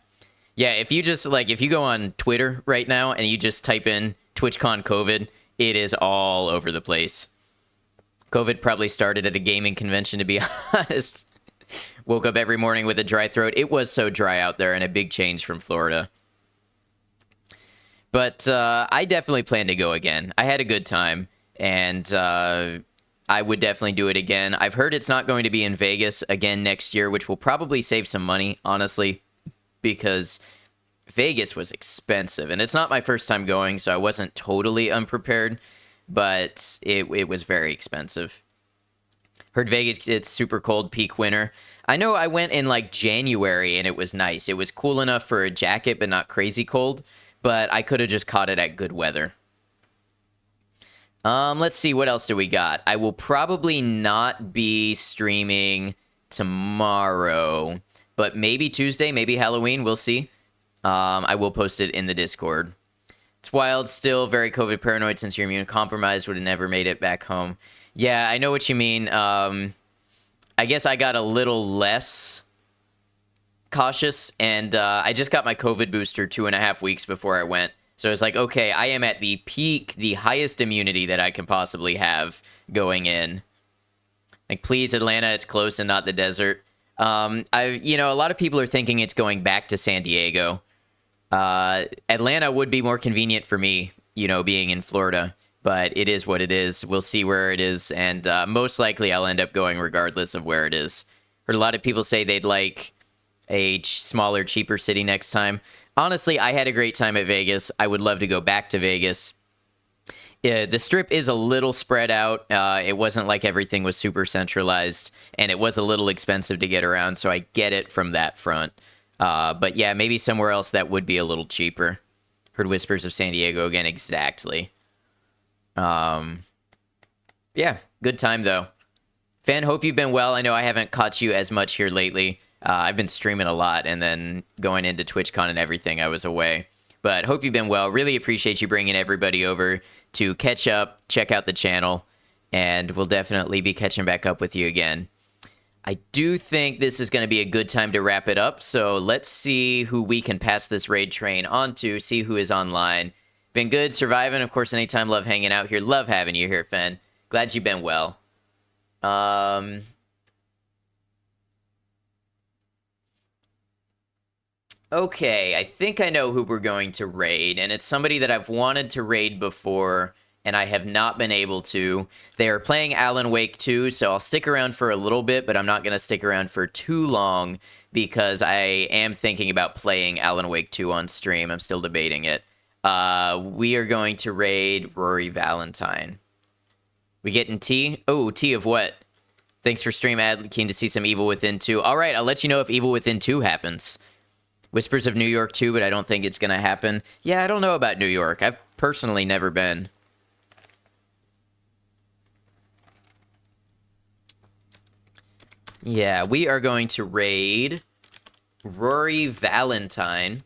Yeah, if you just, like, if you go on Twitter right now and you just type in TwitchCon COVID, it is all over the place. COVID probably started at a gaming convention, to be honest. Woke up every morning with a dry throat. It was so dry out there, and a big change from Florida. But I definitely plan to go again. I had a good time, and I would definitely do it again. I've heard it's not going to be in Vegas again next year, which will probably save some money, honestly, because Vegas was expensive. And it's not my first time going, so I wasn't totally unprepared, but it was very expensive. Heard Vegas, it's super cold, peak winter. I know I went in, like, January, and it was nice. It was cool enough for a jacket, but not crazy cold. But I could have just caught it at good weather. Let's see, what else do we got? I will probably not be streaming tomorrow, but maybe Tuesday, maybe Halloween, we'll see. I will post it in the Discord. It's wild, still very COVID paranoid since you're immunocompromised, would have never made it back home. Yeah, I know what you mean. I guess I got a little less cautious, and I just got my COVID booster 2.5 weeks before I went. So it's like, okay, I am at the peak, the highest immunity that I can possibly have going in. Like, please, Atlanta, it's close and not the desert. A lot of people are thinking it's going back to San Diego. Atlanta would be more convenient for me, being in Florida, but it is what it is. We'll see where it is, and most likely I'll end up going regardless of where it is. Heard a lot of people say they'd like a smaller, cheaper city next time. Honestly, I had a great time at Vegas. I would love to go back to Vegas. The Strip is a little spread out. It wasn't like everything was super centralized, and it was a little expensive to get around, so I get it from that front. But yeah, maybe somewhere else that would be a little cheaper. Heard whispers of San Diego again, exactly. Yeah, good time, though. Fan, hope you've been well. I know I haven't caught you as much here lately. I've been streaming a lot, and then going into TwitchCon and everything, I was away. But hope you've been well. Really appreciate you bringing everybody over to catch up, check out the channel, and we'll definitely be catching back up with you again. I do think this is going to be a good time to wrap it up, so let's see who we can pass this raid train on to, see who is online. Been good, surviving. Of course, anytime, love hanging out here. Love having you here, Fen. Glad you've been well. Okay, I think I know who we're going to raid, and it's somebody that I've wanted to raid before and I have not been able to. They are playing Alan Wake 2, so I'll stick around for a little bit, but I'm not going to stick around for too long because I am thinking about playing Alan Wake 2 on stream. I'm still debating it. We are going to raid Rory Valentine. We getting tea? Oh, tea of what? Thanks for stream, Ad. Keen to see some Evil Within 2. All right, I'll let you know if Evil Within 2 happens. Whispers of New York 2, but I don't think it's going to happen. Yeah, I don't know about New York. I've personally never been. Yeah, we are going to raid Rory Valentine.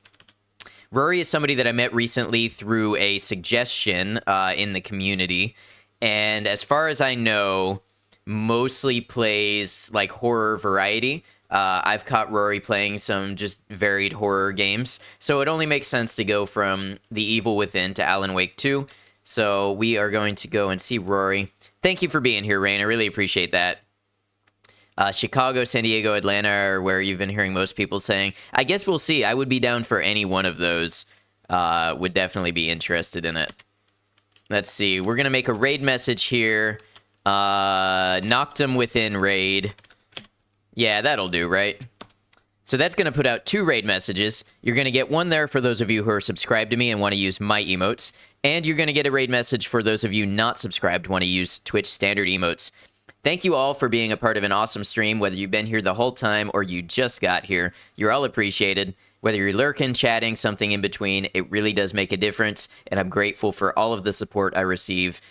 Rory is somebody that I met recently through a suggestion in the community. And as far as I know, mostly plays like horror variety. I've caught Rory playing some just varied horror games. So it only makes sense to go from The Evil Within to Alan Wake 2. So we are going to go and see Rory. Thank you for being here, Rain. I really appreciate that. Chicago, San Diego, Atlanta are where you've been hearing most people saying. I guess we'll see. I would be down for any one of those. Would definitely be interested in it. Let's see. We're going to make a raid message here. Knocked him within raid. Yeah, that'll do, right? So that's going to put out 2 raid messages. You're going to get one there for those of you who are subscribed to me and want to use my emotes. And you're going to get a raid message for those of you not subscribed want to use Twitch standard emotes. Thank you all for being a part of an awesome stream, whether you've been here the whole time or you just got here. You're all appreciated. Whether you're lurking, chatting, something in between, it really does make a difference, and I'm grateful for all of the support I receive